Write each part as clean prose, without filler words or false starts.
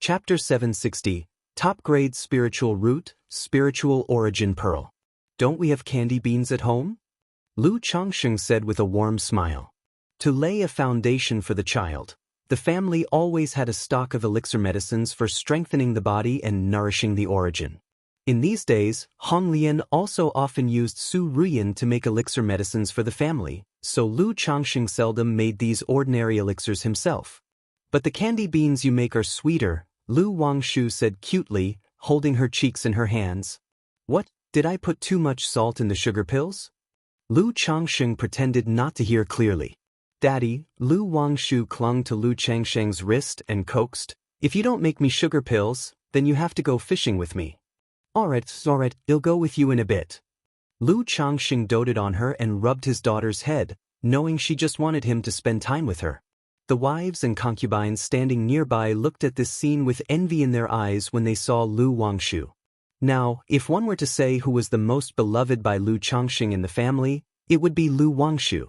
Chapter 760, Top Grade Spiritual Root, Spiritual Origin Pearl. Don't we have candy beans at home? Lu Changsheng said with a warm smile. To lay a foundation for the child, the family always had a stock of elixir medicines for strengthening the body and nourishing the origin. In these days, Hong Lian also often used Su Ruyan to make elixir medicines for the family, so Lu Changsheng seldom made these ordinary elixirs himself. But the candy beans you make are sweeter, Lu Wangshu said cutely, holding her cheeks in her hands. What, did I put too much salt in the sugar pills? Lu Changsheng pretended not to hear clearly. Daddy, Lu Wangshu clung to Lu Changsheng's wrist and coaxed, if you don't make me sugar pills, then you have to go fishing with me. Alright, I'll go with you in a bit. Lu Changsheng doted on her and rubbed his daughter's head, knowing she just wanted him to spend time with her. The wives and concubines standing nearby looked at this scene with envy in their eyes when they saw Lu Wangshu. Now, if one were to say who was the most beloved by Lu Changsheng in the family, it would be Lu Wangshu.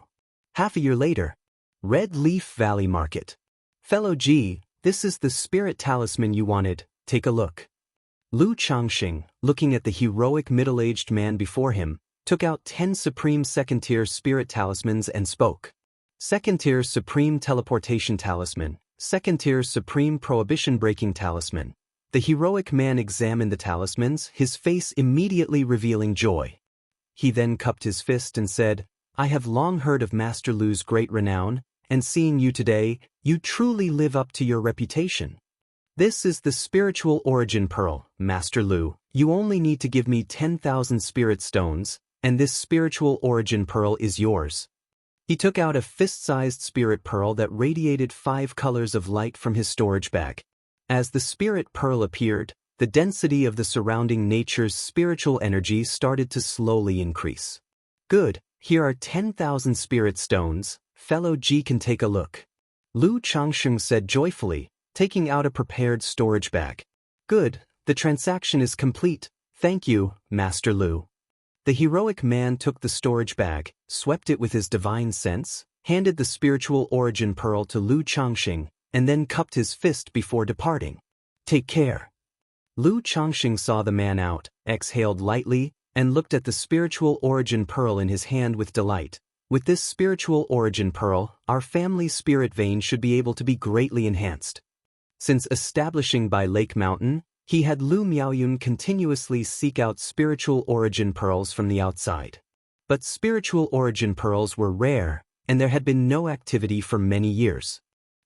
Half a year later, Red Leaf Valley Market. Fellow G, this is the spirit talisman you wanted, take a look. Lu Changsheng, looking at the heroic middle-aged man before him, took out 10 Supreme Second-Tier Spirit Talismans and spoke. Second-Tier Supreme Teleportation Talisman, Second-Tier Supreme Prohibition-Breaking Talisman. The heroic man examined the talismans, his face immediately revealing joy. He then cupped his fist and said, I have long heard of Master Lu's great renown, and seeing you today, you truly live up to your reputation. This is the spiritual origin pearl, Master Lu. You only need to give me 10,000 spirit stones, and this spiritual origin pearl is yours. He took out a fist-sized spirit pearl that radiated 5 colors of light from his storage bag. As the spirit pearl appeared, the density of the surrounding nature's spiritual energy started to slowly increase. Good, here are 10,000 spirit stones, fellow G can take a look. Lu Changsheng said joyfully, taking out a prepared storage bag. Good, the transaction is complete, thank you, Master Lu. The heroic man took the storage bag, swept it with his divine sense, handed the spiritual origin pearl to Lu Changsheng, and then cupped his fist before departing. Take care. Lu Changsheng saw the man out, exhaled lightly, and looked at the spiritual origin pearl in his hand with delight. With this spiritual origin pearl, our family spirit vein should be able to be greatly enhanced. Since establishing by Lake Mountain, he had Lu Miaoyun continuously seek out spiritual origin pearls from the outside. But spiritual origin pearls were rare, and there had been no activity for many years.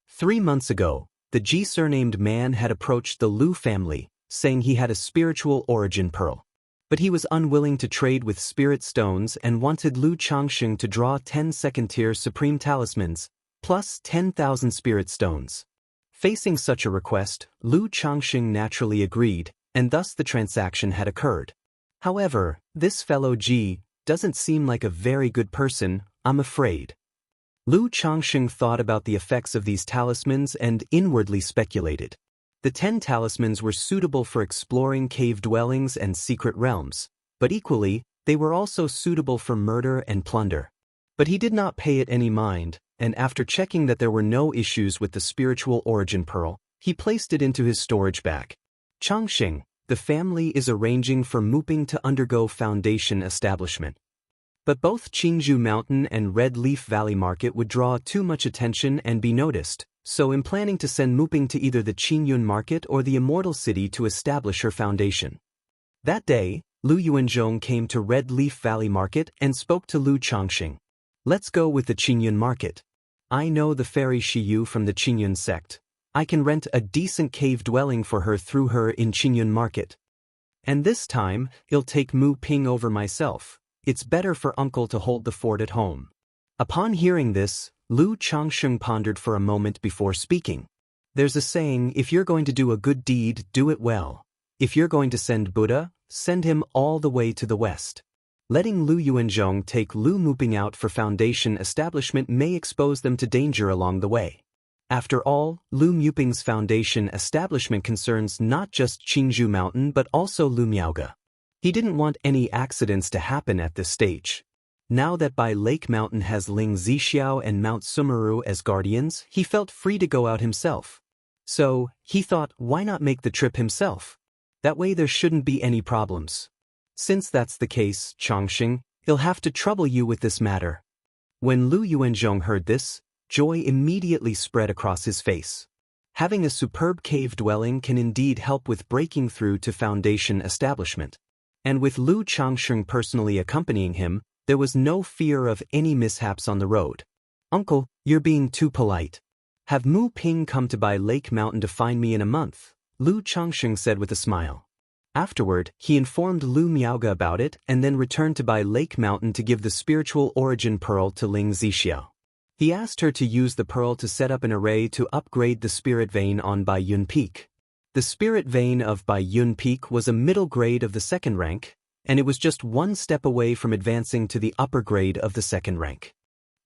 3 months ago, the G-surnamed man had approached the Lu family, saying he had a spiritual origin pearl. But he was unwilling to trade with spirit stones and wanted Lu Changsheng to draw 10 second-tier supreme talismans, plus 10,000 spirit stones. Facing such a request, Lu Changsheng naturally agreed, and thus the transaction had occurred. However, this fellow G doesn't seem like a very good person, I'm afraid. Lu Changsheng thought about the effects of these talismans and inwardly speculated. The 10 talismans were suitable for exploring cave dwellings and secret realms, but equally, they were also suitable for murder and plunder. But he did not pay it any mind, and after checking that there were no issues with the spiritual origin pearl, he placed it into his storage bag. Changsheng, the family is arranging for Muping to undergo foundation establishment. But both Qingzhou Mountain and Red Leaf Valley Market would draw too much attention and be noticed, so in planning to send Muping to either the Qingyun Market or the Immortal City to establish her foundation. That day, Lu Yuanzhong came to Red Leaf Valley Market and spoke to Lu Changsheng. Let's go with the Qingyun Market. I know the fairy Shiyu from the Qingyun sect. I can rent a decent cave dwelling for her through her in Qingyun Market. And this time, I'll take Mu Ping over myself. It's better for uncle to hold the fort at home. Upon hearing this, Lu Changsheng pondered for a moment before speaking. There's a saying, if you're going to do a good deed, do it well. If you're going to send Buddha, send him all the way to the west. Letting Lu Yuanzhong take Lu Muping out for foundation establishment may expose them to danger along the way. After all, Lu Muping's foundation establishment concerns not just Qingzhou Mountain but also Lu Miaoge. He didn't want any accidents to happen at this stage. Now that Bai Lake Mountain has Ling Zixiao and Mount Sumeru as guardians, he felt free to go out himself. So, he thought, why not make the trip himself? That way there shouldn't be any problems. Since that's the case, Chongqing, he'll have to trouble you with this matter. When Lu Yuanzhong heard this, joy immediately spread across his face. Having a superb cave dwelling can indeed help with breaking through to foundation establishment. And with Lu Changsheng personally accompanying him, there was no fear of any mishaps on the road. Uncle, you're being too polite. Have Mu Ping come to Bai Lake Mountain to find me in a month, Lu Changsheng said with a smile. Afterward, he informed Lu Miaoge about it and then returned to Bai Lake Mountain to give the spiritual origin pearl to Ling Zixiao. He asked her to use the pearl to set up an array to upgrade the spirit vein on Bai Yun Peak. The spirit vein of Bai Yun Peak was a middle grade of the second rank, and it was just one step away from advancing to the upper grade of the second rank.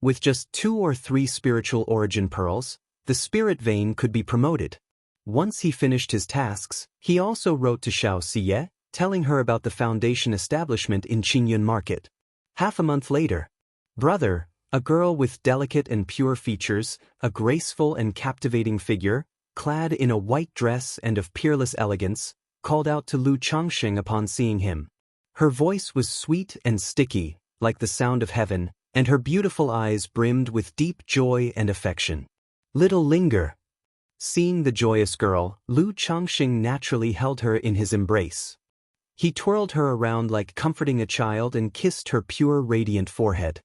With just 2 or 3 spiritual origin pearls, the spirit vein could be promoted. Once he finished his tasks, he also wrote to Xianxia, telling her about the foundation establishment in Qingyun Market. Half a month later, brother, a girl with delicate and pure features, a graceful and captivating figure, clad in a white dress and of peerless elegance, called out to Lu Changsheng upon seeing him. Her voice was sweet and sticky, like the sound of heaven, and her beautiful eyes brimmed with deep joy and affection. Little Linger. Seeing the joyous girl, Lu Changsheng naturally held her in his embrace. He twirled her around like comforting a child and kissed her pure radiant forehead.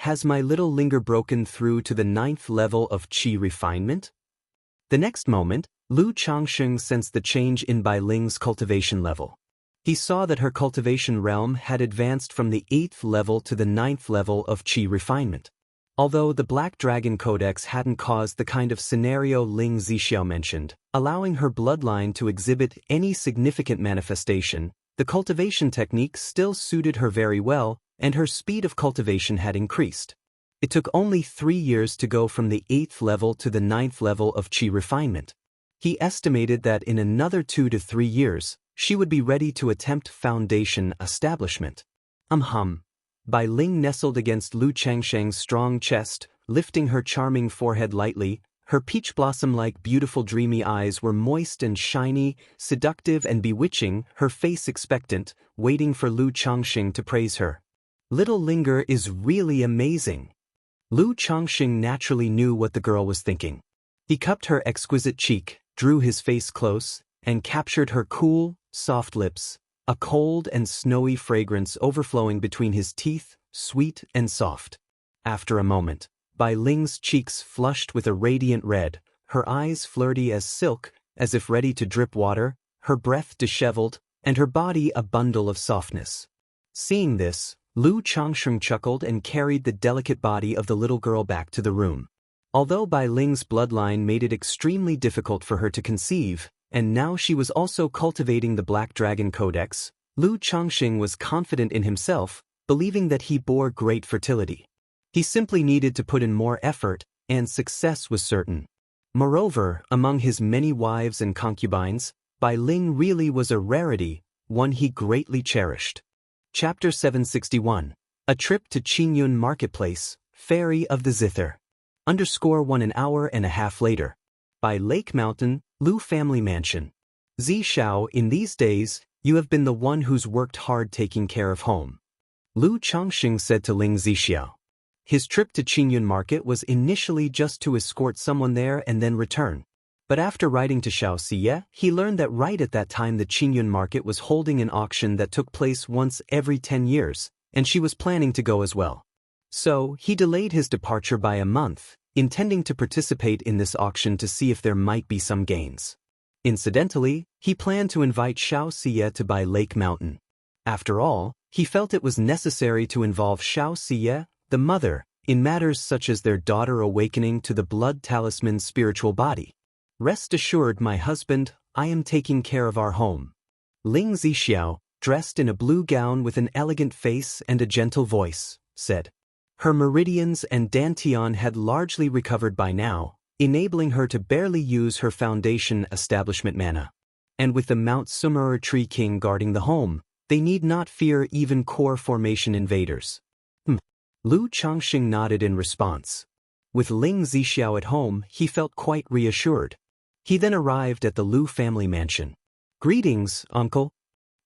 Has my little Linger broken through to the 9th level of Qi refinement? The next moment, Lu Changsheng sensed the change in Bai Ling's cultivation level. He saw that her cultivation realm had advanced from the 8th level to the 9th level of Qi refinement. Although the Black Dragon Codex hadn't caused the kind of scenario Ling Zixiao mentioned, allowing her bloodline to exhibit any significant manifestation, the cultivation technique still suited her very well, and her speed of cultivation had increased. It took only 3 years to go from the 8th level to the 9th level of Qi refinement. He estimated that in another 2 to 3 years, she would be ready to attempt foundation establishment. Bai Ling nestled against Lu Changsheng's strong chest, lifting her charming forehead lightly. Her peach blossom-like beautiful dreamy eyes were moist and shiny, seductive and bewitching, her face expectant, waiting for Lu Changsheng to praise her. Little Linger is really amazing. Lu Changsheng naturally knew what the girl was thinking. He cupped her exquisite cheek, drew his face close, and captured her cool, soft lips, a cold and snowy fragrance overflowing between his teeth, sweet and soft. After a moment, Bai Ling's cheeks flushed with a radiant red, her eyes flirty as silk, as if ready to drip water, her breath disheveled, and her body a bundle of softness. Seeing this, Lu Changsheng chuckled and carried the delicate body of the little girl back to the room. Although Bai Ling's bloodline made it extremely difficult for her to conceive, and now she was also cultivating the Black Dragon Codex, Lu Changsheng was confident in himself, believing that he bore great fertility. He simply needed to put in more effort, and success was certain. Moreover, among his many wives and concubines, Bai Ling really was a rarity, one he greatly cherished. Chapter 761. A Trip to Qingyun Marketplace, Ferry of the Zither. _1 an hour and a half later. By Lake Mountain, Lu Family Mansion. Zixiao, in these days, you have been the one who's worked hard taking care of home. Lu Changsheng said to Ling Zixiao. His trip to Qingyun Market was initially just to escort someone there and then return. But after writing to Xianxia, he learned that right at that time the Qingyun Market was holding an auction that took place once every 10 years, and she was planning to go as well. So, he delayed his departure by a month, intending to participate in this auction to see if there might be some gains. Incidentally, he planned to invite Xianxia to Bai Lake Mountain. After all, he felt it was necessary to involve Xianxia, the mother, in matters such as their daughter awakening to the blood talisman's spiritual body. Rest assured, my husband, I am taking care of our home. Ling Zixiao, dressed in a blue gown with an elegant face and a gentle voice, said. Her meridians and dantian had largely recovered by now, enabling her to barely use her foundation establishment mana. And with the Mount Sumeru Tree King guarding the home, they need not fear even core formation invaders. Lu Changsheng nodded in response. With Ling Zixiao at home, he felt quite reassured. He then arrived at the Lu family mansion. "Greetings, uncle."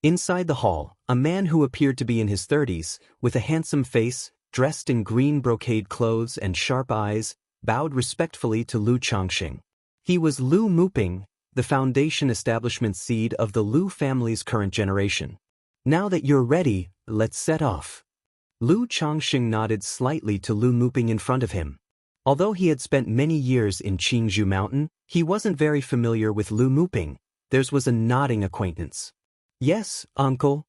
Inside the hall, a man who appeared to be in his 30s, with a handsome face, dressed in green brocade clothes and sharp eyes, bowed respectfully to Lu Changxing. He was Lu Muping, the foundation establishment seed of the Lu family's current generation. "Now that you're ready, let's set off." Lu Changxing nodded slightly to Lu Muping in front of him. Although he had spent many years in Qingzhou Mountain, he wasn't very familiar with Lu Muping. Theirs was a nodding acquaintance. "Yes, uncle."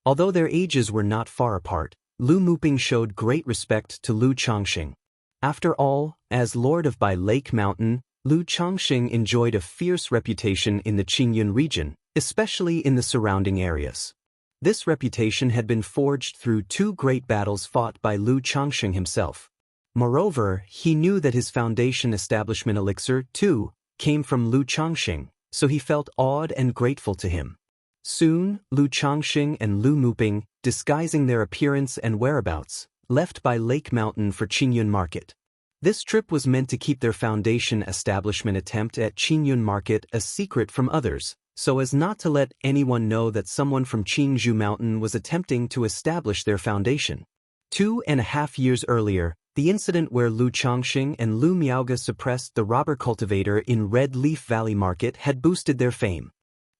Although their ages were not far apart, Lu Muping showed great respect to Lu Changxing. After all, as Lord of Bai Lake Mountain, Lu Changxing enjoyed a fierce reputation in the Qingyun region, especially in the surrounding areas. This reputation had been forged through 2 great battles fought by Lu Changxing himself. Moreover, he knew that his foundation establishment elixir, too, came from Lu Changxing, so he felt awed and grateful to him. Soon, Lu Changxing and Lu Muping, disguising their appearance and whereabouts, left by Lake Mountain for Qingyun Market. This trip was meant to keep their foundation establishment attempt at Qingyun Market a secret from others, so as not to let anyone know that someone from Qingzhou Mountain was attempting to establish their foundation. 2.5 years earlier, the incident where Lu Changxing and Lu Miaoge suppressed the robber cultivator in Red Leaf Valley Market had boosted their fame.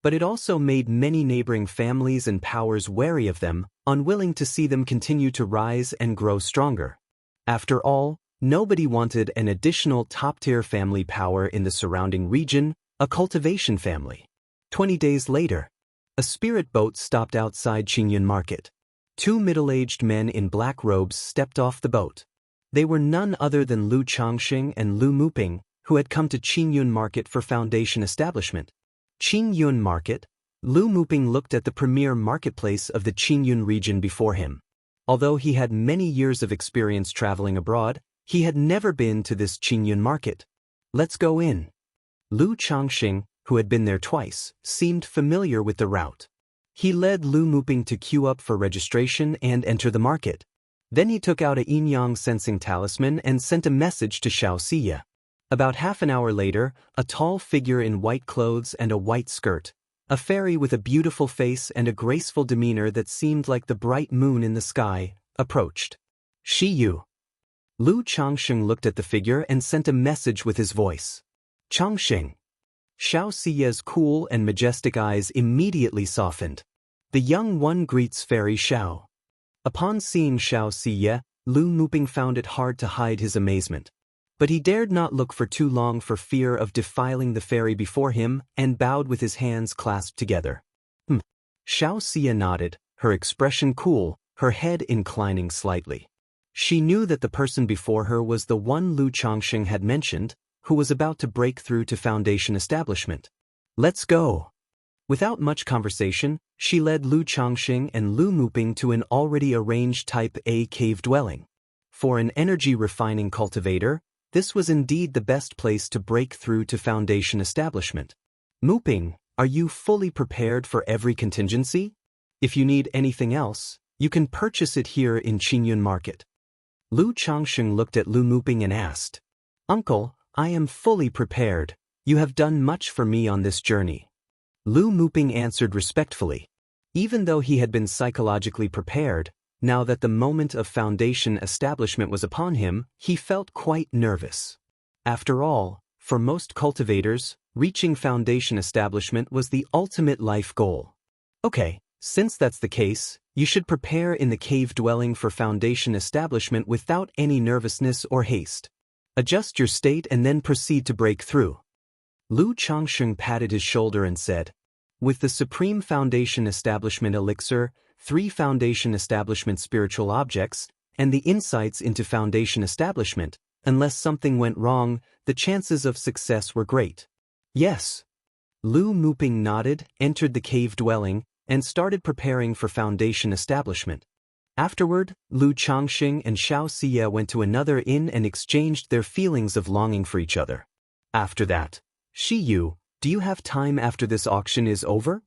But it also made many neighboring families and powers wary of them, unwilling to see them continue to rise and grow stronger. After all, nobody wanted an additional top-tier family power in the surrounding region, a cultivation family. 20 days later, a spirit boat stopped outside Qingyun Market. 2 middle-aged men in black robes stepped off the boat. They were none other than Lu Changxing and Lu Muping, who had come to Qingyun Market for foundation establishment. Qingyun Market. Lu Muping looked at the premier marketplace of the Qingyun region before him. Although he had many years of experience traveling abroad, he had never been to this Qingyun Market. "Let's go in." Lu Changxing, who had been there twice, seemed familiar with the route. He led Lu Muping to queue up for registration and enter the market. Then he took out a yin-yang sensing talisman and sent a message to Xianxia. About half an hour later, a tall figure in white clothes and a white skirt, a fairy with a beautiful face and a graceful demeanor that seemed like the bright moon in the sky, approached. "Shiyu." Lu Changxing looked at the figure and sent a message with his voice. "Changxing." Xiaoxia's cool and majestic eyes immediately softened. The young one greets Fairy Xiao. Upon seeing Xiaoxia, Lu Muping found it hard to hide his amazement. But he dared not look for too long for fear of defiling the fairy before him and bowed with his hands clasped together. Xiaoxia nodded, her expression cool, her head inclining slightly. She knew that the person before her was the one Lu Changxing had mentioned, who was about to break through to foundation establishment. "Let's go." Without much conversation, she led Lu Changxing and Lu Muping to an already arranged Type A cave dwelling. For an energy-refining cultivator, this was indeed the best place to break through to foundation establishment. "Muping, are you fully prepared for every contingency? If you need anything else, you can purchase it here in Qingyun Market." Lu Changxing looked at Lu Muping and asked, "Uncle, I am fully prepared. You have done much for me on this journey." Lu Muping answered respectfully. Even though he had been psychologically prepared, now that the moment of foundation establishment was upon him, he felt quite nervous. After all, for most cultivators, reaching foundation establishment was the ultimate life goal. "Okay, since that's the case, you should prepare in the cave dwelling for foundation establishment without any nervousness or haste. Adjust your state and then proceed to break through." Lu Changxing patted his shoulder and said, "With the Supreme Foundation Establishment Elixir, 3 Foundation Establishment Spiritual Objects, and the insights into Foundation Establishment, unless something went wrong, the chances of success were great." "Yes." Lu Muping nodded, entered the cave dwelling, and started preparing for Foundation Establishment. Afterward, Lu Changxing and Xiaoxia went to another inn and exchanged their feelings of longing for each other. After that, "Shiyu, do you have time after this auction is over?"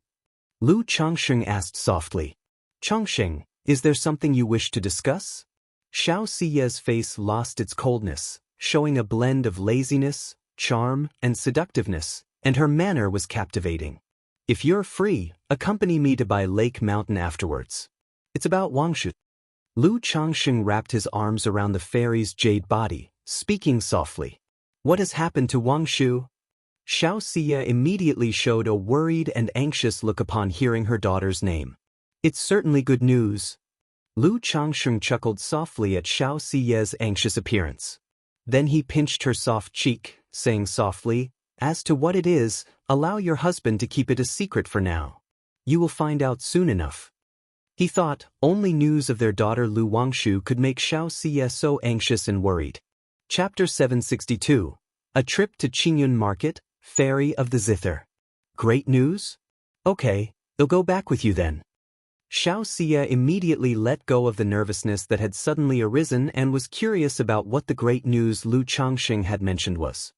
Lu Changxing asked softly. "Changxing, is there something you wish to discuss?" Xiaoxia's face lost its coldness, showing a blend of laziness, charm, and seductiveness, and her manner was captivating. If you're free, accompany me to by Lake Mountain afterwards. It's about Wangshu. Lu Changsheng wrapped his arms around the fairy's jade body, speaking softly. What has happened to Wangshu? Xianxia immediately showed a worried and anxious look upon hearing her daughter's name. It's certainly good news. Lu Changsheng chuckled softly at Xiaoxia's anxious appearance. Then he pinched her soft cheek, saying softly, as to what it is, allow your husband to keep it a secret for now. You will find out soon enough. He thought only news of their daughter Lu Wangshu could make Xiaoxia so anxious and worried. Chapter 762. A Trip to Qingyun Market, Fairy of the Zither. Great news? Okay, they'll go back with you then. Xiaoxia immediately let go of the nervousness that had suddenly arisen and was curious about what the great news Lu Changsheng had mentioned was.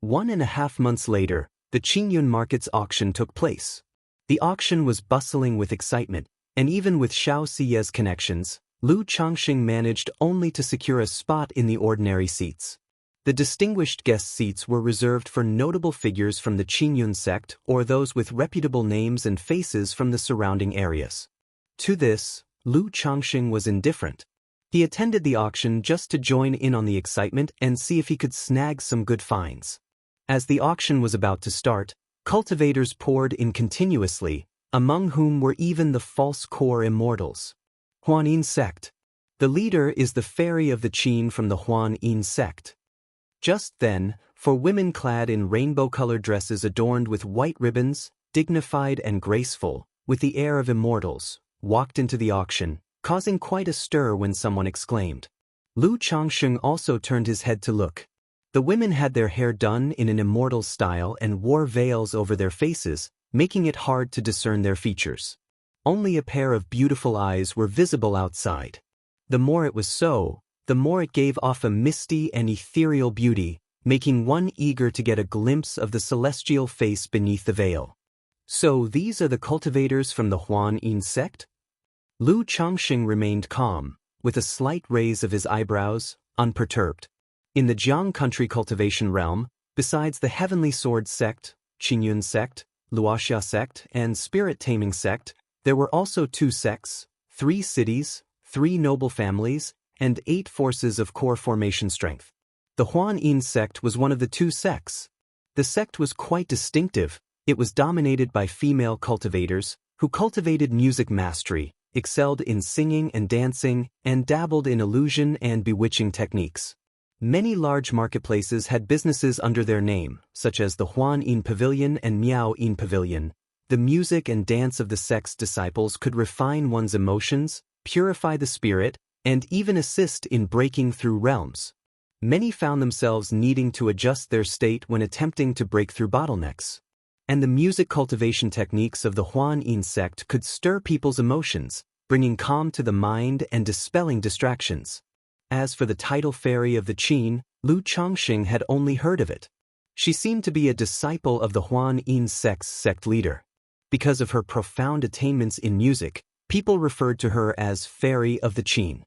1.5 months later, the Qingyun Market's auction took place. The auction was bustling with excitement, and even with Xiaoxia's connections, Lu Changsheng managed only to secure a spot in the ordinary seats. The distinguished guest seats were reserved for notable figures from the Qingyun sect or those with reputable names and faces from the surrounding areas. To this, Lu Changsheng was indifferent. He attended the auction just to join in on the excitement and see if he could snag some good finds. As the auction was about to start, cultivators poured in continuously, among whom were even the false core Immortals. Huanyin sect. The leader is the fairy of the Qin from the Huanyin sect. Just then, four women clad in rainbow-colored dresses adorned with white ribbons, dignified and graceful, with the air of Immortals, walked into the auction, causing quite a stir when someone exclaimed. Lu Changsheng also turned his head to look. The women had their hair done in an Immortal style and wore veils over their faces, making it hard to discern their features. Only a pair of beautiful eyes were visible outside. The more it was so, the more it gave off a misty and ethereal beauty, making one eager to get a glimpse of the celestial face beneath the veil. So these are the cultivators from the Huanyin sect? Lu Changsheng remained calm, with a slight raise of his eyebrows, unperturbed. In the Jiang country cultivation realm, besides the Heavenly Sword sect, Qingyun sect, Wuxia sect, and Spirit Taming sect, there were also 2 sects, 3 cities, 3 noble families, and 8 forces of core formation strength. The Huanyin sect was one of the 2 sects. The sect was quite distinctive. It was dominated by female cultivators, who cultivated music mastery, excelled in singing and dancing, and dabbled in illusion and bewitching techniques. Many large marketplaces had businesses under their name, such as the Huanyin Pavilion and Miaoyin Pavilion. The music and dance of the sect's disciples could refine one's emotions, purify the spirit, and even assist in breaking through realms. Many found themselves needing to adjust their state when attempting to break through bottlenecks. And the music cultivation techniques of the Huanyin sect could stir people's emotions, bringing calm to the mind and dispelling distractions. As for the title fairy of the Qin, Lu Changsheng had only heard of it. She seemed to be a disciple of the Huanyin sect's sect leader. Because of her profound attainments in music, people referred to her as Fairy of the Qin.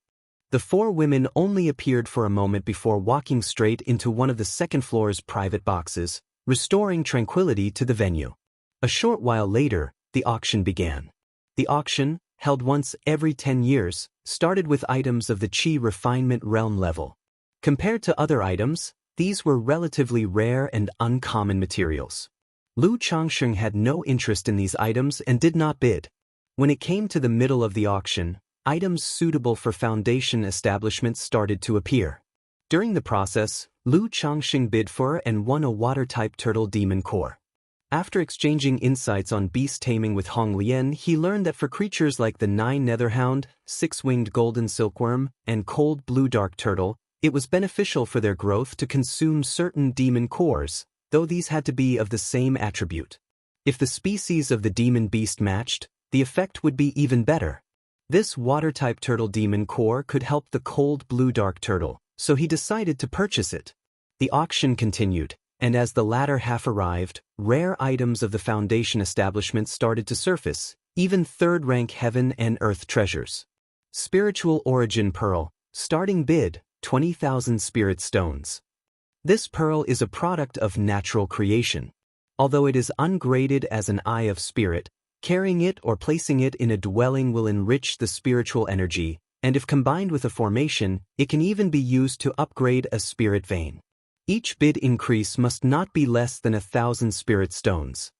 The 4 women only appeared for a moment before walking straight into one of the second floor's private boxes, restoring tranquility to the venue. A short while later, the auction began. The auction, held once every 10 years, started with items of the Qi refinement realm level. Compared to other items, these were relatively rare and uncommon materials. Lu Changsheng had no interest in these items and did not bid. When it came to the middle of the auction, items suitable for foundation establishments started to appear. During the process, Lu Changsheng bid for and won a water-type turtle demon core. After exchanging insights on beast taming with Hong Lian, he learned that for creatures like the 9 netherhound, 6-winged golden silkworm, and cold blue dark turtle, it was beneficial for their growth to consume certain demon cores, though these had to be of the same attribute. If the species of the demon beast matched, the effect would be even better. This water-type turtle demon core could help the cold blue dark turtle, so he decided to purchase it. The auction continued, and as the latter half arrived, rare items of the foundation establishment started to surface, even third-rank heaven and earth treasures. Spiritual Origin Pearl, starting bid, 20,000 spirit stones. This pearl is a product of natural creation. Although it is ungraded as an eye of spirit, carrying it or placing it in a dwelling will enrich the spiritual energy, and if combined with a formation, it can even be used to upgrade a spirit vein. Each bid increase must not be less than 1,000 spirit stones.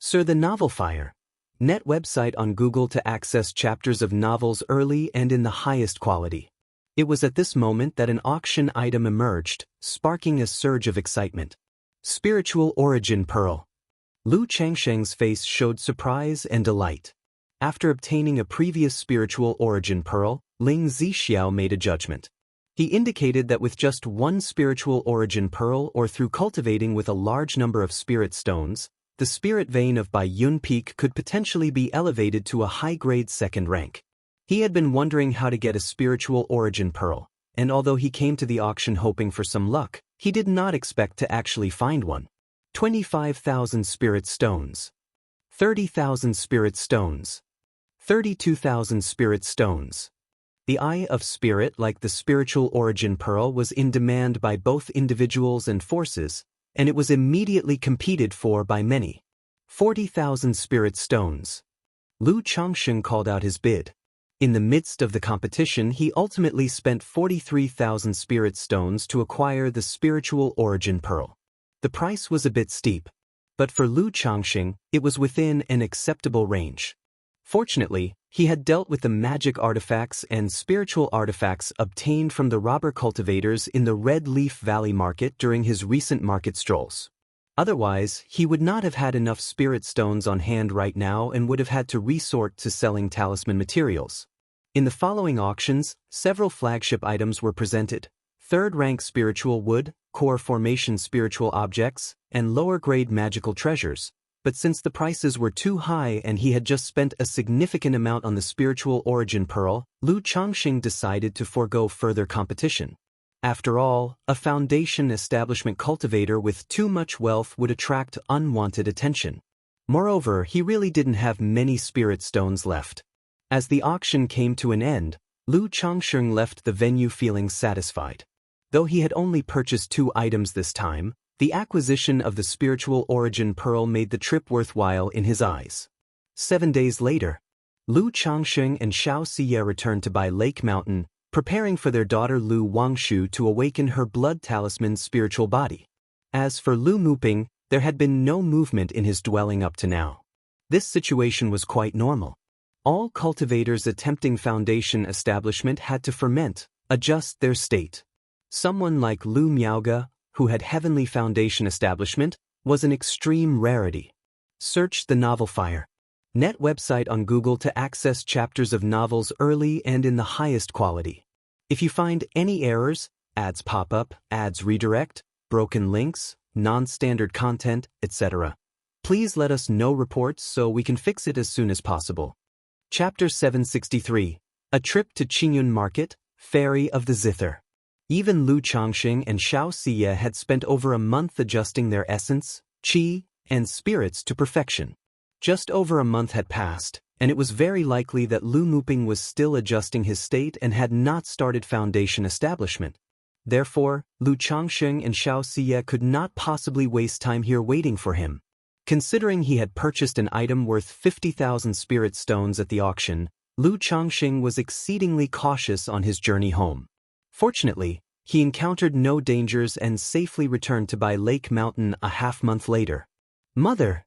Sir, the Novel Fire. Net website on Google to access chapters of novels early and in the highest quality. It was at this moment that an auction item emerged, sparking a surge of excitement. Spiritual Origin Pearl. Lu Changsheng's face showed surprise and delight. After obtaining a previous spiritual origin pearl, Ling Zixiao made a judgment. He indicated that with just one spiritual origin pearl or through cultivating with a large number of spirit stones, the spirit vein of Bai Yun Peak could potentially be elevated to a high-grade second rank. He had been wondering how to get a spiritual origin pearl, and although he came to the auction hoping for some luck, he did not expect to actually find one. 25,000 spirit stones. 30,000 spirit stones. 32,000 spirit stones. The Eye of Spirit, like the spiritual origin pearl, was in demand by both individuals and forces, and it was immediately competed for by many. 40,000 spirit stones. Lu Changsheng called out his bid. In the midst of the competition, he ultimately spent 43,000 spirit stones to acquire the spiritual origin pearl. The price was a bit steep, but for Lu Changsheng, it was within an acceptable range. Fortunately, he had dealt with the magic artifacts and spiritual artifacts obtained from the robber cultivators in the Red Leaf Valley market during his recent market strolls. Otherwise, he would not have had enough spirit stones on hand right now and would have had to resort to selling talisman materials. In the following auctions, several flagship items were presented: third-rank spiritual wood, core formation spiritual objects, and lower-grade magical treasures. But since the prices were too high and he had just spent a significant amount on the spiritual origin pearl, Lu Changsheng decided to forego further competition. After all, a foundation establishment cultivator with too much wealth would attract unwanted attention. Moreover, he really didn't have many spirit stones left. As the auction came to an end, Lu Changsheng left the venue feeling satisfied. Though he had only purchased 2 items this time, the acquisition of the spiritual origin pearl made the trip worthwhile in his eyes. 7 days later, Lu Changsheng and Xianxia returned to Bai Lake Mountain, preparing for their daughter Lu Wangshu to awaken her blood talisman spiritual body. As for Lu Muping, there had been no movement in his dwelling up to now. This situation was quite normal. All cultivators attempting foundation establishment had to ferment, adjust their state. Someone like Lu Miaoge, who had heavenly foundation establishment, was an extreme rarity. Search the Novel Fire. Net website on Google to access chapters of novels early and in the highest quality. If you find any errors, ads pop up, ads redirect, broken links, non-standard content, etc., please let us know reports so we can fix it as soon as possible. Chapter 763. A Trip to Qingyun Market, Ferry of the Zither. Even Lu Changsheng and Xianxia had spent over a month adjusting their essence, qi, and spirits to perfection. Just over a month had passed, and it was very likely that Lu Muping was still adjusting his state and had not started foundation establishment. Therefore, Lu Changsheng and Xianxia could not possibly waste time here waiting for him. Considering he had purchased an item worth 50,000 spirit stones at the auction, Lu Changsheng was exceedingly cautious on his journey home. Fortunately, he encountered no dangers and safely returned to Bai Lake Mountain a half-month later. Mother!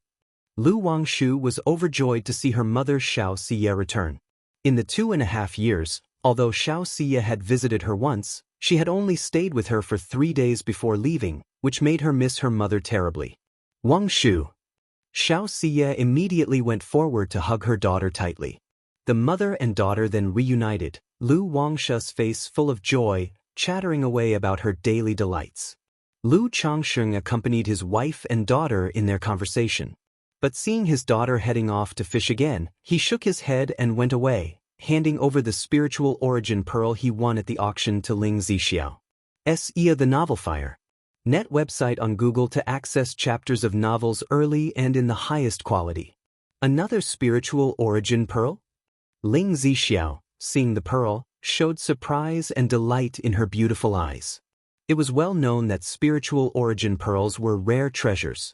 Lu Wangshu was overjoyed to see her mother Xianxia return. In the 2.5 years, although Xianxia had visited her once, she had only stayed with her for 3 days before leaving, which made her miss her mother terribly. Wangshu! Xianxia immediately went forward to hug her daughter tightly. The mother and daughter then reunited, Lu Wangshu's face full of joy, chattering away about her daily delights. Lu Changsheng accompanied his wife and daughter in their conversation. But seeing his daughter heading off to fish again, he shook his head and went away, handing over the spiritual origin pearl he won at the auction to Ling Zixiao. The Novel Fire. Net website on Google to access chapters of novels early and in the highest quality. Another spiritual origin pearl? Ling Zixiao, seeing the pearl, showed surprise and delight in her beautiful eyes. It was well known that spiritual origin pearls were rare treasures.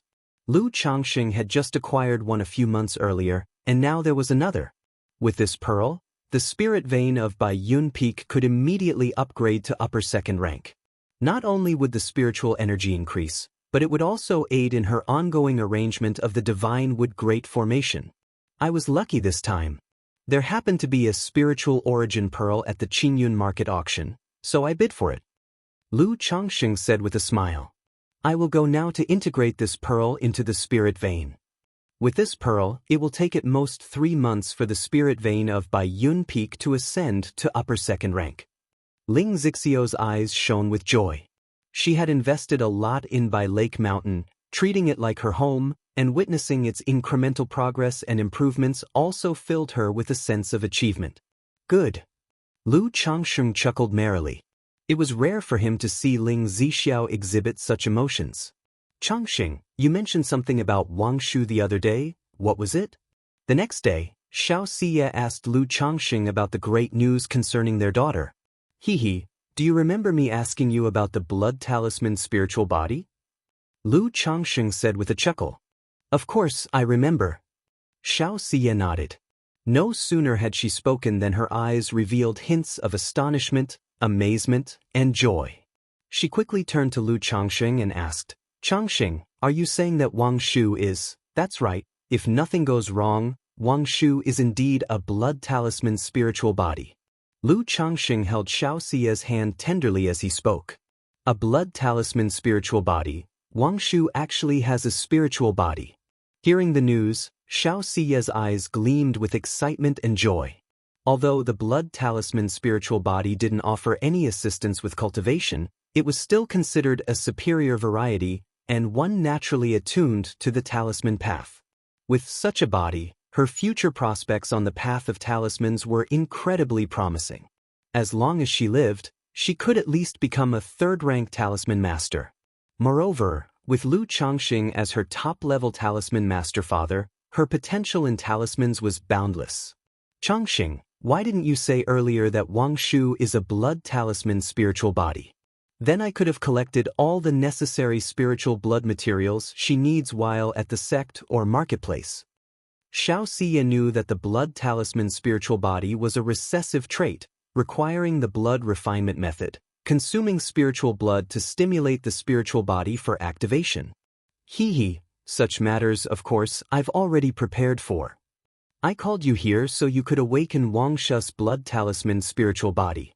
Lu Changxing had just acquired one a few months earlier, and now there was another. With this pearl, the spirit vein of Bai Yun Peak could immediately upgrade to upper second rank. Not only would the spiritual energy increase, but it would also aid in her ongoing arrangement of the divine wood great formation. I was lucky this time. There happened to be a spiritual origin pearl at the Qingyun market auction, so I bid for it. Lu Changxing said with a smile. I will go now to integrate this pearl into the spirit vein. With this pearl, it will take at most 3 months for the spirit vein of Bai Yun Peak to ascend to upper second rank. Ling Zixio's eyes shone with joy. She had invested a lot in Bai Lake Mountain, treating it like her home, and witnessing its incremental progress and improvements also filled her with a sense of achievement. Good. Lu Changxing chuckled merrily. It was rare for him to see Ling Zixiao exhibit such emotions. Changxing, you mentioned something about Wang Shu the other day, what was it? The next day, Xianxia asked Lu Changxing about the great news concerning their daughter. He, do you remember me asking you about the blood talisman spiritual body? Lu Changxing said with a chuckle. Of course, I remember. Xianxia nodded. No sooner had she spoken than her eyes revealed hints of astonishment, amazement, and joy. She quickly turned to Lu Changxing and asked, Changxing, are you saying that Wang Shu is, that's right, if nothing goes wrong, Wang Shu is indeed a blood talisman spiritual body? Lu Changxing held Xiaoxia's hand tenderly as he spoke. A blood talisman spiritual body, Wang Shu actually has a spiritual body. Hearing the news, Xiaoxia's eyes gleamed with excitement and joy. Although the blood talisman spiritual body didn't offer any assistance with cultivation, it was still considered a superior variety and one naturally attuned to the talisman path. With such a body, her future prospects on the path of talismans were incredibly promising. As long as she lived, she could at least become a third-rank talisman master. Moreover, with Lu Changxing as her top-level talisman master father, her potential in talismans was boundless. Changxing, why didn't you say earlier that Wang Shu is a blood talisman spiritual body? Then I could have collected all the necessary spiritual blood materials she needs while at the sect or marketplace. Xiaoxia knew that the blood talisman spiritual body was a recessive trait, requiring the blood refinement method, consuming spiritual blood to stimulate the spiritual body for activation. Such matters, of course, I've already prepared for. I called you here so you could awaken Wang Shu's blood talisman spiritual body.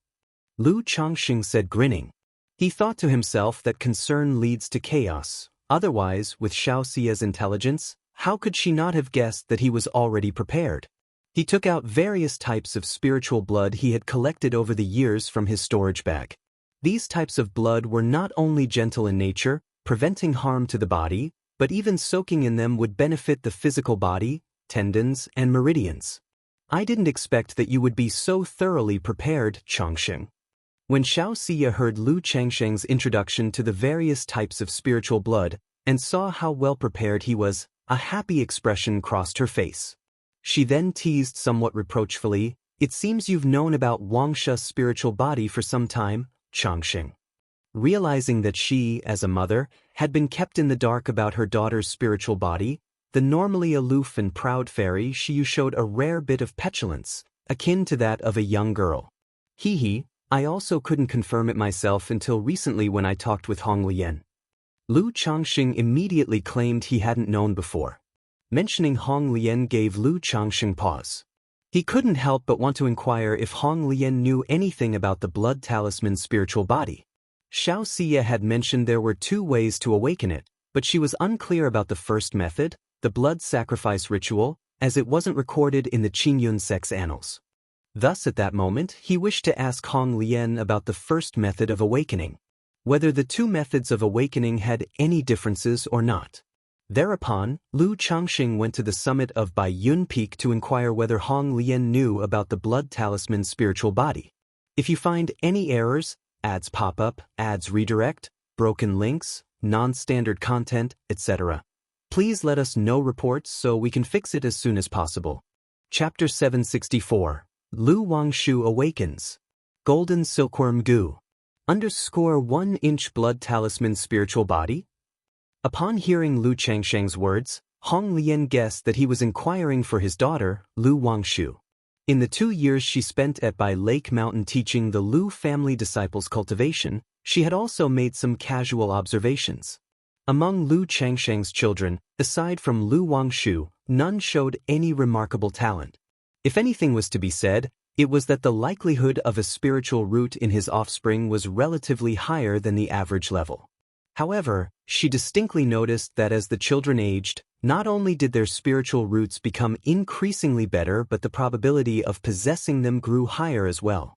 Lu Changxing said, grinning. He thought to himself that concern leads to chaos. Otherwise, with Xiaoxia's intelligence, how could she not have guessed that he was already prepared? He took out various types of spiritual blood he had collected over the years from his storage bag. These types of blood were not only gentle in nature, preventing harm to the body, but even soaking in them would benefit the physical body, tendons, and meridians. I didn't expect that you would be so thoroughly prepared, Changxing. When Xiaoxia heard Lu Changxing's introduction to the various types of spiritual blood and saw how well prepared he was, a happy expression crossed her face. She then teased somewhat reproachfully, it seems you've known about Wang Shu's spiritual body for some time, Changxing. Realizing that she, as a mother, had been kept in the dark about her daughter's spiritual body, the normally aloof and proud fairy Xiu showed a rare bit of petulance, akin to that of a young girl. I also couldn't confirm it myself until recently when I talked with Hong Lian. Lu Changxing immediately claimed he hadn't known before. Mentioning Hong Lian gave Lu Changxing pause. He couldn't help but want to inquire if Hong Lian knew anything about the blood talisman spiritual body. Xiaoxia had mentioned there were 2 ways to awaken it, but she was unclear about the first method, the blood sacrifice ritual, as it wasn't recorded in the Qingyun sect's annals. Thus at that moment he wished to ask Hong Lian about the first method of awakening, whether the 2 methods of awakening had any differences or not. Thereupon, Lu Changxing went to the summit of Bai Yun Peak to inquire whether Hong Lian knew about the blood talisman spiritual body. If you find any errors, ads pop up, ads redirect, broken links, non-standard content, etc., please let us know reports so we can fix it as soon as possible. Chapter 764. Lu Wangshu Awakens. Golden Silkworm Goo. _1 inch blood talisman spiritual body? Upon hearing Lu Changsheng's words, Hong Lian guessed that he was inquiring for his daughter, Lu Wangshu. In the 2 years she spent at Bai Lake Mountain teaching the Lu family disciples cultivation, she had also made some casual observations. Among Lu Changsheng's children, aside from Lu Wangshu, none showed any remarkable talent. If anything was to be said, it was that the likelihood of a spiritual root in his offspring was relatively higher than the average level. However, she distinctly noticed that as the children aged, not only did their spiritual roots become increasingly better, but the probability of possessing them grew higher as well.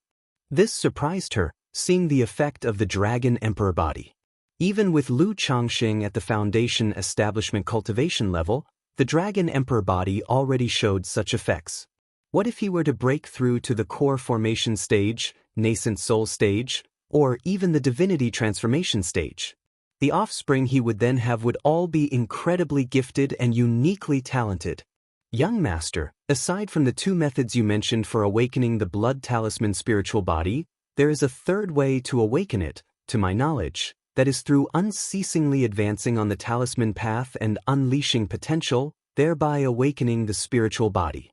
This surprised her, seeing the effect of the Dragon Emperor body. Even with Lu Changsheng at the Foundation Establishment cultivation level, the Dragon Emperor body already showed such effects. What if he were to break through to the core formation stage, nascent soul stage, or even the divinity transformation stage? The offspring he would then have would all be incredibly gifted and uniquely talented. Young Master, aside from the 2 methods you mentioned for awakening the blood talisman spiritual body, there is a third way to awaken it, to my knowledge, that is through unceasingly advancing on the talisman path and unleashing potential, thereby awakening the spiritual body.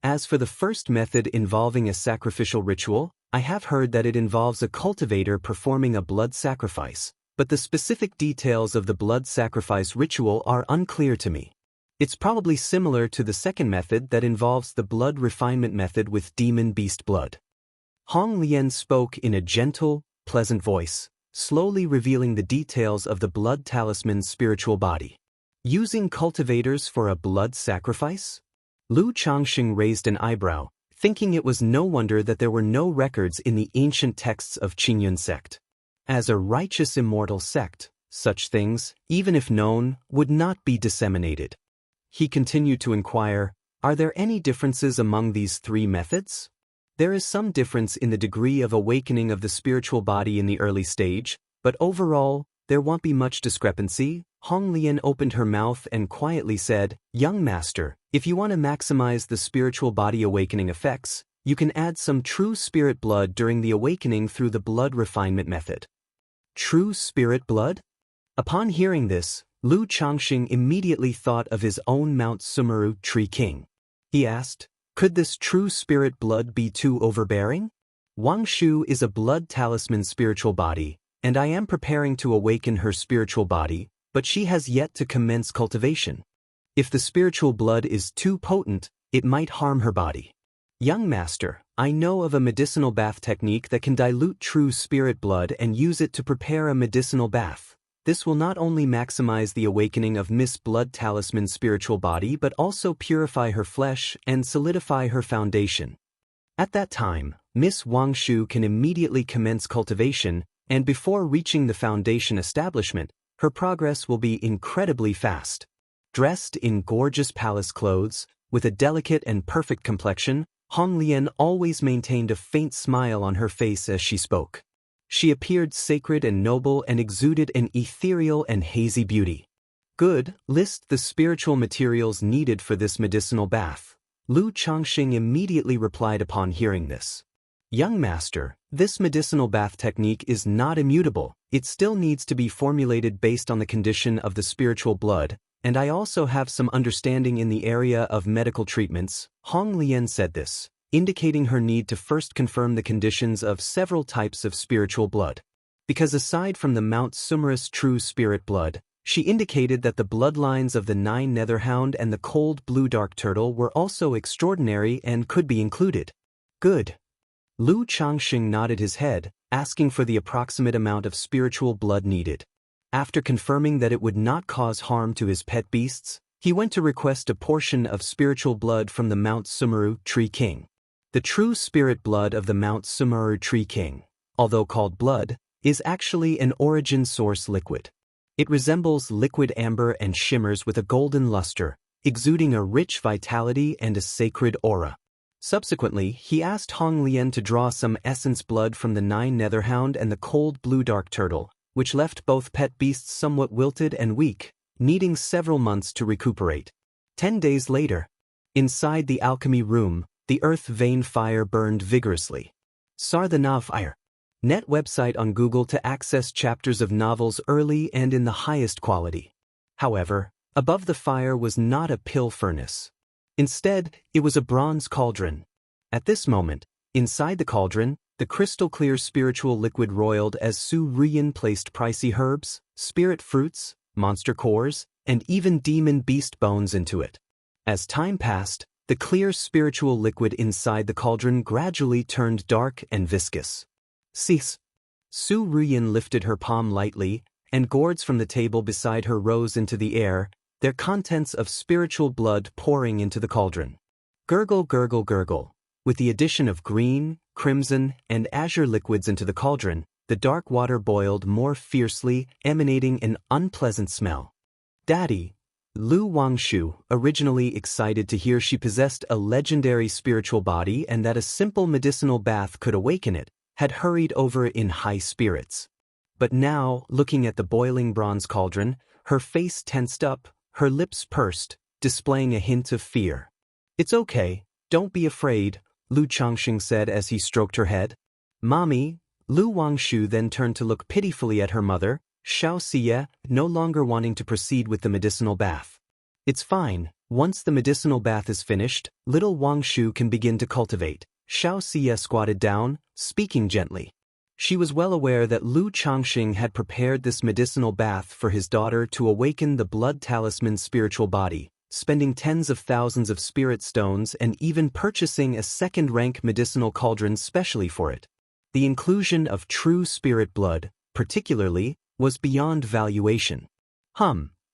As for the first method involving a sacrificial ritual, I have heard that it involves a cultivator performing a blood sacrifice, but the specific details of the blood sacrifice ritual are unclear to me. It's probably similar to the second method that involves the blood refinement method with demon beast blood. Hong Lian spoke in a gentle, pleasant voice, slowly revealing the details of the blood talisman's spiritual body. Using cultivators for a blood sacrifice? Lu Changsheng raised an eyebrow, thinking it was no wonder that there were no records in the ancient texts of Qingyun sect. As a righteous immortal sect, such things, even if known, would not be disseminated. He continued to inquire, are there any differences among these 3 methods? There is some difference in the degree of awakening of the spiritual body in the early stage, but overall, there won't be much discrepancy. Hong Lian opened her mouth and quietly said, Young Master, if you want to maximize the spiritual body awakening effects, you can add some true spirit blood during the awakening through the blood refinement method. True spirit blood? Upon hearing this, Lu Changsheng immediately thought of his own Mount Sumeru Tree King. He asked, could this true spirit blood be too overbearing? Wangshu is a blood talisman spiritual body, and I am preparing to awaken her spiritual body, but she has yet to commence cultivation. If the spiritual blood is too potent, it might harm her body. Young Master, I know of a medicinal bath technique that can dilute true spirit blood and use it to prepare a medicinal bath. This will not only maximize the awakening of Miss Blood Talisman's spiritual body but also purify her flesh and solidify her foundation. At that time, Miss Wangshu can immediately commence cultivation, and before reaching the foundation establishment, her progress will be incredibly fast. Dressed in gorgeous palace clothes, with a delicate and perfect complexion, Hong Lian always maintained a faint smile on her face as she spoke. She appeared sacred and noble and exuded an ethereal and hazy beauty. Good, list the spiritual materials needed for this medicinal bath. Lu Changsheng immediately replied upon hearing this. Young Master, this medicinal bath technique is not immutable, it still needs to be formulated based on the condition of the spiritual blood, and I also have some understanding in the area of medical treatments. Hong Lian said this, indicating her need to first confirm the conditions of several types of spiritual blood. Because aside from the Mount Sumerus true spirit blood, she indicated that the bloodlines of the 9 Netherhound and the cold blue dark turtle were also extraordinary and could be included. Good. Lu Changsheng nodded his head, asking for the approximate amount of spiritual blood needed. After confirming that it would not cause harm to his pet beasts, he went to request a portion of spiritual blood from the Mount Sumeru Tree King. The true spirit blood of the Mount Sumeru Tree King, although called blood, is actually an origin source liquid. It resembles liquid amber and shimmers with a golden luster, exuding a rich vitality and a sacred aura. Subsequently, he asked Hong Lian to draw some essence blood from the 9 Netherhound and the cold blue dark turtle, which left both pet beasts somewhat wilted and weak, needing several months to recuperate. 10 days later, inside the alchemy room, the earth vein fire burned vigorously. Sarthanav Fire. Net website on Google to access chapters of novels early and in the highest quality. However, above the fire was not a pill furnace. Instead, it was a bronze cauldron. At this moment, inside the cauldron, the crystal-clear spiritual liquid roiled as Su Ruyan placed pricey herbs, spirit fruits, monster cores, and even demon beast bones into it. As time passed, the clear spiritual liquid inside the cauldron gradually turned dark and viscous. Cease. Su Ruyan lifted her palm lightly, and gourds from the table beside her rose into the air, their contents of spiritual blood pouring into the cauldron. Gurgle, gurgle, gurgle. With the addition of green, crimson, and azure liquids into the cauldron, the dark water boiled more fiercely, emanating an unpleasant smell. Daddy, Lu Wangshu, originally excited to hear she possessed a legendary spiritual body and that a simple medicinal bath could awaken it, had hurried over in high spirits. But now, looking at the boiling bronze cauldron, her face tensed up, her lips pursed, displaying a hint of fear. It's okay, don't be afraid, Lu Changxing said as he stroked her head. Mommy, Lu Wangshu then turned to look pitifully at her mother, Xianxia, no longer wanting to proceed with the medicinal bath. It's fine, once the medicinal bath is finished, little Wangshu can begin to cultivate. Xianxia squatted down, speaking gently. She was well aware that Lu Changxing had prepared this medicinal bath for his daughter to awaken the blood talisman's spiritual body, spending tens of thousands of spirit stones and even purchasing a second-rank medicinal cauldron specially for it. The inclusion of true spirit blood, particularly, was beyond valuation.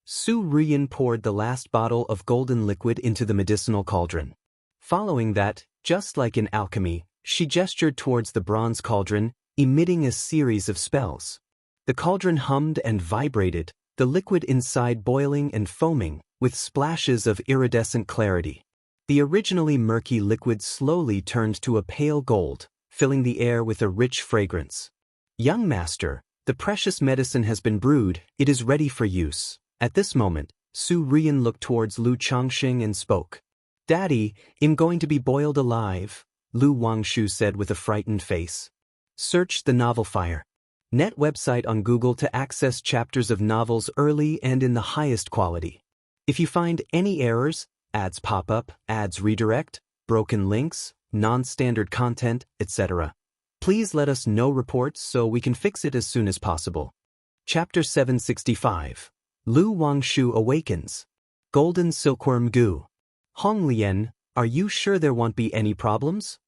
Su Ruyan poured the last bottle of golden liquid into the medicinal cauldron. Following that, just like in alchemy, she gestured towards the bronze cauldron, emitting a series of spells. The cauldron hummed and vibrated, the liquid inside boiling and foaming, with splashes of iridescent clarity. The originally murky liquid slowly turned to a pale gold, filling the air with a rich fragrance. Young master, the precious medicine has been brewed, it is ready for use. At this moment, Su Ruyan looked towards Lu Changxing and spoke. Daddy, I'm going to be boiled alive, Lu Wangshu said with a frightened face. Search the novel Fire. Net website on Google to access chapters of novels early and in the highest quality. If you find any errors, ads pop up, ads redirect, broken links, non-standard content, etc., please let us know reports so we can fix it as soon as possible. Chapter 765. Lu Wangshu Awakens. Golden Silkworm Goo. Hong Lian, are you sure there won't be any problems?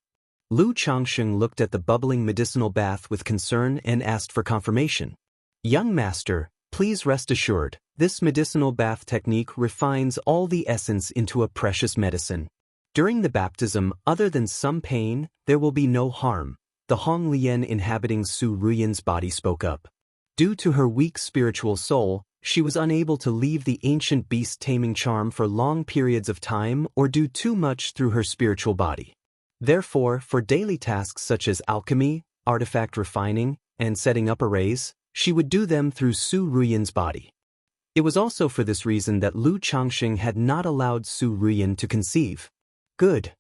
Lu Changxing looked at the bubbling medicinal bath with concern and asked for confirmation. Young master, please rest assured, this medicinal bath technique refines all the essence into a precious medicine. During the baptism, other than some pain, there will be no harm, the Hong Lian inhabiting Su Ruyan's body spoke up. Due to her weak spiritual soul, she was unable to leave the ancient beast-taming charm for long periods of time or do too much through her spiritual body. Therefore, for daily tasks such as alchemy, artifact refining, and setting up arrays, she would do them through Su Ruyan's body. It was also for this reason that Lu Changxing had not allowed Su Ruyan to conceive. Good.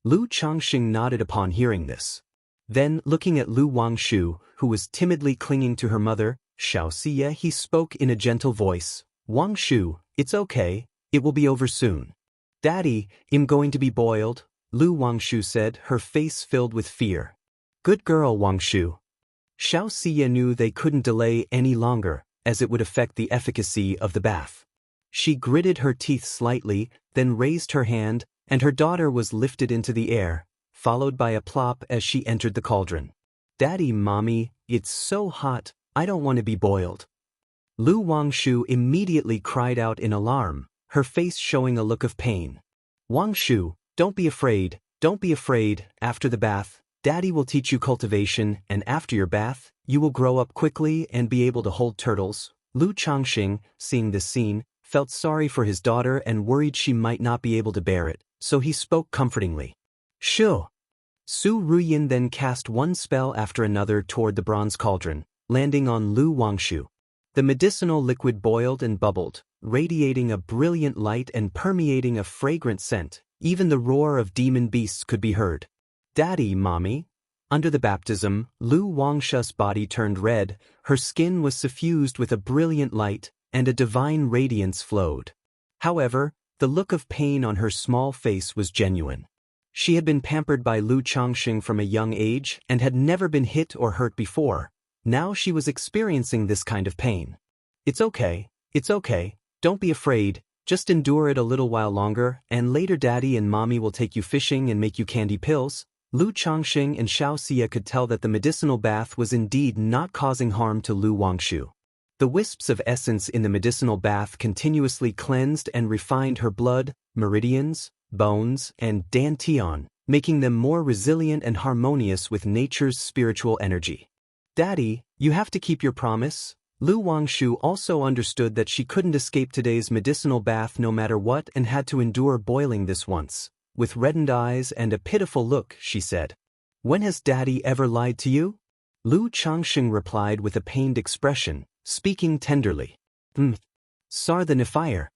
Lu Changxing nodded upon hearing this. Then, looking at Lu Wangshu, who was timidly clinging to her mother, Xianxia, he spoke in a gentle voice. Wangshu, it's okay, it will be over soon. Daddy, I'm going to be boiled, Lu Wangshu said, her face filled with fear. Good girl, Wangshu. Xianxia knew they couldn't delay any longer, as it would affect the efficacy of the bath. She gritted her teeth slightly, then raised her hand, and her daughter was lifted into the air, followed by a plop as she entered the cauldron. Daddy, Mommy, it's so hot, I don't want to be boiled. Lu Wangshu immediately cried out in alarm, her face showing a look of pain. Wangshu, don't be afraid, after the bath, Daddy will teach you cultivation, and after your bath, you will grow up quickly and be able to hold turtles. Lu Changxing, seeing this scene, felt sorry for his daughter and worried she might not be able to bear it, so he spoke comfortingly. Shoo! Su Ruyan then cast one spell after another toward the bronze cauldron, landing on Lu Wangshu. The medicinal liquid boiled and bubbled, radiating a brilliant light and permeating a fragrant scent. Even the roar of demon beasts could be heard. Daddy, Mommy. Under the baptism, Lu Wangshu's body turned red, her skin was suffused with a brilliant light, and a divine radiance flowed. However, the look of pain on her small face was genuine. She had been pampered by Lu Changxing from a young age and had never been hit or hurt before. Now she was experiencing this kind of pain. It's okay, don't be afraid, just endure it a little while longer, and later Daddy and Mommy will take you fishing and make you candy pills. Lu Changxing and Xianxia could tell that the medicinal bath was indeed not causing harm to Lu Wangshu. The wisps of essence in the medicinal bath continuously cleansed and refined her blood, meridians, bones, and dantian, making them more resilient and harmonious with nature's spiritual energy. Daddy, you have to keep your promise. Lu Wangshu also understood that she couldn't escape today's medicinal bath no matter what and had to endure boiling this once. With reddened eyes and a pitiful look, she said, "When has Daddy ever lied to you?" Lu Changxing replied with a pained expression, speaking tenderly. Sar the Nifire.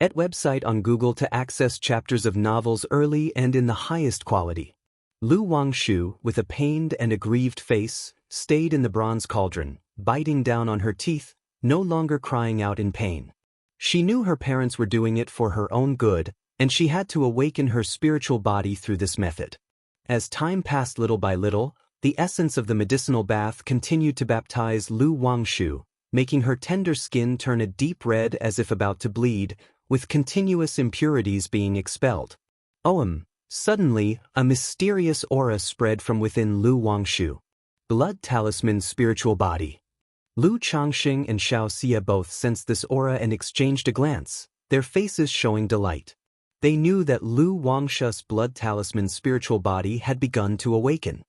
At website on Google to access chapters of novels early and in the highest quality. Lu Wangshu, with a pained and aggrieved face, stayed in the bronze cauldron, biting down on her teeth, no longer crying out in pain. She knew her parents were doing it for her own good, and she had to awaken her spiritual body through this method. As time passed little by little, the essence of the medicinal bath continued to baptize Lu Wangshu, making her tender skin turn a deep red as if about to bleed, with continuous impurities being expelled. Suddenly, a mysterious aura spread from within Lu Wangshu. Blood talisman spiritual body. Lu Changxing and Xianxia both sensed this aura and exchanged a glance, their faces showing delight. They knew that Lu Wangshu's blood talisman spiritual body had begun to awaken.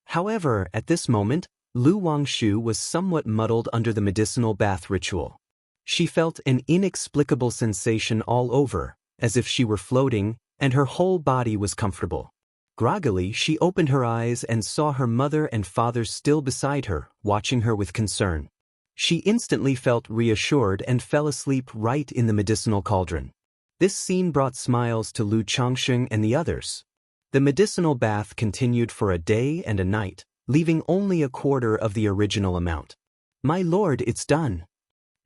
However, at this moment, Lu Wangshu was somewhat muddled under the medicinal bath ritual. She felt an inexplicable sensation all over, as if she were floating, and her whole body was comfortable. Groggily, she opened her eyes and saw her mother and father still beside her, watching her with concern. She instantly felt reassured and fell asleep right in the medicinal cauldron. This scene brought smiles to Lu Changxing and the others. The medicinal bath continued for a day and a night, leaving only a quarter of the original amount. "My lord, it's done."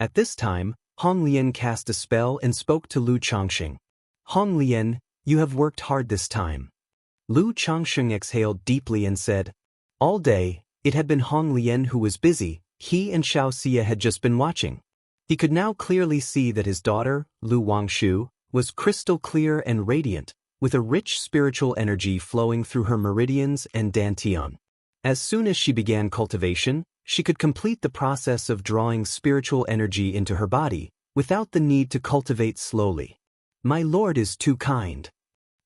At this time, Hong Lian cast a spell and spoke to Lu Changxing. "Hong Lian, you have worked hard this time." Lu Changxing exhaled deeply and said, "All day, it had been Hong Lian who was busy, he and Xianxia had just been watching." He could now clearly see that his daughter, Lu Wangshu, was crystal clear and radiant, with a rich spiritual energy flowing through her meridians and dantian. As soon as she began cultivation, she could complete the process of drawing spiritual energy into her body, without the need to cultivate slowly. "My lord is too kind,"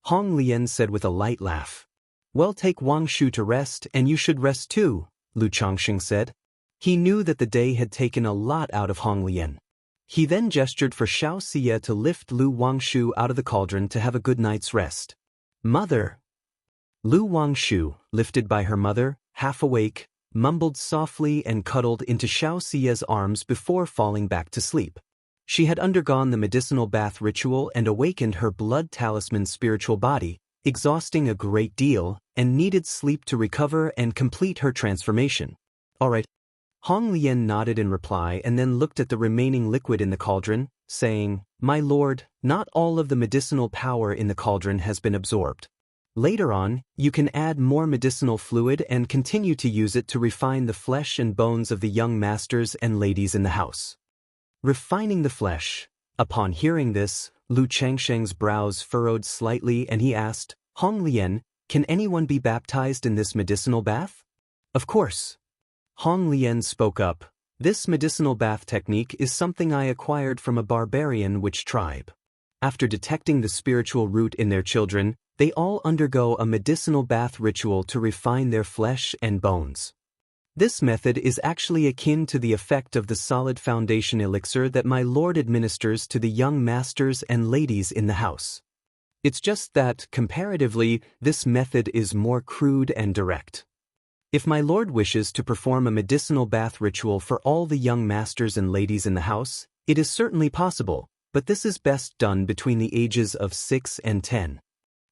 Hong Lian said with a light laugh. "Well, take Wangshu to rest, and you should rest too," Lu Changxing said. He knew that the day had taken a lot out of Hong Lian. He then gestured for Xianxia to lift Lu Wangshu out of the cauldron to have a good night's rest. "Mother!" Lu Wangshu, lifted by her mother, half awake, mumbled softly and cuddled into Xiaoxia's arms before falling back to sleep. She had undergone the medicinal bath ritual and awakened her blood talisman spiritual body, exhausting a great deal, and needed sleep to recover and complete her transformation. "All right." Hong Lian nodded in reply and then looked at the remaining liquid in the cauldron, saying, "My lord, not all of the medicinal power in the cauldron has been absorbed. Later on, you can add more medicinal fluid and continue to use it to refine the flesh and bones of the young masters and ladies in the house." Refining the flesh. Upon hearing this, Lu Changxing's brows furrowed slightly and he asked, "Hong Lian, can anyone be baptized in this medicinal bath?" "Of course." Hong Lian spoke up, "This medicinal bath technique is something I acquired from a barbarian witch tribe. After detecting the spiritual root in their children, they all undergo a medicinal bath ritual to refine their flesh and bones. This method is actually akin to the effect of the solid foundation elixir that my lord administers to the young masters and ladies in the house. It's just that, comparatively, this method is more crude and direct. If my lord wishes to perform a medicinal bath ritual for all the young masters and ladies in the house, it is certainly possible, but this is best done between the ages of 6 and 10.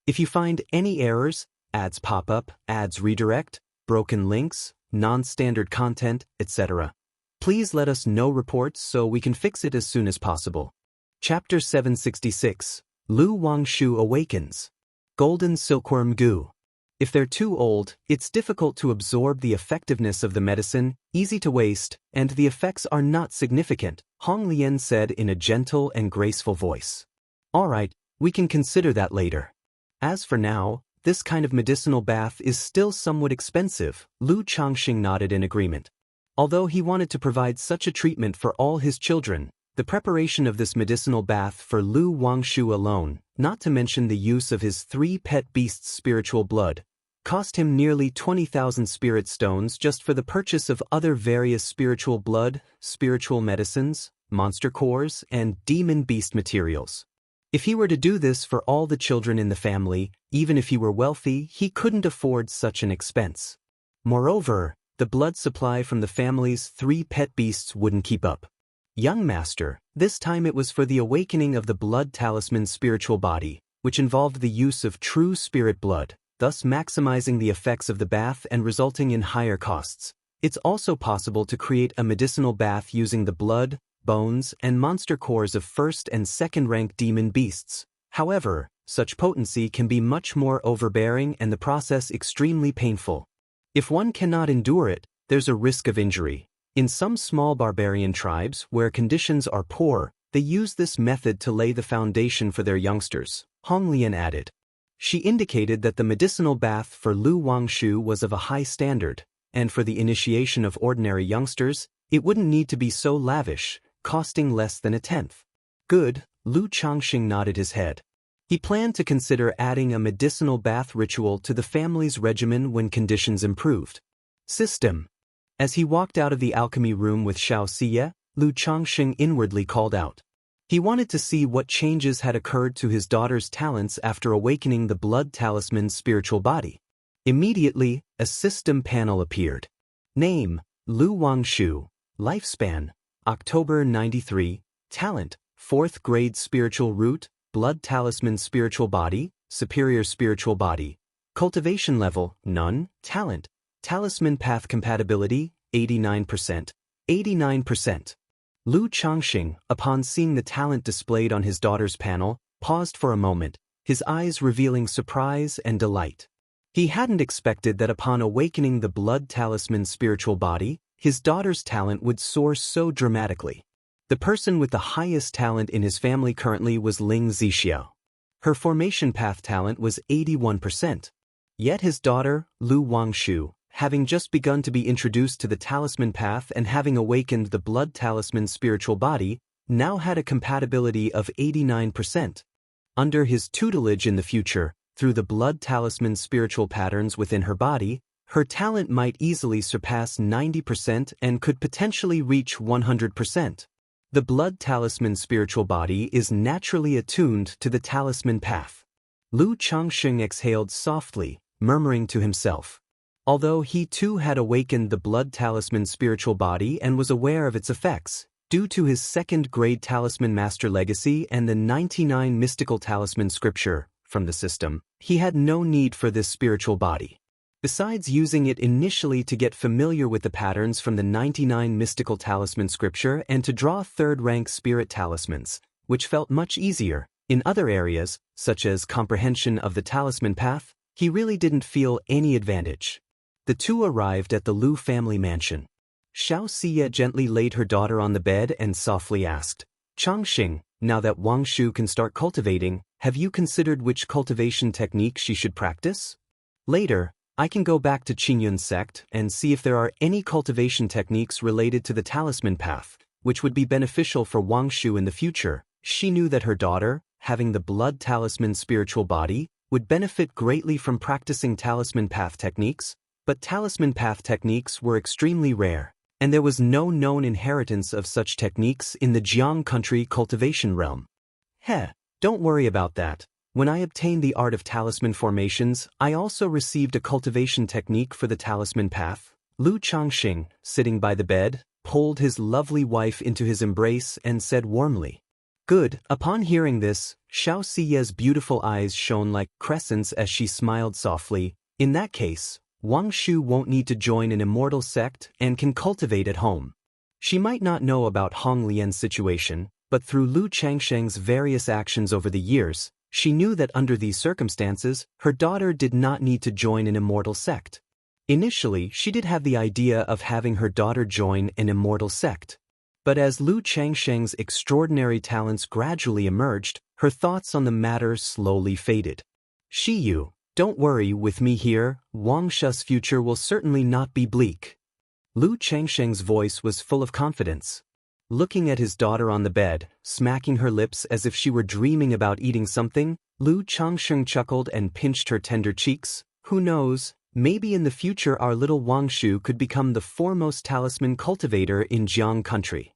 If you find any errors, ads pop up, ads redirect, broken links, non-standard content, etc., Please let us know reports so we can fix it as soon as possible. Chapter 766. Lu Wangshu Awakens. Golden Silkworm Goo. If they're too old, it's difficult to absorb the effectiveness of the medicine, easy to waste, and the effects are not significant, Hong Lian said in a gentle and graceful voice. Alright, we can consider that later. As for now, this kind of medicinal bath is still somewhat expensive, Lu Changxing nodded in agreement. Although he wanted to provide such a treatment for all his children, the preparation of this medicinal bath for Lu Wangshu alone, not to mention the use of his 3 pet beasts' spiritual blood, cost him nearly 20,000 spirit stones just for the purchase of other various spiritual blood, spiritual medicines, monster cores, and demon beast materials. If he were to do this for all the children in the family, even if he were wealthy, he couldn't afford such an expense. Moreover, the blood supply from the family's 3 pet beasts wouldn't keep up. Young master, this time it was for the awakening of the blood talisman spiritual body, which involved the use of true spirit blood, thus maximizing the effects of the bath and resulting in higher costs. It's also possible to create a medicinal bath using the blood, bones, and monster cores of first and second-rank demon beasts. However, such potency can be much more overbearing and the process extremely painful. If one cannot endure it, there's a risk of injury. In some small barbarian tribes where conditions are poor, they use this method to lay the foundation for their youngsters, Hong Lian added. She indicated that the medicinal bath for Lu Wangshu was of a high standard, and for the initiation of ordinary youngsters, it wouldn't need to be so lavish, costing less than 1/10. Good, Lu Changxing nodded his head. He planned to consider adding a medicinal bath ritual to the family's regimen when conditions improved. System. As he walked out of the alchemy room with Xianxia, Lu Changxing inwardly called out. He wanted to see what changes had occurred to his daughter's talents after awakening the blood talisman's spiritual body. Immediately, a system panel appeared. Name, Lu Wangshu. Lifespan, October 93. Talent, 4th grade spiritual root, blood talisman spiritual body, superior spiritual body. Cultivation level, none. Talent, talisman path compatibility, 89%. 89%. Lu Changxing, upon seeing the talent displayed on his daughter's panel, paused for a moment, his eyes revealing surprise and delight. He hadn't expected that upon awakening the blood talisman spiritual body, his daughter's talent would soar so dramatically. The person with the highest talent in his family currently was Ling Zixiao. Her formation path talent was 81%. Yet his daughter, Lu Wangshu, having just begun to be introduced to the talisman path and having awakened the blood talisman spiritual body, now had a compatibility of 89%. Under his tutelage in the future, through the blood talisman spiritual patterns within her body, her talent might easily surpass 90% and could potentially reach 100%. The blood talisman spiritual body is naturally attuned to the talisman path. Lu Changxing exhaled softly, murmuring to himself. Although he too had awakened the blood talisman spiritual body and was aware of its effects, due to his 2nd grade talisman master legacy and the 99 mystical talisman scripture from the system, he had no need for this spiritual body. Besides using it initially to get familiar with the patterns from the 99 mystical talisman scripture and to draw 3rd rank spirit talismans, which felt much easier, in other areas, such as comprehension of the talisman path, he really didn't feel any advantage. The two arrived at the Lu family mansion. Xianxia gently laid her daughter on the bed and softly asked, Changxing, now that Wangshu can start cultivating, have you considered which cultivation technique she should practice? Later, I can go back to Qingyun's sect and see if there are any cultivation techniques related to the talisman path, which would be beneficial for Wangshu in the future. She knew that her daughter, having the blood talisman spiritual body, would benefit greatly from practicing talisman path techniques, but talisman path techniques were extremely rare, and there was no known inheritance of such techniques in the Jiang country cultivation realm. Don't worry about that. When I obtained the art of talisman formations, I also received a cultivation technique for the talisman path. Lu Changxing, sitting by the bed, pulled his lovely wife into his embrace and said warmly. Good. Upon hearing this, Xiaoxia's beautiful eyes shone like crescents as she smiled softly. In that case, Wangshu won't need to join an immortal sect and can cultivate at home. She might not know about Hong Lian's situation, but through Lu Changsheng's various actions over the years, she knew that under these circumstances, her daughter did not need to join an immortal sect. Initially, she did have the idea of having her daughter join an immortal sect. But as Lu Changsheng's extraordinary talents gradually emerged, her thoughts on the matter slowly faded. Shiyu, don't worry with me here, Wangsha's future will certainly not be bleak. Lu Changsheng's voice was full of confidence. Looking at his daughter on the bed, smacking her lips as if she were dreaming about eating something, Lu Changsheng chuckled and pinched her tender cheeks. Who knows, maybe in the future our little Wangshu could become the foremost talisman cultivator in Jiang country.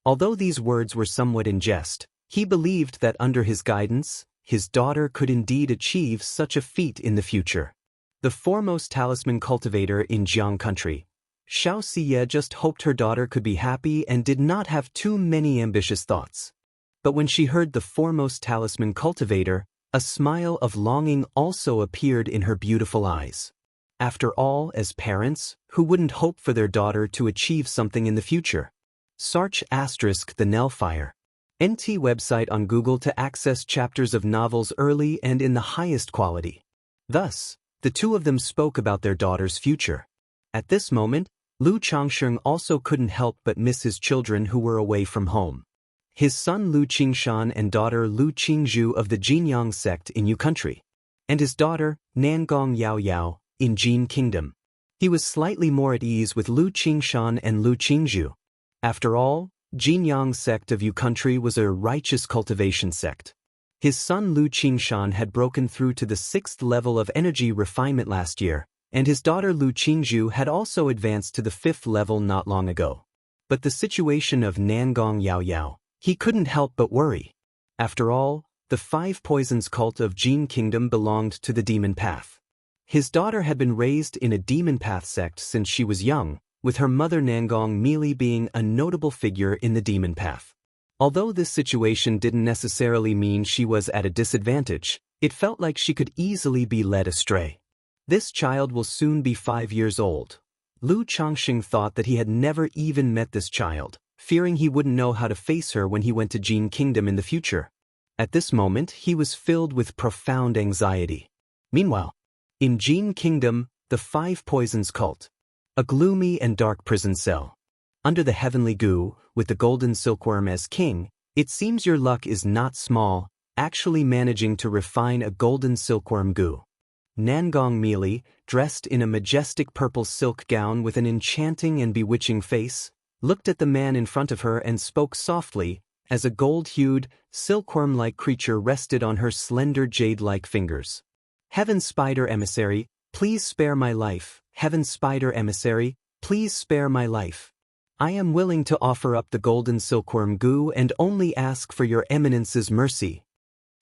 Although these words were somewhat in jest, he believed that under his guidance, his daughter could indeed achieve such a feat in the future. The foremost talisman cultivator in Jiang country. Xianxia just hoped her daughter could be happy and did not have too many ambitious thoughts. But when she heard the foremost talisman cultivator, a smile of longing also appeared in her beautiful eyes. After all, as parents, who wouldn't hope for their daughter to achieve something in the future? Search *the Nellfire. NT website on Google to access chapters of novels early and in the highest quality. Thus, the two of them spoke about their daughter's future. At this moment, Lu Changsheng also couldn't help but miss his children who were away from home. His son Lu Qingshan and daughter Lu Qingzhu of the Jinyang sect in Yu country, and his daughter, Nangong Yao Yao, in Jin kingdom. He was slightly more at ease with Lu Qingshan and Lu Qingzhu. After all, Jinyang sect of Yu country was a righteous cultivation sect. His son Lu Qingshan had broken through to the 6th level of energy refinement last year, and his daughter Lu Qingzhu had also advanced to the 5th level not long ago. But the situation of Nangong Yao Yao, he couldn't help but worry. After all, the 5 poisons cult of Jin Kingdom belonged to the demon path. His daughter had been raised in a demon path sect since she was young, with her mother Nangong Meili being a notable figure in the demon path. Although this situation didn't necessarily mean she was at a disadvantage, it felt like she could easily be led astray. This child will soon be 5 years old. Lu Changsheng thought that he had never even met this child, fearing he wouldn't know how to face her when he went to Jin Kingdom in the future. At this moment, he was filled with profound anxiety. Meanwhile, in Jin Kingdom, the 5 poisons cult. A gloomy and dark prison cell. Under the heavenly goo, with the golden silkworm as king, it seems your luck is not small, actually managing to refine a golden silkworm goo. Nangong Meili, dressed in a majestic purple silk gown with an enchanting and bewitching face, looked at the man in front of her and spoke softly, as a gold-hued, silkworm-like creature rested on her slender jade-like fingers. Heaven Spider Emissary, please spare my life. Heaven Spider Emissary, please spare my life. I am willing to offer up the golden silkworm goo and only ask for your eminence's mercy.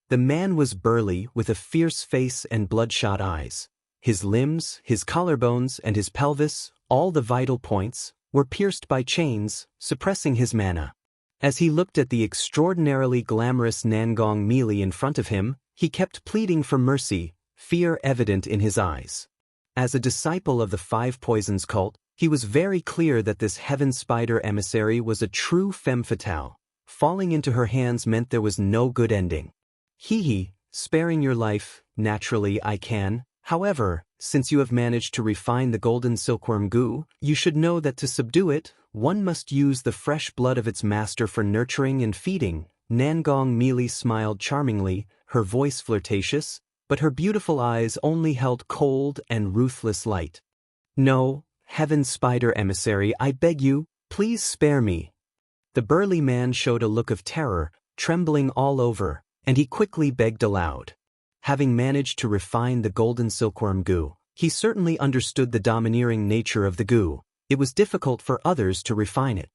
The man was burly with a fierce face and bloodshot eyes. His limbs, his collarbones, and his pelvis, all the vital points, were pierced by chains, suppressing his mana. As he looked at the extraordinarily glamorous Nangong Meili in front of him, he kept pleading for mercy, fear evident in his eyes. As a disciple of the 5 poisons cult, he was very clear that this Heaven Spider Emissary was a true femme fatale. Falling into her hands meant there was no good ending. Sparing your life, naturally I can. However, since you have managed to refine the golden silkworm goo, you should know that to subdue it, one must use the fresh blood of its master for nurturing and feeding. Nangong Meili smiled charmingly, her voice flirtatious, but her beautiful eyes only held cold and ruthless light. No, Heaven Spider Emissary, I beg you, please spare me. The burly man showed a look of terror, trembling all over, and he quickly begged aloud. Having managed to refine the golden silkworm goo, he certainly understood the domineering nature of the goo. It was difficult for others to refine it.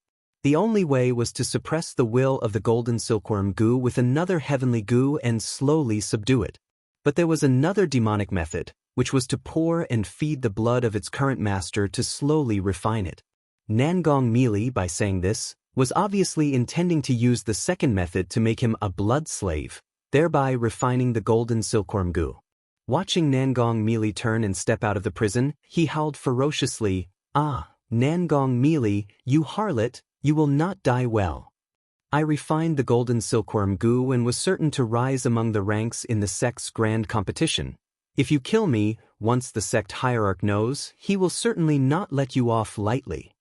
The only way was to suppress the will of the golden silkworm goo with another heavenly goo and slowly subdue it. But there was another demonic method, which was to pour and feed the blood of its current master to slowly refine it. Nangong Meili, by saying this, was obviously intending to use the second method to make him a blood slave, thereby refining the golden silkworm goo. Watching Nangong Meili turn and step out of the prison, he howled ferociously, "Ah, Nangong Meili, you harlot, you will not die well. I refined the golden silkworm goo and was certain to rise among the ranks in the sect's grand competition. If you kill me, once the sect hierarch knows, he will certainly not let you off lightly."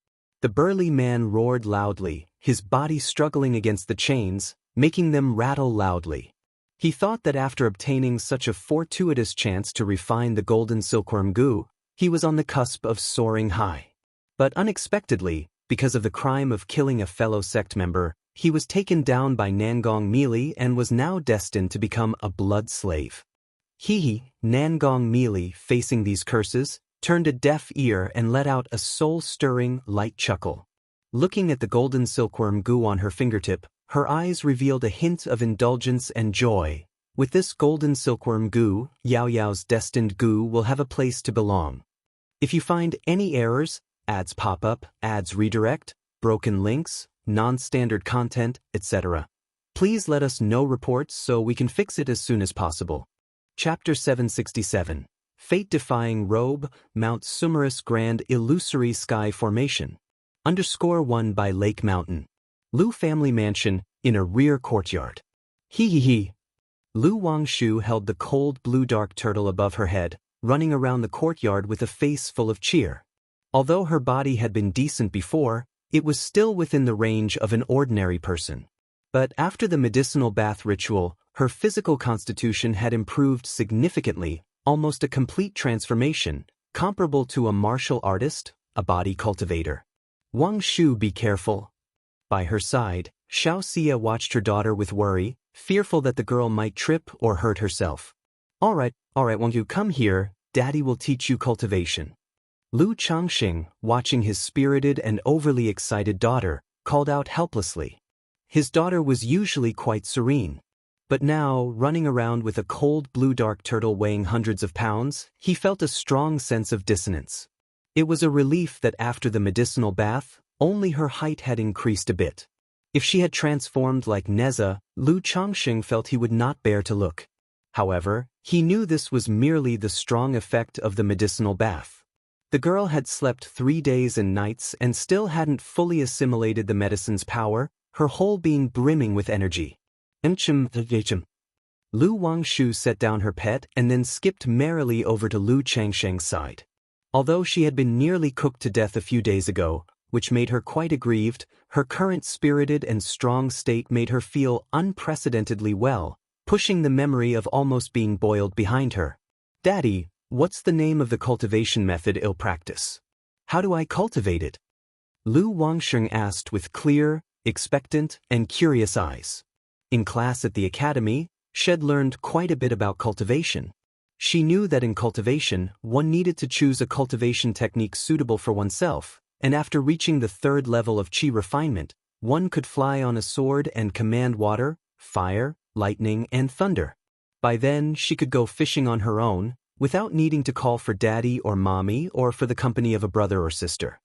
The burly man roared loudly, his body struggling against the chains, making them rattle loudly. He thought that after obtaining such a fortuitous chance to refine the golden silkworm goo, he was on the cusp of soaring high. But unexpectedly, because of the crime of killing a fellow sect member, he was taken down by Nangong Mealy and was now destined to become a blood slave. Nangong Mealy, facing these curses, turned a deaf ear and let out a soul-stirring, light chuckle. Looking at the golden silkworm goo on her fingertip, her eyes revealed a hint of indulgence and joy. With this golden silkworm goo, Yao Yao's destined goo will have a place to belong. If you find any errors, ads pop up, ads redirect, broken links, non-standard content, etc., please let us know reports so we can fix it as soon as possible. Chapter 767. Fate-defying robe, Mount Sumerus Grand Illusory Sky Formation. _1 by Lake Mountain. Lu family mansion, in a rear courtyard. Lu Wangshu held the cold blue dark turtle above her head, running around the courtyard with a face full of cheer. Although her body had been decent before, it was still within the range of an ordinary person. But after the medicinal bath ritual, her physical constitution had improved significantly, almost a complete transformation, comparable to a martial artist, a body cultivator. Wangshu, be careful. By her side, Xianxia watched her daughter with worry, fearful that the girl might trip or hurt herself. All right, Wangshu, come here, Daddy will teach you cultivation. Lu Changxing, watching his spirited and overly excited daughter, called out helplessly. His daughter was usually quite serene. But now, running around with a cold blue dark turtle weighing hundreds of pounds, he felt a strong sense of dissonance. It was a relief that after the medicinal bath, only her height had increased a bit. If she had transformed like Neza, Lu Changxing felt he would not bear to look. However, he knew this was merely the strong effect of the medicinal bath. The girl had slept 3 days and nights and still hadn't fully assimilated the medicine's power, her whole being brimming with energy. Lu Wangshu set down her pet and then skipped merrily over to Lu Changsheng's side. Although she had been nearly cooked to death a few days ago, which made her quite aggrieved, her current spirited and strong state made her feel unprecedentedly well, pushing the memory of almost being boiled behind her. Daddy, what's the name of the cultivation method I'll practice? How do I cultivate it? Lu Wangsheng asked with clear, expectant, and curious eyes. In class at the academy, Shed learned quite a bit about cultivation. She knew that in cultivation, one needed to choose a cultivation technique suitable for oneself, and after reaching the 3rd level of Qi refinement, one could fly on a sword and command water, fire, lightning, and thunder. By then, she could go fishing on her own, without needing to call for daddy or mommy or for the company of a brother or sister.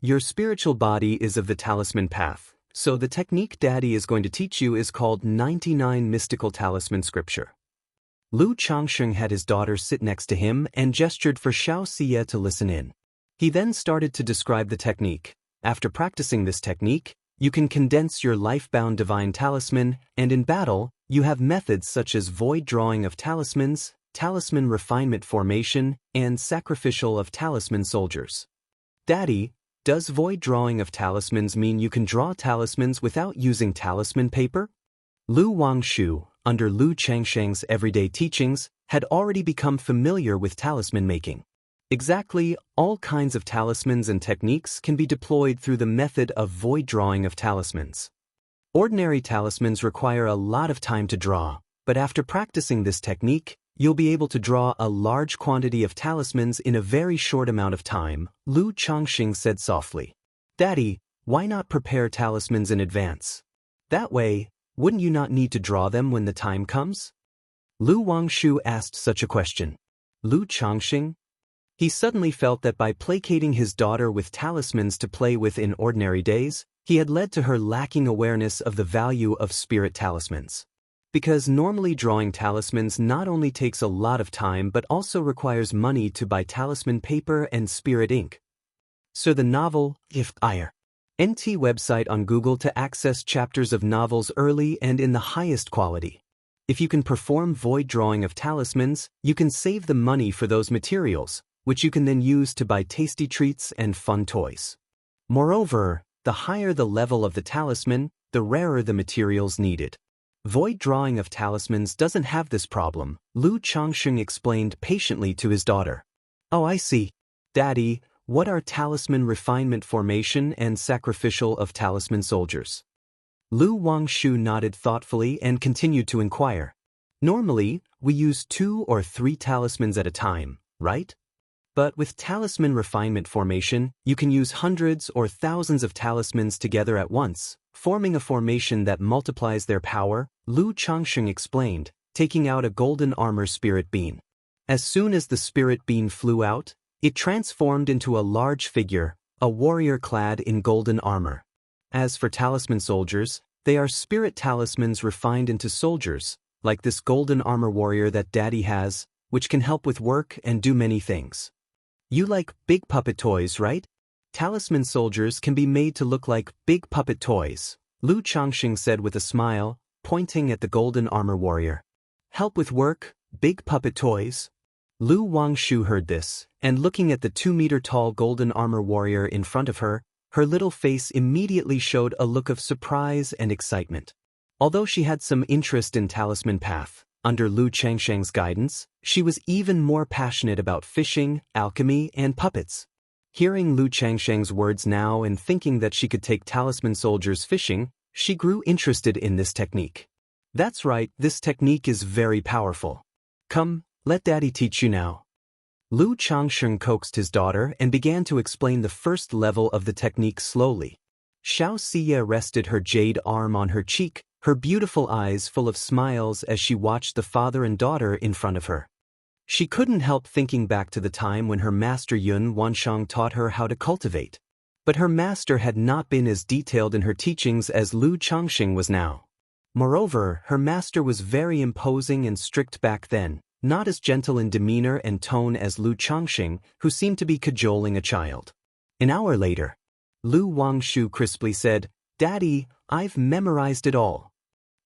Your spiritual body is of the talisman path, so the technique daddy is going to teach you is called 99 Mystical Talisman Scripture. Lu Changsheng had his daughter sit next to him and gestured for Xianxia to listen in. He then started to describe the technique. After practicing this technique, you can condense your life-bound divine talisman, and in battle, you have methods such as void drawing of talismans, talisman refinement formation, and sacrificial of talisman soldiers. Daddy, does void drawing of talismans mean you can draw talismans without using talisman paper? Lu Wangshu, under Lu Changsheng's everyday teachings, had already become familiar with talisman making. Exactly, all kinds of talismans and techniques can be deployed through the method of void drawing of talismans. Ordinary talismans require a lot of time to draw, but after practicing this technique, you'll be able to draw a large quantity of talismans in a very short amount of time, Lu Changxing said softly. Daddy, why not prepare talismans in advance? That way, wouldn't you not need to draw them when the time comes? Lu Wangshu asked such a question. Lu Changxing? He suddenly felt that by placating his daughter with talismans to play with in ordinary days, he had led to her lacking awareness of the value of spirit talismans. Because normally drawing talismans not only takes a lot of time but also requires money to buy talisman paper and spirit ink. So the novel, If Ire. NT website on Google to access chapters of novels early and in the highest quality. If you can perform void drawing of talismans, you can save the money for those materials, which you can then use to buy tasty treats and fun toys. Moreover, the higher the level of the talisman, the rarer the materials needed. Void drawing of talismans doesn't have this problem, Lu Changsheng explained patiently to his daughter. Oh, I see. Daddy, what are talisman refinement formation and sacrificial of talisman soldiers? Lu Wangshu nodded thoughtfully and continued to inquire. Normally, we use 2 or 3 talismans at a time, right? But with talisman refinement formation, you can use hundreds or thousands of talismans together at once, forming a formation that multiplies their power, Lu Changsheng explained, taking out a golden armor spirit bean. As soon as the spirit bean flew out, it transformed into a large figure, a warrior clad in golden armor. As for talisman soldiers, they are spirit talismans refined into soldiers, like this golden armor warrior that Daddy has, which can help with work and do many things. You like big puppet toys, right? Talisman soldiers can be made to look like big puppet toys, Lu Changsheng said with a smile, pointing at the golden armor warrior. Help with work, big puppet toys? Lu Wangshu heard this, and looking at the 2-meter-tall golden armor warrior in front of her, her little face immediately showed a look of surprise and excitement. Although she had some interest in talisman path, under Lu Changsheng's guidance, she was even more passionate about fishing, alchemy, and puppets. Hearing Lu Changsheng's words now and thinking that she could take talisman soldiers fishing, she grew interested in this technique. That's right, this technique is very powerful. Come, let Daddy teach you now. Lu Changsheng coaxed his daughter and began to explain the first level of the technique slowly. Xianxia rested her jade arm on her cheek, her beautiful eyes full of smiles as she watched the father and daughter in front of her. She couldn't help thinking back to the time when her master Yun Wanshang taught her how to cultivate. But her master had not been as detailed in her teachings as Lu Changsheng was now. Moreover, her master was very imposing and strict back then, not as gentle in demeanor and tone as Lu Changsheng, who seemed to be cajoling a child. An hour later, Lu Wangshu crisply said, Daddy, I've memorized it all.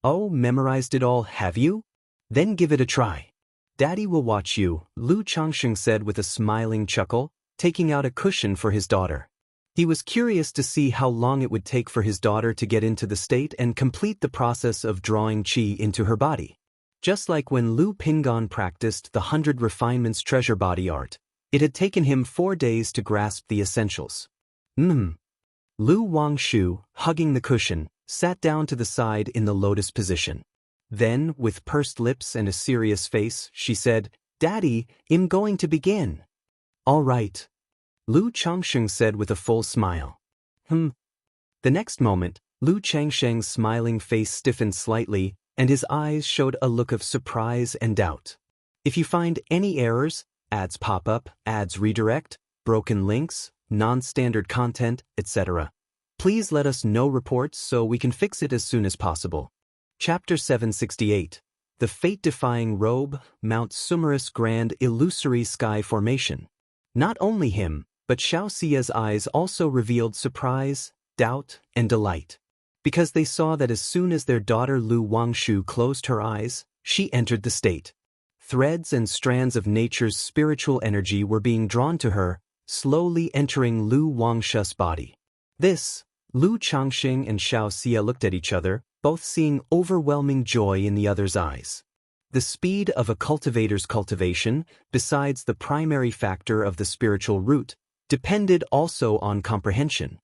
Oh, memorized it all, have you? Then give it a try. Daddy will watch you, Lu Changsheng said with a smiling chuckle, taking out a cushion for his daughter. He was curious to see how long it would take for his daughter to get into the state and complete the process of drawing qi into her body. Just like when Lu Pingon practiced the 100 Refinements treasure body art, it had taken him 4 days to grasp the essentials. Lu Wangshu, hugging the cushion, sat down to the side in the lotus position. Then, with pursed lips and a serious face, she said, Daddy, I'm going to begin. All right. Lu Changsheng said with a full smile. The next moment, Lu Changsheng's smiling face stiffened slightly, and his eyes showed a look of surprise and doubt. If you find any errors, ads pop up, ads redirect, broken links, non-standard content, etc., please let us know reports so we can fix it as soon as possible. Chapter 768. The Fate-Defying Robe, Mount Sumerus Grand Illusory Sky Formation. Not only him, but Xiaoxia's eyes also revealed surprise, doubt, and delight. Because they saw that as soon as their daughter Lu Wangshu closed her eyes, she entered the state. Threads and strands of nature's spiritual energy were being drawn to her, slowly entering Lu Wangshu's body. This, Lu Changsheng and Xiaoxia looked at each other, both seeing overwhelming joy in the other's eyes. The speed of a cultivator's cultivation, besides the primary factor of the spiritual root, depended also on comprehension.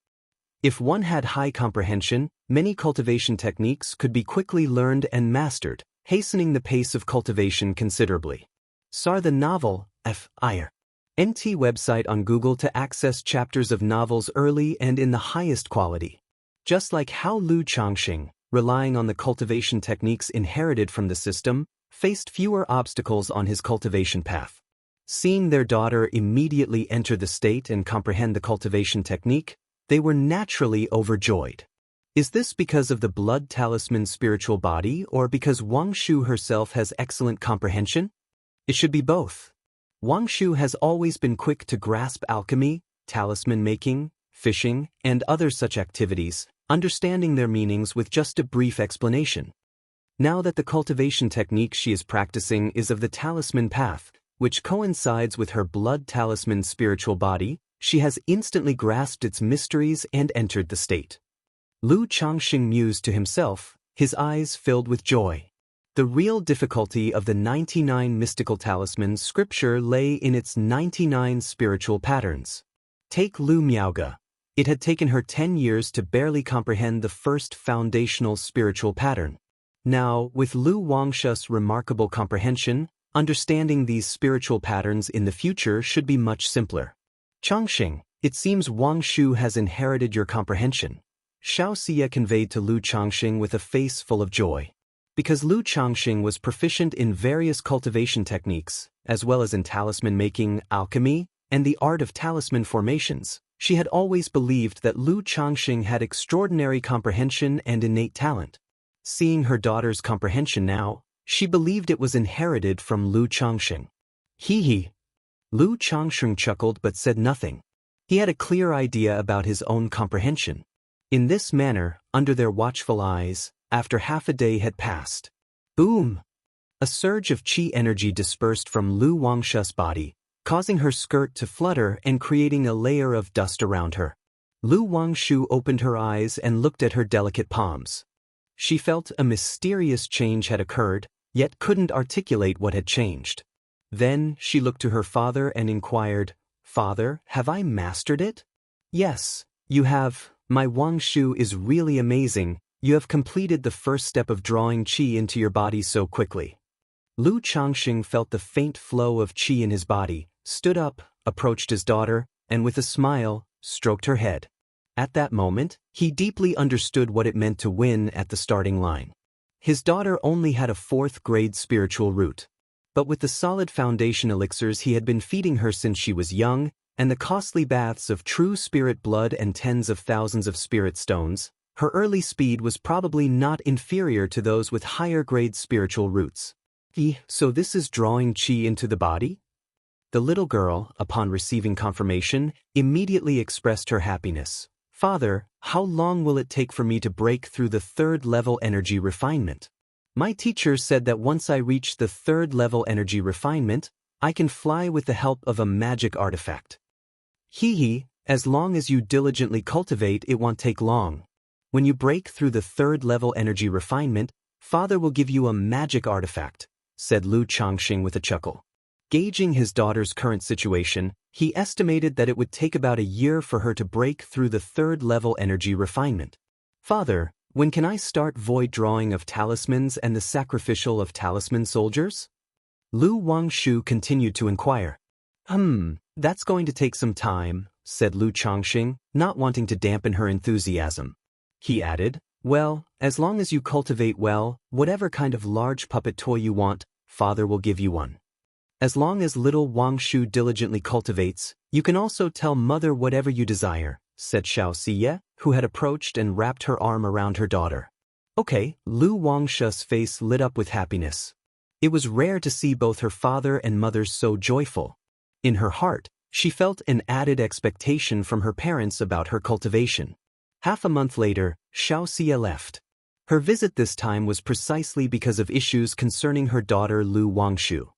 If one had high comprehension, many cultivation techniques could be quickly learned and mastered, hastening the pace of cultivation considerably. Sar the novel, F.I.R. NT website on Google to access chapters of novels early and in the highest quality. Just like how Lu Changsheng, relying on the cultivation techniques inherited from the system, faced fewer obstacles on his cultivation path. Seeing their daughter immediately enter the state and comprehend the cultivation technique, they were naturally overjoyed. Is this because of the blood talisman spiritual body or because Wangshu herself has excellent comprehension? It should be both. Wangshu has always been quick to grasp alchemy, talisman making, fishing, and other such activities, understanding their meanings with just a brief explanation. Now that the cultivation technique she is practicing is of the talisman path, which coincides with her blood talisman spiritual body, she has instantly grasped its mysteries and entered the state. Lu Changxing mused to himself, his eyes filled with joy. The real difficulty of the 99 mystical talismans scripture lay in its 99 spiritual patterns. Take Lu Miaoge. It had taken her 10 years to barely comprehend the first foundational spiritual pattern. Now, with Lu Wangshu's remarkable comprehension, understanding these spiritual patterns in the future should be much simpler. Changxing, it seems Wang Shu has inherited your comprehension. Xianxia conveyed to Lu Changxing with a face full of joy. Because Lu Changxing was proficient in various cultivation techniques, as well as in talisman making, alchemy, and the art of talisman formations, she had always believed that Lu Changxing had extraordinary comprehension and innate talent. Seeing her daughter's comprehension now, she believed it was inherited from Lu Changxing. Hee. Lu Changxing chuckled but said nothing. He had a clear idea about his own comprehension. In this manner, under their watchful eyes, after half a day had passed. Boom! A surge of qi energy dispersed from Lu Wangshu's body, causing her skirt to flutter and creating a layer of dust around her. Lu Wangshu opened her eyes and looked at her delicate palms. She felt a mysterious change had occurred, yet couldn't articulate what had changed. Then she looked to her father and inquired, "Father, have I mastered it?" "Yes, you have. My Wangshu is really amazing. You have completed the first step of drawing qi into your body so quickly." Lu Changxing felt the faint flow of qi in his body, stood up, approached his daughter, and with a smile, stroked her head. At that moment, he deeply understood what it meant to win at the starting line. His daughter only had a 4th grade spiritual root. But with the solid foundation elixirs he had been feeding her since she was young, and the costly baths of true spirit blood and tens of thousands of spirit stones, her early speed was probably not inferior to those with higher grade spiritual roots. So this is drawing qi into the body? The little girl, upon receiving confirmation, immediately expressed her happiness. "Father, how long will it take for me to break through the 3rd level energy refinement? My teacher said that once I reach the 3rd level energy refinement, I can fly with the help of a magic artifact." Hee, as long as you diligently cultivate, it won't take long. When you break through the 3rd level energy refinement, Father will give you a magic artifact, said Lu Changxing with a chuckle. Gauging his daughter's current situation, he estimated that it would take about a year for her to break through the 3rd level energy refinement. "Father, when can I start void drawing of talismans and the sacrificial of talisman soldiers?" Lu Wangshu continued to inquire. That's going to take some time, said Lu Changxing, not wanting to dampen her enthusiasm. He added, "Well, as long as you cultivate well, whatever kind of large puppet toy you want, Father will give you one. As long as little Wangshu diligently cultivates, you can also tell Mother whatever you desire," said Xianxia, who had approached and wrapped her arm around her daughter. Okay, Lu Wangshu's face lit up with happiness. It was rare to see both her father and mother so joyful. In her heart, she felt an added expectation from her parents about her cultivation. Half a month later, Xianxia left. Her visit this time was precisely because of issues concerning her daughter Lu Wangshu.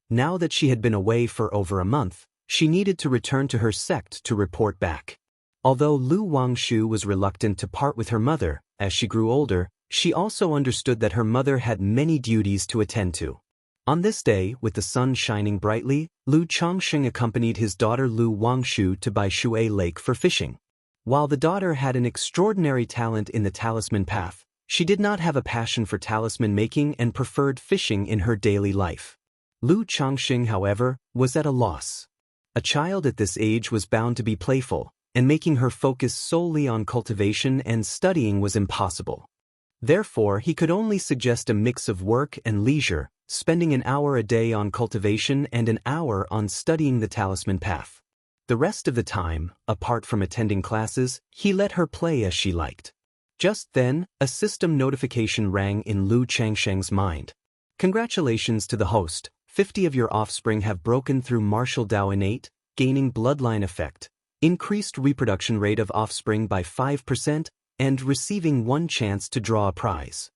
Now that she had been away for over a month, she needed to return to her sect to report back. Although Lu Wangshu was reluctant to part with her mother, as she grew older, she also understood that her mother had many duties to attend to. On this day, with the sun shining brightly, Lu Changxing accompanied his daughter Lu Wangshu to Baishui Lake for fishing. While the daughter had an extraordinary talent in the talisman path, she did not have a passion for talisman making and preferred fishing in her daily life. Lu Changxing, however, was at a loss. A child at this age was bound to be playful, and making her focus solely on cultivation and studying was impossible. Therefore, he could only suggest a mix of work and leisure, spending an hour a day on cultivation and an hour on studying the talisman path. The rest of the time, apart from attending classes, he let her play as she liked. Just then, a system notification rang in Lu Changxing's mind. "Congratulations to the host. 50 of your offspring have broken through martial Dao innate, gaining bloodline effect. increased reproduction rate of offspring by 5%, and receiving one chance to draw a prize.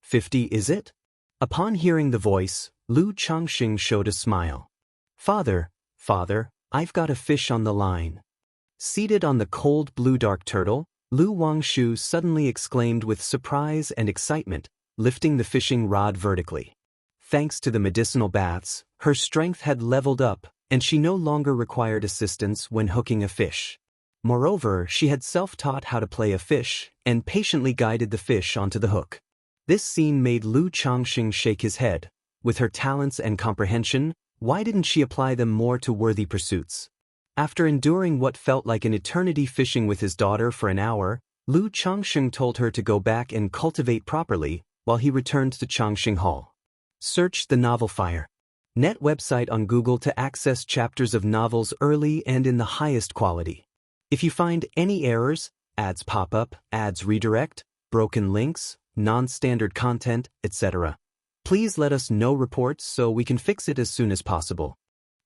50 is it? Upon hearing the voice, Lu Changxing showed a smile. Father, I've got a fish on the line. Seated on the cold blue dark turtle, Lu Wangshu suddenly exclaimed with surprise and excitement, lifting the fishing rod vertically. Thanks to the medicinal baths, her strength had leveled up, and she no longer required assistance when hooking a fish. Moreover, she had self-taught how to play a fish, and patiently guided the fish onto the hook. This scene made Lu Changxing shake his head. With her talents and comprehension, why didn't she apply them more to worthy pursuits? After enduring what felt like an eternity fishing with his daughter for an hour, Lu Changxing told her to go back and cultivate properly, while he returned to Changxing Hall. Search the novel Fire. Net website on Google to access chapters of novels early and in the highest quality. If you find any errors, ads pop up, ads redirect, broken links, non-standard content, etc., please let us know reports so we can fix it as soon as possible.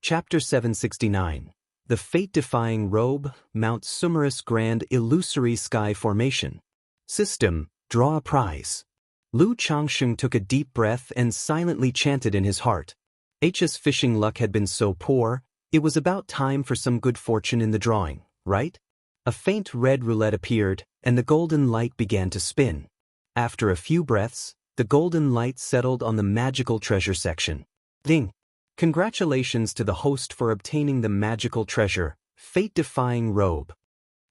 Chapter 769. The Fate-Defying Robe, Mount Sumerus Grand Illusory Sky Formation. System, draw a prize. Lu Changxing took a deep breath and silently chanted in his heart. H's fishing luck had been so poor, it was about time for some good fortune in the drawing, right? A faint red roulette appeared, and the golden light began to spin. After a few breaths, the golden light settled on the magical treasure section. Ding! Congratulations to the host for obtaining the magical treasure, Fate-Defying Robe.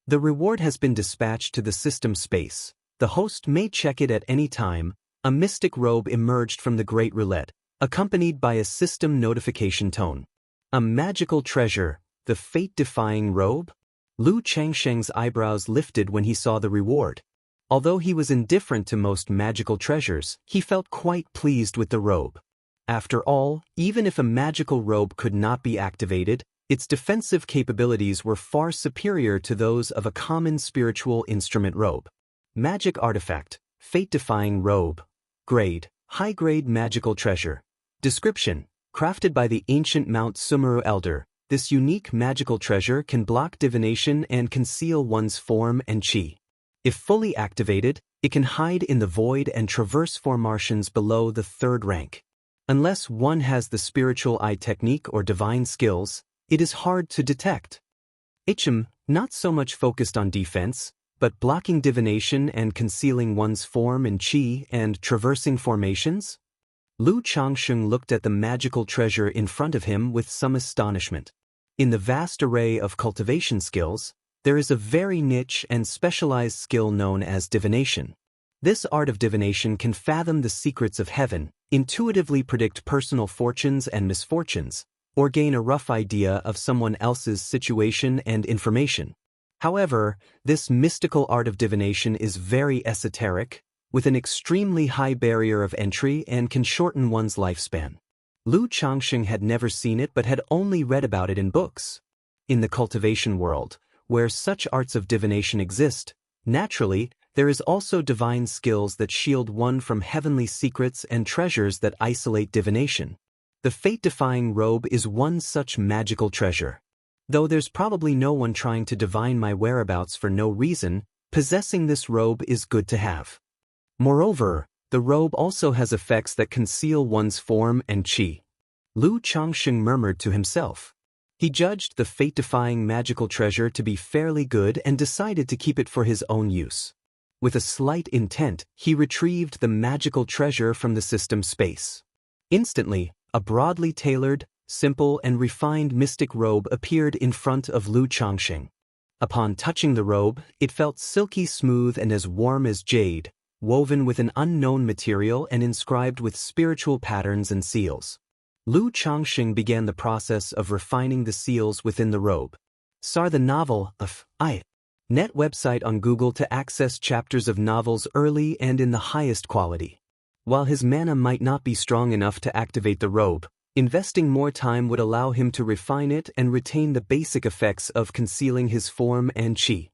The reward has been dispatched to the system space. The host may check it at any time. A mystic robe emerged from the great roulette, accompanied by a system notification tone. A magical treasure, the Fate-Defying Robe? Lu Changxing's eyebrows lifted when he saw the reward. Although he was indifferent to most magical treasures, he felt quite pleased with the robe. After all, even if a magical robe could not be activated, its defensive capabilities were far superior to those of a common spiritual instrument robe. Magic Artifact, Fate-Defying Robe. Grade, High-Grade Magical Treasure. Description, crafted by the ancient Mount Sumeru Elder, this unique magical treasure can block divination and conceal one's form and chi. If fully activated, it can hide in the void and traverse formations below the 3rd rank. Unless one has the spiritual eye technique or divine skills, it is hard to detect. Not so much focused on defense, but blocking divination and concealing one's form and chi and traversing formations? Lu Changxing looked at the magical treasure in front of him with some astonishment. In the vast array of cultivation skills, there is a very niche and specialized skill known as divination. This art of divination can fathom the secrets of heaven, intuitively predict personal fortunes and misfortunes, or gain a rough idea of someone else's situation and information. However, this mystical art of divination is very esoteric, with an extremely high barrier of entry and can shorten one's lifespan. Lu Changxing had never seen it but had only read about it in books. In the cultivation world, where such arts of divination exist, naturally, there is also divine skills that shield one from heavenly secrets and treasures that isolate divination. The Fate-Defying Robe is one such magical treasure. Though there's probably no one trying to divine my whereabouts for no reason, possessing this robe is good to have. Moreover, the robe also has effects that conceal one's form and chi. Lu Changxing murmured to himself. He judged the fate-defying magical treasure to be fairly good and decided to keep it for his own use. With a slight intent, he retrieved the magical treasure from the system space. Instantly, a broadly tailored, simple and refined mystic robe appeared in front of Lu Changxing. Upon touching the robe, it felt silky smooth and as warm as jade, woven with an unknown material and inscribed with spiritual patterns and seals. Lu Changxing began the process of refining the seals within the robe. Sar the novel of Net website on Google to access chapters of novels early and in the highest quality. While his mana might not be strong enough to activate the robe, investing more time would allow him to refine it and retain the basic effects of concealing his form and chi.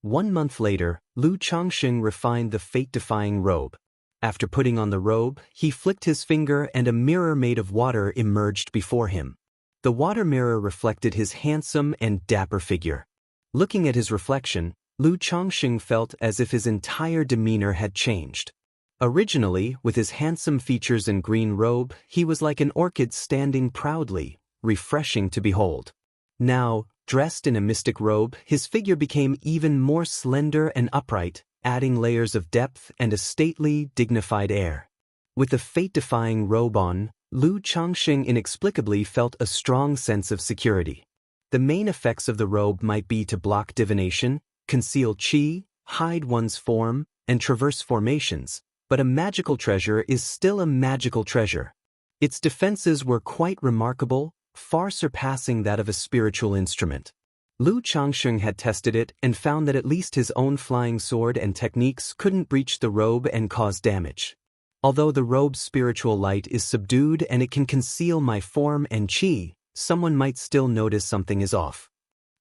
1 month later, Lu Changxing refined the fate-defying robe. After putting on the robe, he flicked his finger and a mirror made of water emerged before him. The water mirror reflected his handsome and dapper figure. Looking at his reflection, Lu Chongqing felt as if his entire demeanor had changed. Originally, with his handsome features and green robe, he was like an orchid standing proudly, refreshing to behold. Now, dressed in a mystic robe, his figure became even more slender and upright, adding layers of depth and a stately, dignified air. With the fate-defying robe on, Lu Chongqing inexplicably felt a strong sense of security. The main effects of the robe might be to block divination, conceal qi, hide one's form, and traverse formations, but a magical treasure is still a magical treasure. Its defenses were quite remarkable, far surpassing that of a spiritual instrument. Lu Chongqing had tested it and found that at least his own flying sword and techniques couldn't breach the robe and cause damage. Although the robe's spiritual light is subdued and it can conceal my form and qi, someone might still notice something is off.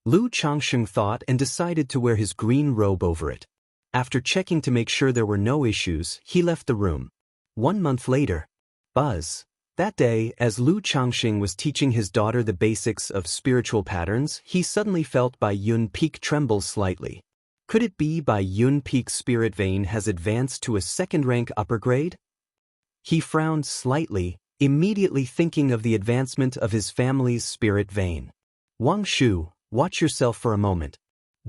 Lu Chongqing thought and decided to wear his green robe over it. After checking to make sure there were no issues, he left the room. 1 month later. Buzz. That day, as Lu Chongqing was teaching his daughter the basics of spiritual patterns, he suddenly felt Bai Yun Peak tremble slightly. Could it be Bai Yun Peak's spirit vein has advanced to a second-rank upper grade? He frowned slightly, immediately thinking of the advancement of his family's spirit vein. Wang Shu, watch yourself for a moment.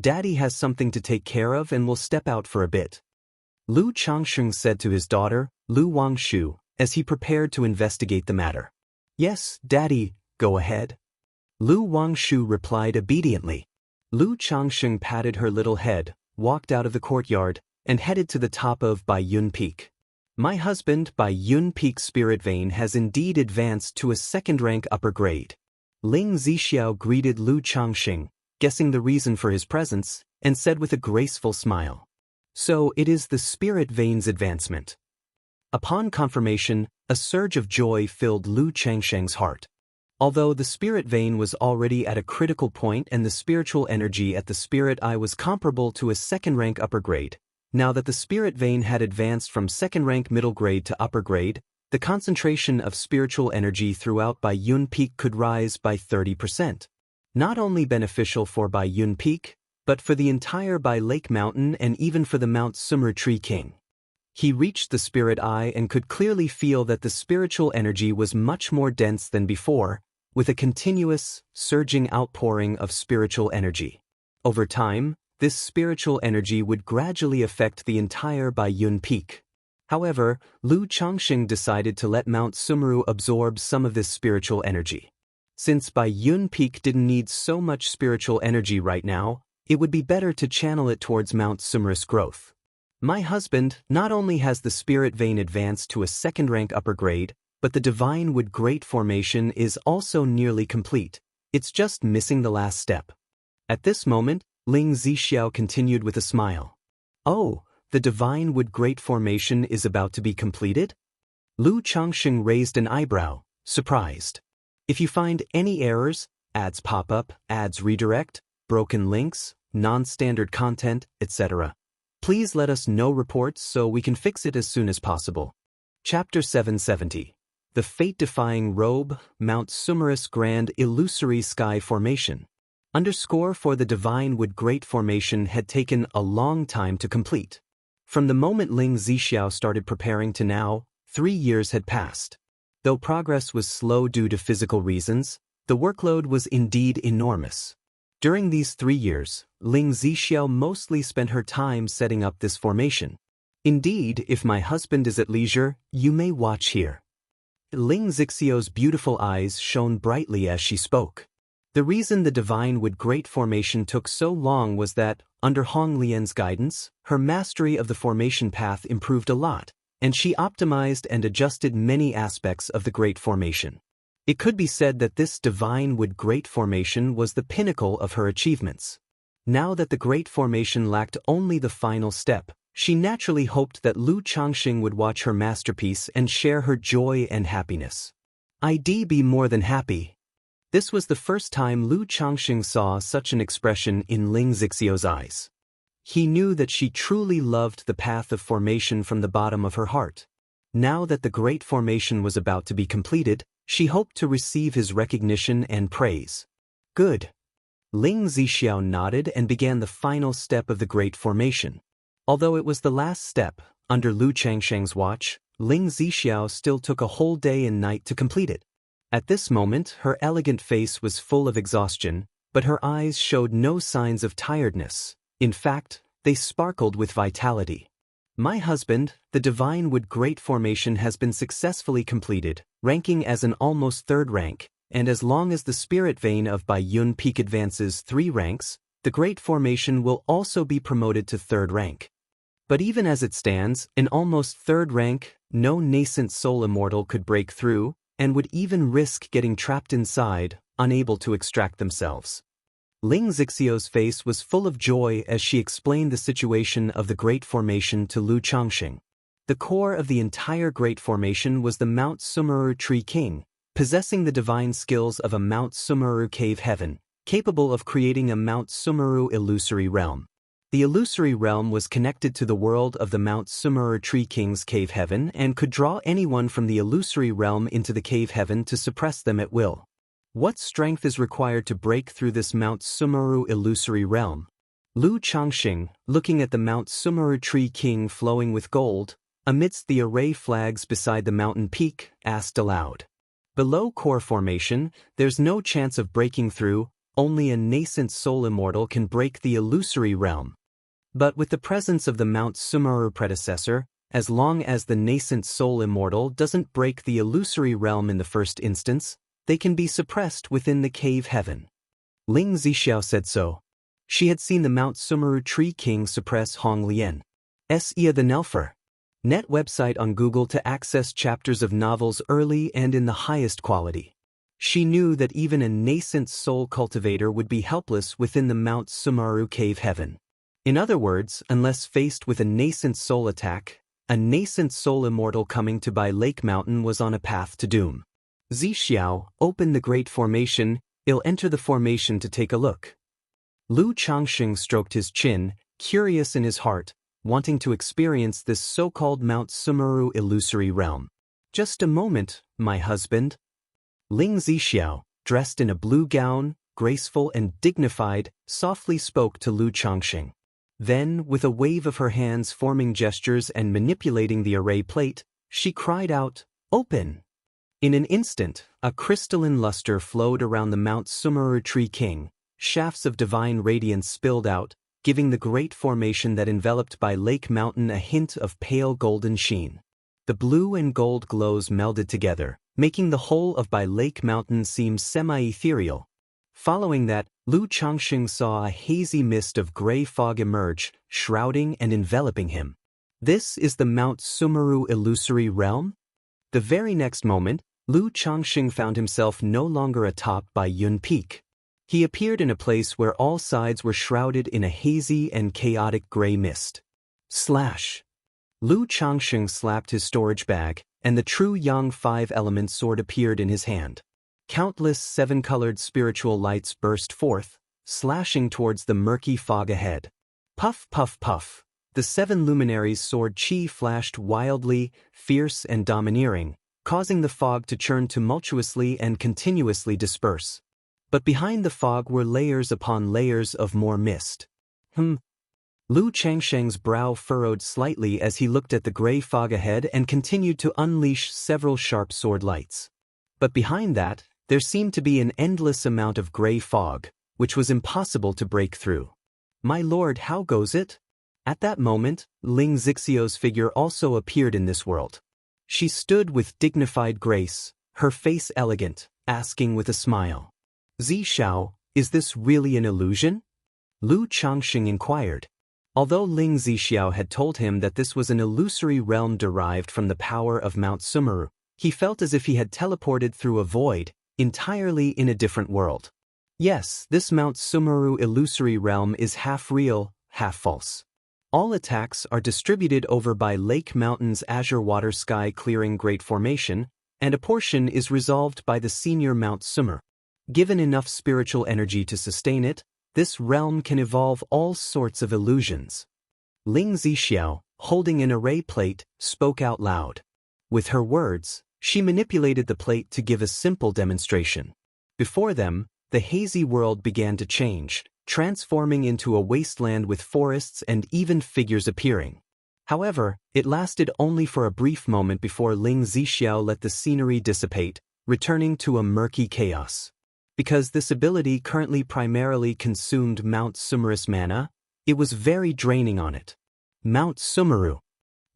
Daddy has something to take care of and will step out for a bit. Lu Chongqing said to his daughter, Lu Wang Shu, as he prepared to investigate the matter. Yes, Daddy, go ahead. Lu Wang Shu replied obediently. Lu Chongqing patted her little head, walked out of the courtyard, and headed to the top of Bai Yun Peak. My husband Bai Yun Peak's spirit vein has indeed advanced to a second-rank upper grade. Ling Zixiao greeted Lu Chongqing, guessing the reason for his presence, and said with a graceful smile. So it is the spirit vein's advancement. Upon confirmation, a surge of joy filled Lu Chongqing's heart. Although the spirit vein was already at a critical point and the spiritual energy at the spirit eye was comparable to a second-rank upper grade, now that the spirit vein had advanced from second-rank middle grade to upper grade, the concentration of spiritual energy throughout Bai Yun Peak could rise by 30%. Not only beneficial for Bai Yun Peak, but for the entire Bai Lake Mountain and even for the Mount Summer Tree King. He reached the spirit eye and could clearly feel that the spiritual energy was much more dense than before, with a continuous, surging outpouring of spiritual energy. Over time, this spiritual energy would gradually affect the entire Bai Yun Peak. However, Lu Chongqing decided to let Mount Sumeru absorb some of this spiritual energy. Since Bai Yun Peak didn't need so much spiritual energy right now, it would be better to channel it towards Mount Sumeru's growth. My husband not only has the spirit vein advanced to a second-rank upper grade, but the Divine Wood Great Formation is also nearly complete. It's just missing the last step. At this moment, Ling Zixiao continued with a smile. Oh, the Divine Wood Great Formation is about to be completed? Lu Chongqing raised an eyebrow, surprised. If you find any errors, ads pop up, ads redirect, broken links, non-standard content, etc., please let us know reports so we can fix it as soon as possible. Chapter 770. The Fate-Defying Robe, Mount Sumerus Grand Illusory Sky Formation. Underscore for the Divine Wood Great Formation had taken a long time to complete. From the moment Ling Zixiao started preparing to now, 3 years had passed. Though progress was slow due to physical reasons, the workload was indeed enormous. During these 3 years, Ling Zixiao mostly spent her time setting up this formation. Indeed, if my husband is at leisure, you may watch here. Ling Zixiao's beautiful eyes shone brightly as she spoke. The reason the Divine Wood Great Formation took so long was that, under Hong Lian's guidance, her mastery of the formation path improved a lot, and she optimized and adjusted many aspects of the Great Formation. It could be said that this Divine Wood Great Formation was the pinnacle of her achievements. Now that the Great Formation lacked only the final step, she naturally hoped that Lu Chongqing would watch her masterpiece and share her joy and happiness. I'd be more than happy. This was the first time Lu Chongqing saw such an expression in Ling Zixiao's eyes. He knew that she truly loved the path of formation from the bottom of her heart. Now that the Great Formation was about to be completed, she hoped to receive his recognition and praise. Good. Ling Zixiao nodded and began the final step of the Great Formation. Although it was the last step, under Lu Changsheng's watch, Ling Zixiao still took a whole day and night to complete it. At this moment, her elegant face was full of exhaustion, but her eyes showed no signs of tiredness. In fact, they sparkled with vitality. My husband, the Divine Wood Great Formation has been successfully completed, ranking as an almost third rank, and as long as the spirit vein of Bai Yun Peak advances 3 ranks, the Great Formation will also be promoted to third rank. But even as it stands, in almost third rank, no nascent soul immortal could break through, and would even risk getting trapped inside, unable to extract themselves. Ling Zixiao's face was full of joy as she explained the situation of the Great Formation to Lu Changsheng. The core of the entire Great Formation was the Mount Sumeru Tree King, possessing the divine skills of a Mount Sumeru Cave Heaven, capable of creating a Mount Sumeru illusory realm. The illusory realm was connected to the world of the Mount Sumeru Tree King's Cave Heaven and could draw anyone from the illusory realm into the Cave Heaven to suppress them at will. What strength is required to break through this Mount Sumeru illusory realm? Lu Changsheng, looking at the Mount Sumeru Tree King flowing with gold, amidst the array flags beside the mountain peak, asked aloud. Below core formation, there's no chance of breaking through, only a nascent soul immortal can break the illusory realm. But with the presence of the Mount Sumeru predecessor, as long as the nascent soul immortal doesn't break the illusory realm in the first instance, they can be suppressed within the Cave Heaven. Ling Zixiao said so. She had seen the Mount Sumeru Tree King suppress Hong Lian. Sia the Nelfer. Net website on Google to access chapters of novels early and in the highest quality. She knew that even a nascent soul cultivator would be helpless within the Mount Sumeru Cave Heaven. In other words, unless faced with a nascent soul attack, a nascent soul immortal coming to Bai Lake Mountain was on a path to doom. Zixiao, open the Great Formation, I'll enter the formation to take a look. Lu Changsheng stroked his chin, curious in his heart, wanting to experience this so-called Mount Sumeru illusory realm. Just a moment, my husband. Ling Zixiao, dressed in a blue gown, graceful and dignified, softly spoke to Lu Changsheng. Then, with a wave of her hands forming gestures and manipulating the array plate, she cried out, "Open!" In an instant, a crystalline luster flowed around the Mount Sumeru Tree King, shafts of divine radiance spilled out, giving the great formation that enveloped Bai Lake Mountain a hint of pale golden sheen. The blue and gold glows melded together, making the whole of Bai Lake Mountain seem semi-ethereal. Following that, Lu Changsheng saw a hazy mist of gray fog emerge, shrouding and enveloping him. This is the Mount Sumeru illusory realm? The very next moment, Lu Changsheng found himself no longer atop Bai Yun Peak. He appeared in a place where all sides were shrouded in a hazy and chaotic gray mist. Slash! Lu Changsheng slapped his storage bag, and the true Yang 5-element sword appeared in his hand. Countless 7-colored spiritual lights burst forth, slashing towards the murky fog ahead. Puff, puff, puff. The 7 luminaries' sword chi flashed wildly, fierce and domineering, causing the fog to churn tumultuously and continuously disperse. But behind the fog were layers upon layers of more mist. Lu Changsheng's brow furrowed slightly as he looked at the gray fog ahead and continued to unleash several sharp sword lights. But behind that, there seemed to be an endless amount of gray fog, which was impossible to break through. My lord, how goes it? At that moment, Ling Zixiao's figure also appeared in this world. She stood with dignified grace, her face elegant, asking with a smile. Zixiao, is this really an illusion? Lu Changsheng inquired. Although Ling Zixiao had told him that this was an illusory realm derived from the power of Mount Sumeru, he felt as if he had teleported through a void, entirely in a different world. Yes, this Mount Sumeru illusory realm is half real, half false. All attacks are distributed over by Lake Mountain's azure water sky clearing Great Formation, and a portion is resolved by the senior Mount Sumer. Given enough spiritual energy to sustain it, this realm can evolve all sorts of illusions. Ling Zixiao, holding an array plate, spoke out loud. With her words, she manipulated the plate to give a simple demonstration. Before them, the hazy world began to change, transforming into a wasteland with forests and even figures appearing. However, it lasted only for a brief moment before Ling Zixiao let the scenery dissipate, returning to a murky chaos. Because this ability currently primarily consumed Mount Sumeru's mana, it was very draining on it. Mount Sumeru.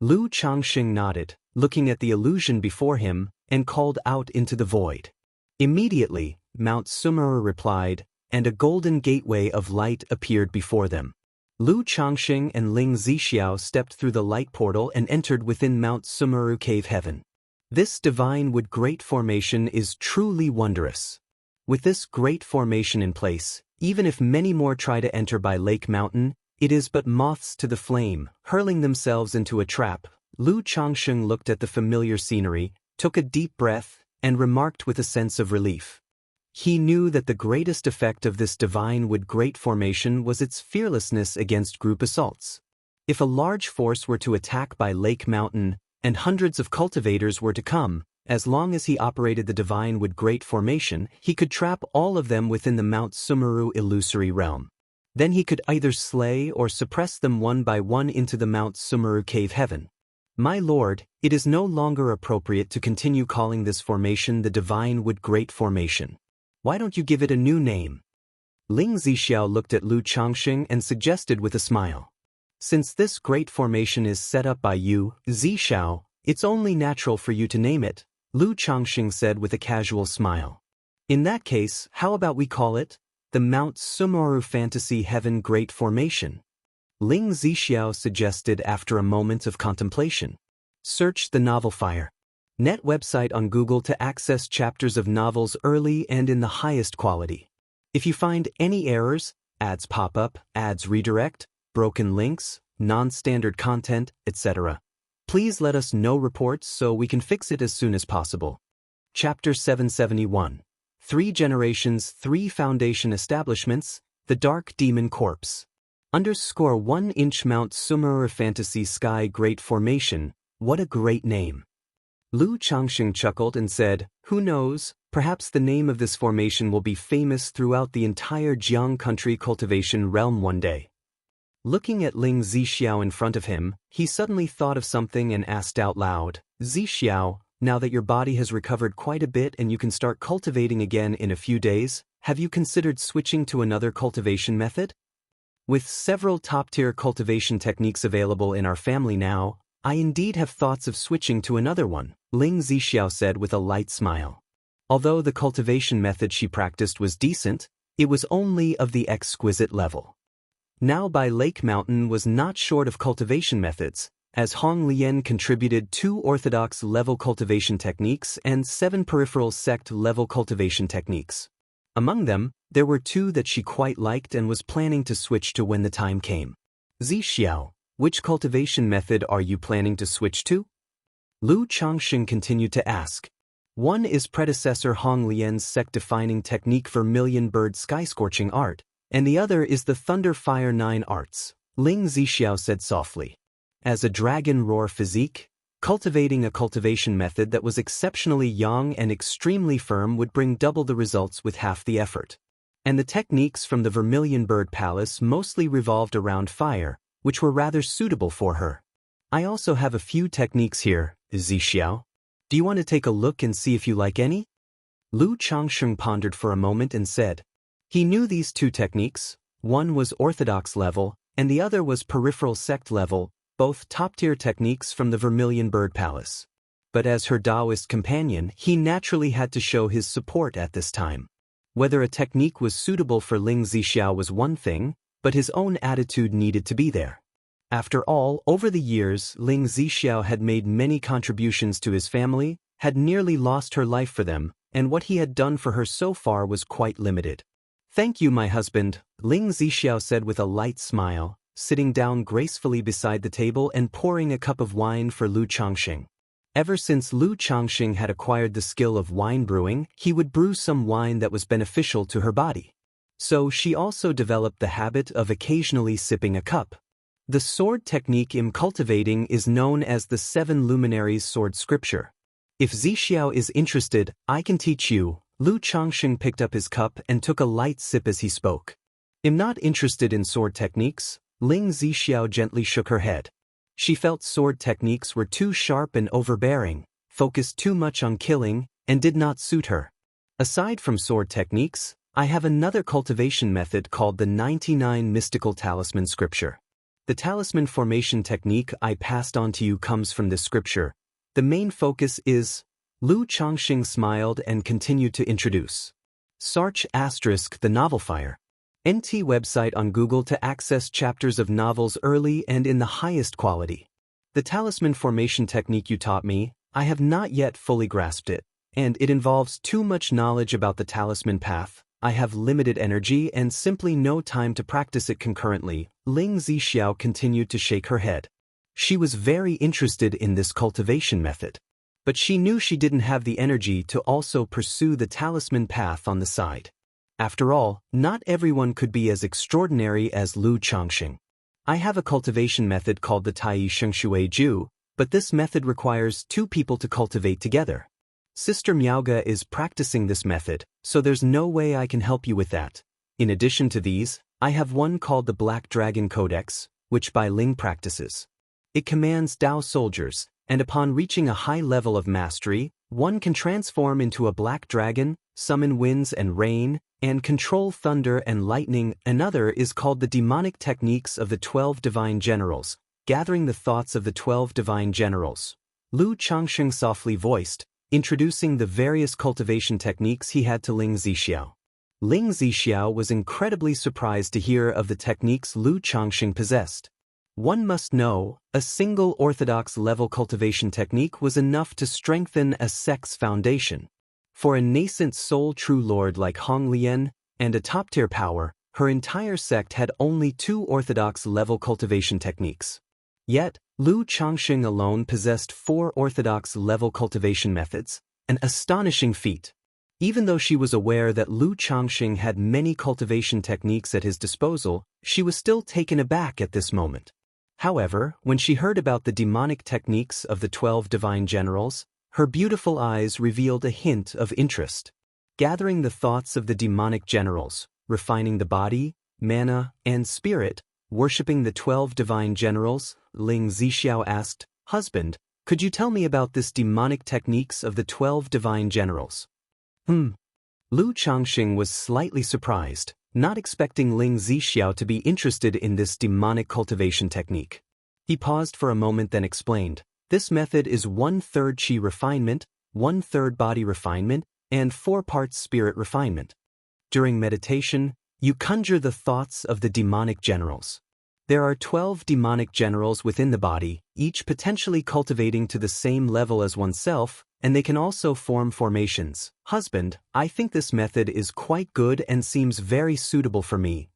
Lu Changxing nodded, looking at the illusion before him, and called out into the void. Immediately, Mount Sumeru replied, and a golden gateway of light appeared before them. Lu Changxing and Ling Zixiao stepped through the light portal and entered within Mount Sumeru Cave Heaven. This divine wood great formation is truly wondrous. With this great formation in place, even if many more try to enter by Lake Mountain, it is but moths to the flame, hurling themselves into a trap. Lu Changxing looked at the familiar scenery, took a deep breath, and remarked with a sense of relief. He knew that the greatest effect of this divine wood great formation was its fearlessness against group assaults. If a large force were to attack by Lake Mountain, and hundreds of cultivators were to come, as long as he operated the divine wood great formation, he could trap all of them within the Mount Sumeru illusory realm. Then he could either slay or suppress them one by one into the Mount Sumeru Cave Heaven. My lord, it is no longer appropriate to continue calling this formation the divine wood great formation. Why don't you give it a new name? Ling Zixiao looked at Lu Changxing and suggested with a smile. Since this great formation is set up by you, Zixiao, it's only natural for you to name it, Lu Changxing said with a casual smile. In that case, how about we call it the Mount Sumeru Fantasy Heaven Great Formation? Ling Zixiao suggested after a moment of contemplation. Search the novel Fire. Net website on Google to access chapters of novels early and in the highest quality. If you find any errors, ads pop up, ads redirect, broken links, non-standard content, etc., please let us know reports so we can fix it as soon as possible. Chapter 771. 3 Generations, 3 Foundation Establishments, The Dark Demon Corpse. _1-inch Mount Sumeru Fantasy Sky Great Formation, what a great name. Lu Changxing chuckled and said, who knows, perhaps the name of this formation will be famous throughout the entire Jiang country cultivation realm one day. Looking at Ling Zixiao in front of him, he suddenly thought of something and asked out loud, Zixiao, now that your body has recovered quite a bit and you can start cultivating again in a few days, have you considered switching to another cultivation method? With several top-tier cultivation techniques available in our family now, I indeed have thoughts of switching to another one, Ling Zixiao said with a light smile. Although the cultivation method she practiced was decent, it was only of the exquisite level. Now by Lake Mountain was not short of cultivation methods, as Hong Lian contributed 2 orthodox-level cultivation techniques and 7 peripheral sect-level cultivation techniques. Among them, there were 2 that she quite liked and was planning to switch to when the time came. Zixiao, which cultivation method are you planning to switch to? Lu Changxing continued to ask. One is predecessor Hong Lian's sect-defining technique Vermilion Bird Sky-Scorching Art, and the other is the Thunder Fire 9 Arts, Ling Zixiao said softly. As a dragon roar physique, cultivating a cultivation method that was exceptionally young and extremely firm would bring double the results with half the effort. And the techniques from the Vermilion Bird Palace mostly revolved around fire, which were rather suitable for her. I also have a few techniques here, Zixiao. Do you want to take a look and see if you like any? Lu Changxing pondered for a moment and said. He knew these 2 techniques, one was orthodox level, and the other was peripheral sect level, both top-tier techniques from the Vermilion Bird Palace. But as her Taoist companion, he naturally had to show his support at this time. Whether a technique was suitable for Ling Zixiao was one thing, but his own attitude needed to be there. After all, over the years, Ling Zixiao had made many contributions to his family, had nearly lost her life for them, and what he had done for her so far was quite limited. Thank you, my husband, Ling Zixiao said with a light smile, sitting down gracefully beside the table and pouring a cup of wine for Lu Changxing. Ever since Lu Changxing had acquired the skill of wine brewing, he would brew some wine that was beneficial to her body. So she also developed the habit of occasionally sipping a cup. The sword technique in cultivating is known as the 7 Luminaries Sword Scripture. If Zixiao is interested, I can teach you, Lu Changxing picked up his cup and took a light sip as he spoke. "I'm not interested in sword techniques." Ling Zixiao gently shook her head. She felt sword techniques were too sharp and overbearing, focused too much on killing, and did not suit her. "Aside from sword techniques, I have another cultivation method called the 99 Mystical Talisman Scripture. The talisman formation technique I passed on to you comes from this scripture. The main focus is..." Lu Changxing smiled and continued to introduce. Sarch * the Novel Fire. NT website on Google to access chapters of novels early and in the highest quality. The talisman formation technique you taught me, I have not yet fully grasped it, and it involves too much knowledge about the talisman path. I have limited energy and simply no time to practice it concurrently. Ling Zixiao continued to shake her head. She was very interested in this cultivation method, but she knew she didn't have the energy to also pursue the talisman path on the side. After all, not everyone could be as extraordinary as Lu Changxing. I have a cultivation method called the Tai Shengshui Ju, but this method requires 2 people to cultivate together. Sister Miaoga is practicing this method, so there's no way I can help you with that. In addition to these, I have one called the Black Dragon Codex, which Bai Ling practices. It commands Dao soldiers, and upon reaching a high level of mastery, one can transform into a black dragon, summon winds and rain, and control thunder and lightning. Another is called the Demonic Techniques of the 12 Divine Generals, gathering the thoughts of the 12 Divine Generals. Lu Changxing softly voiced, introducing the various cultivation techniques he had to Ling Zixiao. Ling Zixiao was incredibly surprised to hear of the techniques Lu Changxing possessed. One must know, a single orthodox-level cultivation technique was enough to strengthen a sect's foundation. For a nascent soul true lord like Hong Lian, and a top-tier power, her entire sect had only 2 orthodox-level cultivation techniques. Yet, Lu Changxing alone possessed 4 orthodox-level cultivation methods, an astonishing feat. Even though she was aware that Lu Changxing had many cultivation techniques at his disposal, she was still taken aback at this moment. However, when she heard about the demonic techniques of the 12 divine generals, her beautiful eyes revealed a hint of interest. Gathering the thoughts of the demonic generals, refining the body, mana, and spirit, worshipping the 12 divine generals, Ling Zixiao asked, "Husband, could you tell me about this demonic techniques of the 12 divine generals?" Lu Changxing was slightly surprised, not expecting Ling Zixiao to be interested in this demonic cultivation technique. He paused for a moment then explained, "This method is 1/3 chi refinement, 1/3 body refinement, and 4 parts spirit refinement. During meditation, you conjure the thoughts of the demonic generals. There are 12 demonic generals within the body, each potentially cultivating to the same level as oneself, and they can also form formations. Husband, I think this method is quite good and seems very suitable for me,"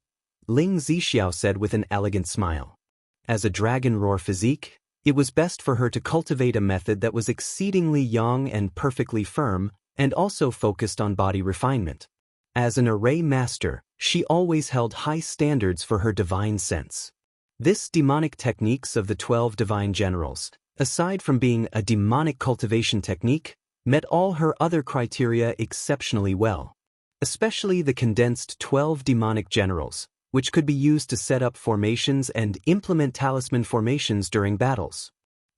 Ling Zixiao said with an elegant smile. As a dragon roar physique, it was best for her to cultivate a method that was exceedingly young and perfectly firm, and also focused on body refinement. As an array master, she always held high standards for her divine sense. This demonic techniques of the 12 divine generals, aside from being a demonic cultivation technique, met all her other criteria exceptionally well. Especially the condensed 12 demonic generals, which could be used to set up formations and implement talisman formations during battles.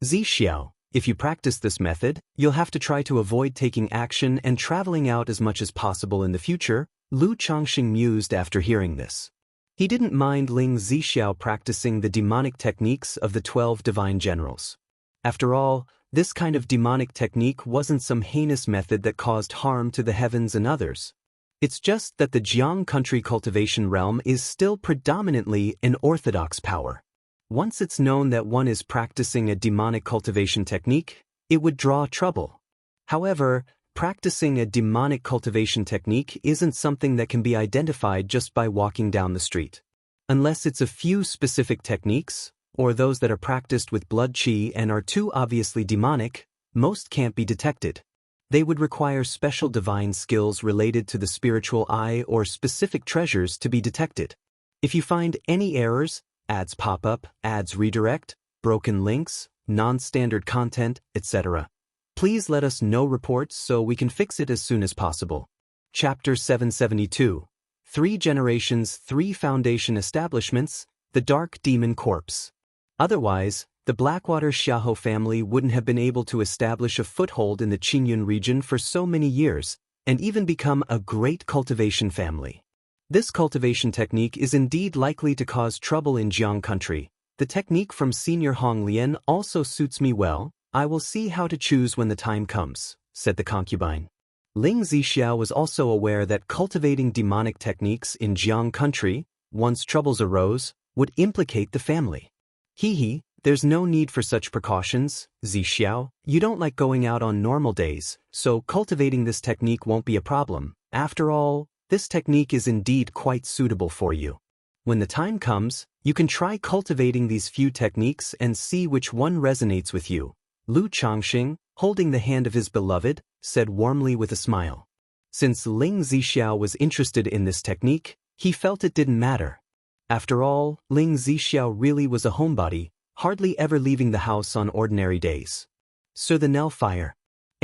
Zixiao, if you practice this method, you'll have to try to avoid taking action and traveling out as much as possible in the future, Lu Changxing mused after hearing this. He didn't mind Ling Zixiao practicing the demonic techniques of the 12 divine generals. After all, this kind of demonic technique wasn't some heinous method that caused harm to the heavens and others. It's just that the Jiang country cultivation realm is still predominantly an orthodox power. Once it's known that one is practicing a demonic cultivation technique, it would draw trouble. However, practicing a demonic cultivation technique isn't something that can be identified just by walking down the street. Unless it's a few specific techniques, or those that are practiced with blood qi and are too obviously demonic, most can't be detected. They would require special divine skills related to the spiritual eye or specific treasures to be detected. If you find any errors, ads pop up, ads redirect, broken links, non-standard content, etc., please let us know reports so we can fix it as soon as possible. Chapter 772. 3 Generations, 3 Foundation Establishments, The Dark Demon Corpse. Otherwise, the Blackwater Xiahou family wouldn't have been able to establish a foothold in the Qingyun region for so many years, and even become a great cultivation family. This cultivation technique is indeed likely to cause trouble in Jiang country. The technique from Senior Hong Lian also suits me well. I will see how to choose when the time comes, said the concubine. Ling Zixiao was also aware that cultivating demonic techniques in Jiang country, once troubles arose, would implicate the family. Hee, there's no need for such precautions, Zixiao. You don't like going out on normal days, so cultivating this technique won't be a problem. After all, this technique is indeed quite suitable for you. When the time comes, you can try cultivating these few techniques and see which one resonates with you. Lu Changxing, holding the hand of his beloved, said warmly with a smile. Since Ling Zixiao was interested in this technique, he felt it didn't matter. After all, Ling Zixiao really was a homebody, hardly ever leaving the house on ordinary days. Sir the Nellfire.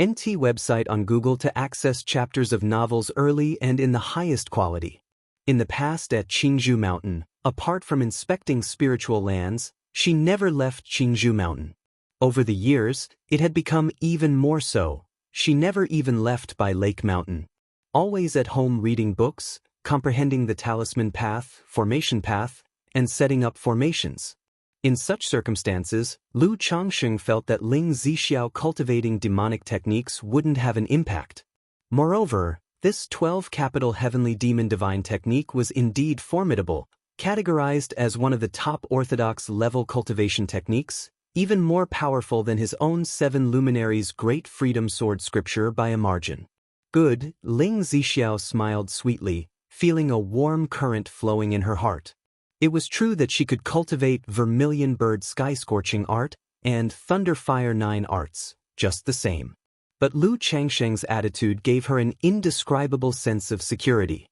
NT website on Google to access chapters of novels early and in the highest quality. In the past at Qingzhou Mountain, apart from inspecting spiritual lands, she never left Qingzhou Mountain. Over the years, it had become even more so. She never even left by Lake Mountain. Always at home reading books, comprehending the talisman path, formation path, and setting up formations. In such circumstances, Lu Changxing felt that Ling Zixiao cultivating demonic techniques wouldn't have an impact. Moreover, this 12-capital heavenly demon divine technique was indeed formidable, categorized as one of the top orthodox level cultivation techniques, even more powerful than his own 7 luminaries' great freedom sword scripture by a margin. Good, Ling Zixiao smiled sweetly, feeling a warm current flowing in her heart. It was true that she could cultivate Vermilion Bird Sky Scorching art and Thunder Fire 9 arts, just the same. But Lu Changsheng's attitude gave her an indescribable sense of security.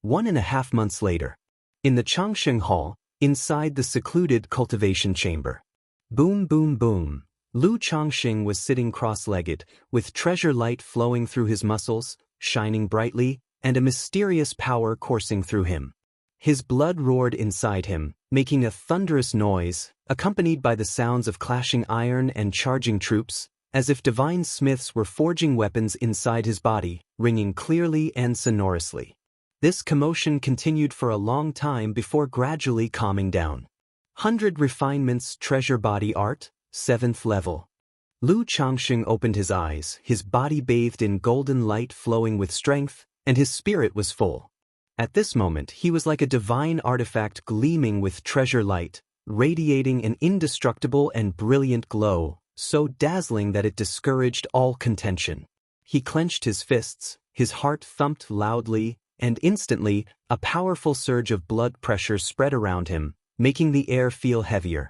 1.5 months later. In the Changsheng Hall, inside the secluded cultivation chamber. Boom boom boom. Lu Changxing was sitting cross-legged, with treasure light flowing through his muscles, shining brightly, and a mysterious power coursing through him. His blood roared inside him, making a thunderous noise, accompanied by the sounds of clashing iron and charging troops, as if divine smiths were forging weapons inside his body, ringing clearly and sonorously. This commotion continued for a long time before gradually calming down. 100 Refinements Treasure Body Art, 7th Level. Lu Changxing opened his eyes, his body bathed in golden light flowing with strength, and his spirit was full. At this moment he was like a divine artifact gleaming with treasure light, radiating an indestructible and brilliant glow, so dazzling that it discouraged all contention. He clenched his fists, his heart thumped loudly, and instantly, a powerful surge of blood pressure spread around him, making the air feel heavier.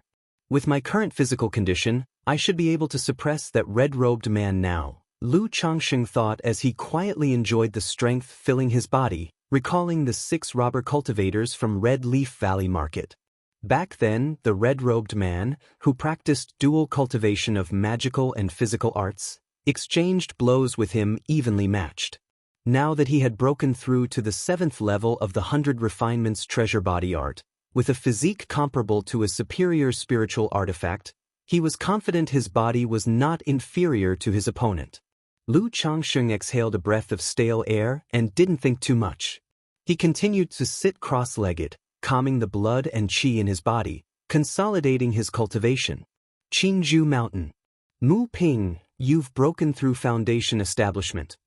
With my current physical condition, I should be able to suppress that red-robed man now, Lu Changxing thought as he quietly enjoyed the strength filling his body, recalling the 6 robber cultivators from Red Leaf Valley Market. Back then, the red-robed man, who practiced dual cultivation of magical and physical arts, exchanged blows with him evenly matched. Now that he had broken through to the 7th level of the 100 Refinements Treasure Body Art, with a physique comparable to a superior spiritual artifact, he was confident his body was not inferior to his opponent. Lu Changxing exhaled a breath of stale air and didn't think too much. He continued to sit cross-legged, calming the blood and qi in his body, consolidating his cultivation. Qingzhou Mountain. Mu Ping, you've broken through Foundation Establishment.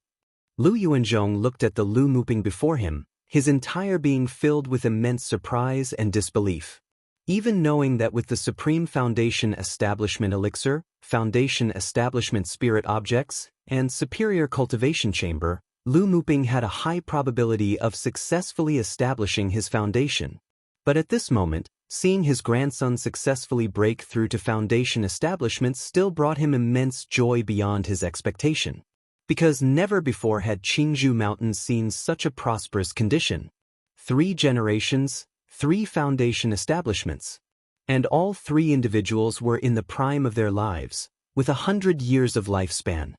Lu Yuanzhong looked at the Lu Muping before him, his entire being filled with immense surprise and disbelief. Even knowing that with the Supreme Foundation Establishment Elixir, Foundation Establishment Spirit Objects, and Superior Cultivation Chamber, Lu Muping had a high probability of successfully establishing his foundation. But at this moment, seeing his grandson successfully break through to Foundation establishments still brought him immense joy beyond his expectation. Because never before had Qingzhou Mountain seen such a prosperous condition. 3 generations, 3 foundation establishments. And all 3 individuals were in the prime of their lives, with 100 years of lifespan.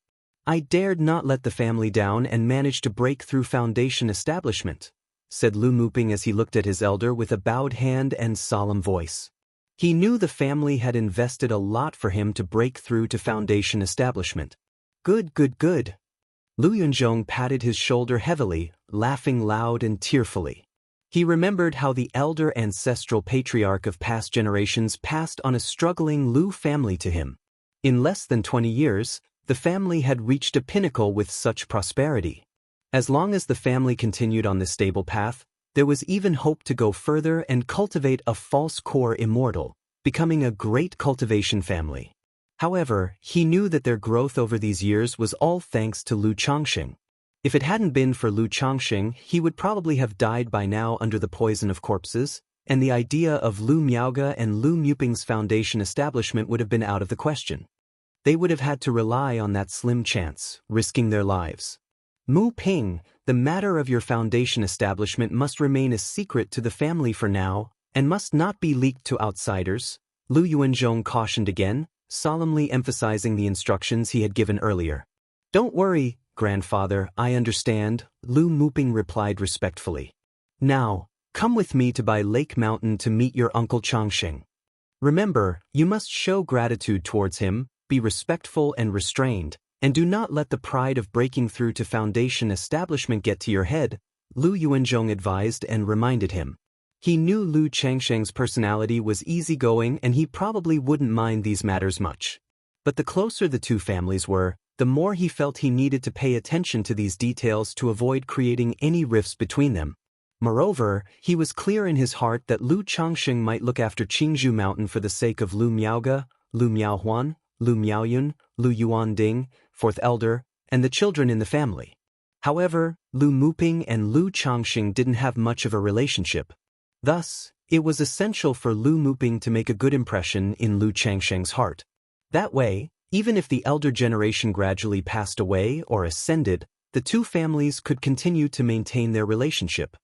I dared not let the family down and managed to break through foundation establishment, said Lu Muping as he looked at his elder with a bowed hand and solemn voice. He knew the family had invested a lot for him to break through to foundation establishment. Good, good, good. Lu Yunzhong patted his shoulder heavily, laughing loud and tearfully. He remembered how the elder ancestral patriarch of past generations passed on a struggling Lu family to him. In less than 20 years, the family had reached a pinnacle with such prosperity. As long as the family continued on this stable path, there was even hope to go further and cultivate a false core immortal, becoming a great cultivation family. However, he knew that their growth over these years was all thanks to Lu Changxing. If it hadn't been for Lu Changxing, he would probably have died by now under the poison of corpses, and the idea of Lu Miaoge and Lu Muping's foundation establishment would have been out of the question. They would have had to rely on that slim chance, risking their lives. Mu Ping, the matter of your foundation establishment must remain a secret to the family for now, and must not be leaked to outsiders, Lu Yuanzhong cautioned again, solemnly emphasizing the instructions he had given earlier. Don't worry, grandfather, I understand, Lu Muping replied respectfully. Now, come with me to Bai Lake Mountain to meet your uncle Changxing. Remember, you must show gratitude towards him, be respectful and restrained, and do not let the pride of breaking through to foundation establishment get to your head, Lu Yuanzhong advised and reminded him. He knew Lu Changsheng's personality was easygoing and he probably wouldn't mind these matters much. But the closer the two families were, the more he felt he needed to pay attention to these details to avoid creating any rifts between them. Moreover, he was clear in his heart that Lu Changxing might look after Qingzhou Mountain for the sake of Lu Miaoge, Lu Miaohuan, Lu Miaoyun, Lu Yuanding, fourth elder, and the children in the family. However, Lu Muping and Lu Changxing didn't have much of a relationship. Thus, it was essential for Lu Muping to make a good impression in Lu Changsheng's heart. That way, even if the elder generation gradually passed away or ascended, the two families could continue to maintain their relationship.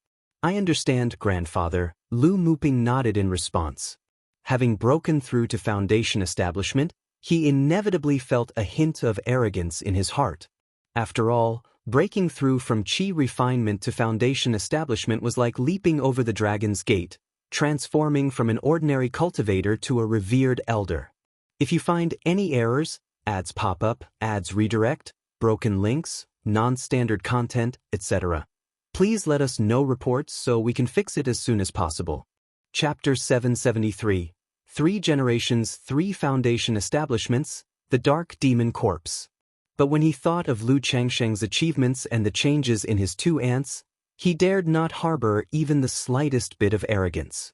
I understand, grandfather, Lu Muping nodded in response. Having broken through to foundation establishment, he inevitably felt a hint of arrogance in his heart. After all, breaking through from Qi refinement to foundation establishment was like leaping over the dragon's gate, transforming from an ordinary cultivator to a revered elder. If you find any errors, ads pop up, ads redirect, broken links, non-standard content, etc., please let us know reports so we can fix it as soon as possible. Chapter 773. 3 Generations, 3 Foundation Establishments, The Dark Demon Corpse. But when he thought of Lu Changsheng's achievements and the changes in his 2 aunts, he dared not harbor even the slightest bit of arrogance.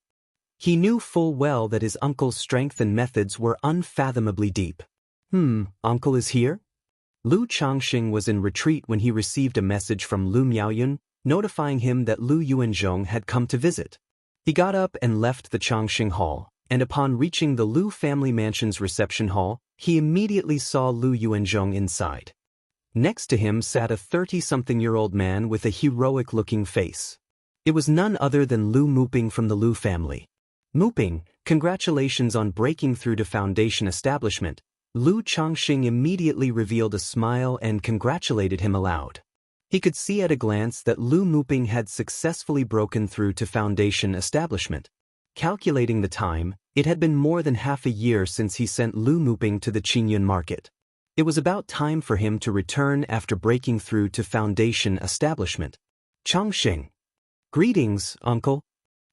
He knew full well that his uncle's strength and methods were unfathomably deep. Uncle is here? Lu Changxing was in retreat when he received a message from Lu Miaoyun, notifying him that Lu Yuanzhong had come to visit. He got up and left the Changxing Hall, and upon reaching the Lu family mansion's reception hall, he immediately saw Lu Yuanzhong inside. Next to him sat a 30-something-year-old man with a heroic-looking face. It was none other than Lu Muping from the Lu family. Muping, congratulations on breaking through to foundation establishment. Lu Changxing immediately revealed a smile and congratulated him aloud. He could see at a glance that Lu Muping had successfully broken through to foundation establishment. Calculating the time, it had been more than half a year since he sent Lu Muping to the Qingyun market. It was about time for him to return after breaking through to foundation establishment. Changxing. Greetings, uncle.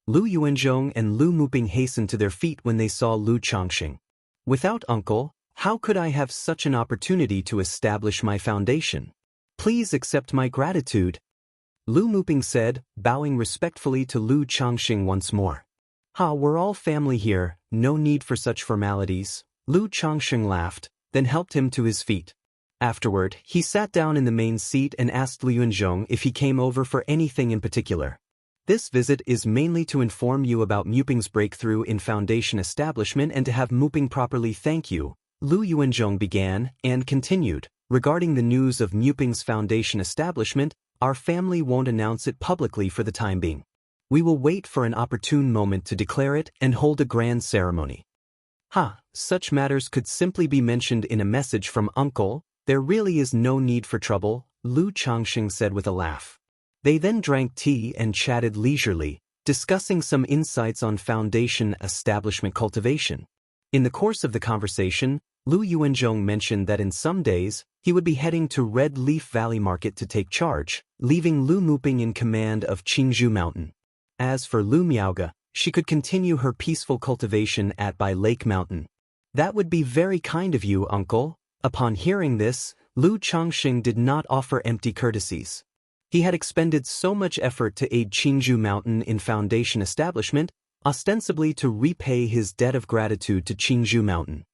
Lu Yuanzhong and Lu Muping hastened to their feet when they saw Lu Changxing. Without uncle, how could I have such an opportunity to establish my foundation? Please accept my gratitude. Lu Muping said, bowing respectfully to Lu Changxing once more. We're all family here, no need for such formalities. Lu Changxing laughed, then helped him to his feet. Afterward, he sat down in the main seat and asked Lu Yuanzhong if he came over for anything in particular. This visit is mainly to inform you about Muping's breakthrough in foundation establishment and to have Muping properly thank you, Lu Yuanzhong began, and continued. Regarding the news of Muping's foundation establishment, our family won't announce it publicly for the time being. We will wait for an opportune moment to declare it and hold a grand ceremony. Such matters could simply be mentioned in a message from uncle, There really is no need for trouble, Lu Changxing said with a laugh. They then drank tea and chatted leisurely, discussing some insights on foundation establishment cultivation. In the course of the conversation, Lu Yuanzhong mentioned that in some days, he would be heading to Red Leaf Valley Market to take charge, leaving Lu Muping in command of Qingzhou Mountain. As for Lu Miaoge, she could continue her peaceful cultivation at Bai Lake Mountain. That would be very kind of you, uncle. Upon hearing this, Lu Changxing did not offer empty courtesies. He had expended so much effort to aid Qingzhou Mountain in foundation establishment, ostensibly to repay his debt of gratitude to Qingzhou Mountain.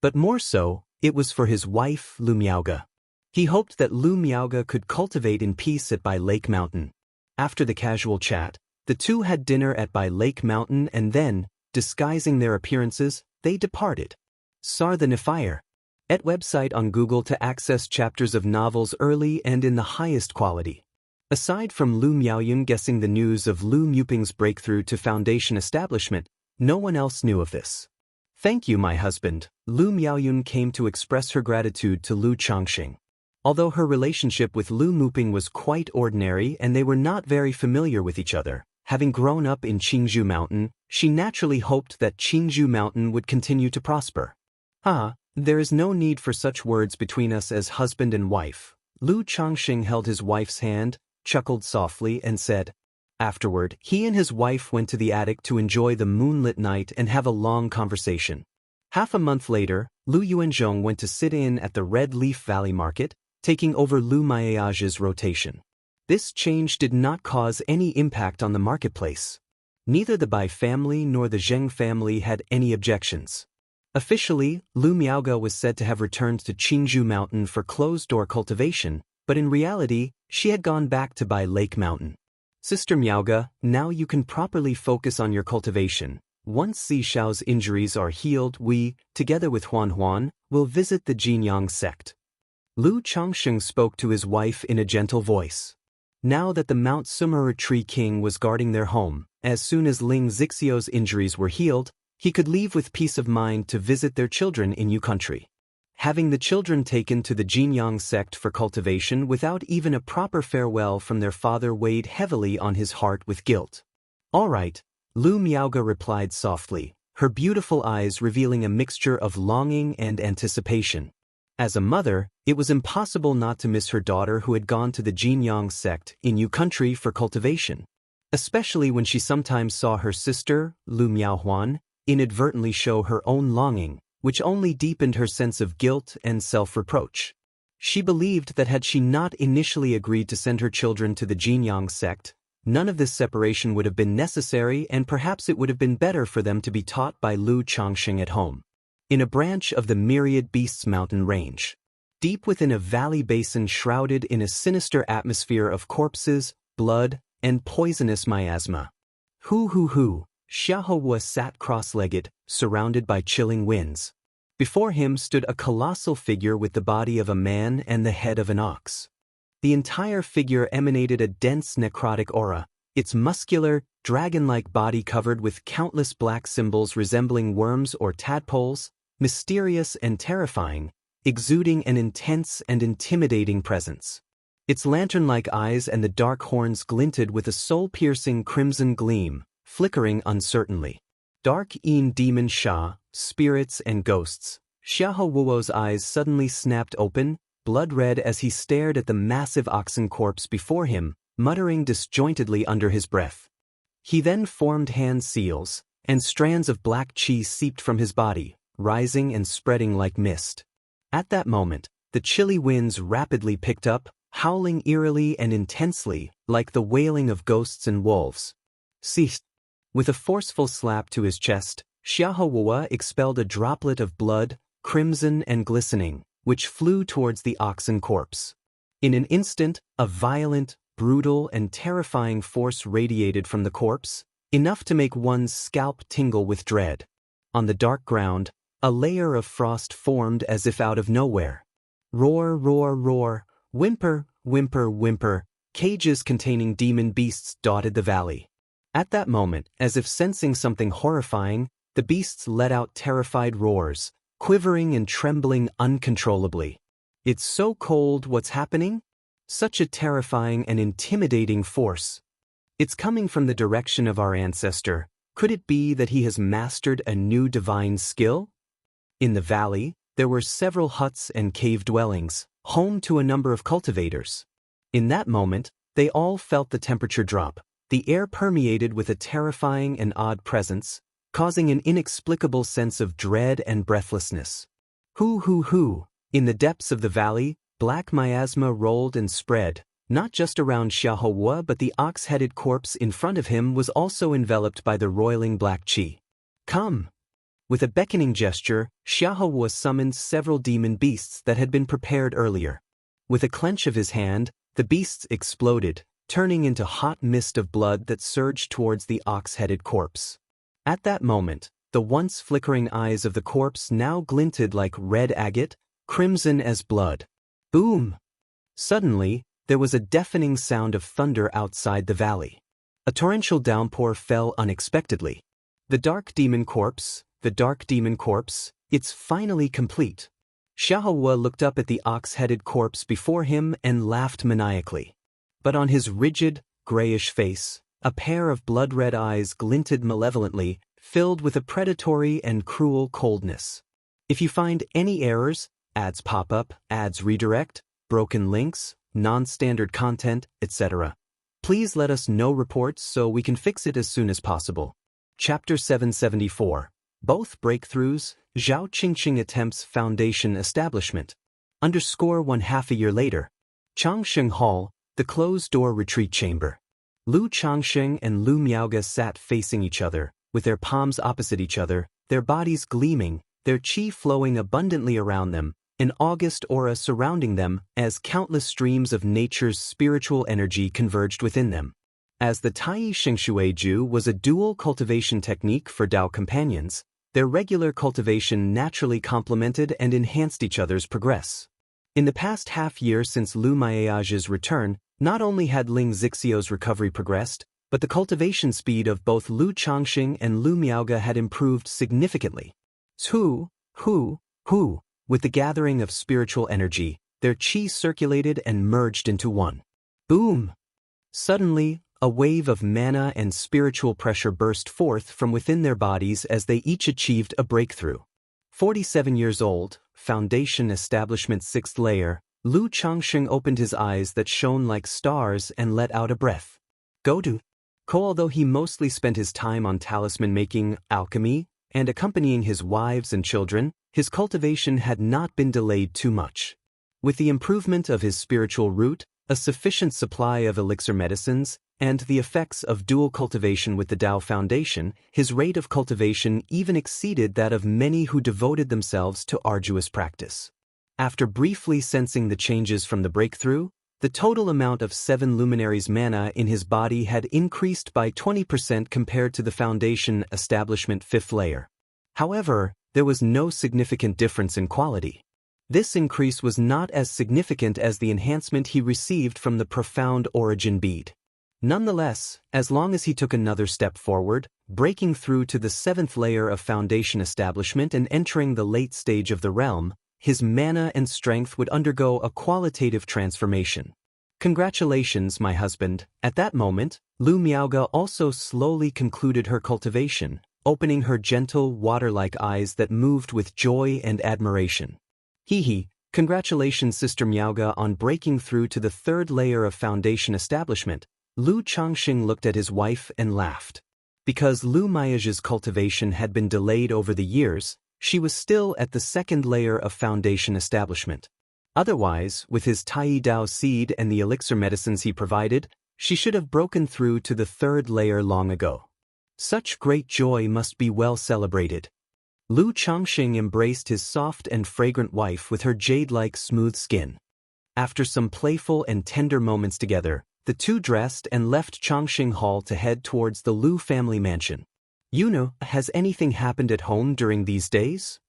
But more so, it was for his wife, Lu Miaoge. He hoped that Lu Miaoge could cultivate in peace at Bai Lake Mountain. After the casual chat, the two had dinner at Bai Lake Mountain and then, disguising their appearances, they departed. Sar the Nifire. Et website on Google to access chapters of novels early and in the highest quality. Aside from Lu Miaoyun guessing the news of Lu Muping's breakthrough to foundation establishment, no one else knew of this. Thank you, my husband. Lu Miaoyun came to express her gratitude to Lu Changxing. Although her relationship with Lu Muping was quite ordinary and they were not very familiar with each other, having grown up in Qingzhou Mountain, she naturally hoped that Qingzhou Mountain would continue to prosper. There is no need for such words between us as husband and wife. Lu Changxing held his wife's hand, chuckled softly, and said. Afterward, he and his wife went to the attic to enjoy the moonlit night and have a long conversation. Half a month later, Lu Yuanzhong went to sit in at the Red Leaf Valley Market, taking over Lu Miaoge's rotation. This change did not cause any impact on the marketplace. Neither the Bai family nor the Zheng family had any objections. Officially, Lu Miaoge was said to have returned to Qingzhou Mountain for closed-door cultivation, but in reality, she had gone back to Bai Lake Mountain. Sister Miaoge, now you can properly focus on your cultivation. Once Xiao's injuries are healed, we, together with Huan, will visit the Jinyang sect. Lu Changxing spoke to his wife in a gentle voice. Now that the Mount Sumeru Tree King was guarding their home, as soon as Ling Zixio's injuries were healed, he could leave with peace of mind to visit their children in Yu country. Having the children taken to the Jinyang sect for cultivation without even a proper farewell from their father weighed heavily on his heart with guilt. All right, Lu Miaoge replied softly, her beautiful eyes revealing a mixture of longing and anticipation. As a mother, it was impossible not to miss her daughter who had gone to the Jinyang sect in Yu country for cultivation. Especially when she sometimes saw her sister, Lu Miaohuan, inadvertently show her own longing, which only deepened her sense of guilt and self-reproach. She believed that had she not initially agreed to send her children to the Jinyang sect, none of this separation would have been necessary and perhaps it would have been better for them to be taught by Lu Changxing at home. In a branch of the Myriad Beasts mountain range, deep within a valley basin shrouded in a sinister atmosphere of corpses, blood, and poisonous miasma. Xiahou sat cross-legged, surrounded by chilling winds. Before him stood a colossal figure with the body of a man and the head of an ox. The entire figure emanated a dense necrotic aura, its muscular, dragon-like body covered with countless black symbols resembling worms or tadpoles, mysterious and terrifying, exuding an intense and intimidating presence. Its lantern-like eyes and the dark horns glinted with a soul-piercing crimson gleam, flickering uncertainly. Dark-Een Demon Sha, spirits and ghosts. Xiahou Wuo's eyes suddenly snapped open, blood-red as he stared at the massive oxen corpse before him, muttering disjointedly under his breath. He then formed hand seals, and strands of black qi seeped from his body, rising and spreading like mist. At that moment, the chilly winds rapidly picked up, howling eerily and intensely, like the wailing of ghosts and wolves. Ceased. With a forceful slap to his chest, Xiahou Wuo expelled a droplet of blood, crimson and glistening, which flew towards the oxen corpse. In an instant, a violent, brutal and terrifying force radiated from the corpse, enough to make one's scalp tingle with dread. On the dark ground, a layer of frost formed as if out of nowhere. Roar, roar, roar, whimper, whimper, whimper, cages containing demon beasts dotted the valley. At that moment, as if sensing something horrifying, the beasts let out terrified roars, quivering and trembling uncontrollably. It's so cold, what's happening? Such a terrifying and intimidating force. It's coming from the direction of our ancestor. Could it be that he has mastered a new divine skill? In the valley, there were several huts and cave dwellings, home to a number of cultivators. In that moment, they all felt the temperature drop. The air permeated with a terrifying and odd presence, causing an inexplicable sense of dread and breathlessness. Hoo! In the depths of the valley, black miasma rolled and spread, not just around Xianxia, but the ox-headed corpse in front of him was also enveloped by the roiling black qi. Come! With a beckoning gesture, Xianxia summoned several demon beasts that had been prepared earlier. With a clench of his hand, the beasts exploded, turning into hot mist of blood that surged towards the ox-headed corpse. At that moment, the once flickering eyes of the corpse now glinted like red agate, crimson as blood. Boom! Suddenly, there was a deafening sound of thunder outside the valley. A torrential downpour fell unexpectedly. The dark demon corpse, it's finally complete. Xianxia looked up at the ox-headed corpse before him and laughed maniacally. But on his rigid, grayish face, a pair of blood-red eyes glinted malevolently, filled with a predatory and cruel coldness. If you find any errors, ads pop up, ads redirect, broken links, non-standard content, etc., please let us know reports so we can fix it as soon as possible. Chapter 774. Both breakthroughs, Zhao Qingqing attempts foundation establishment. _1/2 a year later. Changsheng Hall, the closed-door retreat chamber. Lu Changsheng and Lu Miaoge sat facing each other, with their palms opposite each other, their bodies gleaming, their qi flowing abundantly around them, an august aura surrounding them as countless streams of nature's spiritual energy converged within them. As the Tai Shengshui Ju was a dual cultivation technique for Dao companions, their regular cultivation naturally complemented and enhanced each other's progress. In the past half-year since Lu Miaoge's return, not only had Ling Zixio's recovery progressed, but the cultivation speed of both Lu Changxing and Lu Miaoge had improved significantly. With the gathering of spiritual energy, their qi circulated and merged into one. Boom! Suddenly, a wave of mana and spiritual pressure burst forth from within their bodies as they each achieved a breakthrough. 47 years old, foundation establishment 6th layer, Lu Changxing opened his eyes that shone like stars and let out a breath. Although he mostly spent his time on talisman making, alchemy, and accompanying his wives and children, his cultivation had not been delayed too much. With the improvement of his spiritual root, a sufficient supply of elixir medicines, and the effects of dual cultivation with the Dao Foundation, his rate of cultivation even exceeded that of many who devoted themselves to arduous practice. After briefly sensing the changes from the breakthrough, the total amount of 7 luminaries mana in his body had increased by 20% compared to the Foundation establishment 5th layer. However, there was no significant difference in quality. This increase was not as significant as the enhancement he received from the profound origin bead. Nonetheless, as long as he took another step forward, breaking through to the 7th layer of Foundation establishment and entering the late stage of the realm, his mana and strength would undergo a qualitative transformation. Congratulations, my husband. At that moment, Lu Miaoge also slowly concluded her cultivation, opening her gentle, water-like eyes that moved with joy and admiration. Congratulations, Sister Miaoge, on breaking through to the 3rd layer of Foundation establishment. Lu Changxing looked at his wife and laughed. Because Lu Miaoge's cultivation had been delayed over the years, she was still at the 2nd layer of Foundation establishment. Otherwise, with his Tai Dao seed and the elixir medicines he provided, she should have broken through to the 3rd layer long ago. Such great joy must be well celebrated. Lu Changxing embraced his soft and fragrant wife with her jade-like smooth skin. After some playful and tender moments together, the two dressed and left Changxing Hall to head towards the Lu family mansion. Has anything happened at home during these days?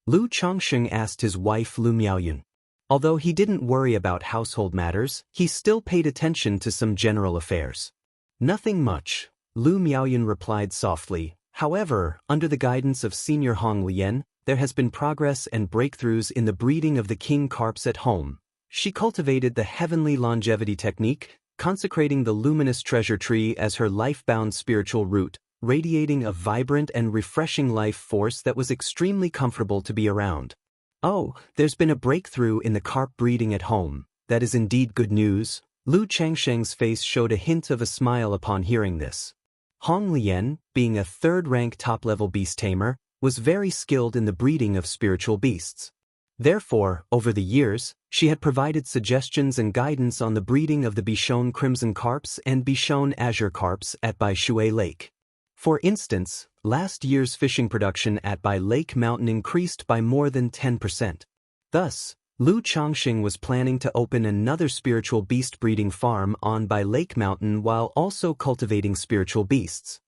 Lu Changxing asked his wife Lu Miaoyun. Although he didn't worry about household matters, he still paid attention to some general affairs. Nothing much, Lu Miaoyun replied softly. However, under the guidance of Senior Hong Lian, there has been progress and breakthroughs in the breeding of the king carps at home. She cultivated the heavenly longevity technique, consecrating the luminous treasure tree as her life-bound spiritual root, radiating a vibrant and refreshing life force that was extremely comfortable to be around. Oh, there's been a breakthrough in the carp breeding at home. That is indeed good news. Lu Changsheng's face showed a hint of a smile upon hearing this. Hong Lian, being a third-rank top-level beast tamer, was very skilled in the breeding of spiritual beasts. Therefore, over the years, she had provided suggestions and guidance on the breeding of the Bichon Crimson Carps and Bichon Azure Carps at Bai Shui Lake. For instance, last year's fishing production at Bai Lake Mountain increased by more than 10%. Thus, Lu Changxing was planning to open another spiritual beast breeding farm on Bai Lake Mountain while also cultivating spiritual beasts.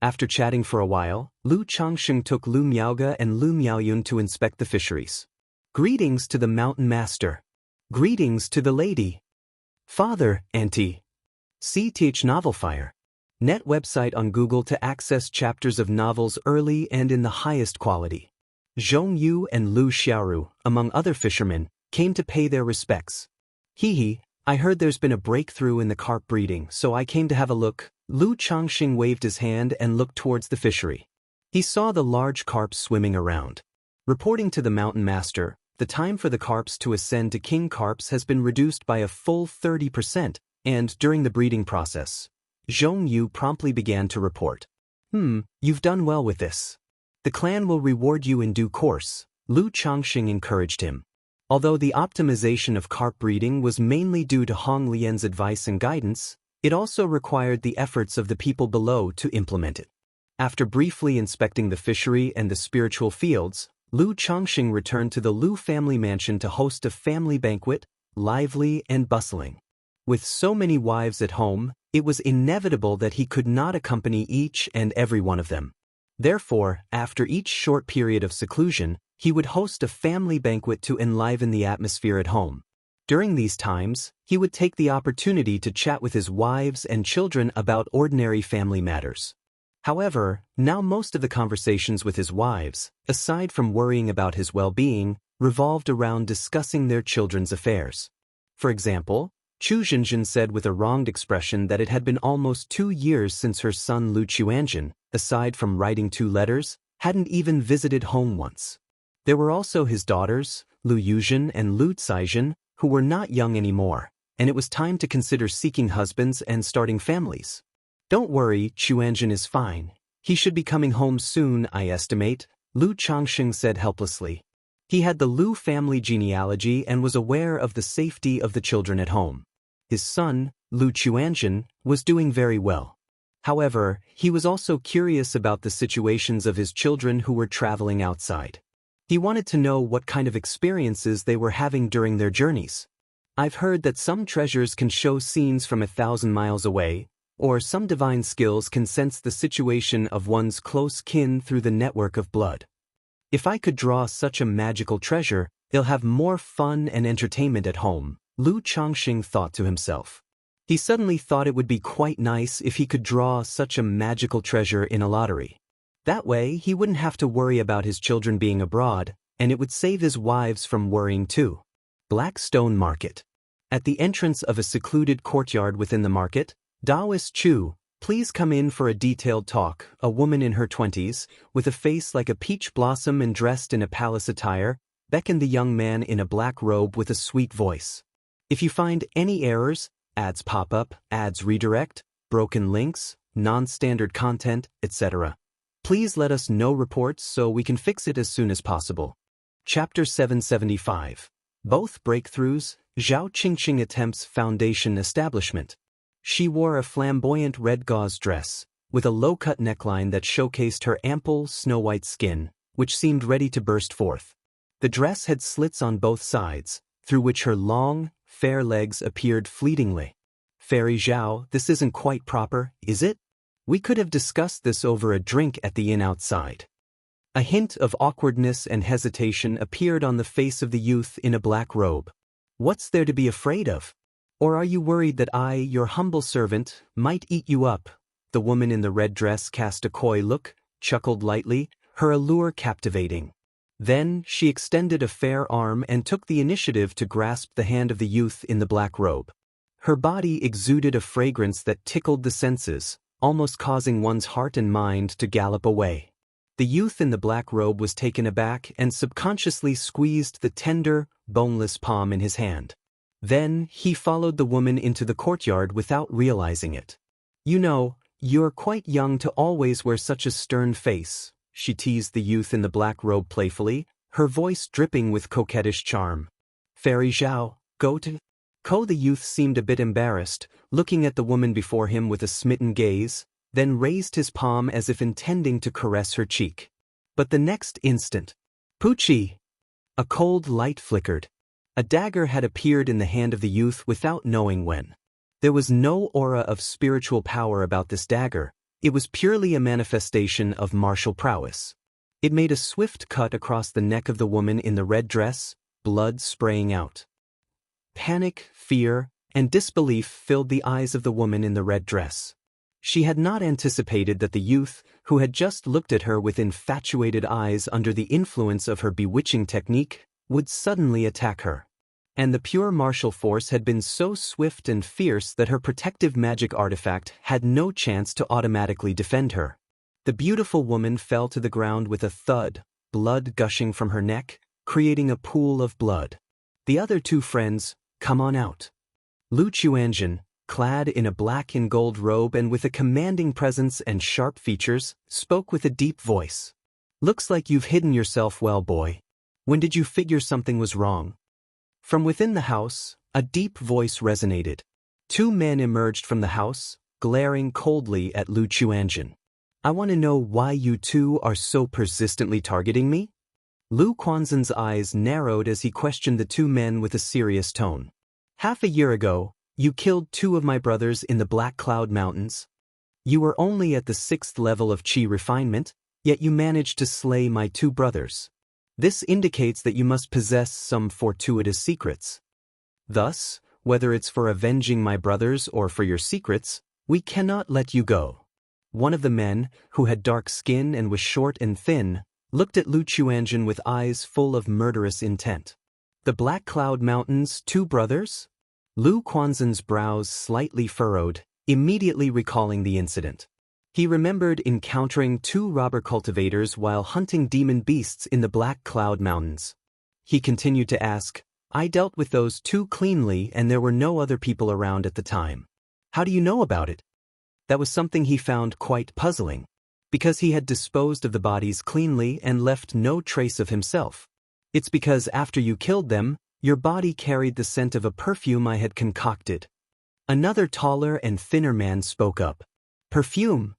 After chatting for a while, Lu Changxing took Lu Miaoge and Lu Miaoyun to inspect the fisheries. Greetings to the mountain master. Greetings to the lady. Father, Auntie. CTH Novelfire. Net website on Google to access chapters of novels early and in the highest quality. Zhong Yu and Lu Xiaoru, among other fishermen, came to pay their respects. Hee, I heard there's been a breakthrough in the carp breeding, so I came to have a look. Lu Changxing waved his hand and looked towards the fishery. He saw the large carps swimming around. Reporting to the mountain master, the time for the carps to ascend to king carps has been reduced by a full 30%, and during the breeding process, Zhong Yu promptly began to report. You've done well with this. The clan will reward you in due course, Lu Changxing encouraged him. Although the optimization of carp breeding was mainly due to Hong Lian's advice and guidance, it also required the efforts of the people below to implement it. After briefly inspecting the fishery and the spiritual fields, Lu Changxing returned to the Lu family mansion to host a family banquet, lively and bustling. With so many wives at home, it was inevitable that he could not accompany each and every one of them. Therefore, after each short period of seclusion, he would host a family banquet to enliven the atmosphere at home. During these times, he would take the opportunity to chat with his wives and children about ordinary family matters. However, now most of the conversations with his wives, aside from worrying about his well-being, revolved around discussing their children's affairs. For example, Chu Zhenjin said with a wronged expression that it had been almost 2 years since her son Lu Chuanjin, aside from writing 2 letters, hadn't even visited home once. There were also his daughters, Lu Yuzhen and Lu Caizhen, who were not young anymore, and it was time to consider seeking husbands and starting families. Don't worry, Chuanjin is fine. He should be coming home soon, I estimate, Lu Changxing said helplessly. He had the Lu family genealogy and was aware of the safety of the children at home. His son, Lu Chuanjin, was doing very well. However, he was also curious about the situations of his children who were traveling outside. He wanted to know what kind of experiences they were having during their journeys. I've heard that some treasures can show scenes from 1,000 miles away, or some divine skills can sense the situation of one's close kin through the network of blood. If I could draw such a magical treasure, they'll have more fun and entertainment at home, Lu Changxing thought to himself. He suddenly thought it would be quite nice if he could draw such a magical treasure in a lottery. That way, he wouldn't have to worry about his children being abroad, and it would save his wives from worrying too. Blackstone Market. At the entrance of a secluded courtyard within the market, Daoist Chu, please come in for a detailed talk, a woman in her 20s, with a face like a peach blossom and dressed in a palace attire, beckoned the young man in a black robe with a sweet voice. If you find any errors, ads pop up, ads redirect, broken links, non-standard content, etc., please let us know reports so we can fix it as soon as possible. Chapter 775. Both Breakthroughs, Zhao Qingqing Attempts Foundation Establishment. She wore a flamboyant red gauze dress, with a low-cut neckline that showcased her ample, snow-white skin, which seemed ready to burst forth. The dress had slits on both sides, through which her long, fair legs appeared fleetingly. Fairy Zhao, this isn't quite proper, is it? We could have discussed this over a drink at the inn outside. A hint of awkwardness and hesitation appeared on the face of the youth in a black robe. What's there to be afraid of? Or are you worried that I, your humble servant, might eat you up? The woman in the red dress cast a coy look, chuckled lightly, her allure captivating. Then, she extended a fair arm and took the initiative to grasp the hand of the youth in the black robe. Her body exuded a fragrance that tickled the senses, almost causing one's heart and mind to gallop away. The youth in the black robe was taken aback and subconsciously squeezed the tender, boneless palm in his hand. Then, he followed the woman into the courtyard without realizing it. "You know, you're quite young to always wear such a stern face," she teased the youth in the black robe playfully, her voice dripping with coquettish charm. "Fairy Zhao, go to..." The youth seemed a bit embarrassed, looking at the woman before him with a smitten gaze, then raised his palm as if intending to caress her cheek. But the next instant, Pucci! A cold light flickered. A dagger had appeared in the hand of the youth without knowing when. There was no aura of spiritual power about this dagger, it was purely a manifestation of martial prowess. It made a swift cut across the neck of the woman in the red dress, blood spraying out. Panic, fear, and disbelief filled the eyes of the woman in the red dress. She had not anticipated that the youth, who had just looked at her with infatuated eyes under the influence of her bewitching technique, would suddenly attack her. And the pure martial force had been so swift and fierce that her protective magic artifact had no chance to automatically defend her. The beautiful woman fell to the ground with a thud, blood gushing from her neck, creating a pool of blood. The other two friends, "Come on out." Lu Xianxia, clad in a black and gold robe and with a commanding presence and sharp features, spoke with a deep voice. "Looks like you've hidden yourself well, boy. When did you figure something was wrong?" From within the house, a deep voice resonated. Two men emerged from the house, glaring coldly at Lu Xianxia. "I want to know why you two are so persistently targeting me?" Lu Quanzhen's eyes narrowed as he questioned the two men with a serious tone. "Half a year ago, you killed two of my brothers in the Black Cloud Mountains. You were only at the 6th level of Qi refinement, yet you managed to slay my two brothers. This indicates that you must possess some fortuitous secrets. Thus, whether it's for avenging my brothers or for your secrets, we cannot let you go." One of the men, who had dark skin and was short and thin, looked at Lu Xianxia with eyes full of murderous intent. "The Black Cloud Mountains, two brothers?" Lu Quanzhen's brows slightly furrowed, immediately recalling the incident. He remembered encountering two robber cultivators while hunting demon beasts in the Black Cloud Mountains. He continued to ask, "I dealt with those two cleanly and there were no other people around at the time. How do you know about it?" That was something he found quite puzzling, because he had disposed of the bodies cleanly and left no trace of himself. "It's because after you killed them, your body carried the scent of a perfume I had concocted." Another taller and thinner man spoke up. "Perfume?"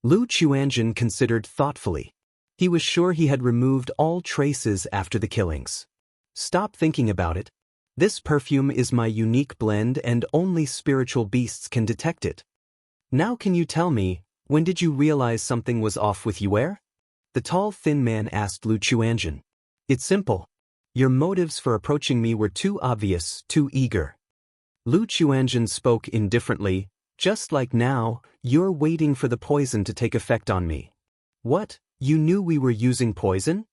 Lu Xianxia considered thoughtfully. He was sure he had removed all traces after the killings. "Stop thinking about it. This perfume is my unique blend and only spiritual beasts can detect it. Now can you tell me, when did you realize something was off with you?" The tall thin man asked Lu Xianxia. "It's simple. Your motives for approaching me were too obvious, too eager." Lu Xianxia spoke indifferently, "Just like now, you're waiting for the poison to take effect on me." "What, you knew we were using poison?"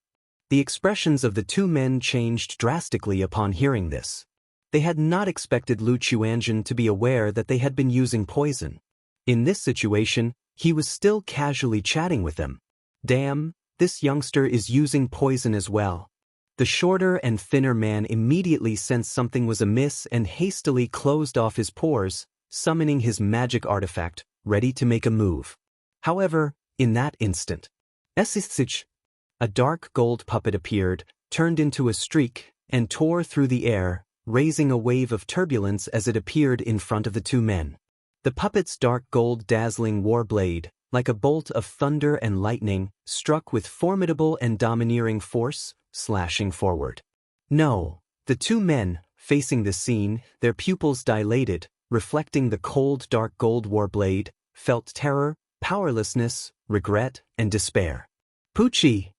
The expressions of the two men changed drastically upon hearing this. They had not expected Lu Xianxia to be aware that they had been using poison. In this situation, he was still casually chatting with them. Damn, this youngster is using poison as well. The shorter and thinner man immediately sensed something was amiss and hastily closed off his pores, summoning his magic artifact, ready to make a move. However, in that instant, a dark gold puppet appeared, turned into a streak, and tore through the air, raising a wave of turbulence as it appeared in front of the two men. The puppet's dark gold dazzling war blade, like a bolt of thunder and lightning, struck with formidable and domineering force, slashing forward. No, the two men, facing the scene, their pupils dilated, reflecting the cold dark gold war blade, felt terror, powerlessness, regret, and despair. "Pucci!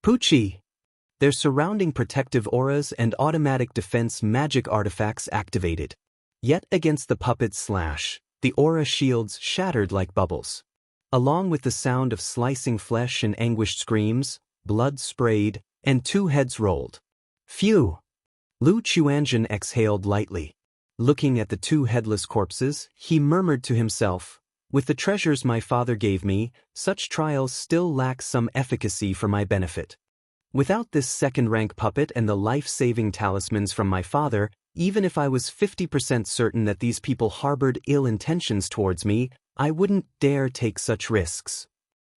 Pucci!" Their surrounding protective auras and automatic defense magic artifacts activated. Yet against the puppet's slash, the aura shields shattered like bubbles. Along with the sound of slicing flesh and anguished screams, blood sprayed, and 2 heads rolled. Phew! Lu Chuanzhen exhaled lightly. Looking at the 2 headless corpses, he murmured to himself, "With the treasures my father gave me, such trials still lack some efficacy for my benefit. Without this second-rank puppet and the life-saving talismans from my father, even if I was 50% certain that these people harbored ill intentions towards me, I wouldn't dare take such risks."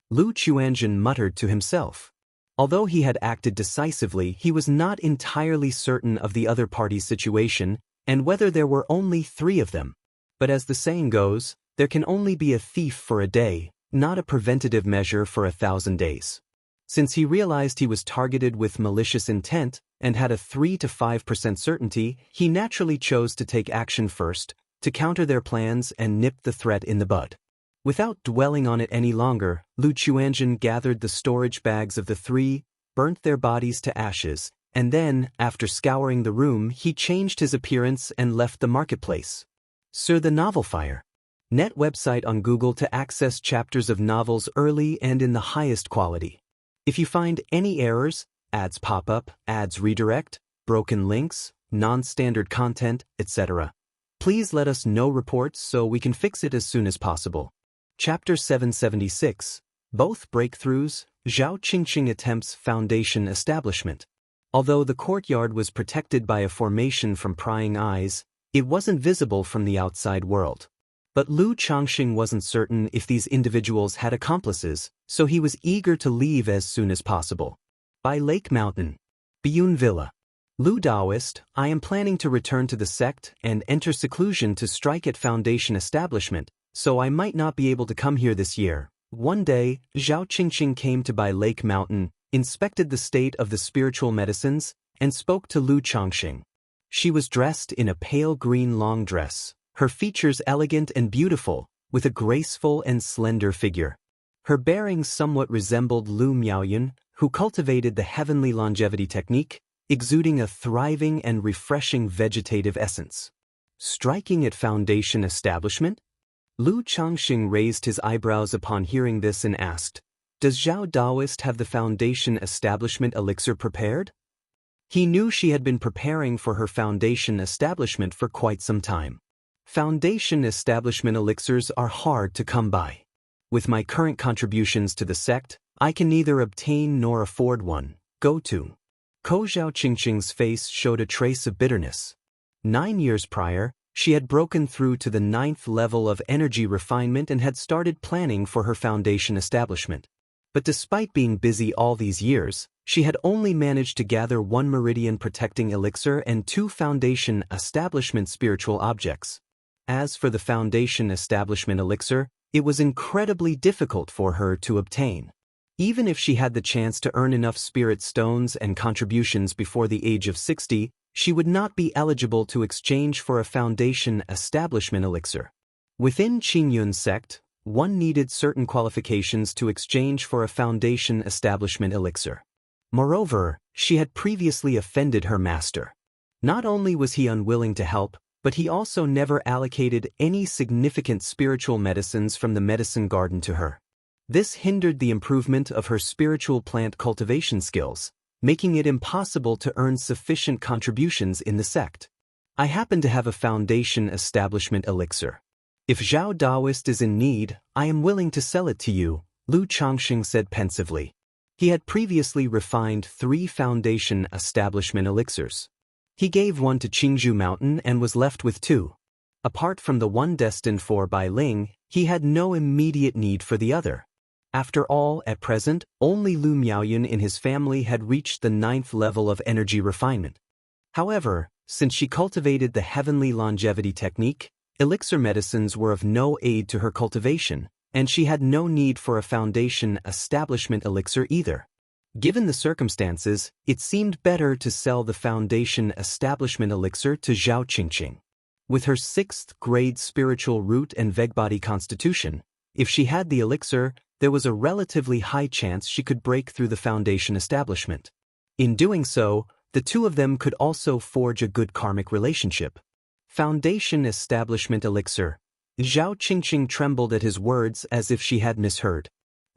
Lu Chuanzhen muttered to himself. Although he had acted decisively, he was not entirely certain of the other party's situation, and whether there were only 3 of them. But as the saying goes, there can only be a thief for a day, not a preventative measure for 1,000 days. Since he realized he was targeted with malicious intent and had a 3 to 5% certainty, he naturally chose to take action first, to counter their plans and nip the threat in the bud. Without dwelling on it any longer, Lu Chuanzhen gathered the storage bags of the 3, burnt their bodies to ashes, and then, after scouring the room, he changed his appearance and left the marketplace. Sir the Novel Fire. Net website on Google to access chapters of novels early and in the highest quality. If you find any errors, ads pop up, ads redirect, broken links, non-standard content, etc., please let us know reports so we can fix it as soon as possible. Chapter 776. Both Breakthroughs, Zhao Qingqing attempts foundation establishment. Although the courtyard was protected by a formation from prying eyes, it wasn't visible from the outside world. But Lu Changxing wasn't certain if these individuals had accomplices, so he was eager to leave as soon as possible. By Lake Mountain. Biyun Villa. Lu Daoist, I am planning to return to the sect and enter seclusion to strike at foundation establishment, so I might not be able to come here this year. One day, Zhao Qingqing came to By Lake Mountain, inspected the state of the spiritual medicines, and spoke to Lu Changxing. She was dressed in a pale green long dress, her features elegant and beautiful, with a graceful and slender figure. Her bearing somewhat resembled Lu Miaoyun, who cultivated the heavenly longevity technique, exuding a thriving and refreshing vegetative essence. Striking at foundation establishment? Lu Changxing raised his eyebrows upon hearing this and asked, "Does Zhao Daoist have the foundation establishment elixir prepared?" He knew she had been preparing for her foundation establishment for quite some time. Foundation establishment elixirs are hard to come by. With my current contributions to the sect, I can neither obtain nor afford one. Go to. Zhao Qingqing's face showed a trace of bitterness. 9 years prior, she had broken through to the 9th level of energy refinement and had started planning for her foundation establishment. But despite being busy all these years, she had only managed to gather 1 meridian protecting elixir and 2 foundation establishment spiritual objects. As for the foundation establishment elixir, it was incredibly difficult for her to obtain. Even if she had the chance to earn enough spirit stones and contributions before the age of 60, she would not be eligible to exchange for a foundation establishment elixir. Within Qingyun sect, one needed certain qualifications to exchange for a foundation establishment elixir. Moreover, she had previously offended her master. Not only was he unwilling to help, but he also never allocated any significant spiritual medicines from the medicine garden to her. This hindered the improvement of her spiritual plant cultivation skills, making it impossible to earn sufficient contributions in the sect. I happen to have a foundation establishment elixir. If Zhao Daoist is in need, I am willing to sell it to you, Lu Changxing said pensively. He had previously refined 3 foundation establishment elixirs. He gave one to Qingzhou Mountain and was left with 2. Apart from the one destined for Bai Ling, he had no immediate need for the other. After all, at present, only Lu Miaoyun in his family had reached the 9th level of energy refinement. However, since she cultivated the heavenly longevity technique, elixir medicines were of no aid to her cultivation, and she had no need for a foundation establishment elixir either. Given the circumstances, it seemed better to sell the foundation establishment elixir to Zhao Qingqing. With her 6th grade spiritual root and vegbody constitution, if she had the elixir, there was a relatively high chance she could break through the foundation establishment. In doing so, the 2 of them could also forge a good karmic relationship. Foundation establishment elixir. Zhao Qingqing trembled at his words as if she had misheard.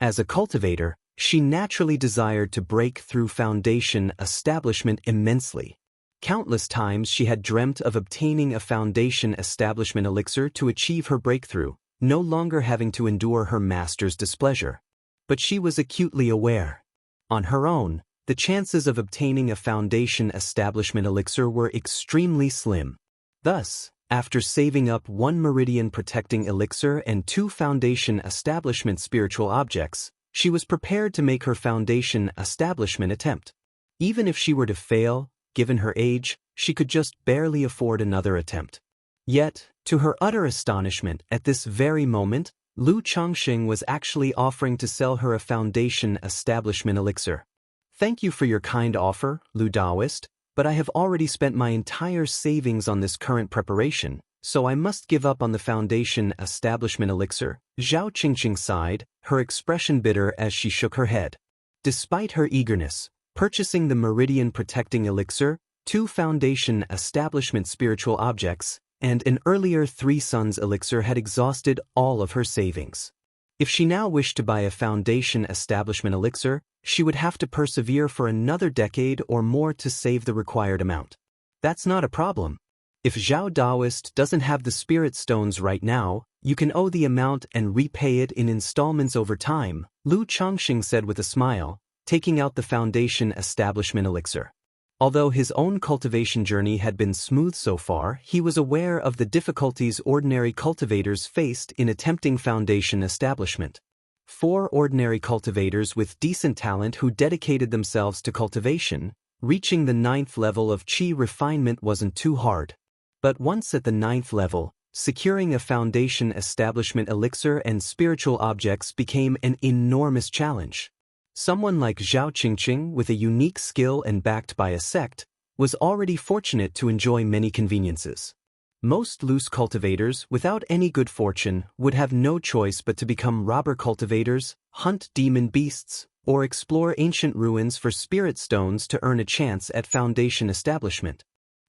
As a cultivator, She naturally desired to break through foundation establishment immensely. Countless times she had dreamt of obtaining a foundation establishment elixir to achieve her breakthrough, no longer having to endure her master's displeasure. But she was acutely aware. On her own, the chances of obtaining a foundation establishment elixir were extremely slim. Thus, after saving up 1 meridian protecting elixir and 2 foundation establishment spiritual objects, she was prepared to make her foundation establishment attempt. Even if she were to fail, given her age, she could just barely afford another attempt. Yet, to her utter astonishment, at this very moment, Lu Changxing was actually offering to sell her a foundation establishment elixir. "Thank you for your kind offer, Lu Daoist, but I have already spent my entire savings on this current preparation, so I must give up on the foundation establishment elixir." Zhao Qingqing sighed, her expression bitter as she shook her head. Despite her eagerness, purchasing the meridian protecting elixir, 2 foundation establishment spiritual objects, and an earlier 3 suns elixir had exhausted all of her savings. If she now wished to buy a foundation establishment elixir, she would have to persevere for another decade or more to save the required amount. That's not a problem. If Zhao Daoist doesn't have the spirit stones right now, you can owe the amount and repay it in installments over time, Lu Changxing said with a smile, taking out the foundation establishment elixir. Although his own cultivation journey had been smooth so far, he was aware of the difficulties ordinary cultivators faced in attempting foundation establishment. 4 ordinary cultivators with decent talent who dedicated themselves to cultivation, reaching the 9th level of qi refinement wasn't too hard. But once at the 9th level, securing a foundation establishment elixir and spiritual objects became an enormous challenge. Someone like Zhao Qingqing, with a unique skill and backed by a sect, was already fortunate to enjoy many conveniences. Most loose cultivators, without any good fortune, would have no choice but to become robber cultivators, hunt demon beasts, or explore ancient ruins for spirit stones to earn a chance at foundation establishment.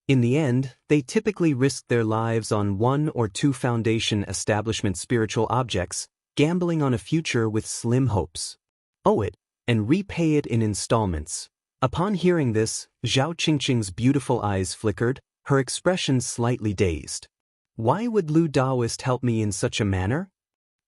In the end, they typically risked their lives on 1 or 2 foundation establishment spiritual objects, gambling on a future with slim hopes. Owe it, and repay it in installments. Upon hearing this, Zhao Qingqing's beautiful eyes flickered, her expression slightly dazed. Why would Lu Daoist help me in such a manner?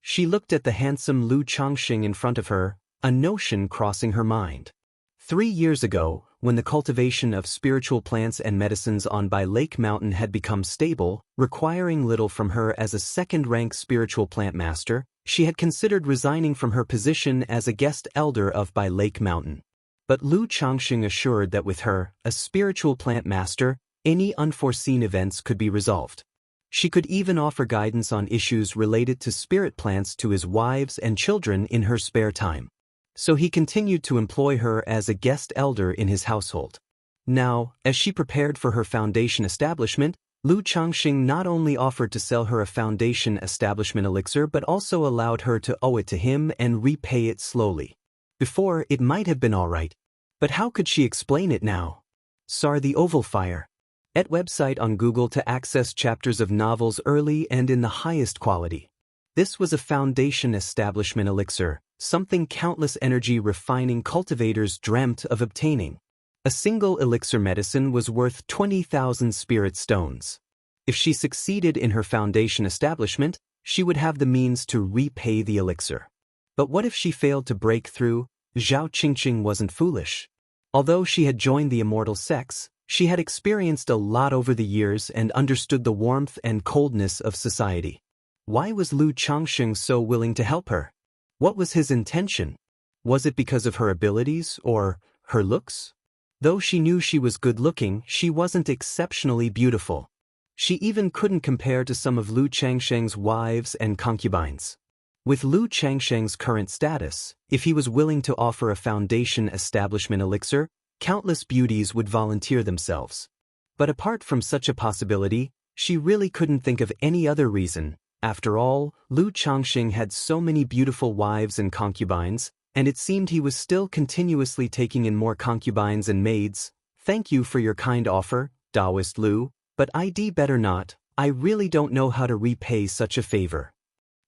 She looked at the handsome Lu Changxing in front of her, a notion crossing her mind. 3 years ago, when the cultivation of spiritual plants and medicines on Bai Lake Mountain had become stable, requiring little from her as a second-rank spiritual plant master, she had considered resigning from her position as a guest elder of Bai Lake Mountain. But Lu Changxing assured that with her, a spiritual plant master, any unforeseen events could be resolved. She could even offer guidance on issues related to spirit plants to his wives and children in her spare time. So he continued to employ her as a guest elder in his household. Now, as she prepared for her foundation establishment, Lu Changxing not only offered to sell her a foundation establishment elixir but also allowed her to owe it to him and repay it slowly. Before, it might have been all right. But how could she explain it now? Sar the Oval Fire. Et website on Google to access chapters of novels early and in the highest quality. This was a foundation establishment elixir, something countless energy refining cultivators dreamt of obtaining. A single elixir medicine was worth 20,000 spirit stones. If she succeeded in her foundation establishment, she would have the means to repay the elixir. But what if she failed to break through? Zhao Qingqing wasn't foolish. Although she had joined the Immortal sects, she had experienced a lot over the years and understood the warmth and coldness of society. Why was Lu Changxing so willing to help her? What was his intention? Was it because of her abilities or her looks? Though she knew she was good-looking, she wasn't exceptionally beautiful. She even couldn't compare to some of Lu Changsheng's wives and concubines. With Lu Changsheng's current status, if he was willing to offer a foundation establishment elixir, countless beauties would volunteer themselves. But apart from such a possibility, she really couldn't think of any other reason. After all, Lu Changxing had so many beautiful wives and concubines, and it seemed he was still continuously taking in more concubines and maids. Thank you for your kind offer, Daoist Lu, but I'd better not. I really don't know how to repay such a favor.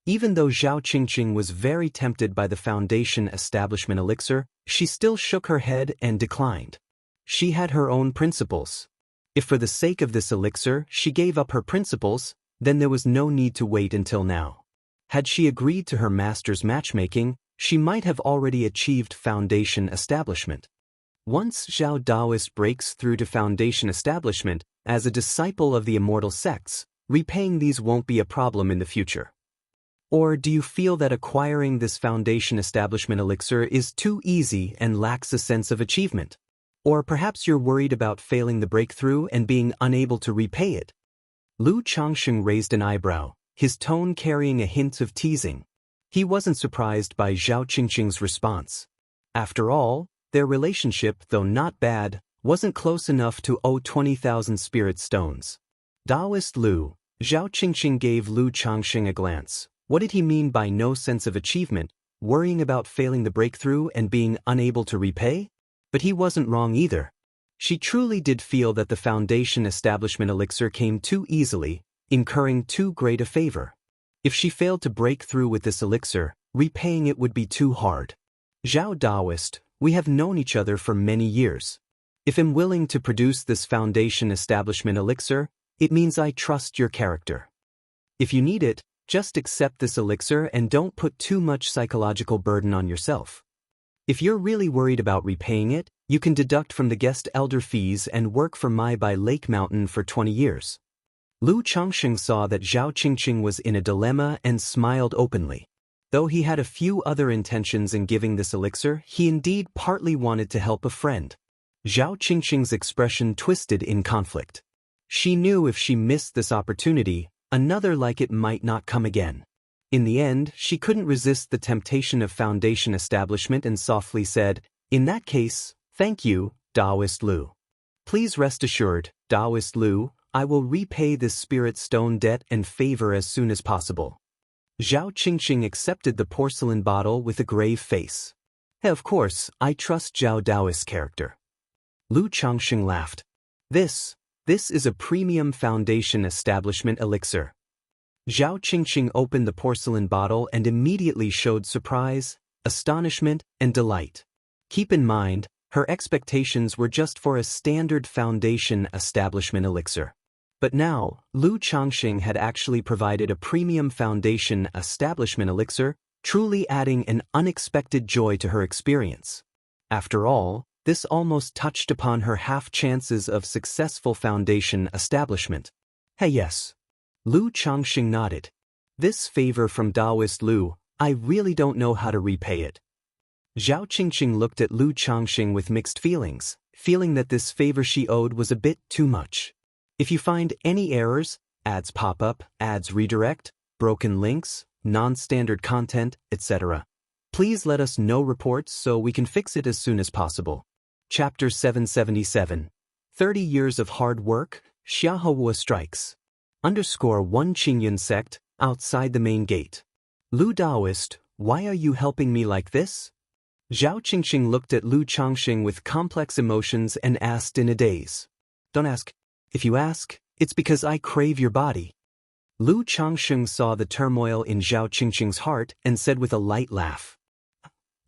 Even though Zhao Qingqing was very tempted by the Foundation Establishment elixir, she still shook her head and declined. She had her own principles. If for the sake of this elixir she gave up her principles, then there was no need to wait until now. Had she agreed to her master's matchmaking, she might have already achieved Foundation Establishment. Once Zhao Daoist breaks through to Foundation Establishment as a disciple of the Immortal sects, repaying these won't be a problem in the future. Or do you feel that acquiring this Foundation Establishment elixir is too easy and lacks a sense of achievement? Or perhaps you're worried about failing the breakthrough and being unable to repay it? Lu Changsheng raised an eyebrow, his tone carrying a hint of teasing. He wasn't surprised by Zhao Qingqing's response. After all, their relationship, though not bad, wasn't close enough to owe 20,000 spirit stones. Daoist Lu, Zhao Qingqing gave Lu Changsheng a glance. What did he mean by no sense of achievement, worrying about failing the breakthrough and being unable to repay? But he wasn't wrong either. She truly did feel that the Foundation Establishment elixir came too easily, incurring too great a favor. If she failed to break through with this elixir, repaying it would be too hard. Zhao Daoist, we have known each other for many years. If I'm willing to produce this Foundation Establishment elixir, it means I trust your character. If you need it, just accept this elixir and don't put too much psychological burden on yourself. If you're really worried about repaying it, you can deduct from the guest elder fees and work for Mai by Lake Mountain for 20 years. Lu Changsheng saw that Zhao Qingqing was in a dilemma and smiled openly. Though he had a few other intentions in giving this elixir, he indeed partly wanted to help a friend. Zhao Qingqing's expression twisted in conflict. She knew if she missed this opportunity, another like it might not come again. In the end, she couldn't resist the temptation of Foundation Establishment and softly said, "In that case, thank you, Daoist Lu. Please rest assured, Daoist Lu, I will repay this spirit stone debt and favor as soon as possible." Zhao Qingqing accepted the porcelain bottle with a grave face. "Of course, I trust Zhao Daoist's character." Lu Changsheng laughed. This is a premium Foundation Establishment elixir." Zhao Qingqing opened the porcelain bottle and immediately showed surprise, astonishment, and delight. Keep in mind, her expectations were just for a standard Foundation Establishment elixir. But now, Lu Changsheng had actually provided a premium Foundation Establishment elixir, truly adding an unexpected joy to her experience. After all, this almost touched upon her half-chances of successful Foundation Establishment. "Hey, yes." Lu Changsheng nodded. "This favor from Daoist Lu, I really don't know how to repay it." Zhao Qingqing looked at Lu Changsheng with mixed feelings, feeling that this favor she owed was a bit too much. If you find any errors, ads pop up, ads redirect, broken links, non-standard content, etc., please let us know reports so we can fix it as soon as possible. Chapter 777. 30 Years of Hard Work, Xiahua Strikes. _1 Qingyun sect, outside the main gate. Lu Daoist, why are you helping me like this? Zhao Qingqing looked at Lu Changsheng with complex emotions and asked in a daze. "Don't ask. If you ask, it's because I crave your body." Lu Changsheng saw the turmoil in Zhao Qingqing's heart and said with a light laugh.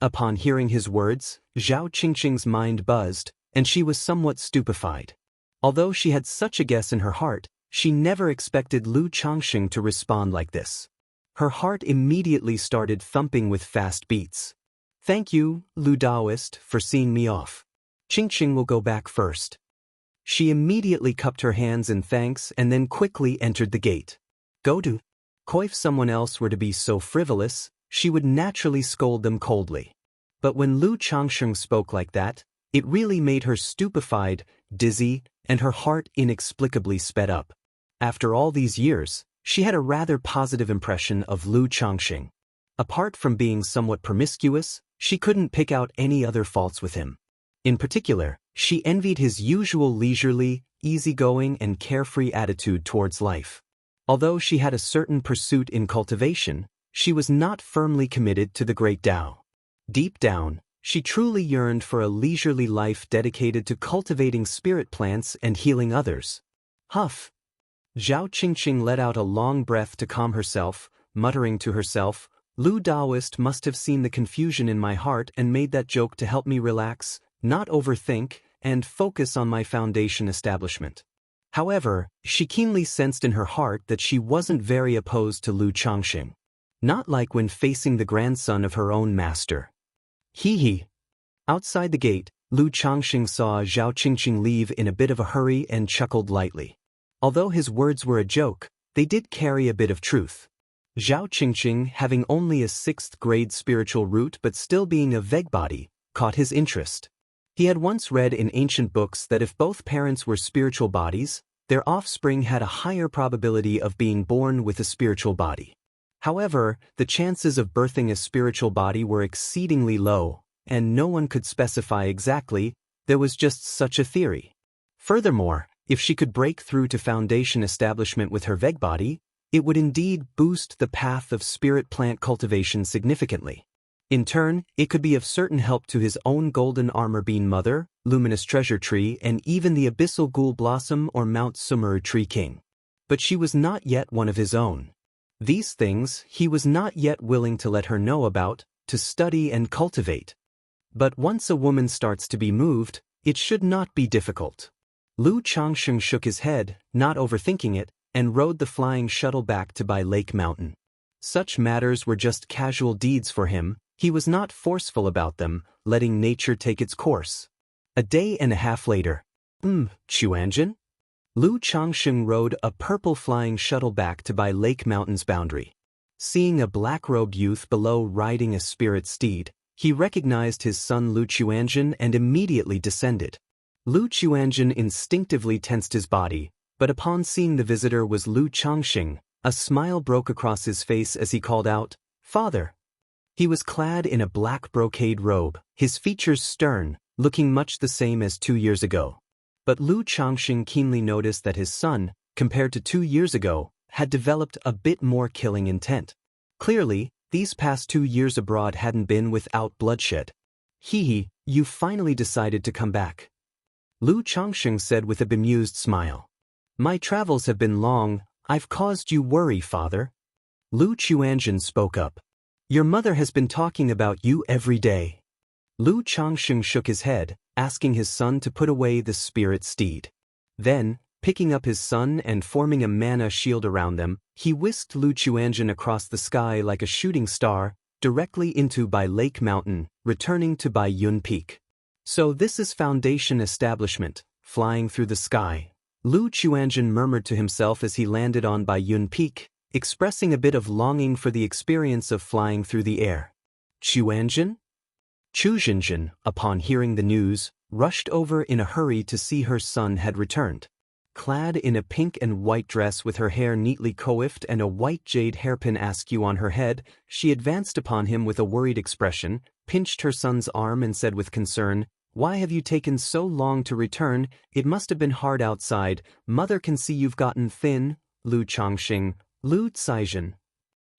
Upon hearing his words, Zhao Qingqing's mind buzzed, and she was somewhat stupefied. Although she had such a guess in her heart, she never expected Lu Changsheng to respond like this. Her heart immediately started thumping with fast beats. "Thank you, Lu Daoist, for seeing me off. Qingqing will go back first." She immediately cupped her hands in thanks and then quickly entered the gate. Go to. If someone else were to be so frivolous, she would naturally scold them coldly. But when Lu Changsheng spoke like that, it really made her stupefied, dizzy, and her heart inexplicably sped up. After all these years, she had a rather positive impression of Lu Changsheng. Apart from being somewhat promiscuous, she couldn't pick out any other faults with him. In particular, she envied his usual leisurely, easygoing, and carefree attitude towards life. Although she had a certain pursuit in cultivation, she was not firmly committed to the Great Tao. Deep down, she truly yearned for a leisurely life dedicated to cultivating spirit plants and healing others. Huff. Zhao Qingqing let out a long breath to calm herself, muttering to herself, Lu Daoist must have seen the confusion in my heart and made that joke to help me relax, not overthink, and focus on my foundation establishment. However, she keenly sensed in her heart that she wasn't very opposed to Lu Changxing. Not like when facing the grandson of her own master. Hee. Outside the gate, Lu Changxing saw Zhao Qingqing leave in a bit of a hurry and chuckled lightly. Although his words were a joke, they did carry a bit of truth. Zhao Qingqing, having only a 6th grade spiritual root but still being a Vegbody, caught his interest. He had once read in ancient books that if both parents were spiritual bodies, their offspring had a higher probability of being born with a spiritual body. However, the chances of birthing a spiritual body were exceedingly low, and no one could specify exactly, there was just such a theory. Furthermore, if she could break through to foundation establishment with her Vegbody, it would indeed boost the path of spirit plant cultivation significantly. In turn, it could be of certain help to his own golden armor bean mother, luminous treasure tree, and even the abyssal ghoul blossom or Mount Sumeru tree king. But she was not yet one of his own. These things he was not yet willing to let her know about, to study and cultivate. But once a woman starts to be moved, it should not be difficult. Lu Changxing shook his head, not overthinking it, and rode the flying shuttle back to Bai Lake Mountain. Such matters were just casual deeds for him. He was not forceful about them, letting nature take its course. A day and a half later. Chuanjin? Lu Changxing rode a purple flying shuttle back to Bai Lake Mountain's boundary. Seeing a black-robed youth below riding a spirit steed, he recognized his son Lu Chuanjin and immediately descended. Lu Chuanjin instinctively tensed his body, but upon seeing the visitor was Lu Changxing, a smile broke across his face as he called out, "Father." He was clad in a black brocade robe, his features stern, looking much the same as 2 years ago. But Lu Changxing keenly noticed that his son, compared to 2 years ago, had developed a bit more killing intent. Clearly, these past 2 years abroad hadn't been without bloodshed. You finally decided to come back. Lu Changxing said with a bemused smile. My travels have been long, I've caused you worry, father. Lu Chuanjin spoke up. Your mother has been talking about you every day. Lu Changxing shook his head, asking his son to put away the spirit steed. Then, picking up his son and forming a mana shield around them, he whisked Lu Chuanjin across the sky like a shooting star, directly into Bai Lake Mountain, returning to Bai Yun Peak. So this is foundation establishment, flying through the sky. Lu Chuanjin murmured to himself as he landed on Bai Yun Peak, expressing a bit of longing for the experience of flying through the air. Chuanjin? Chu Xinjin, upon hearing the news, rushed over in a hurry to see her son had returned. Clad in a pink and white dress with her hair neatly coiffed and a white jade hairpin askew on her head, she advanced upon him with a worried expression, pinched her son's arm and said with concern, "Why have you taken so long to return? It must have been hard outside. Mother can see you've gotten thin." Lu Changxing, Lu Caizhen.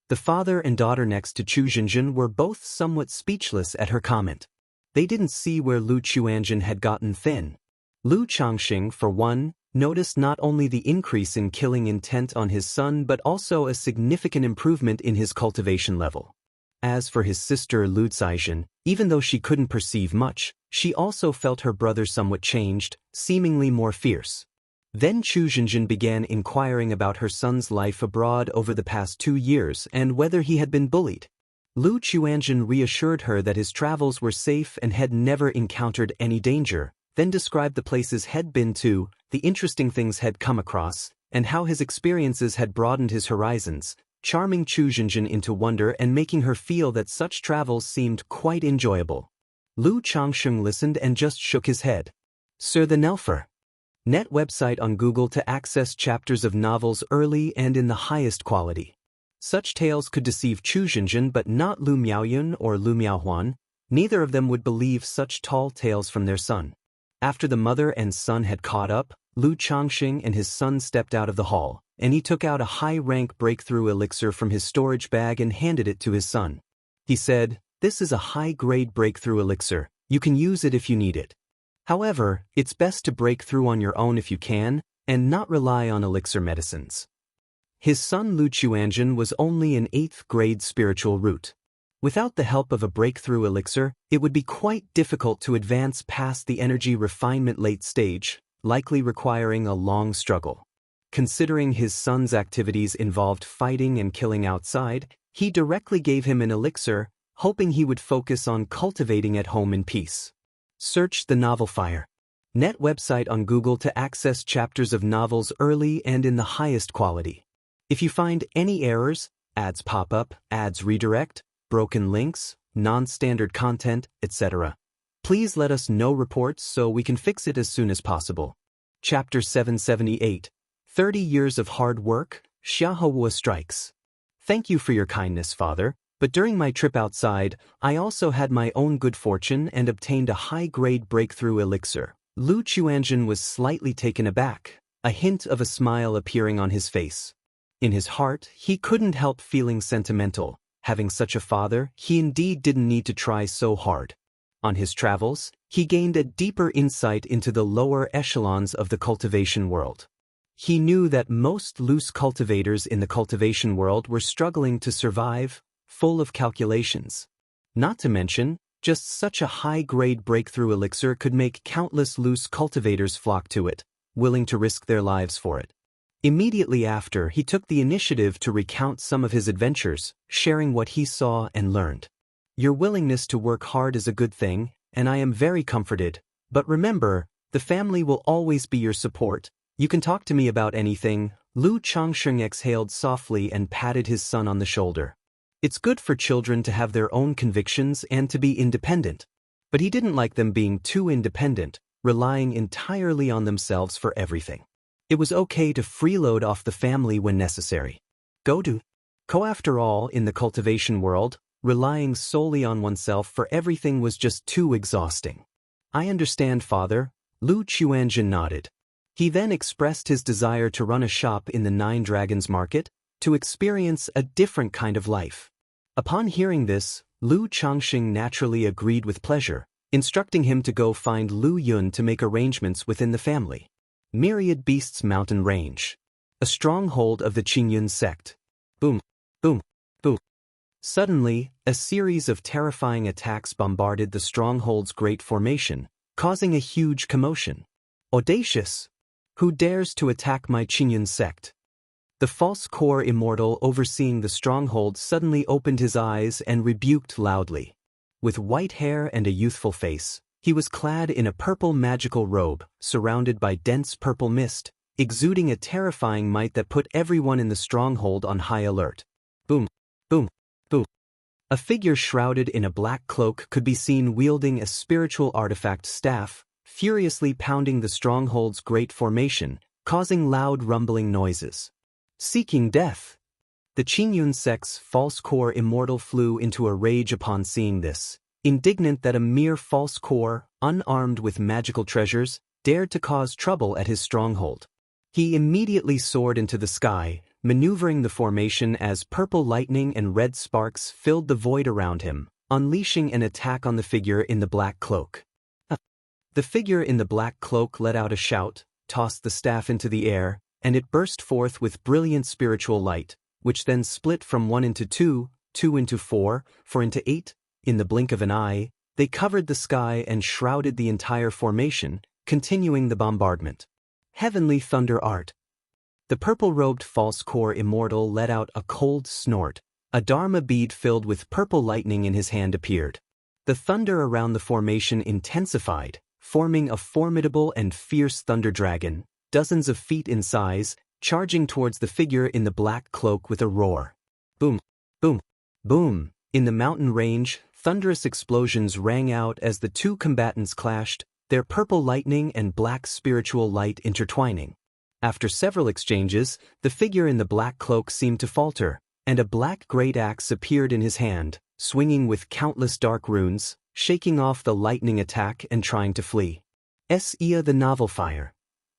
The father and daughter next to Chu Xinjin were both somewhat speechless at her comment. They didn't see where Lu Chuanjin had gotten thin. Lu Changxing, for one, noticed not only the increase in killing intent on his son but also a significant improvement in his cultivation level. As for his sister Lu Caizhen, even though she couldn't perceive much, she also felt her brother somewhat changed, seemingly more fierce. Then Chu Xinjin began inquiring about her son's life abroad over the past 2 years and whether he had been bullied. Lu Chuanjin reassured her that his travels were safe and had never encountered any danger, then described the places he'd been to, the interesting things he'd come across, and how his experiences had broadened his horizons, charming Chu Xinjin into wonder and making her feel that such travels seemed quite enjoyable. Lu Changxing listened and just shook his head. Sir the Nelfer. Net website on Google to access chapters of novels early and in the highest quality. Such tales could deceive Chu Xinjin but not Lu Miaoyun or Lu Miaohuan. Neither of them would believe such tall tales from their son. After the mother and son had caught up, Lu Changxing and his son stepped out of the hall, and he took out a high-rank breakthrough elixir from his storage bag and handed it to his son. He said, "This is a high-grade breakthrough elixir. You can use it if you need it. However, it's best to break through on your own if you can, and not rely on elixir medicines." His son Lu Qianxia was only an 8th grade spiritual root. Without the help of a breakthrough elixir, it would be quite difficult to advance past the energy refinement late stage, likely requiring a long struggle. Considering his son's activities involved fighting and killing outside, he directly gave him an elixir, hoping he would focus on cultivating at home in peace. Search the novel Fire. Net website on Google to access chapters of novels early and in the highest quality. If you find any errors, ads pop up, ads redirect, broken links, non-standard content, etc., please let us know reports so we can fix it as soon as possible. Chapter 778. 30 Years of Hard Work, Xianxia Strikes. Thank you for your kindness, Father, but during my trip outside, I also had my own good fortune and obtained a high-grade breakthrough elixir. Lu Qianxia was slightly taken aback, a hint of a smile appearing on his face. In his heart, he couldn't help feeling sentimental. Having such a father, he indeed didn't need to try so hard. On his travels, he gained a deeper insight into the lower echelons of the cultivation world. He knew that most loose cultivators in the cultivation world were struggling to survive, full of calculations. Not to mention, just such a high-grade breakthrough elixir could make countless loose cultivators flock to it, willing to risk their lives for it. Immediately after, he took the initiative to recount some of his adventures, sharing what he saw and learned. Your willingness to work hard is a good thing, and I am very comforted, but remember, the family will always be your support. You can talk to me about anything. Lu Qianxia exhaled softly and patted his son on the shoulder. It's good for children to have their own convictions and to be independent. But he didn't like them being too independent, relying entirely on themselves for everything. It was okay to freeload off the family when necessary. After all, in the cultivation world, relying solely on oneself for everything was just too exhausting. I understand, Father. Lu Qianxia nodded. He then expressed his desire to run a shop in the Nine Dragons Market, to experience a different kind of life. Upon hearing this, Lu Qianxia naturally agreed with pleasure, instructing him to go find Lu Yun to make arrangements within the family. Myriad Beasts Mountain Range. A stronghold of the Qingyun sect. Boom, boom, boom. Suddenly, a series of terrifying attacks bombarded the stronghold's great formation, causing a huge commotion. Audacious! Who dares to attack my Qingyun sect? The false core Immortal overseeing the stronghold suddenly opened his eyes and rebuked loudly. With white hair and a youthful face, he was clad in a purple magical robe, surrounded by dense purple mist, exuding a terrifying might that put everyone in the stronghold on high alert. Boom, boom, boom. A figure shrouded in a black cloak could be seen wielding a spiritual artifact staff, furiously pounding the stronghold's great formation, causing loud rumbling noises. Seeking death. The Qingyun sect's false core Immortal flew into a rage upon seeing this, indignant that a mere false core, unarmed with magical treasures, dared to cause trouble at his stronghold. He immediately soared into the sky, maneuvering the formation as purple lightning and red sparks filled the void around him, unleashing an attack on the figure in the black cloak. The figure in the black cloak let out a shout, tossed the staff into the air, and it burst forth with brilliant spiritual light, which then split from 1 into 2, 2 into 4, 4 into 8. In the blink of an eye, they covered the sky and shrouded the entire formation, continuing the bombardment. Heavenly Thunder Art. The purple-robed false core Immortal let out a cold snort. A dharma bead filled with purple lightning in his hand appeared. The thunder around the formation intensified, forming a formidable and fierce thunder dragon, dozens of feet in size, charging towards the figure in the black cloak with a roar. Boom, boom, boom. In the mountain range, thunderous explosions rang out as the two combatants clashed, their purple lightning and black spiritual light intertwining. After several exchanges, the figure in the black cloak seemed to falter, and a black great axe appeared in his hand, swinging with countless dark runes, shaking off the lightning attack and trying to flee. Xianxia the Novel Fire.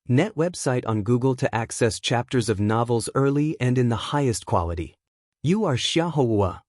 Net website on Google to access chapters of novels early and in the highest quality. You are Xianxia.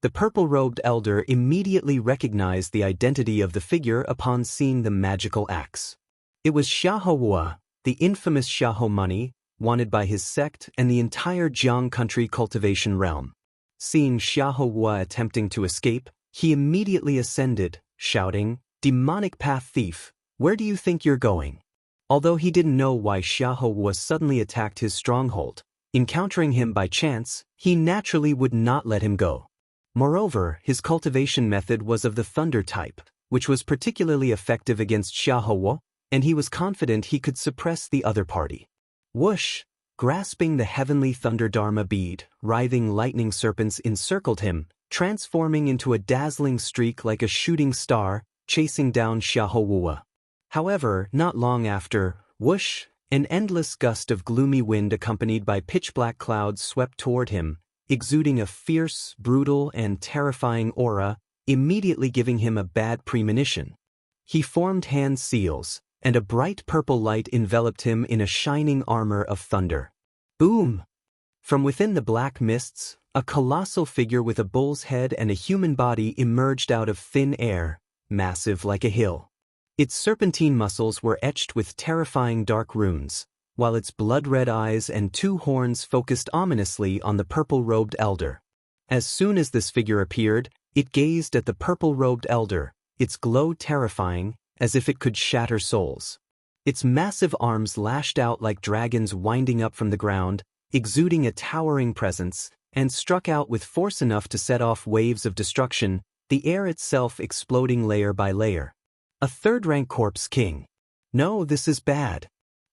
The purple-robed elder immediately recognized the identity of the figure upon seeing the magical axe. It was Xianxia, the infamous Xianxia money, wanted by his sect and the entire Jiang country cultivation realm. Seeing Xiahou attempting to escape, he immediately ascended, shouting, "Demonic path thief, where do you think you're going?" Although he didn't know why Xiahou suddenly attacked his stronghold, encountering him by chance, he naturally would not let him go. Moreover, his cultivation method was of the thunder type, which was particularly effective against Xiahou, and he was confident he could suppress the other party. Whoosh! Grasping the heavenly thunder dharma bead, writhing lightning serpents encircled him, transforming into a dazzling streak like a shooting star, chasing down Xiahou. However, not long after, whoosh, an endless gust of gloomy wind accompanied by pitch-black clouds swept toward him, exuding a fierce, brutal, and terrifying aura, immediately giving him a bad premonition. He formed hand seals, and a bright purple light enveloped him in a shining armor of thunder. Boom! From within the black mists, a colossal figure with a bull's head and a human body emerged out of thin air, massive like a hill. Its serpentine muscles were etched with terrifying dark runes, while its blood-red eyes and two horns focused ominously on the purple-robed elder. As soon as this figure appeared, it gazed at the purple-robed elder, its glow terrifying, as if it could shatter souls. Its massive arms lashed out like dragons winding up from the ground, exuding a towering presence, and struck out with force enough to set off waves of destruction, the air itself exploding layer by layer. A third-rank corpse king. No, this is bad.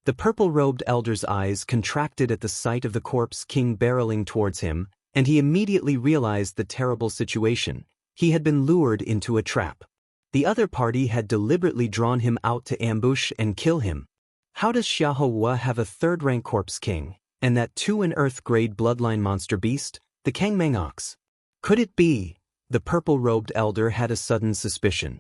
The purple-robed elder's eyes contracted at the sight of the corpse king barreling towards him, and he immediately realized the terrible situation. He had been lured into a trap. The other party had deliberately drawn him out to ambush and kill him. How does Xiahou have a third-rank corpse king, and that too an earth-grade bloodline monster beast, the Kangmeng ox? Could it be? The purple-robed elder had a sudden suspicion.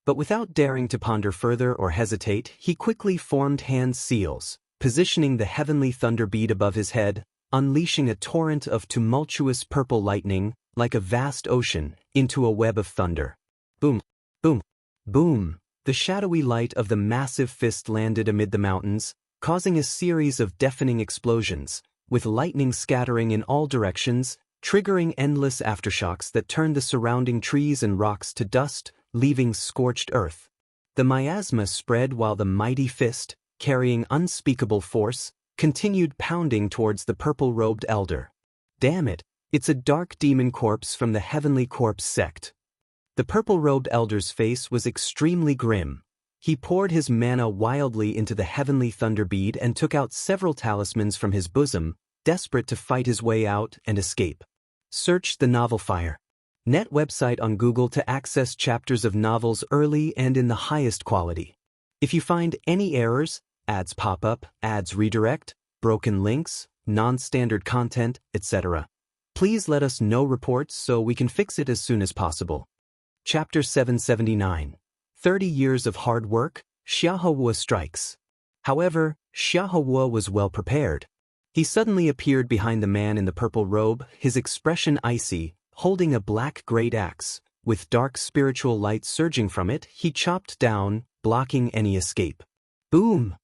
But without daring to ponder further or hesitate, he quickly formed hand seals, positioning the heavenly thunder bead above his head, unleashing a torrent of tumultuous purple lightning, like a vast ocean, into a web of thunder. Boom! Boom! Boom! The shadowy light of the massive fist landed amid the mountains, causing a series of deafening explosions, with lightning scattering in all directions, triggering endless aftershocks that turned the surrounding trees and rocks to dust, leaving scorched earth. The miasma spread while the mighty fist, carrying unspeakable force, continued pounding towards the purple-robed elder. Damn it, it's a dark demon corpse from the Heavenly Corpse sect. The purple-robed elder's face was extremely grim. He poured his mana wildly into the heavenly thunder bead and took out several talismans from his bosom, desperate to fight his way out and escape. Search the novel Fire. Net website on Google to access chapters of novels early and in the highest quality. If you find any errors, ads pop up, ads redirect, broken links, non-standard content, etc., please let us know reports so we can fix it as soon as possible. Chapter 779. 30 years of hard work, Xiahou strikes. However, Xiahou was well prepared. He suddenly appeared behind the man in the purple robe, his expression icy, holding a black great axe. With dark spiritual light surging from it, he chopped down, blocking any escape. Boom!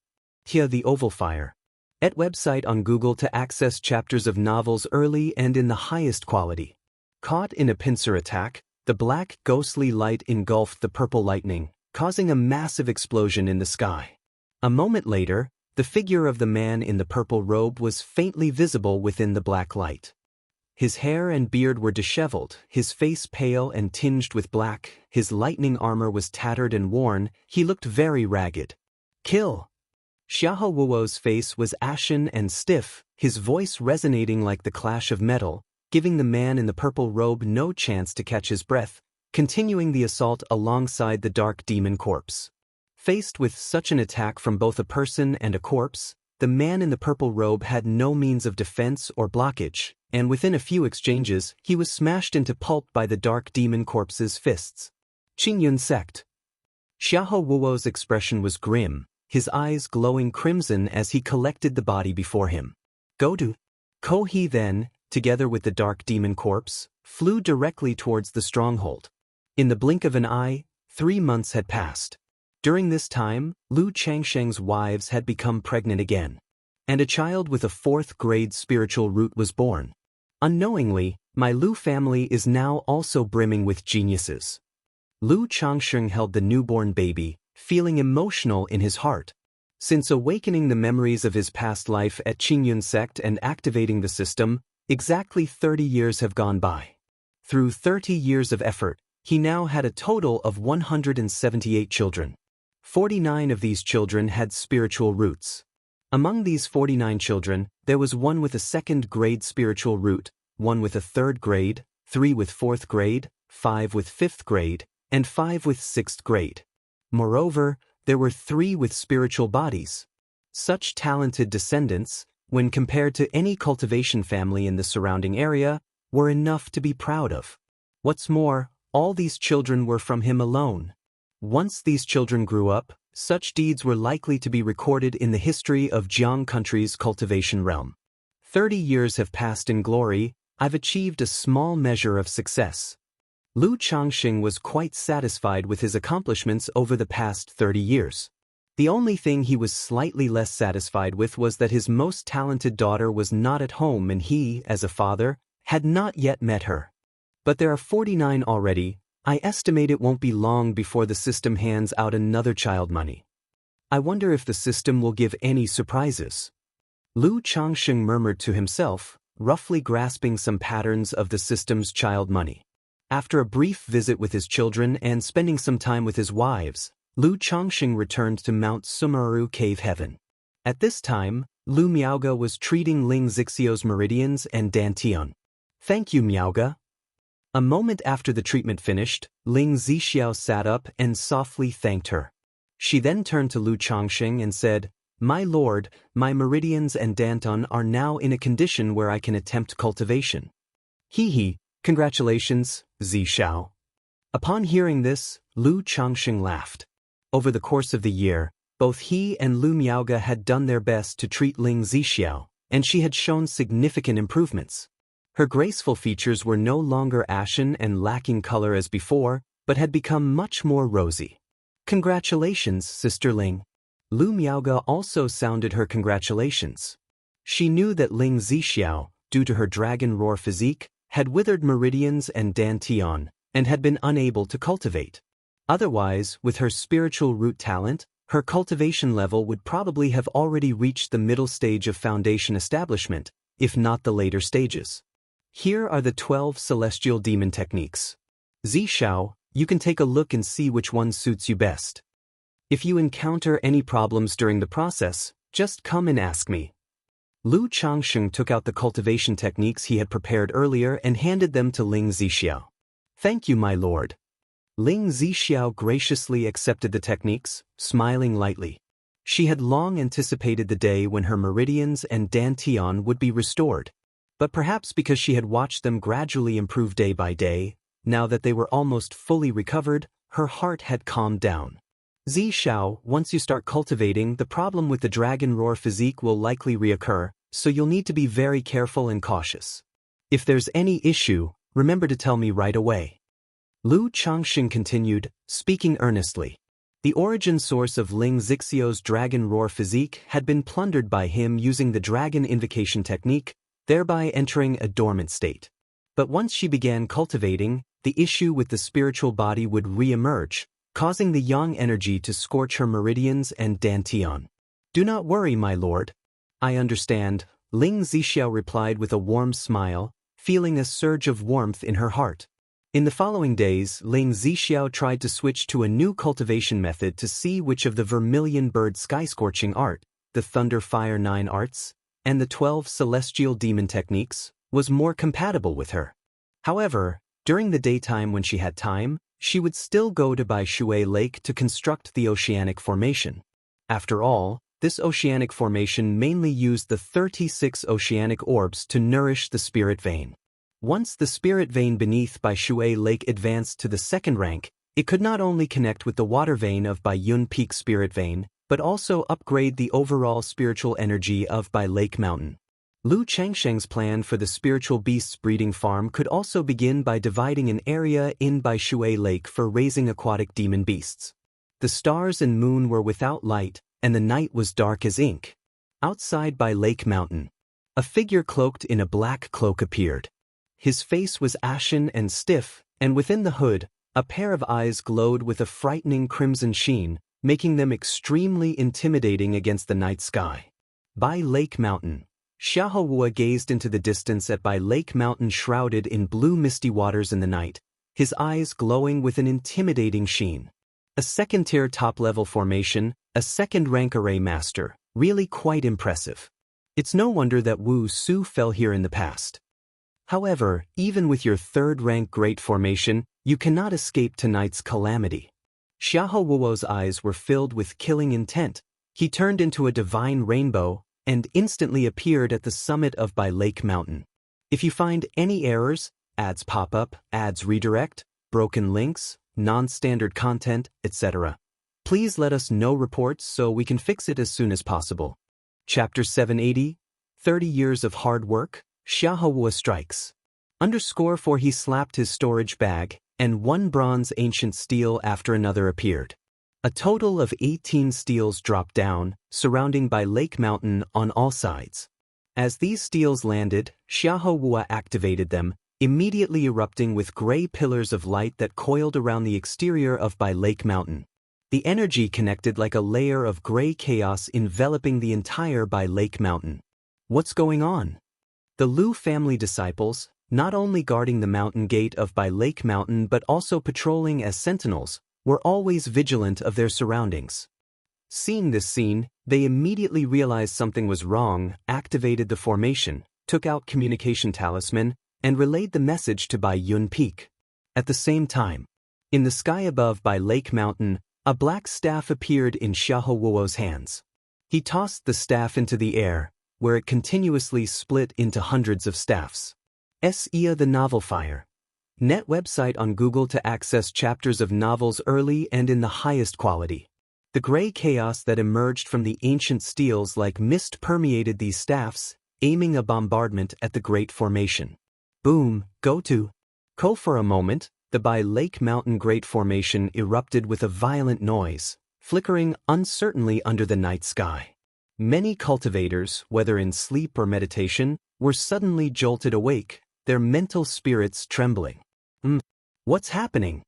Here the oval fire. At website on Google to access chapters of novels early and in the highest quality. Caught in a pincer attack, the black, ghostly light engulfed the purple lightning, causing a massive explosion in the sky. A moment later, the figure of the man in the purple robe was faintly visible within the black light. His hair and beard were disheveled, his face pale and tinged with black, his lightning armor was tattered and worn, he looked very ragged. Kill! Xiahou's face was ashen and stiff, his voice resonating like the clash of metal, giving the man in the purple robe no chance to catch his breath, continuing the assault alongside the dark demon corpse. Faced with such an attack from both a person and a corpse, the man in the purple robe had no means of defense or blockage, and within a few exchanges, he was smashed into pulp by the dark demon corpse's fists. Qingyun sect. Xiahou's expression was grim, his eyes glowing crimson as he collected the body before him. Go to. He then, together with the dark demon corpse, flew directly towards the stronghold. In the blink of an eye, 3 months had passed. During this time, Lu Changsheng's wives had become pregnant again. and a child with a 4th grade spiritual root was born. Unknowingly, my Lu family is now also brimming with geniuses. Lu Changsheng held the newborn baby, feeling emotional in his heart. Since awakening the memories of his past life at Qingyun sect and activating the system, exactly 30 years have gone by. Through 30 years of effort, he now had a total of 178 children. 49 of these children had spiritual roots. Among these 49 children, there was one with a 2nd grade spiritual root, one with a 3rd grade, 3 with 4th grade, 5 with 5th grade, and 5 with 6th grade. Moreover, there were 3 with spiritual bodies. Such talented descendants, when compared to any cultivation family in the surrounding area, were enough to be proud of. What's more, all these children were from him alone. Once these children grew up, such deeds were likely to be recorded in the history of Jiang country's cultivation realm. 30 years have passed in glory. I've achieved a small measure of success. Lu Changxing was quite satisfied with his accomplishments over the past 30 years. The only thing he was slightly less satisfied with was that his most talented daughter was not at home and he, as a father, had not yet met her. But there are 49 already. I estimate it won't be long before the system hands out another child money. I wonder if the system will give any surprises. Lu Changsheng murmured to himself, roughly grasping some patterns of the system's child money. After a brief visit with his children and spending some time with his wives, Lu Changsheng returned to Mount Sumeru Cave Heaven. At this time, Lu Miaoge was treating Ling Zixio's meridians and dantian. Thank you, Miaoge. A moment after the treatment finished, Ling Zixiao sat up and softly thanked her. She then turned to Lu Changsheng and said, "My lord, my meridians and dantian are now in a condition where I can attempt cultivation." "Hee, congratulations, Zixiao." Upon hearing this, Lu Changsheng laughed. Over the course of the year, both he and Lu Miaoge had done their best to treat Ling Zixiao, and she had shown significant improvements. Her graceful features were no longer ashen and lacking color as before, but had become much more rosy. "Congratulations, Sister Ling." Lu Miaoge also sounded her congratulations. She knew that Ling Zixiao, due to her dragon roar physique, had withered meridians and dantian, and had been unable to cultivate. Otherwise, with her spiritual root talent, her cultivation level would probably have already reached the middle stage of foundation establishment, if not the later stages. Here are the 12 celestial demon techniques. Zixiao, you can take a look and see which one suits you best. If you encounter any problems during the process, just come and ask me. Lu Changsheng took out the cultivation techniques he had prepared earlier and handed them to Ling Zixiao. "Thank you, my lord." Ling Zixiao graciously accepted the techniques, smiling lightly. She had long anticipated the day when her meridians and dantian would be restored. But perhaps because she had watched them gradually improve day by day, now that they were almost fully recovered, her heart had calmed down. "Zixiao, once you start cultivating, the problem with the dragon roar physique will likely reoccur, so you'll need to be very careful and cautious. If there's any issue, remember to tell me right away." Lu Changsheng continued, speaking earnestly. The origin source of Ling Zixio's dragon roar physique had been plundered by him using the dragon invocation technique, thereby entering a dormant state. But once she began cultivating, the issue with the spiritual body would re-emerge, causing the yang energy to scorch her meridians and dantian. "Do not worry, my lord." "I understand," Ling Zixiao replied with a warm smile, feeling a surge of warmth in her heart. In the following days, Ling Zixiao tried to switch to a new cultivation method to see which of the Vermilion Bird Sky-Scorching art, the Thunder Fire 9 arts, and the 12 celestial demon techniques, was more compatible with her. However, during the daytime when she had time, she would still go to Bai Shui Lake to construct the oceanic formation. After all, this oceanic formation mainly used the 36 oceanic orbs to nourish the spirit vein. Once the spirit vein beneath Bai Shui Lake advanced to the 2nd rank, it could not only connect with the water vein of Bai Yun Peak spirit vein, but also upgrade the overall spiritual energy of Bai Lake Mountain. Lu Changsheng's plan for the spiritual beasts breeding farm could also begin by dividing an area in Bai Shui Lake for raising aquatic demon beasts. The stars and moon were without light, and the night was dark as ink. Outside by Lake Mountain, a figure cloaked in a black cloak appeared. His face was ashen and stiff, and within the hood, a pair of eyes glowed with a frightening crimson sheen, making them extremely intimidating against the night sky. By Lake Mountain, Xiahou gazed into the distance at by Lake Mountain shrouded in blue misty waters in the night, his eyes glowing with an intimidating sheen. A second-tier top-level formation, a second-rank array master, really quite impressive. It's no wonder that Wu Su fell here in the past. However, even with your third-rank great formation, you cannot escape tonight's calamity. Xiahou Wuo's eyes were filled with killing intent. He turned into a divine rainbow and instantly appeared at the summit of by Lake Mountain. If you find any errors, ads pop up, ads redirect, broken links, non-standard content, etc., please let us know reports so we can fix it as soon as possible. Chapter 780, 30 Years of Hard Work, Xiahou Wu strikes. _4 He slapped his storage bag, and one bronze ancient steel after another appeared. A total of 18 steels dropped down, surrounding by Lake Mountain on all sides. As these steels landed, Xiahou Wu activated them, immediately erupting with gray pillars of light that coiled around the exterior of by Lake Mountain. The energy connected like a layer of gray chaos enveloping the entire by Lake Mountain. What's going on? The Lu family disciples, not only guarding the mountain gate of by Lake Mountain but also patrolling as sentinels, were always vigilant of their surroundings. Seeing this scene, they immediately realized something was wrong, activated the formation, took out communication talisman, and relayed the message to Bai Yun Peak. At the same time, in the sky above by Lake Mountain, a black staff appeared in Xiahou Wuo's hands. He tossed the staff into the air, where it continuously split into hundreds of staffs. Sia the Novel Fire. Net website on Google to access chapters of novels early and in the highest quality. The gray chaos that emerged from the ancient steels like mist permeated these staffs, aiming a bombardment at the Great Formation. Boom, go to. For a moment, the by Lake Mountain Great Formation erupted with a violent noise, flickering uncertainly under the night sky. Many cultivators, whether in sleep or meditation, were suddenly jolted awake, their mental spirits trembling. What's happening?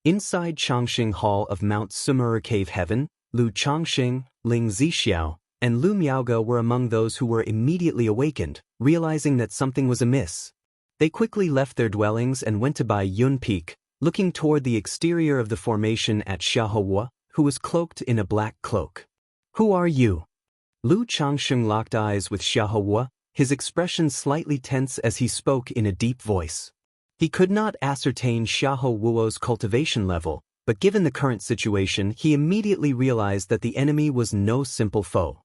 Inside Changxing Hall of Mount Sumeru Cave Heaven, Lu Changxing, Ling Zixiao, and Lu Miaoge were among those who were immediately awakened, realizing that something was amiss. They quickly left their dwellings and went to Bai Yun Peak, looking toward the exterior of the formation at Xiahou Wu, who was cloaked in a black cloak. Who are you? Lu Changxing locked eyes with Xiahou Wu, his expression slightly tense as he spoke in a deep voice. He could not ascertain Xiahou Wuo's cultivation level, but given the current situation, he immediately realized that the enemy was no simple foe.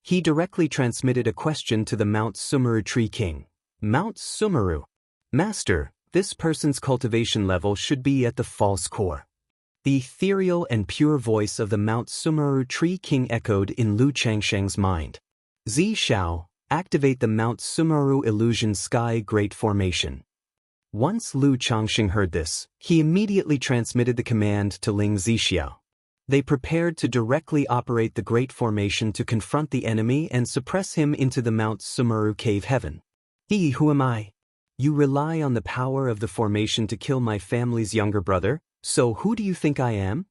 He directly transmitted a question to the Mount Sumeru Tree King. Mount Sumeru. Master, this person's cultivation level should be at the false core. The ethereal and pure voice of the Mount Sumeru Tree King echoed in Lu Changsheng's mind. Zi Shao, activate the Mount Sumeru Illusion Sky Great Formation. Once Lu Changxing heard this, he immediately transmitted the command to Ling Zixiao. They prepared to directly operate the Great Formation to confront the enemy and suppress him into the Mount Sumeru Cave Heaven. Who am I? You rely on the power of the formation to kill my family's younger brother, so who do you think I am?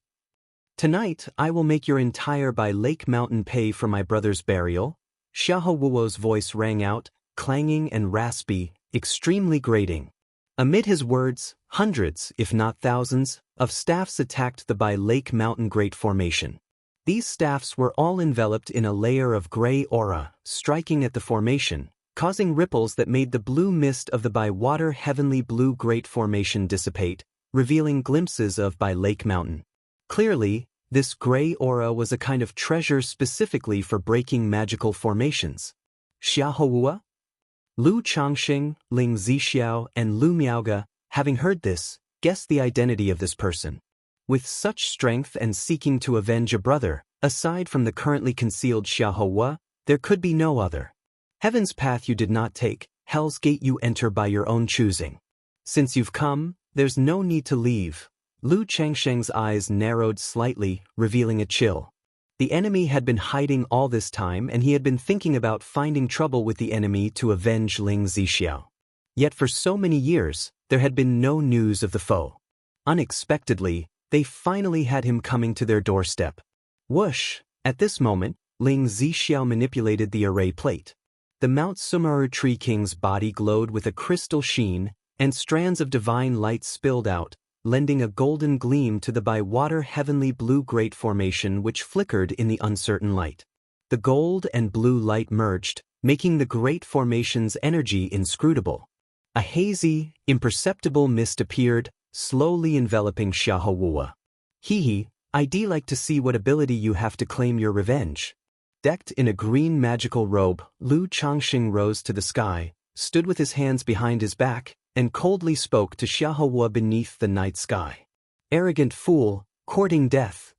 Tonight, I will make your entire by Lake Mountain pay for my brother's burial. Xiahou Wuo's voice rang out, clanging and raspy, extremely grating. Amid his words, hundreds, if not thousands, of staffs attacked the by Lake Mountain Great Formation. These staffs were all enveloped in a layer of gray aura, striking at the formation, causing ripples that made the blue mist of the by water heavenly blue Great Formation dissipate, revealing glimpses of by Lake Mountain. Clearly, this gray aura was a kind of treasure specifically for breaking magical formations. Xiahou Wu? Lu Changxing, Ling Zixiao, and Lu Miaoge, having heard this, guessed the identity of this person. With such strength and seeking to avenge a brother, aside from the currently concealed Xiahou Wu, there could be no other. Heaven's path you did not take, hell's gate you enter by your own choosing. Since you've come, there's no need to leave. Lu Changsheng's eyes narrowed slightly, revealing a chill. The enemy had been hiding all this time, and he had been thinking about finding trouble with the enemy to avenge Ling Zixiao. Yet for so many years, there had been no news of the foe. Unexpectedly, they finally had him coming to their doorstep. Whoosh! At this moment, Ling Zixiao manipulated the array plate. The Mount Sumeru Tree King's body glowed with a crystal sheen, and strands of divine light spilled out, lending a golden gleam to the by-water heavenly blue great formation which flickered in the uncertain light. The gold and blue light merged, making the great formation's energy inscrutable. A hazy, imperceptible mist appeared, slowly enveloping Xiahou. Hee, I'd like to see what ability you have to claim your revenge. Decked in a green magical robe, Lu Changxing rose to the sky, stood with his hands behind his back, and coldly spoke to Xiahou beneath the night sky. Arrogant fool, courting death.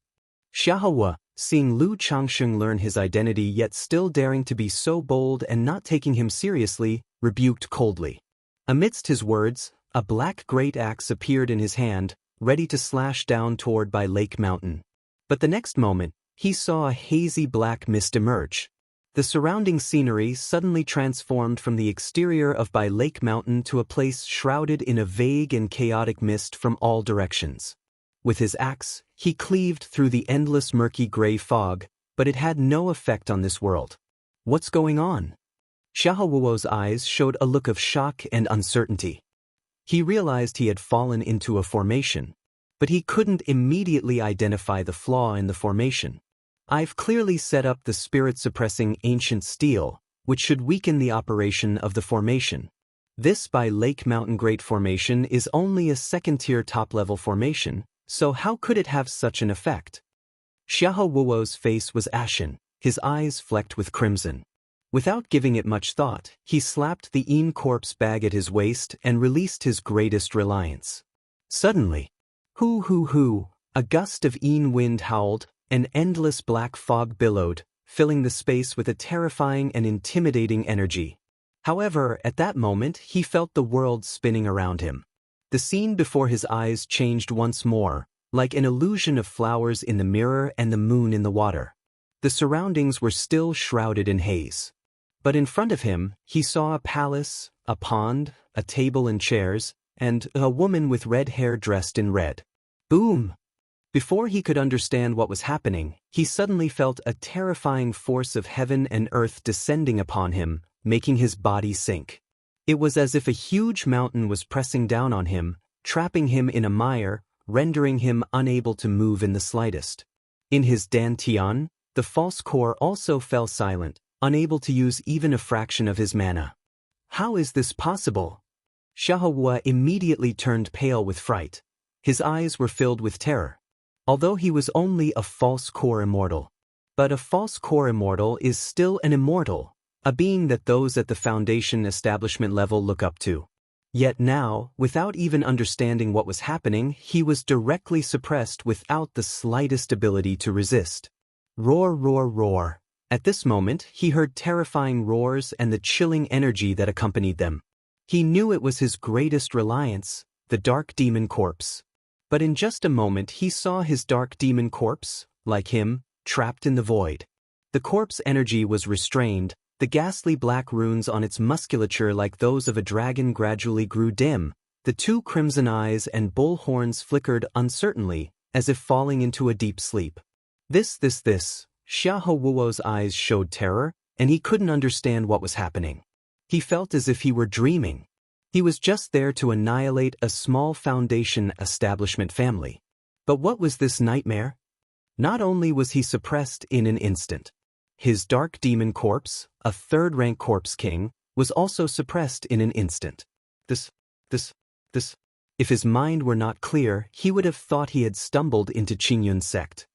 Xiahou, seeing Lu Changxing learn his identity yet still daring to be so bold and not taking him seriously, rebuked coldly. Amidst his words, a black great axe appeared in his hand, ready to slash down toward By Lake Mountain. But the next moment, he saw a hazy black mist emerge. The surrounding scenery suddenly transformed from the exterior of By Lake Mountain to a place shrouded in a vague and chaotic mist from all directions. With his axe, he cleaved through the endless murky gray fog, but it had no effect on this world. What's going on? Xiahou's eyes showed a look of shock and uncertainty. He realized he had fallen into a formation, but he couldn't immediately identify the flaw in the formation. I've clearly set up the spirit-suppressing ancient steel, which should weaken the operation of the formation. This By Lake Mountain Great Formation is only a second-tier top-level formation, so how could it have such an effect? Xiahou's face was ashen, his eyes flecked with crimson. Without giving it much thought, he slapped the Yin corpse bag at his waist and released his greatest reliance. Suddenly, hoo, a gust of Yin wind howled, an endless black fog billowed, filling the space with a terrifying and intimidating energy. However, at that moment, he felt the world spinning around him. The scene before his eyes changed once more, like an illusion of flowers in the mirror and the moon in the water. The surroundings were still shrouded in haze. But in front of him, he saw a palace, a pond, a table and chairs, and a woman with red hair dressed in red. Boom! Before he could understand what was happening, he suddenly felt a terrifying force of heaven and earth descending upon him, making his body sink. It was as if a huge mountain was pressing down on him, trapping him in a mire, rendering him unable to move in the slightest. In his dantian, the false core also fell silent, unable to use even a fraction of his mana. How is this possible? Xiahou immediately turned pale with fright. His eyes were filled with terror. Although he was only a false core immortal. But a false core immortal is still an immortal, a being that those at the Foundation establishment level look up to. Yet now, without even understanding what was happening, he was directly suppressed without the slightest ability to resist. Roar, roar, roar. At this moment, he heard terrifying roars and the chilling energy that accompanied them. He knew it was his greatest reliance, the Dark Demon Corpse. But in just a moment he saw his Dark Demon Corpse, like him, trapped in the void. The corpse energy was restrained, the ghastly black runes on its musculature like those of a dragon gradually grew dim, the two crimson eyes and bull horns flickered uncertainly, as if falling into a deep sleep. This. Xiahou's eyes showed terror, and he couldn't understand what was happening. He felt as if he were dreaming. He was just there to annihilate a small Foundation establishment family. But what was this nightmare? Not only was he suppressed in an instant. His Dark Demon Corpse, a third-rank Corpse King, was also suppressed in an instant. This. If his mind were not clear, he would have thought he had stumbled into Qingyun's sect.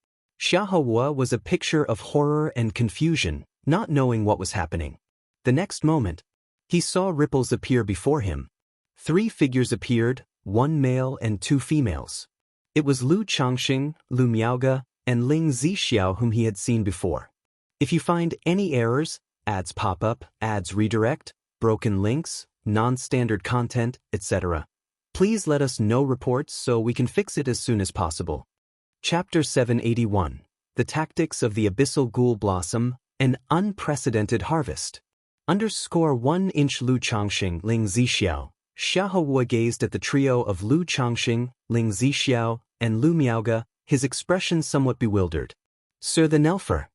Xiahou was a picture of horror and confusion, not knowing what was happening. The next moment, he saw ripples appear before him. 3 figures appeared, 1 male and 2 females. It was Lu Changxing, Lu Miaoge, and Ling Zixiao whom he had seen before. If you find any errors, ads pop up, ads redirect, broken links, non-standard content, etc., please let us know reports so we can fix it as soon as possible. Chapter 781. the tactics of the abyssal ghoul blossom, an unprecedented harvest. _1-inch Lu Changxing, Ling Zixiao. Xiahou gazed at the trio of Lu Changxing, Ling Zixiao, and Lu Miaoge, his expression somewhat bewildered. Sir the Nelfer.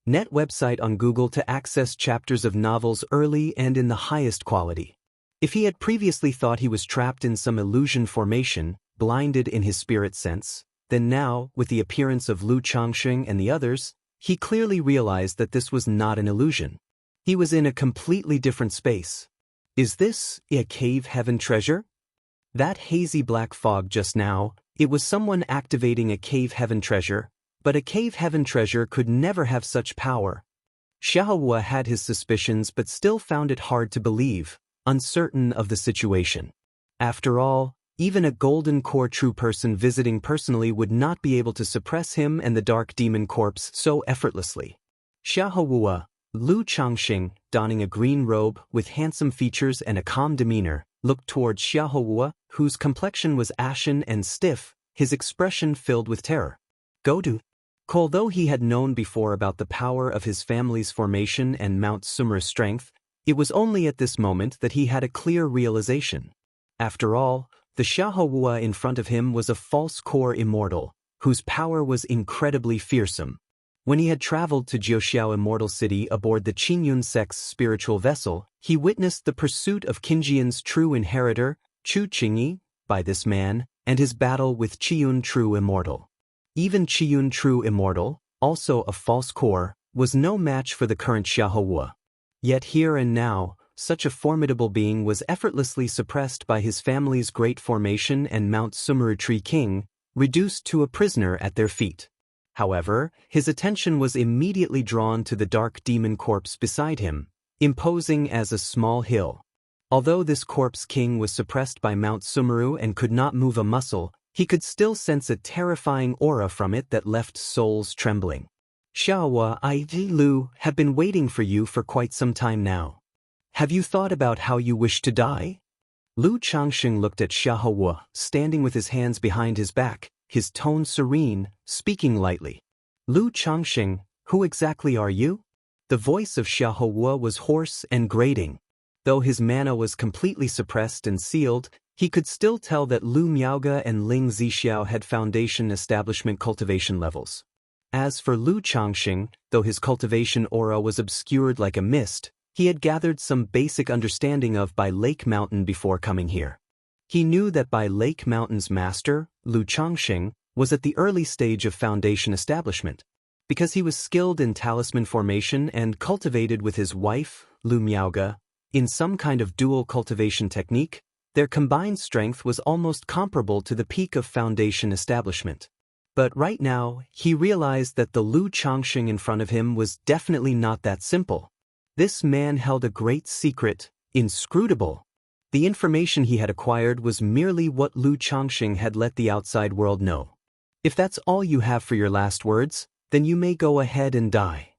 Net website on Google to access chapters of novels early and in the highest quality. If he had previously thought he was trapped in some illusion formation, blinded in his spirit sense, then now, with the appearance of Lu Changxing and the others, he clearly realized that this was not an illusion. He was in a completely different space. Is this a cave heaven treasure? That hazy black fog just now, it was someone activating a cave heaven treasure, but a cave heaven treasure could never have such power. Xiahou had his suspicions but still found it hard to believe, uncertain of the situation. After all, even a golden core true person visiting personally would not be able to suppress him and the dark demon corpse so effortlessly. Xiahou, Lu Changxing, donning a green robe with handsome features and a calm demeanor, looked towards Xiahou, whose complexion was ashen and stiff, his expression filled with terror. Godu. Although he had known before about the power of his family's formation and Mount Sumer's strength, it was only at this moment that he had a clear realization. After all, the Xiahou in front of him was a false core immortal, whose power was incredibly fearsome. When he had traveled to Jiuxiao Immortal City aboard the Qingyun sect's spiritual vessel, he witnessed the pursuit of Qinjian's true inheritor, Chu Qingyi, by this man, and his battle with Qiyun True Immortal. Even Qiyun True Immortal, also a false core, was no match for the current Xiahou. Yet here and now, such a formidable being was effortlessly suppressed by his family's great formation and Mount Sumeru Tree King, reduced to a prisoner at their feet. However, his attention was immediately drawn to the dark demon corpse beside him, imposing as a small hill. Although this corpse king was suppressed by Mount Sumeru and could not move a muscle, he could still sense a terrifying aura from it that left souls trembling. Xiahou, Lu have been waiting for you for quite some time now. Have you thought about how you wish to die? Lu Changxing looked at Xiahou, standing with his hands behind his back, his tone serene, speaking lightly. Lu Changxing, who exactly are you? The voice of Xiahou was hoarse and grating. Though his mana was completely suppressed and sealed, he could still tell that Lu Miaoge and Ling Zixiao had foundation establishment cultivation levels. As for Lu Changxing, though his cultivation aura was obscured like a mist, he had gathered some basic understanding of By Lake Mountain before coming here. He knew that By Lake Mountain's master, Lu Changxing, was at the early stage of foundation establishment. Because he was skilled in talisman formation and cultivated with his wife, Lu Miaoge, in some kind of dual cultivation technique, their combined strength was almost comparable to the peak of foundation establishment. But right now, he realized that the Lu Changxing in front of him was definitely not that simple. This man held a great secret, inscrutable. The information he had acquired was merely what Lu Changxing had let the outside world know. If that's all you have for your last words, then you may go ahead and die.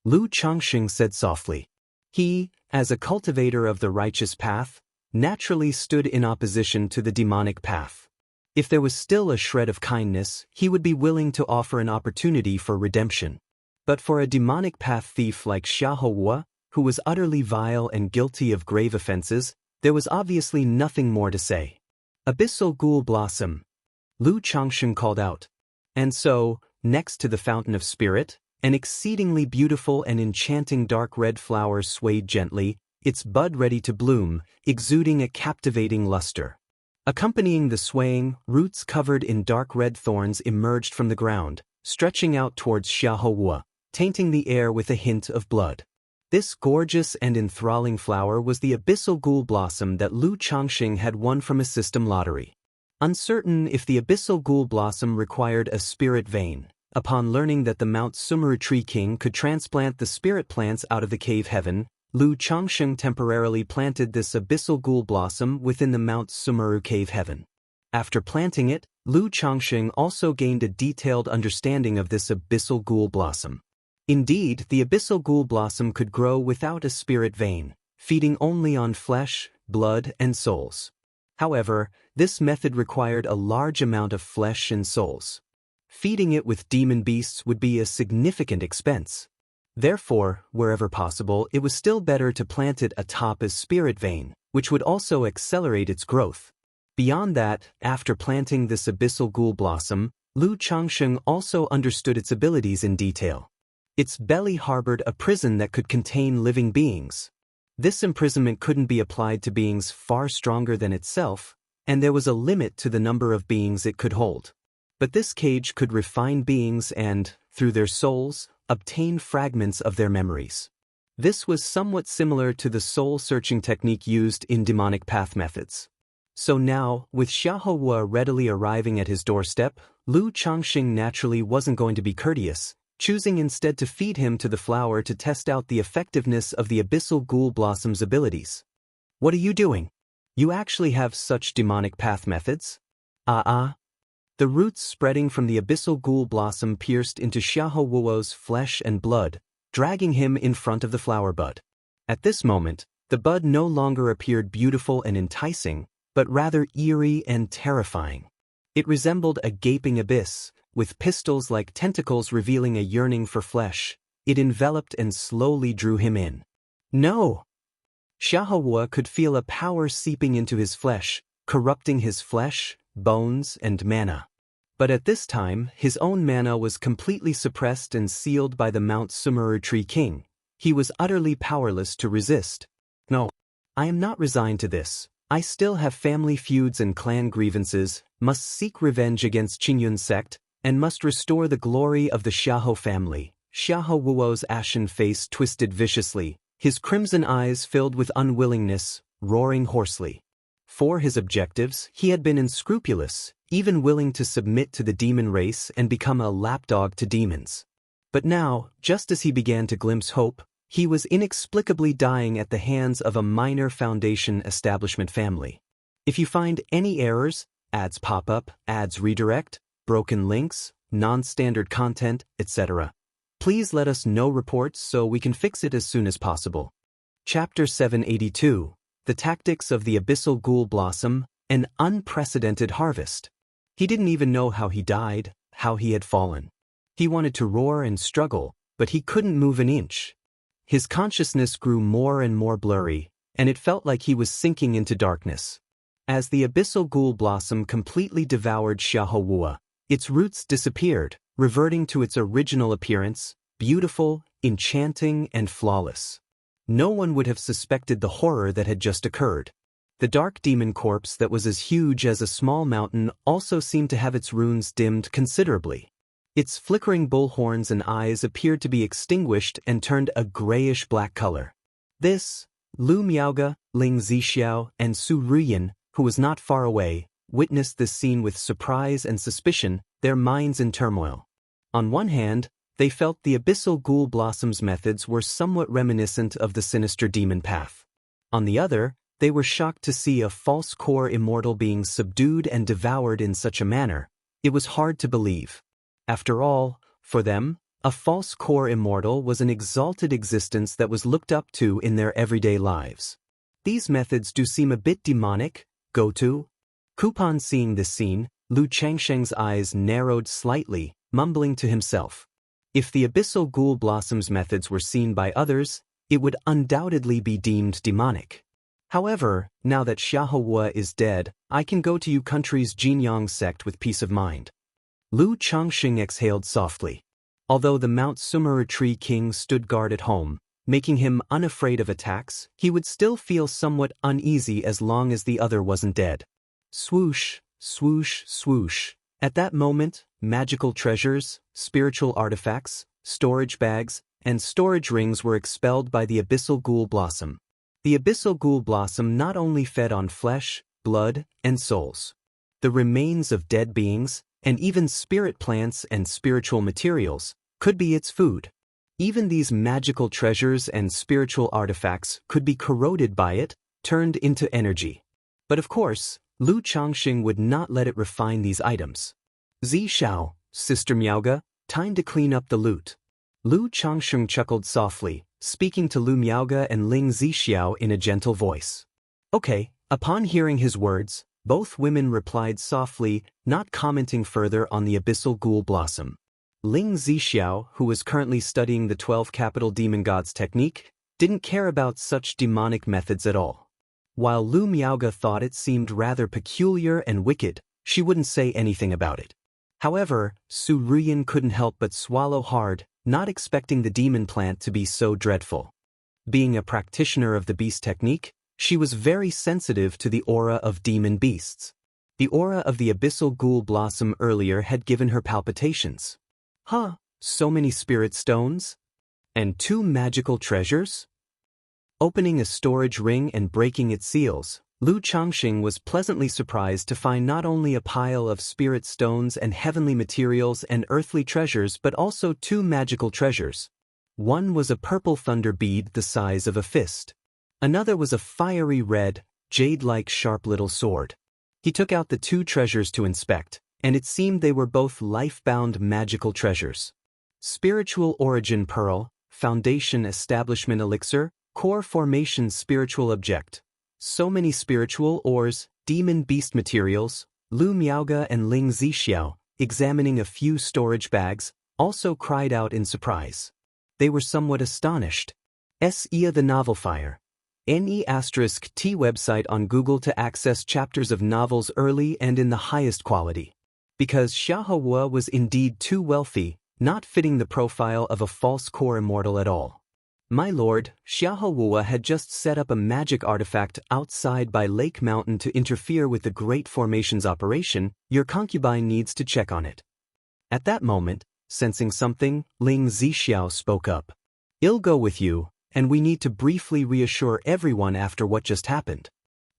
Lu Changxing said softly. He, as a cultivator of the righteous path, naturally stood in opposition to the demonic path. If there was still a shred of kindness, he would be willing to offer an opportunity for redemption. But for a demonic path thief like Xiahou, who was utterly vile and guilty of grave offenses, there was obviously nothing more to say. Abyssal Ghoul Blossom, Lu Changxing called out. And so, next to the Fountain of Spirit, an exceedingly beautiful and enchanting dark red flower swayed gently, its bud ready to bloom, exuding a captivating luster. Accompanying the swaying, roots covered in dark red thorns emerged from the ground, stretching out towards Xiahou, tainting the air with a hint of blood. This gorgeous and enthralling flower was the abyssal ghoul blossom that Lu Changxing had won from a system lottery. Uncertain if the abyssal ghoul blossom required a spirit vein, upon learning that the Mount Sumeru Tree King could transplant the spirit plants out of the cave heaven, Lu Changxing temporarily planted this abyssal ghoul blossom within the Mount Sumeru cave heaven. After planting it, Lu Changxing also gained a detailed understanding of this abyssal ghoul blossom. Indeed, the abyssal ghoul blossom could grow without a spirit vein, feeding only on flesh, blood, and souls. However, this method required a large amount of flesh and souls. Feeding it with demon beasts would be a significant expense. Therefore, wherever possible, it was still better to plant it atop a spirit vein, which would also accelerate its growth. Beyond that, after planting this abyssal ghoul blossom, Lu Changsheng also understood its abilities in detail. Its belly harbored a prison that could contain living beings. This imprisonment couldn't be applied to beings far stronger than itself, and there was a limit to the number of beings it could hold. But this cage could refine beings and, through their souls, obtain fragments of their memories. This was somewhat similar to the soul-searching technique used in demonic path methods. So now, with Xiahou readily arriving at his doorstep, Lu Changxing naturally wasn't going to be courteous, choosing instead to feed him to the flower to test out the effectiveness of the abyssal ghoul blossom's abilities. "What are you doing? You actually have such demonic path methods?" The roots spreading from the abyssal ghoul blossom pierced into Xiahou Wuo's flesh and blood, dragging him in front of the flower bud. At this moment, the bud no longer appeared beautiful and enticing, but rather eerie and terrifying. It resembled a gaping abyss, with pistils-like tentacles revealing a yearning for flesh. It enveloped and slowly drew him in. No! Xiahou could feel a power seeping into his flesh, corrupting his flesh, bones, and mana. But at this time, his own mana was completely suppressed and sealed by the Mount Sumeru Tree King. He was utterly powerless to resist. "No, I am not resigned to this. I still have family feuds and clan grievances, must seek revenge against Qingyun's sect, and must restore the glory of the Xiahou family." Xiahou Wuo's ashen face twisted viciously, his crimson eyes filled with unwillingness, roaring hoarsely. For his objectives, he had been unscrupulous, even willing to submit to the demon race and become a lapdog to demons. But now, just as he began to glimpse hope, he was inexplicably dying at the hands of a minor Foundation establishment family. If you find any errors, ads pop up, ads redirect, broken links, non-standard content, etc., please let us know reports so we can fix it as soon as possible. Chapter 782, The Tactics of the Abyssal Ghoul Blossom, an Unprecedented Harvest. He didn't even know how he died, how he had fallen. He wanted to roar and struggle, but he couldn't move an inch. His consciousness grew more and more blurry, and it felt like he was sinking into darkness. As the abyssal ghoul blossom completely devoured Xiahou Wuo, its roots disappeared, reverting to its original appearance, beautiful, enchanting, and flawless. No one would have suspected the horror that had just occurred. The dark demon corpse that was as huge as a small mountain also seemed to have its runes dimmed considerably. Its flickering bullhorns and eyes appeared to be extinguished and turned a grayish-black color. This, Lu Miaoge, Ling Zixiao, and Su Ruyin, who was not far away, witnessed this scene with surprise and suspicion, their minds in turmoil. On one hand, they felt the abyssal ghoul blossom's methods were somewhat reminiscent of the sinister demon path. On the other, they were shocked to see a false core immortal being subdued and devoured in such a manner. It was hard to believe. After all, for them, a false core immortal was an exalted existence that was looked up to in their everyday lives. These methods do seem a bit demonic, go to. Upon seeing this scene, Lu Changsheng's eyes narrowed slightly, mumbling to himself. If the abyssal ghoul blossom's methods were seen by others, it would undoubtedly be deemed demonic. However, now that Xiahou Wuo is dead, I can go to you country's Jinyang sect with peace of mind. Lu Changxing exhaled softly. Although the Mount Sumeru Tree King stood guard at home, making him unafraid of attacks, he would still feel somewhat uneasy as long as the other wasn't dead. Swoosh, swoosh, swoosh. At that moment, magical treasures, spiritual artifacts, storage bags, and storage rings were expelled by the abyssal ghoul blossom. The abyssal ghoul blossom not only fed on flesh, blood, and souls. The remains of dead beings, and even spirit plants and spiritual materials, could be its food. Even these magical treasures and spiritual artifacts could be corroded by it, turned into energy. But of course, Lu Changxing would not let it refine these items. Zishao, Sister Miaoge, time to clean up the loot. Lu Changxing chuckled softly, speaking to Lu Miaoge and Ling Zixiao in a gentle voice. Okay. Upon hearing his words, Both women replied softly, not commenting further on the abyssal ghoul blossom. Ling Zixiao, who was currently studying the 12 capital demon gods technique, didn't care about such demonic methods at all. While Lu Miaoge thought it seemed rather peculiar and wicked, she wouldn't say anything about it. However, Su Ruyan couldn't help but swallow hard, not expecting the demon plant to be so dreadful. Being a practitioner of the beast technique, she was very sensitive to the aura of demon beasts. The aura of the abyssal ghoul blossom earlier had given her palpitations. Huh, so many spirit stones? And 2 magical treasures? Opening a storage ring and breaking its seals, Lu Changxing was pleasantly surprised to find not only a pile of spirit stones and heavenly materials and earthly treasures but also 2 magical treasures. One was a purple thunder bead the size of a fist. Another was a fiery red, jade-like sharp little sword. He took out the 2 treasures to inspect, and it seemed they were both life-bound magical treasures. Spiritual Origin Pearl, Foundation Establishment Elixir, Core Formation Spiritual Object. So many spiritual ores, demon beast materials. Lu Miaoge and Ling Zixiao, examining a few storage bags, also cried out in surprise. They were somewhat astonished. S.E.A. the Novel Fire. NE*T website on Google to access chapters of novels early and in the highest quality. Because Xiahou was indeed too wealthy, not fitting the profile of a false core immortal at all. My lord, Xiahou had just set up a magic artifact outside by Lake Mountain to interfere with the Great Formations operation. Your concubine needs to check on it. At that moment, sensing something, Ling Zixiao spoke up. I'll go with you, and we need to briefly reassure everyone after what just happened.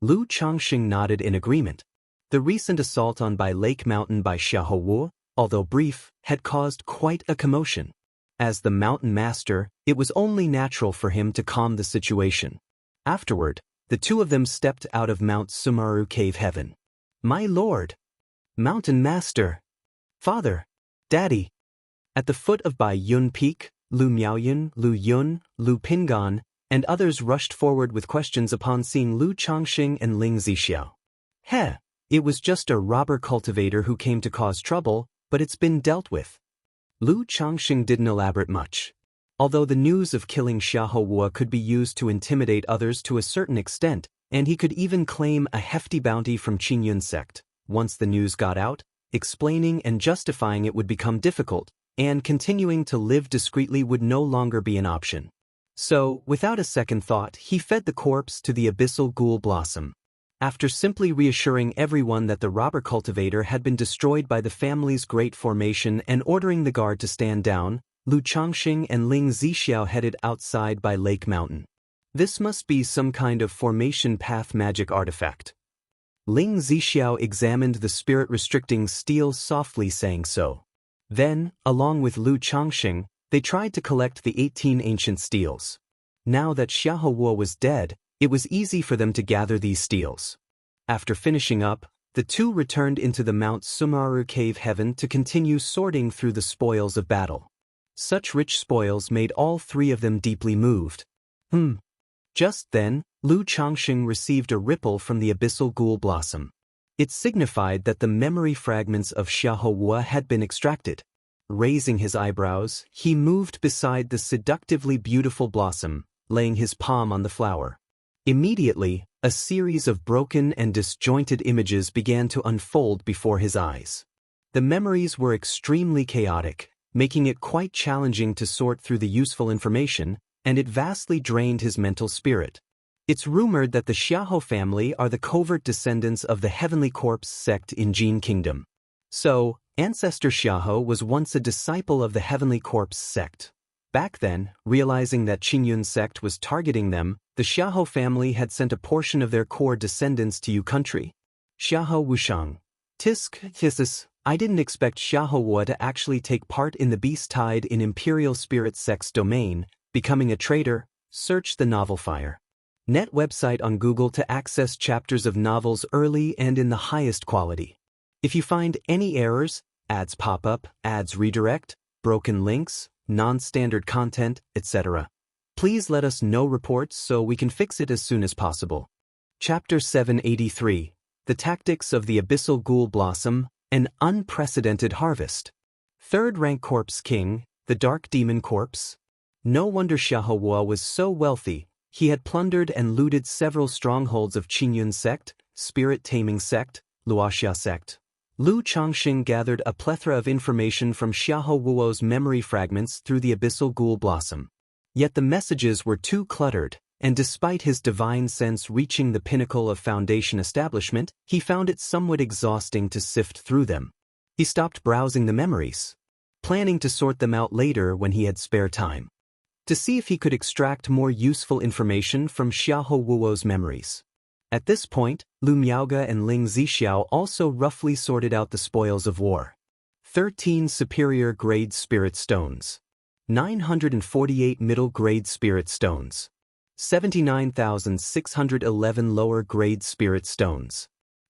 Lu Changxing nodded in agreement. The recent assault on Bai Lake Mountain by Xiahou, although brief, had caused quite a commotion. As the mountain master, it was only natural for him to calm the situation. Afterward, the 2 of them stepped out of Mount Sumaru Cave Heaven. My lord! Mountain master! Father! Daddy! At the foot of Bai Yun Peak, Lu Miaoyan, Lu Yun, Lu Pingan, and others rushed forward with questions upon seeing Lu Changxing and Ling Zixiao. Heh, it was just a robber cultivator who came to cause trouble, but it's been dealt with. Lu Changxing didn't elaborate much. Although the news of killing Xiahou could be used to intimidate others to a certain extent, and he could even claim a hefty bounty from Qingyun sect, once the news got out, explaining and justifying it would become difficult, and continuing to live discreetly would no longer be an option. So, without a second thought, he fed the corpse to the abyssal ghoul blossom. After simply reassuring everyone that the robber cultivator had been destroyed by the family's great formation and ordering the guard to stand down, Lu Changxing and Ling Zixiao headed outside by Lake Mountain. This must be some kind of formation path magic artifact. Ling Zixiao examined the spirit-restricting steel softly, saying so. Then, along with Lu Changxing, they tried to collect the 18 ancient steels. Now that Xiahou was dead, it was easy for them to gather these steels. After finishing up, the 2 returned into the Mount Sumaru Cave Heaven to continue sorting through the spoils of battle. Such rich spoils made all 3 of them deeply moved. Just then, Lu Changxing received a ripple from the abyssal ghoul blossom. It signified that the memory fragments of Xiahou had been extracted. Raising his eyebrows, he moved beside the seductively beautiful blossom, laying his palm on the flower. Immediately, a series of broken and disjointed images began to unfold before his eyes. The memories were extremely chaotic, making it quite challenging to sort through the useful information, and it vastly drained his mental spirit. It's rumored that the Xiahou family are the covert descendants of the Heavenly Corpse sect in Jin Kingdom. So, Ancestor Xiahou was once a disciple of the Heavenly Corpse sect. Back then, realizing that Qingyun sect was targeting them, the Xiahou family had sent a portion of their core descendants to Yu country. Xiahou Wushang. Tisk, I didn't expect Xiahou to actually take part in the beast tide in Imperial Spirit sect's domain, becoming a traitor. Search the novel fire. Net website on Google to access chapters of novels early and in the highest quality. If you find any errors, ads pop up, ads redirect, broken links, non-standard content, etc., please let us know reports so we can fix it as soon as possible. Chapter 783. the tactics of the abyssal ghoul blossom, an unprecedented harvest. Third-rank corpse king, the dark demon corpse. No wonder Xiahou was so wealthy. He had plundered and looted several strongholds of Qingyun sect, spirit taming sect, Wuxia sect. Lu Changxing gathered a plethora of information from Xiahou Wuo's memory fragments through the abyssal ghoul blossom. Yet the messages were too cluttered, and despite his divine sense reaching the pinnacle of foundation establishment, he found it somewhat exhausting to sift through them. He stopped browsing the memories, planning to sort them out later when he had spare time, to see if he could extract more useful information from Xiahou Wuo's memories. At this point, Lu Miaoge and Ling Zixiao also roughly sorted out the spoils of war. 13 superior-grade spirit stones. 948 middle-grade spirit stones. 79,611 lower-grade spirit stones.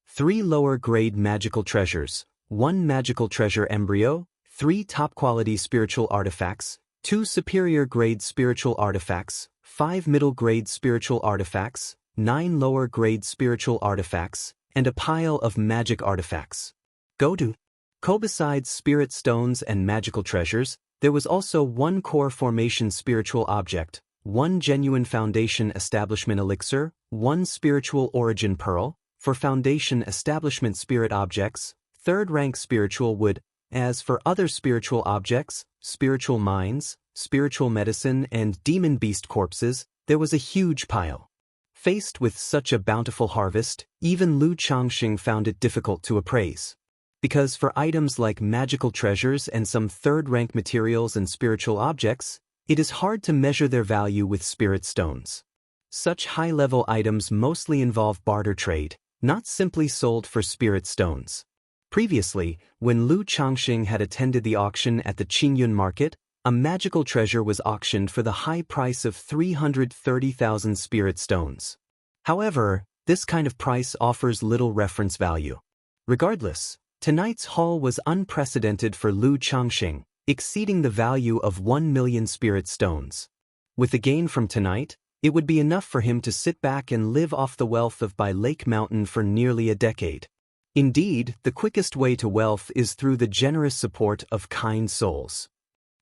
3 lower-grade magical treasures, 1 magical treasure embryo, 3 top-quality spiritual artifacts, 2 superior-grade spiritual artifacts, 5 middle-grade spiritual artifacts, 9 lower-grade spiritual artifacts, and a pile of magic artifacts. Besides spirit stones and magical treasures, there was also 1 core formation spiritual object, 1 genuine foundation establishment elixir, 1 spiritual origin pearl, for foundation establishment spirit objects, 3rd-rank spiritual wood. As for other spiritual objects, spiritual mines, spiritual medicine, and demon beast corpses, there was a huge pile. Faced with such a bountiful harvest, even Lu Changxing found it difficult to appraise. Because for items like magical treasures and some 3rd-rank materials and spiritual objects, it is hard to measure their value with spirit stones. Such high-level items mostly involve barter trade, not simply sold for spirit stones. Previously, when Lu Changxing had attended the auction at the Qingyun market, a magical treasure was auctioned for the high price of 330,000 spirit stones. However, this kind of price offers little reference value. Regardless, tonight's haul was unprecedented for Lu Changxing, exceeding the value of 1 million spirit stones. With the gain from tonight, it would be enough for him to sit back and live off the wealth of Bai Lake Mountain for nearly a decade. Indeed, the quickest way to wealth is through the generous support of kind souls.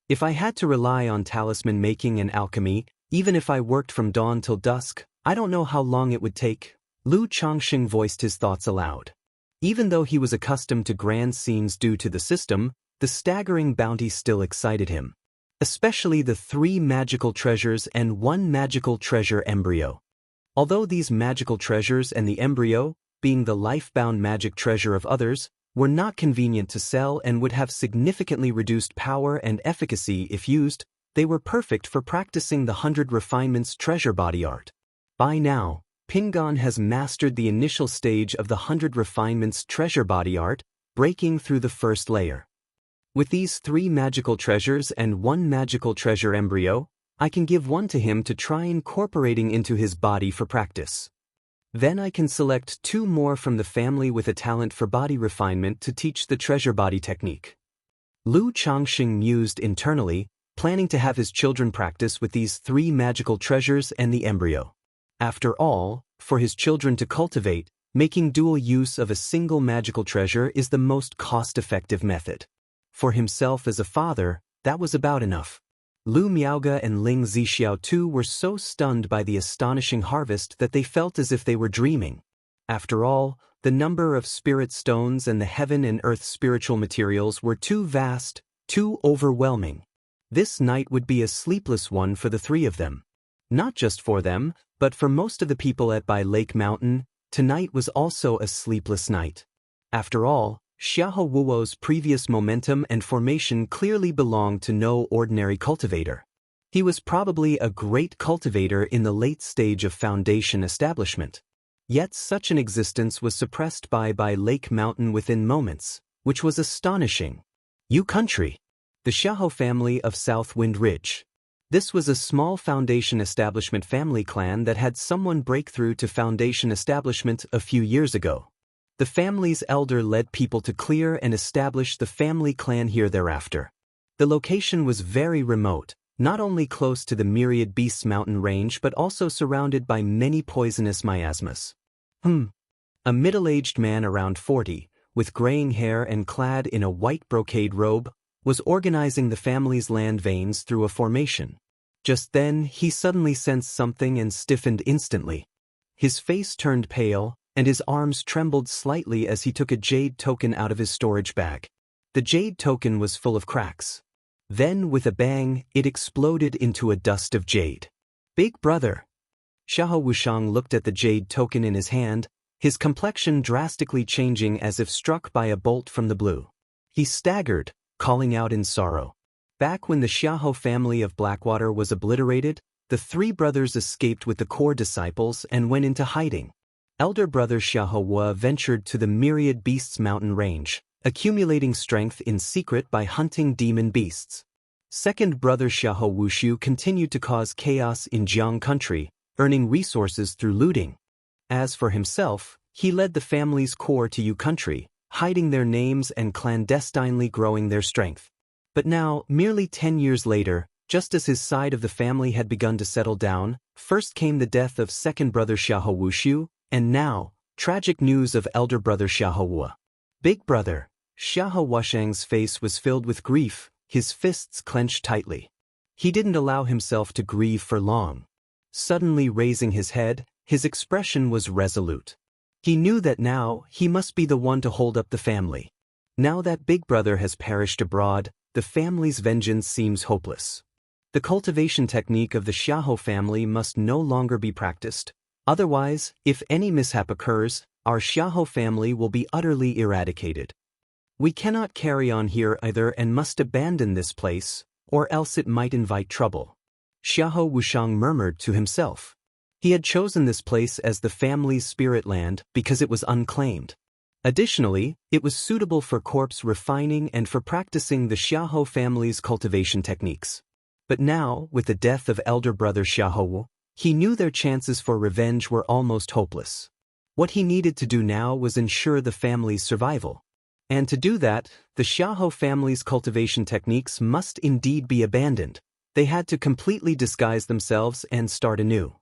If I had to rely on talisman making and alchemy, even if I worked from dawn till dusk, I don't know how long it would take. Lu Changxing voiced his thoughts aloud. Even though he was accustomed to grand scenes due to the system, the staggering bounty still excited him. Especially the 3 magical treasures and 1 magical treasure embryo. Although these magical treasures and the embryo, being the life-bound magic treasure of others, were not convenient to sell and would have significantly reduced power and efficacy if used, they were perfect for practicing the 100 refinements treasure body art. By now, Pingon has mastered the initial stage of the 100 refinements treasure body art, breaking through the first layer. With these 3 magical treasures and 1 magical treasure embryo, I can give 1 to him to try incorporating into his body for practice. Then I can select 2 more from the family with a talent for body refinement to teach the treasure body technique. Lu Changxing mused internally, planning to have his children practice with these 3 magical treasures and the embryo. After all, for his children to cultivate, making dual use of a single magical treasure is the most cost-effective method. For himself as a father, that was about enough. Lu Miaoge and Ling Zixiao too were so stunned by the astonishing harvest that they felt as if they were dreaming. After all, the number of spirit stones and the heaven and earth spiritual materials were too vast, too overwhelming. This night would be a sleepless one for the 3 of them. Not just for them, but for most of the people at Bai Lake Mountain, tonight was also a sleepless night. After all, Xiahou Wuo's previous momentum and formation clearly belonged to no ordinary cultivator. He was probably a great cultivator in the late stage of foundation establishment. Yet such an existence was suppressed by Lake Mountain within moments, which was astonishing. You country! The Xiahou family of South Wind Ridge. This was a small foundation establishment family clan that had someone break through to foundation establishment a few years ago. The family's elder led people to clear and establish the family clan here thereafter. The location was very remote, not only close to the Myriad Beasts mountain range but also surrounded by many poisonous miasmas. A middle-aged man around 40, with graying hair and clad in a white brocade robe, was organizing the family's land veins through a formation. Just then, he suddenly sensed something and stiffened instantly. His face turned pale, and his arms trembled slightly as he took a jade token out of his storage bag. The jade token was full of cracks. Then, with a bang, it exploded into a dust of jade. "Big brother!" Xiahou Wuxiang looked at the jade token in his hand, his complexion drastically changing as if struck by a bolt from the blue. He staggered, calling out in sorrow. Back when the Xiahou family of Blackwater was obliterated, the three brothers escaped with the core disciples and went into hiding. Elder brother Xiahou Wu ventured to the Myriad Beasts mountain range, accumulating strength in secret by hunting demon beasts. Second brother Xiahou Wuxiu continued to cause chaos in Jiang country, earning resources through looting. As for himself, he led the family's core to Yu country, hiding their names and clandestinely growing their strength. But now, merely 10 years later, just as his side of the family had begun to settle down, first came the death of second brother Xiahou Wuxiu, and now, tragic news of elder brother Xiahou Wu. Big brother, Xiahou Wuxiang's face was filled with grief, his fists clenched tightly. He didn't allow himself to grieve for long. Suddenly raising his head, his expression was resolute. He knew that now, he must be the one to hold up the family. Now that big brother has perished abroad, the family's vengeance seems hopeless. The cultivation technique of the Xiahou family must no longer be practiced. Otherwise, if any mishap occurs, our Xiahou family will be utterly eradicated. We cannot carry on here either and must abandon this place, or else it might invite trouble. Xiahou Wuxiang murmured to himself. He had chosen this place as the family's spirit land because it was unclaimed. Additionally, it was suitable for corpse refining and for practicing the Xiahou family's cultivation techniques. But now, with the death of elder brother Xiahou Wu, he knew their chances for revenge were almost hopeless. What he needed to do now was ensure the family's survival. And to do that, the Xiahou family's cultivation techniques must indeed be abandoned. They had to completely disguise themselves and start anew.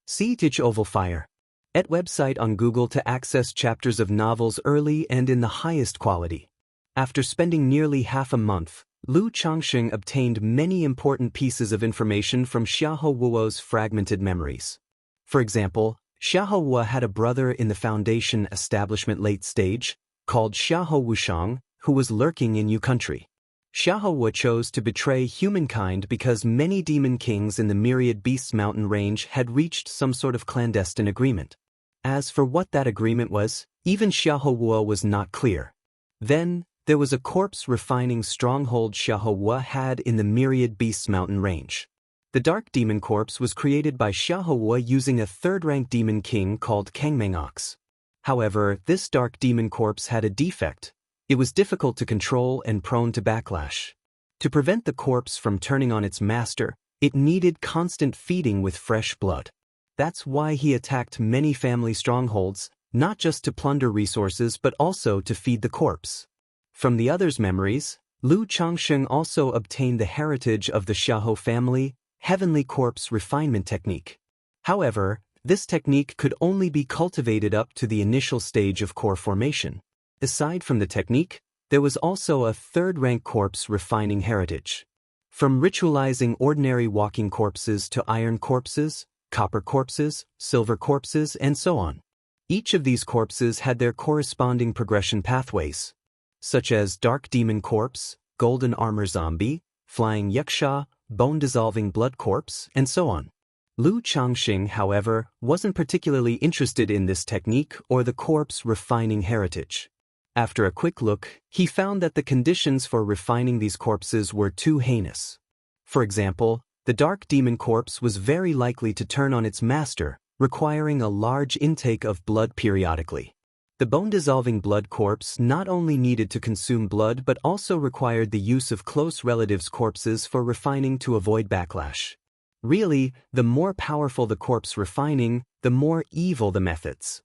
See Teach Oval Fire. At website on Google to access chapters of novels early and in the highest quality. After spending nearly half a month, Lu Changxing obtained many important pieces of information from Xiahou Wu's fragmented memories. For example, Xiahou Wu had a brother in the Foundation establishment late stage, called Xiahou Wuxiang, who was lurking in Yu country. Xiahou Wu chose to betray humankind because many demon kings in the Myriad Beasts mountain range had reached some sort of clandestine agreement. As for what that agreement was, even Xiahou Wu was not clear. Then, there was a corpse refining stronghold Xiahou Wu had in the Myriad Beasts mountain range. The Dark Demon Corpse was created by Xiahou Wu using a third-rank demon king called Kangmengox. However, this Dark Demon Corpse had a defect. It was difficult to control and prone to backlash. To prevent the corpse from turning on its master, it needed constant feeding with fresh blood. That's why he attacked many family strongholds, not just to plunder resources but also to feed the corpse. From the others' memories, Lu Changxing also obtained the heritage of the Xiahou family, Heavenly Corpse Refinement Technique. However, this technique could only be cultivated up to the initial stage of core formation. Aside from the technique, there was also a third-rank corpse refining heritage. From ritualizing ordinary walking corpses to iron corpses, copper corpses, silver corpses, and so on. Each of these corpses had their corresponding progression pathways, such as Dark Demon Corpse, Golden Armor Zombie, Flying Yuxia, Bone-Dissolving Blood Corpse, and so on. Lu Changxing, however, wasn't particularly interested in this technique or the corpse refining heritage. After a quick look, he found that the conditions for refining these corpses were too heinous. For example, the Dark Demon Corpse was very likely to turn on its master, requiring a large intake of blood periodically. The bone-dissolving blood corpse not only needed to consume blood but also required the use of close relatives' corpses for refining to avoid backlash. Really, the more powerful the corpse refining, the more evil the methods.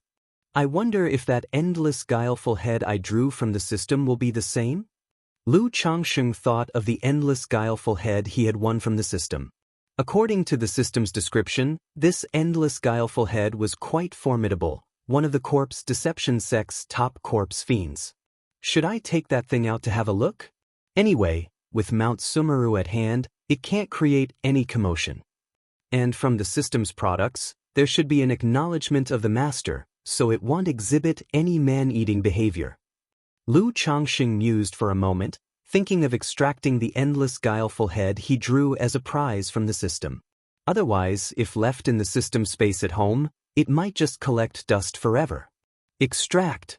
I wonder if that endless guileful head I drew from the system will be the same? Lu Changxing thought of the endless guileful head he had won from the system. According to the system's description, this endless guileful head was quite formidable, one of the corpse deception sect's top corpse fiends. Should I take that thing out to have a look? Anyway, with Mount Sumeru at hand, it can't create any commotion. And from the system's products, there should be an acknowledgement of the master, so it won't exhibit any man-eating behavior. Lu Changxing mused for a moment, thinking of extracting the endless guileful head he drew as a prize from the system. Otherwise, if left in the system space at home, it might just collect dust forever. Extract.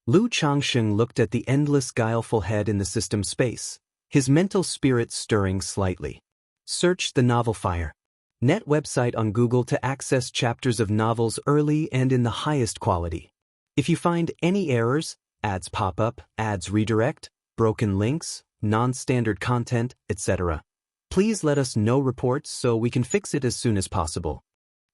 Lu Changxing looked at the endless guileful head in the system space, his mental spirit stirring slightly. Search the novel file. Net website on Google to access chapters of novels early and in the highest quality. If you find any errors, ads pop up, ads redirect, broken links, non-standard content, etc., please let us know reports so we can fix it as soon as possible.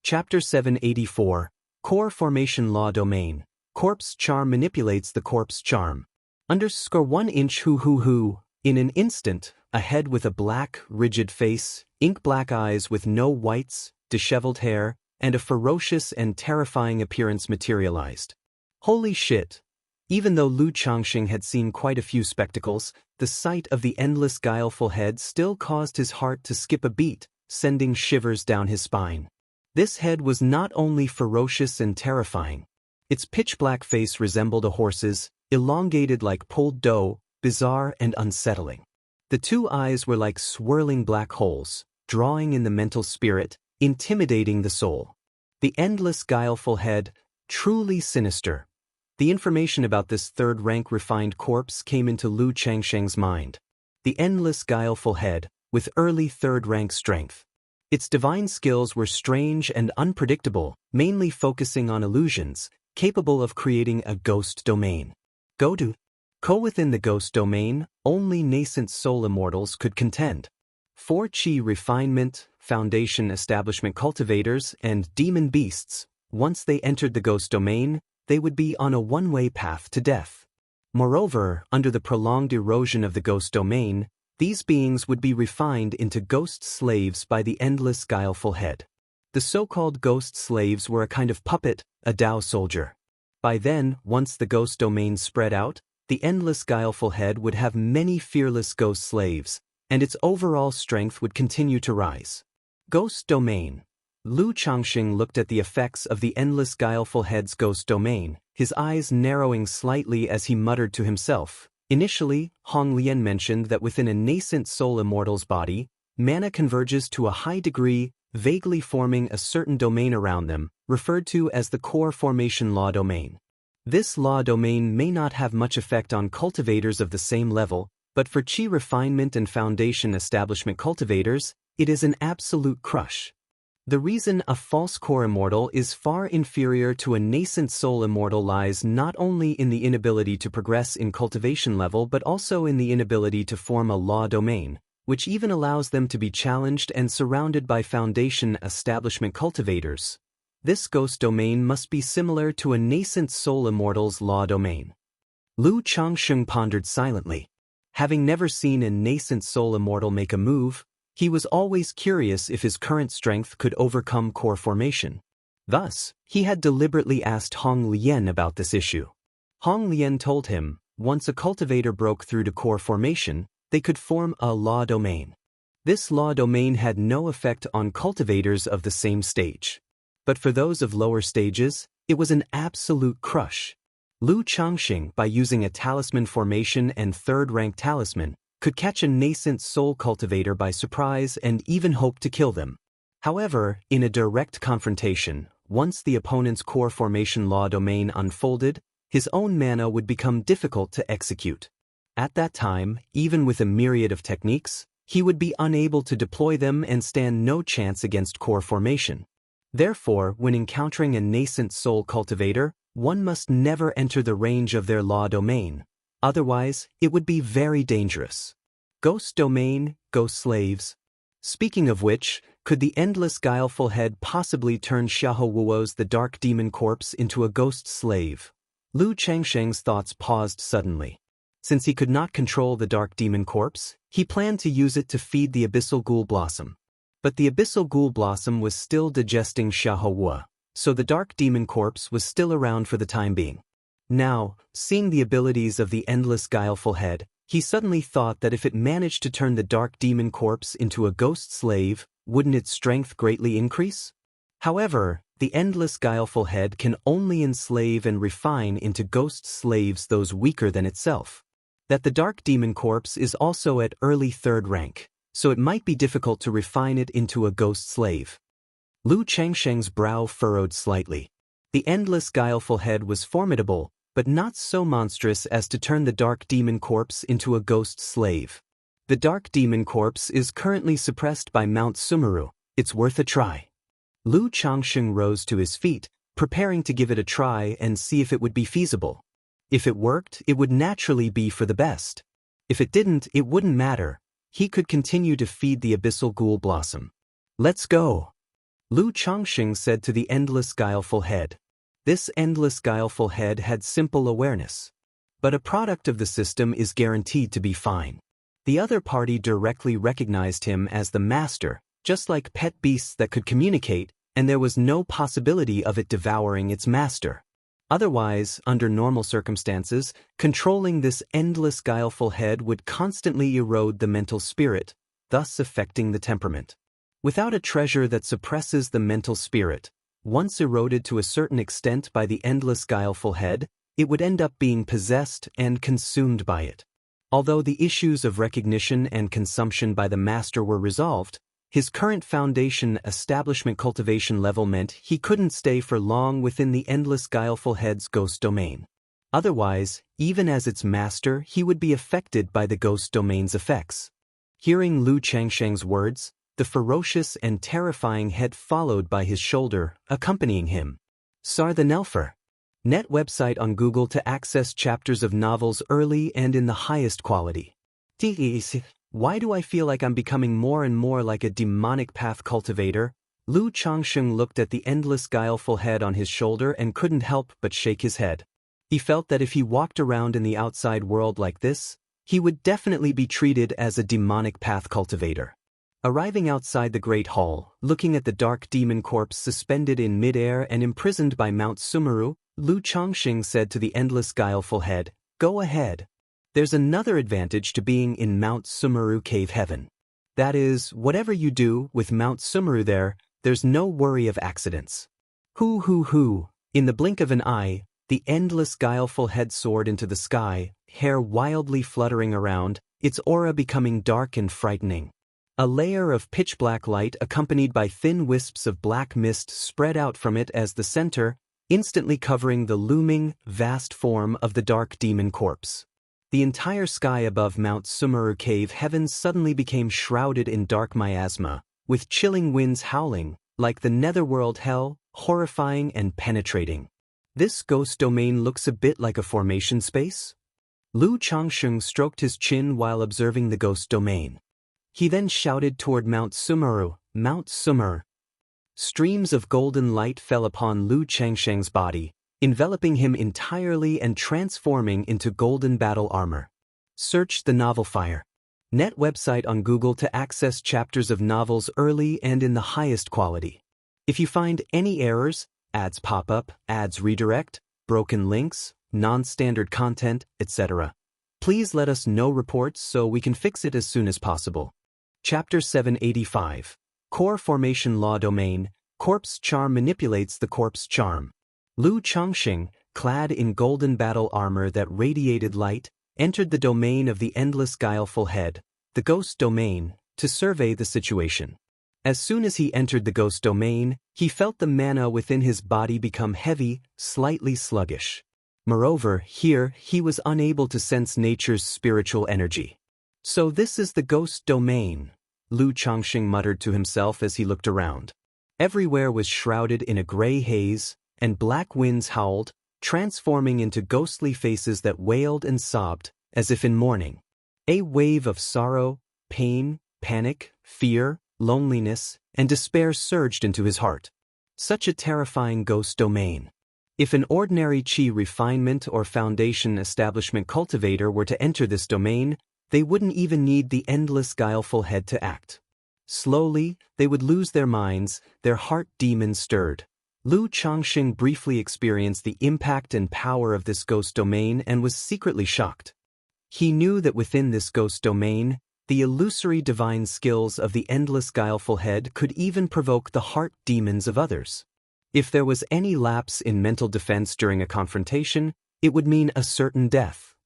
Chapter 784, Core Formation Law Domain. Corpse Charm manipulates the corpse charm. _1 inch hoo. In an instant, a head with a black, rigid face, ink-black eyes with no whites, disheveled hair, and a ferocious and terrifying appearance materialized. Holy shit! Even though Lu Changxing had seen quite a few spectacles, the sight of the endless guileful head still caused his heart to skip a beat, sending shivers down his spine. This head was not only ferocious and terrifying. Its pitch-black face resembled a horse's, elongated like pulled dough, bizarre and unsettling. The two eyes were like swirling black holes, drawing in the mental spirit, intimidating the soul. The endless guileful head, truly sinister. The information about this third-rank refined corpse came into Lu Changxing's mind. The endless guileful head, with early third-rank strength. Its divine skills were strange and unpredictable, mainly focusing on illusions, capable of creating a ghost domain. Within the ghost domain, only nascent soul immortals could contend. 4 Chi refinement, foundation establishment cultivators, and demon beasts, once they entered the ghost domain, they would be on a one-way path to death. Moreover, under the prolonged erosion of the ghost domain, these beings would be refined into ghost slaves by the endless guileful head. The so-called ghost slaves were a kind of puppet, a Tao soldier. By then, once the ghost domain spread out, the endless guileful head would have many fearless ghost slaves, and its overall strength would continue to rise. Ghost domain. Lu Changxing looked at the effects of the endless guileful head's ghost domain, his eyes narrowing slightly as he muttered to himself. Initially, Hong Lian mentioned that within a nascent soul immortal's body, mana converges to a high degree, vaguely forming a certain domain around them, referred to as the core formation law domain. This law domain may not have much effect on cultivators of the same level, but for Qi refinement and foundation establishment cultivators, it is an absolute crush. The reason a false core immortal is far inferior to a nascent soul immortal lies not only in the inability to progress in cultivation level but also in the inability to form a law domain, which even allows them to be challenged and surrounded by foundation establishment cultivators. This ghost domain must be similar to a nascent soul immortal's law domain. Lu Changxing pondered silently. Having never seen a nascent soul immortal make a move, he was always curious if his current strength could overcome core formation. Thus, he had deliberately asked Hong Lian about this issue. Hong Lian told him, once a cultivator broke through to core formation, they could form a law domain. This law domain had no effect on cultivators of the same stage. But for those of lower stages, it was an absolute crush. Lu Changxing, by using a talisman formation and third-rank talisman, could catch a nascent soul cultivator by surprise and even hope to kill them. However, in a direct confrontation, once the opponent's core formation law domain unfolded, his own mana would become difficult to execute. At that time, even with a myriad of techniques, he would be unable to deploy them and stand no chance against core formation. Therefore, when encountering a nascent soul cultivator, one must never enter the range of their law domain. Otherwise, it would be very dangerous. Ghost domain, ghost slaves. Speaking of which, could the endless guileful head possibly turn Xiahou Wuo's the dark demon corpse into a ghost slave? Lu Changxing's thoughts paused suddenly. Since he could not control the dark demon corpse, he planned to use it to feed the abyssal ghoul blossom. But the abyssal ghoul blossom was still digesting Xiahou Wuo. so the dark demon corpse was still around for the time being. Now, seeing the abilities of the endless guileful head, he suddenly thought that if it managed to turn the dark demon corpse into a ghost slave, wouldn't its strength greatly increase? However, the endless guileful head can only enslave and refine into ghost slaves those weaker than itself. That the dark demon corpse is also at early 3rd rank, so it might be difficult to refine it into a ghost slave. Lu Changsheng's brow furrowed slightly. The endless guileful head was formidable, but not so monstrous as to turn the dark demon corpse into a ghost slave. The dark demon corpse is currently suppressed by Mount Sumeru. It's worth a try. Lu Changsheng rose to his feet, preparing to give it a try and see if it would be feasible. If it worked, it would naturally be for the best. If it didn't, it wouldn't matter. He could continue to feed the abyssal ghoul blossom. Let's go, Lu Changsheng said to the endless guileful head. This endless guileful head had simple awareness. But a product of the system is guaranteed to be fine. The other party directly recognized him as the master, just like pet beasts that could communicate, and there was no possibility of it devouring its master. Otherwise, under normal circumstances, controlling this endless guileful head would constantly erode the mental spirit, thus affecting the temperament. Without a treasure that suppresses the mental spirit, once eroded to a certain extent by the endless guileful head, it would end up being possessed and consumed by it. Although the issues of recognition and consumption by the master were resolved, his current foundation establishment cultivation level meant he couldn't stay for long within the endless guileful head's ghost domain. Otherwise, even as its master, he would be affected by the ghost domain's effects. Hearing Lu Changsheng's words, the ferocious and terrifying head followed by his shoulder, accompanying him. Sar the Nelfer. Net website on Google to access chapters of novels early and in the highest quality. Why do I feel like I'm becoming more and more like a demonic path cultivator? Lu Changsheng looked at the endless guileful head on his shoulder and couldn't help but shake his head. He felt that if he walked around in the outside world like this, he would definitely be treated as a demonic path cultivator. Arriving outside the Great Hall, looking at the dark demon corpse suspended in midair and imprisoned by Mount Sumeru, Lu Changsheng said to the endless guileful head, "Go ahead. There's another advantage to being in Mount Sumeru Cave Heaven. That is, whatever you do with Mount Sumeru there's no worry of accidents." Hoo. In the blink of an eye, the endless guileful head soared into the sky, hair wildly fluttering around, its aura becoming dark and frightening. A layer of pitch-black light accompanied by thin wisps of black mist spread out from it as the center, instantly covering the looming, vast form of the dark demon corpse. The entire sky above Mount Sumeru Cave Heaven suddenly became shrouded in dark miasma, with chilling winds howling, like the netherworld hell, horrifying and penetrating. This ghost domain looks a bit like a formation space? Lu Changsheng stroked his chin while observing the ghost domain. He then shouted toward Mount Sumeru, "Mount Sumer." Streams of golden light fell upon Lu Changsheng's body, enveloping him entirely and transforming into golden battle armor. Search the novel Fire. Net website on Google to access chapters of novels early and in the highest quality. If you find any errors, ads pop up, ads redirect, broken links, non-standard content, etc., please let us know reports so we can fix it as soon as possible. Chapter 785. Core Formation Law Domain. Corpse Charm manipulates the corpse charm. Lu Changsheng, clad in golden battle armor that radiated light, entered the domain of the endless guileful head, the ghost domain, to survey the situation. As soon as he entered the ghost domain, he felt the mana within his body become heavy, slightly sluggish. Moreover, here, he was unable to sense nature's spiritual energy. So this is the ghost domain, Lu Changsheng muttered to himself as he looked around. Everywhere was shrouded in a gray haze, and black winds howled, transforming into ghostly faces that wailed and sobbed, as if in mourning. A wave of sorrow, pain, panic, fear, loneliness, and despair surged into his heart. Such a terrifying ghost domain. If an ordinary chi refinement or foundation establishment cultivator were to enter this domain, they wouldn't even need the endless guileful head to act. Slowly, they would lose their minds, their heart demons stirred. Lu Changxing briefly experienced the impact and power of this ghost domain and was secretly shocked. He knew that within this ghost domain, the illusory divine skills of the endless guileful head could even provoke the heart demons of others. If there was any lapse in mental defense during a confrontation, it would mean a certain death.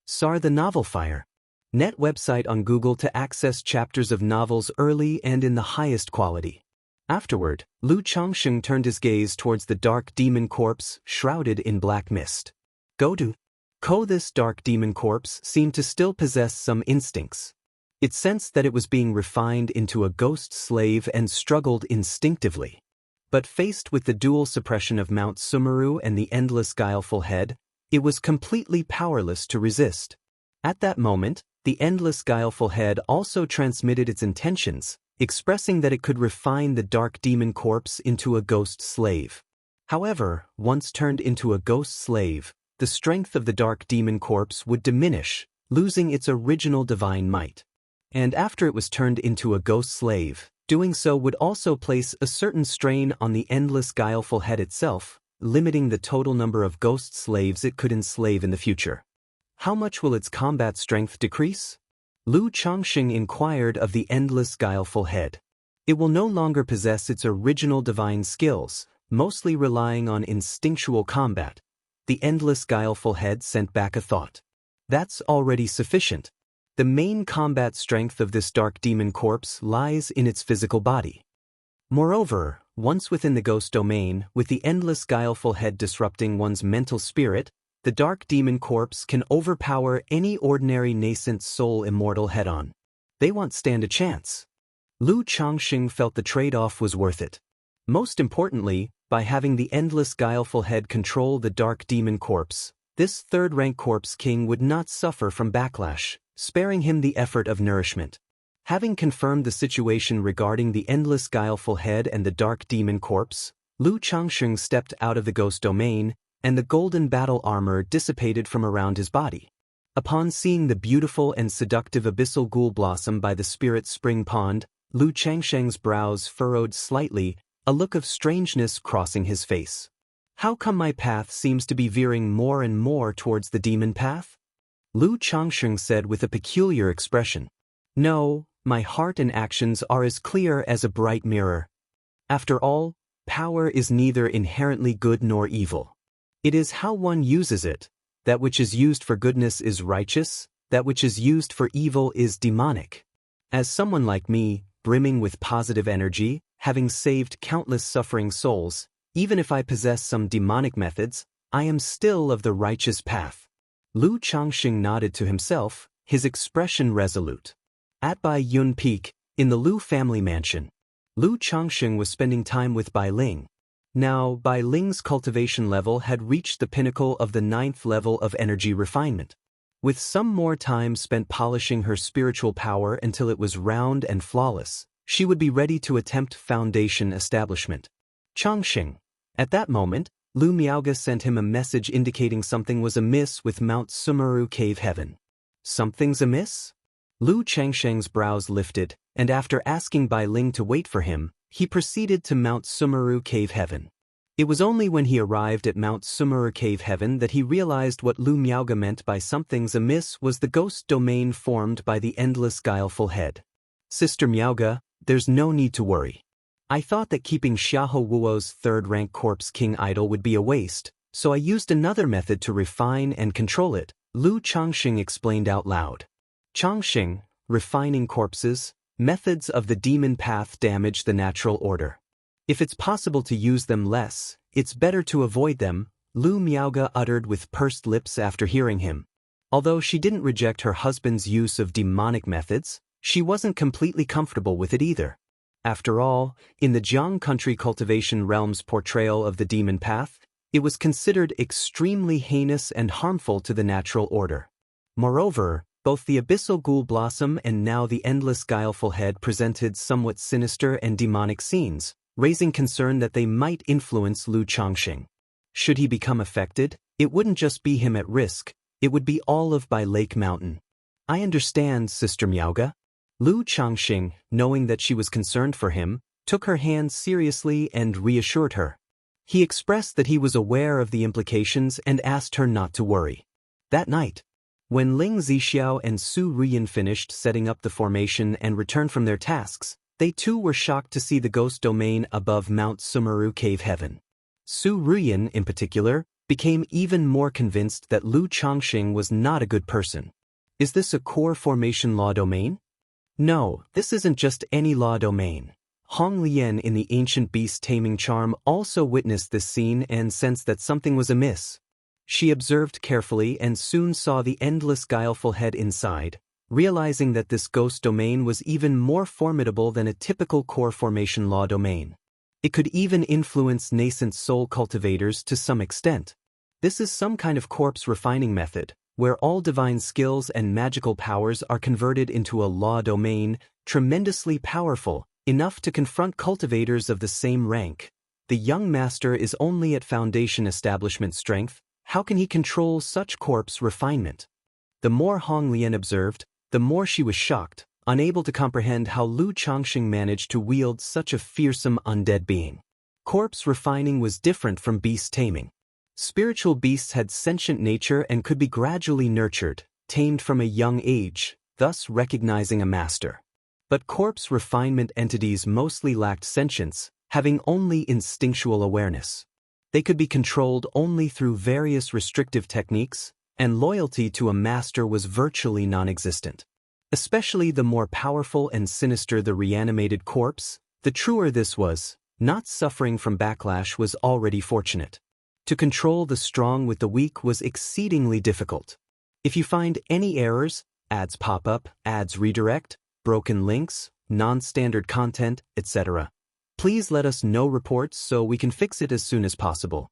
SAR the Novel Fire. Net website on Google to access chapters of novels early and in the highest quality. Afterward, Lu Changxing turned his gaze towards the dark demon corpse shrouded in black mist. This dark demon corpse seemed to still possess some instincts. It sensed that it was being refined into a ghost slave and struggled instinctively. But faced with the dual suppression of Mount Sumeru and the endless guileful head, it was completely powerless to resist. At that moment, the endless guileful head also transmitted its intentions, expressing that it could refine the dark demon corpse into a ghost slave. However, once turned into a ghost slave, the strength of the dark demon corpse would diminish, losing its original divine might. And after it was turned into a ghost slave, doing so would also place a certain strain on the endless guileful head itself, limiting the total number of ghost slaves it could enslave in the future. How much will its combat strength decrease? Lu Changxing inquired of the endless guileful head. It will no longer possess its original divine skills, mostly relying on instinctual combat. The endless guileful head sent back a thought. That's already sufficient. The main combat strength of this dark demon corpse lies in its physical body. Moreover, once within the ghost domain, with the endless guileful head disrupting one's mental spirit, the dark demon corpse can overpower any ordinary nascent soul immortal head-on. They won't stand a chance. Lu Changxing felt the trade-off was worth it. Most importantly, by having the endless guileful head control the dark demon corpse, this third-rank corpse king would not suffer from backlash, sparing him the effort of nourishment. Having confirmed the situation regarding the endless guileful head and the dark demon corpse, Lu Changxing stepped out of the ghost domain, and the golden battle armor dissipated from around his body. Upon seeing the beautiful and seductive abyssal ghoul blossom by the spirit spring pond, Lu Changxing's brows furrowed slightly, a look of strangeness crossing his face. How come my path seems to be veering more and more towards the demon path? Lu Changxing said with a peculiar expression. No, my heart and actions are as clear as a bright mirror. After all, power is neither inherently good nor evil. It is how one uses it. That which is used for goodness is righteous, that which is used for evil is demonic. As someone like me, brimming with positive energy, having saved countless suffering souls, even if I possess some demonic methods, I am still of the righteous path. Lu Changxing nodded to himself, his expression resolute. At Bai Yun Peak, in the Lu family mansion, Lu Changxing was spending time with Bai Ling. Now, Bai Ling's cultivation level had reached the pinnacle of the 9th level of energy refinement. With some more time spent polishing her spiritual power until it was round and flawless, she would be ready to attempt foundation establishment. Changxing. At that moment, Lu Miaoge sent him a message indicating something was amiss with Mount Sumeru Cave Heaven. Something's amiss? Lu Changxing's brows lifted, and after asking Bai Ling to wait for him, he proceeded to Mount Sumeru Cave Heaven. It was only when he arrived at Mount Sumeru Cave Heaven that he realized what Lu Miaoge meant by something's amiss was the ghost domain formed by the endless guileful head. Sister Miaoge, there's no need to worry. I thought that keeping Xiahou Wuo's third-rank corpse king idol would be a waste, so I used another method to refine and control it, Lu Changxing explained out loud. Changxing, refining corpses, methods of the demon path damage the natural order. If it's possible to use them less, it's better to avoid them, Lu Miaoge uttered with pursed lips after hearing him. Although she didn't reject her husband's use of demonic methods, she wasn't completely comfortable with it either. After all, in the Jiang country cultivation realm's portrayal of the demon path, it was considered extremely heinous and harmful to the natural order. Moreover, both the abyssal ghoul blossom and now the endless guileful head presented somewhat sinister and demonic scenes, raising concern that they might influence Lu Changxing. Should he become affected, it wouldn't just be him at risk, it would be all of Bai Lake Mountain. I understand, Sister Miaoge. Lu Changxing, knowing that she was concerned for him, took her hand seriously and reassured her. He expressed that he was aware of the implications and asked her not to worry. That night, when Ling Zixiao and Su Ruyan finished setting up the formation and returned from their tasks, they too were shocked to see the ghost domain above Mount Sumeru Cave Heaven. Su Ruyan, in particular, became even more convinced that Lu Changxing was not a good person. Is this a core formation law domain? No, this isn't just any law domain. Hong Lian in the ancient beast taming charm also witnessed this scene and sensed that something was amiss. She observed carefully and soon saw the endless guileful head inside, realizing that this ghost domain was even more formidable than a typical core formation law domain. It could even influence nascent soul cultivators to some extent. This is some kind of corpse refining method, where all divine skills and magical powers are converted into a law domain, tremendously powerful, enough to confront cultivators of the same rank. The young master is only at foundation establishment strength. How can he control such corpse refinement? The more Hong Lian observed, the more she was shocked, unable to comprehend how Lu Changxing managed to wield such a fearsome undead being. Corpse refining was different from beast taming. Spiritual beasts had sentient nature and could be gradually nurtured, tamed from a young age, thus recognizing a master. But corpse refinement entities mostly lacked sentience, having only instinctual awareness. They could be controlled only through various restrictive techniques, and loyalty to a master was virtually non-existent. Especially the more powerful and sinister the reanimated corpse, the truer this was. Not suffering from backlash was already fortunate. To control the strong with the weak was exceedingly difficult. If you find any errors, ads pop up, ads redirect, broken links, non-standard content, etc., please let us know reports so we can fix it as soon as possible.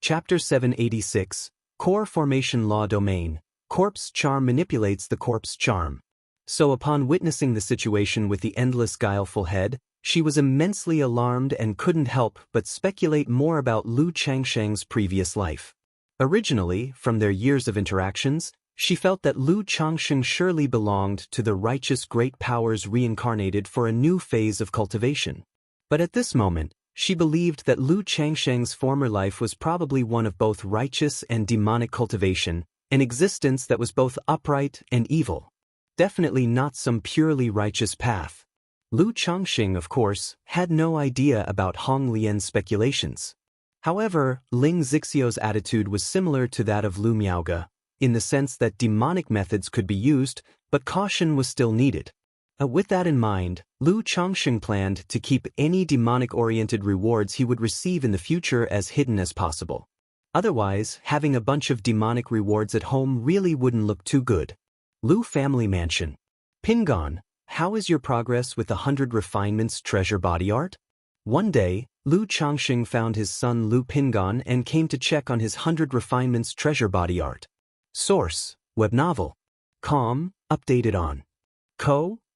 Chapter 786, Core Formation Law Domain. Corpse Charm manipulates the corpse charm. So upon witnessing the situation with the endless guileful head, she was immensely alarmed and couldn't help but speculate more about Lu Changxing's previous life. Originally, from their years of interactions, she felt that Lu Changxing surely belonged to the righteous great powers reincarnated for a new phase of cultivation. But at this moment, she believed that Lu Changxing's former life was probably one of both righteous and demonic cultivation, an existence that was both upright and evil. Definitely not some purely righteous path. Lu Changxing, of course, had no idea about Hong Lian's speculations. However, Ling Zixiao's attitude was similar to that of Lu Miaoge, in the sense that demonic methods could be used, but caution was still needed. With that in mind, Lu Changxing planned to keep any demonic-oriented rewards he would receive in the future as hidden as possible. Otherwise, having a bunch of demonic rewards at home really wouldn't look too good. Lu Family Mansion. Pingon, how is your progress with the 100 Refinements treasure body art? One day, Lu Changxing found his son Lu Pingon and came to check on his 100 Refinements treasure body art. Source, web novel. Com, updated on.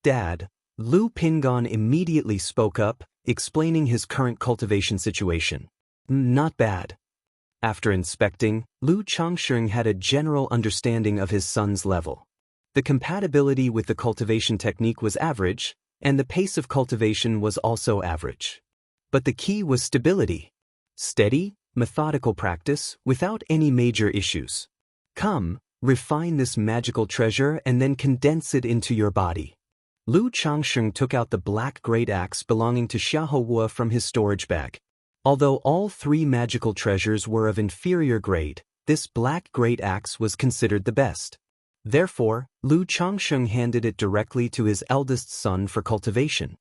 Dad. Lu Pingon immediately spoke up, explaining his current cultivation situation. Not bad. After inspecting, Lu Changxing had a general understanding of his son's level. The compatibility with the cultivation technique was average, and the pace of cultivation was also average. But the key was stability. Steady, methodical practice without any major issues. Come, refine this magical treasure and then condense it into your body. Lu Changxing took out the black great axe belonging to Xiahou from his storage bag. Although all three magical treasures were of inferior grade, this black great axe was considered the best. Therefore, Lu Changxing handed it directly to his eldest son for cultivation.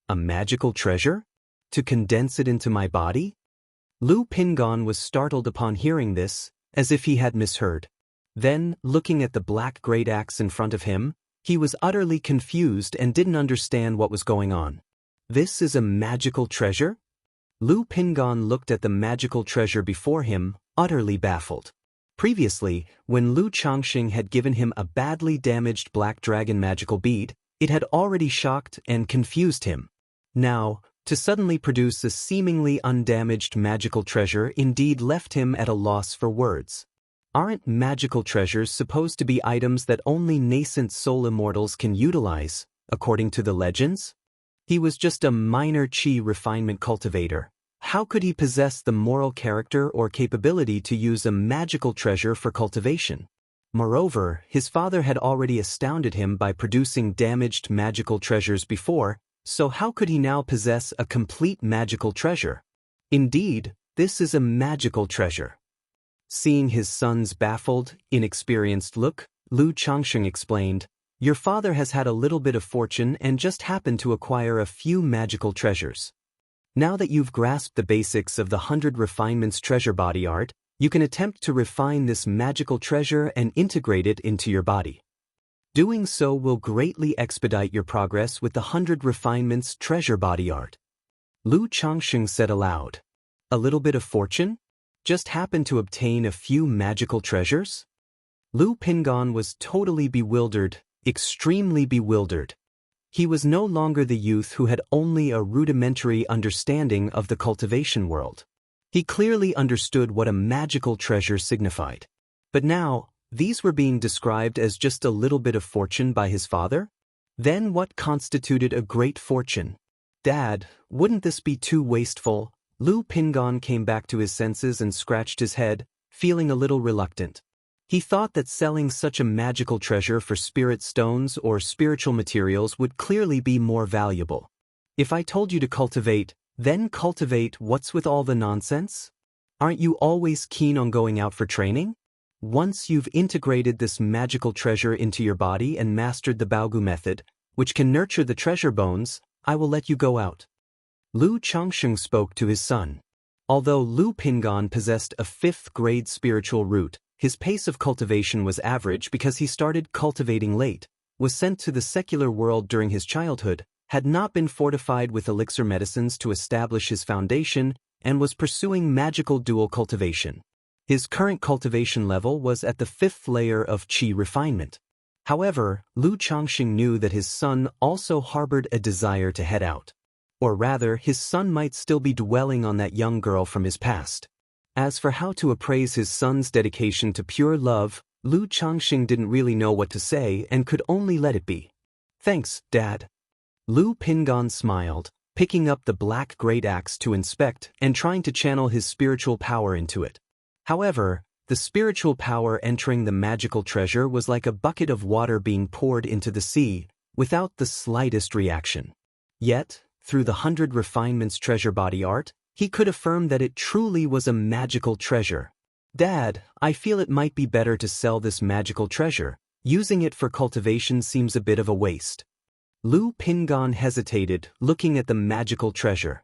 A magical treasure? To condense it into my body? Lu Pingon was startled upon hearing this, as if he had misheard. Then, looking at the black great axe in front of him, he was utterly confused and didn't understand what was going on. This is a magical treasure? Lu Pingon looked at the magical treasure before him, utterly baffled. Previously, when Lu Changxing had given him a badly damaged black dragon magical bead, it had already shocked and confused him. Now, to suddenly produce a seemingly undamaged magical treasure indeed left him at a loss for words. Aren't magical treasures supposed to be items that only nascent soul immortals can utilize, according to the legends? He was just a minor chi refinement cultivator. how could he possess the moral character or capability to use a magical treasure for cultivation? Moreover, his father had already astounded him by producing damaged magical treasures before, so how could he now possess a complete magical treasure? Indeed, this is a magical treasure. Seeing his son's baffled, inexperienced look, Lu Changsheng explained, "Your father has had a little bit of fortune and just happened to acquire a few magical treasures. Now that you've grasped the basics of the 100 Refinements treasure body art, you can attempt to refine this magical treasure and integrate it into your body. Doing so will greatly expedite your progress with the 100 Refinements treasure body art." Lu Changsheng said aloud. A little bit of fortune? Just happened to obtain a few magical treasures? Lu Pingan was totally bewildered, extremely bewildered. He was no longer the youth who had only a rudimentary understanding of the cultivation world. He clearly understood what a magical treasure signified. But now, these were being described as just a little bit of fortune by his father? Then what constituted a great fortune? Dad, wouldn't this be too wasteful? Lu Pingan came back to his senses and scratched his head, feeling a little reluctant. He thought that selling such a magical treasure for spirit stones or spiritual materials would clearly be more valuable. If I told you to cultivate, then cultivate, what's with all the nonsense? Aren't you always keen on going out for training? Once you've integrated this magical treasure into your body and mastered the Baogu method, which can nurture the treasure bones, I will let you go out. Lu Changsheng spoke to his son. Although Lu Pingan possessed a 5th grade spiritual root, his pace of cultivation was average because he started cultivating late, was sent to the secular world during his childhood, had not been fortified with elixir medicines to establish his foundation, and was pursuing magical dual cultivation. His current cultivation level was at the 5th layer of qi refinement. However, Lu Changsheng knew that his son also harbored a desire to head out. Or rather, his son might still be dwelling on that young girl from his past. As for how to appraise his son's dedication to pure love, Lu Changsheng didn't really know what to say and could only let it be. "Thanks, Dad." Lu Pingan smiled, picking up the black great axe to inspect and trying to channel his spiritual power into it. However, the spiritual power entering the magical treasure was like a bucket of water being poured into the sea, without the slightest reaction. Yet, through the 100 Refinements treasure body art, he could affirm that it truly was a magical treasure. "Dad, I feel it might be better to sell this magical treasure. Using it for cultivation seems a bit of a waste." Lu Pingan hesitated, looking at the magical treasure.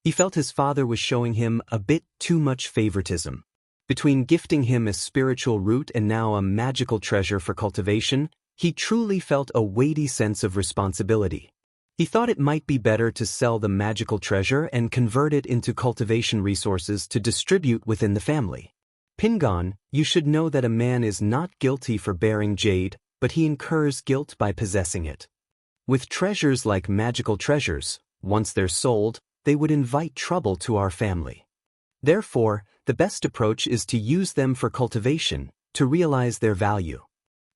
He felt his father was showing him a bit too much favoritism. Between gifting him a spiritual root and now a magical treasure for cultivation, he truly felt a weighty sense of responsibility. He thought it might be better to sell the magical treasure and convert it into cultivation resources to distribute within the family. "Pingan, you should know that a man is not guilty for bearing jade, but he incurs guilt by possessing it. With treasures like magical treasures, once they're sold, they would invite trouble to our family. Therefore, the best approach is to use them for cultivation, to realize their value."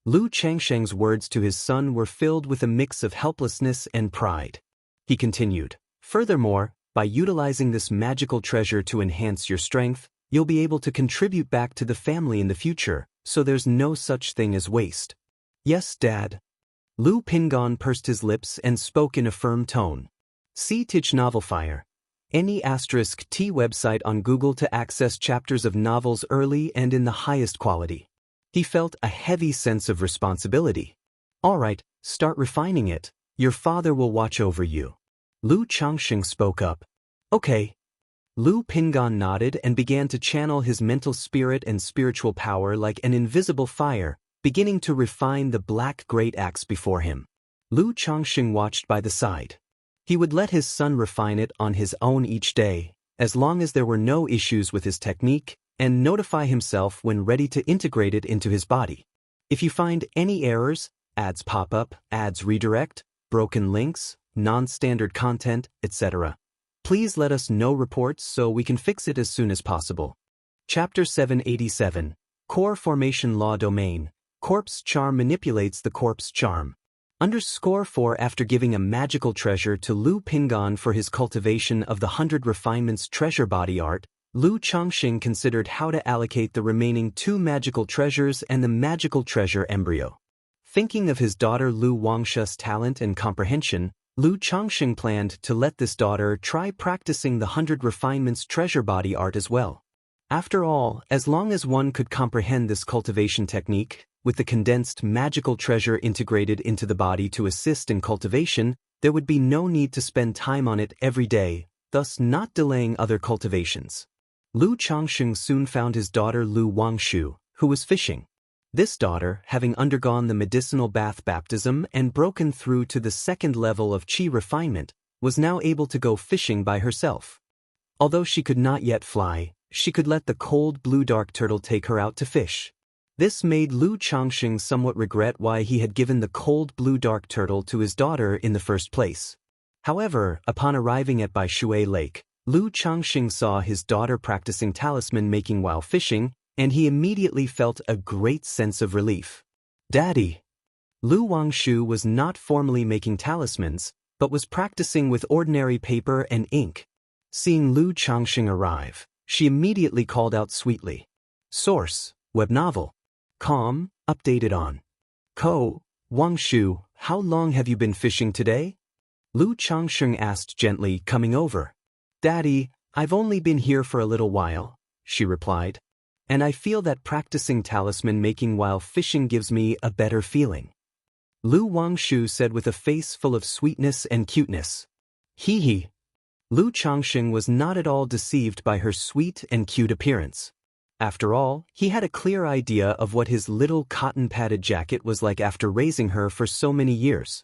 Lu Changsheng's words to his son were filled with a mix of helplessness and pride. He continued, "Furthermore, by utilizing this magical treasure to enhance your strength, you'll be able to contribute back to the family in the future, so there's no such thing as waste." "Yes, Dad." Lu Pingan pursed his lips and spoke in a firm tone. See Tich Novel Fire. Any *T website on Google to access chapters of novels early and in the highest quality. He felt a heavy sense of responsibility. "All right, start refining it. Your father will watch over you." Lu Changsheng spoke up. "Okay." Lu Pingan nodded and began to channel his mental spirit and spiritual power like an invisible fire, beginning to refine the black great axe before him. Lu Changsheng watched by the side. He would let his son refine it on his own each day, as long as there were no issues with his technique, and notify himself when ready to integrate it into his body. If you find any errors, ads pop up, ads redirect, broken links, non-standard content, etc., please let us know reports so we can fix it as soon as possible. Chapter 787, Core Formation Law Domain. Corpse Charm manipulates the corpse charm. Underscore 4 After giving a magical treasure to Lu Pingan for his cultivation of the 100 refinements treasure body art, Lu Chongqing considered how to allocate the remaining 2 magical treasures and the magical treasure embryo. Thinking of his daughter Lu Wangsha's talent and comprehension, Lu Chongqing planned to let this daughter try practicing the 100 refinements treasure body art as well. After all, as long as one could comprehend this cultivation technique, with the condensed magical treasure integrated into the body to assist in cultivation, there would be no need to spend time on it every day, thus not delaying other cultivations. Lu Chongqing soon found his daughter Lu Wangshu, who was fishing. This daughter, having undergone the medicinal bath baptism and broken through to the 2nd level of qi refinement, was now able to go fishing by herself. Although she could not yet fly, she could let the cold blue dark turtle take her out to fish. This made Lu Chongqing somewhat regret why he had given the cold blue dark turtle to his daughter in the first place. However, upon arriving at Baishui Lake, Lu Chongqing saw his daughter practicing talisman making while fishing, and he immediately felt a great sense of relief. Daddy! Lu Wangshu was not formally making talismans, but was practicing with ordinary paper and ink. Seeing Lu Chongqing arrive, she immediately called out sweetly. Source, web novel. Com, updated on. Wangshu, how long have you been fishing today? Lu Chongqing asked gently, coming over. Daddy, I've only been here for a little while, she replied. And I feel that practicing talisman making while fishing gives me a better feeling. Lu Wangshu said with a face full of sweetness and cuteness. Hee hee. Lu Chongqing was not at all deceived by her sweet and cute appearance. After all, he had a clear idea of what his little cotton-padded jacket was like after raising her for so many years.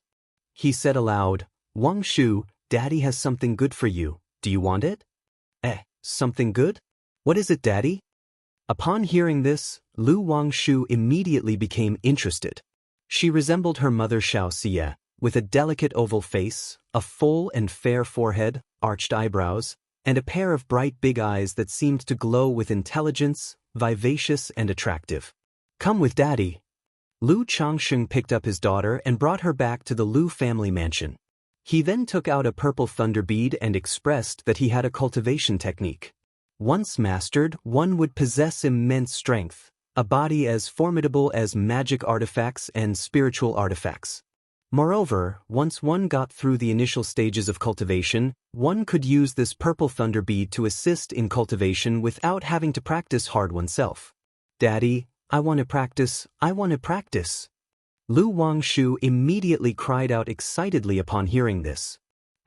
He said aloud, Wangshu, Daddy has something good for you. Do you want it? Something good? What is it, Daddy? Upon hearing this, Lu Wangshu immediately became interested. She resembled her mother Xianxia, with a delicate oval face, a full and fair forehead, arched eyebrows, and a pair of bright big eyes that seemed to glow with intelligence, vivacious and attractive. Come with Daddy. Lu Chongqing picked up his daughter and brought her back to the Lu family mansion. He then took out a purple thunder bead and expressed that he had a cultivation technique. Once mastered, one would possess immense strength, a body as formidable as magic artifacts and spiritual artifacts. Moreover, once one got through the initial stages of cultivation, one could use this purple thunder bead to assist in cultivation without having to practice hard oneself. Daddy, I want to practice, I want to practice. Lu Wangshu immediately cried out excitedly upon hearing this.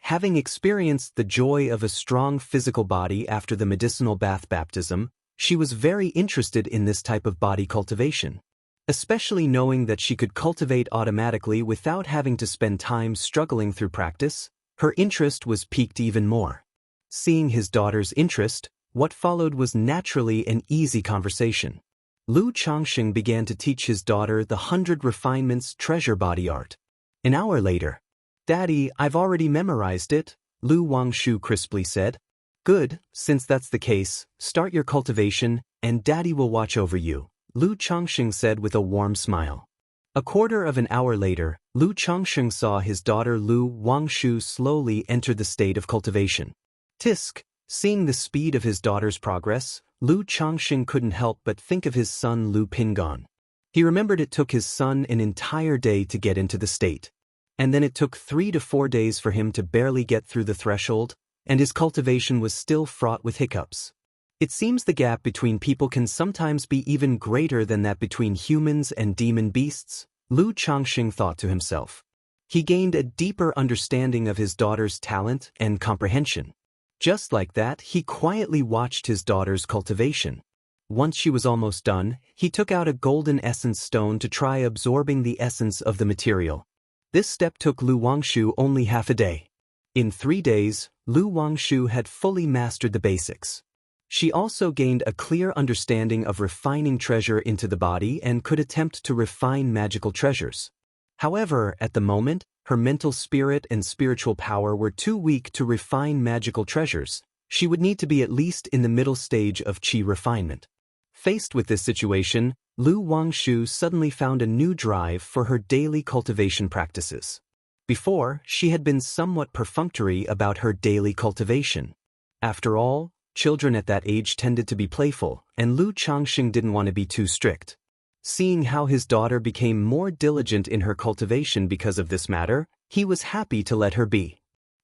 Having experienced the joy of a strong physical body after the medicinal bath baptism, she was very interested in this type of body cultivation. Especially knowing that she could cultivate automatically without having to spend time struggling through practice, her interest was piqued even more. Seeing his daughter's interest, what followed was naturally an easy conversation. Lu Chongqing began to teach his daughter the 100 refinements treasure body art. An hour later, Daddy, I've already memorized it, Lu Wangshu crisply said. Good, since that's the case, start your cultivation, and Daddy will watch over you, Lu Chongqing said with a warm smile. A quarter of an hour later, Lu Chongqing saw his daughter Lu Wangshu slowly enter the state of cultivation. Tisk, seeing the speed of his daughter's progress, Lu Chongqing couldn't help but think of his son Lu Pingan. He remembered it took his son an entire day to get into the state. And then it took 3 to 4 days for him to barely get through the threshold, and his cultivation was still fraught with hiccups. It seems the gap between people can sometimes be even greater than that between humans and demon beasts, Lu Chongqing thought to himself. He gained a deeper understanding of his daughter's talent and comprehension. Just like that, he quietly watched his daughter's cultivation. Once she was almost done, he took out a golden essence stone to try absorbing the essence of the material. This step took Lu Wangshu only half a day. In 3 days, Lu Wangshu had fully mastered the basics. She also gained a clear understanding of refining treasure into the body and could attempt to refine magical treasures. However, at the moment, her mental spirit and spiritual power were too weak to refine magical treasures. She would need to be at least in the middle stage of qi refinement. Faced with this situation, Lu Wangshu suddenly found a new drive for her daily cultivation practices. Before, she had been somewhat perfunctory about her daily cultivation. After all, children at that age tended to be playful, and Lu Changxing didn't want to be too strict. Seeing how his daughter became more diligent in her cultivation because of this matter, he was happy to let her be.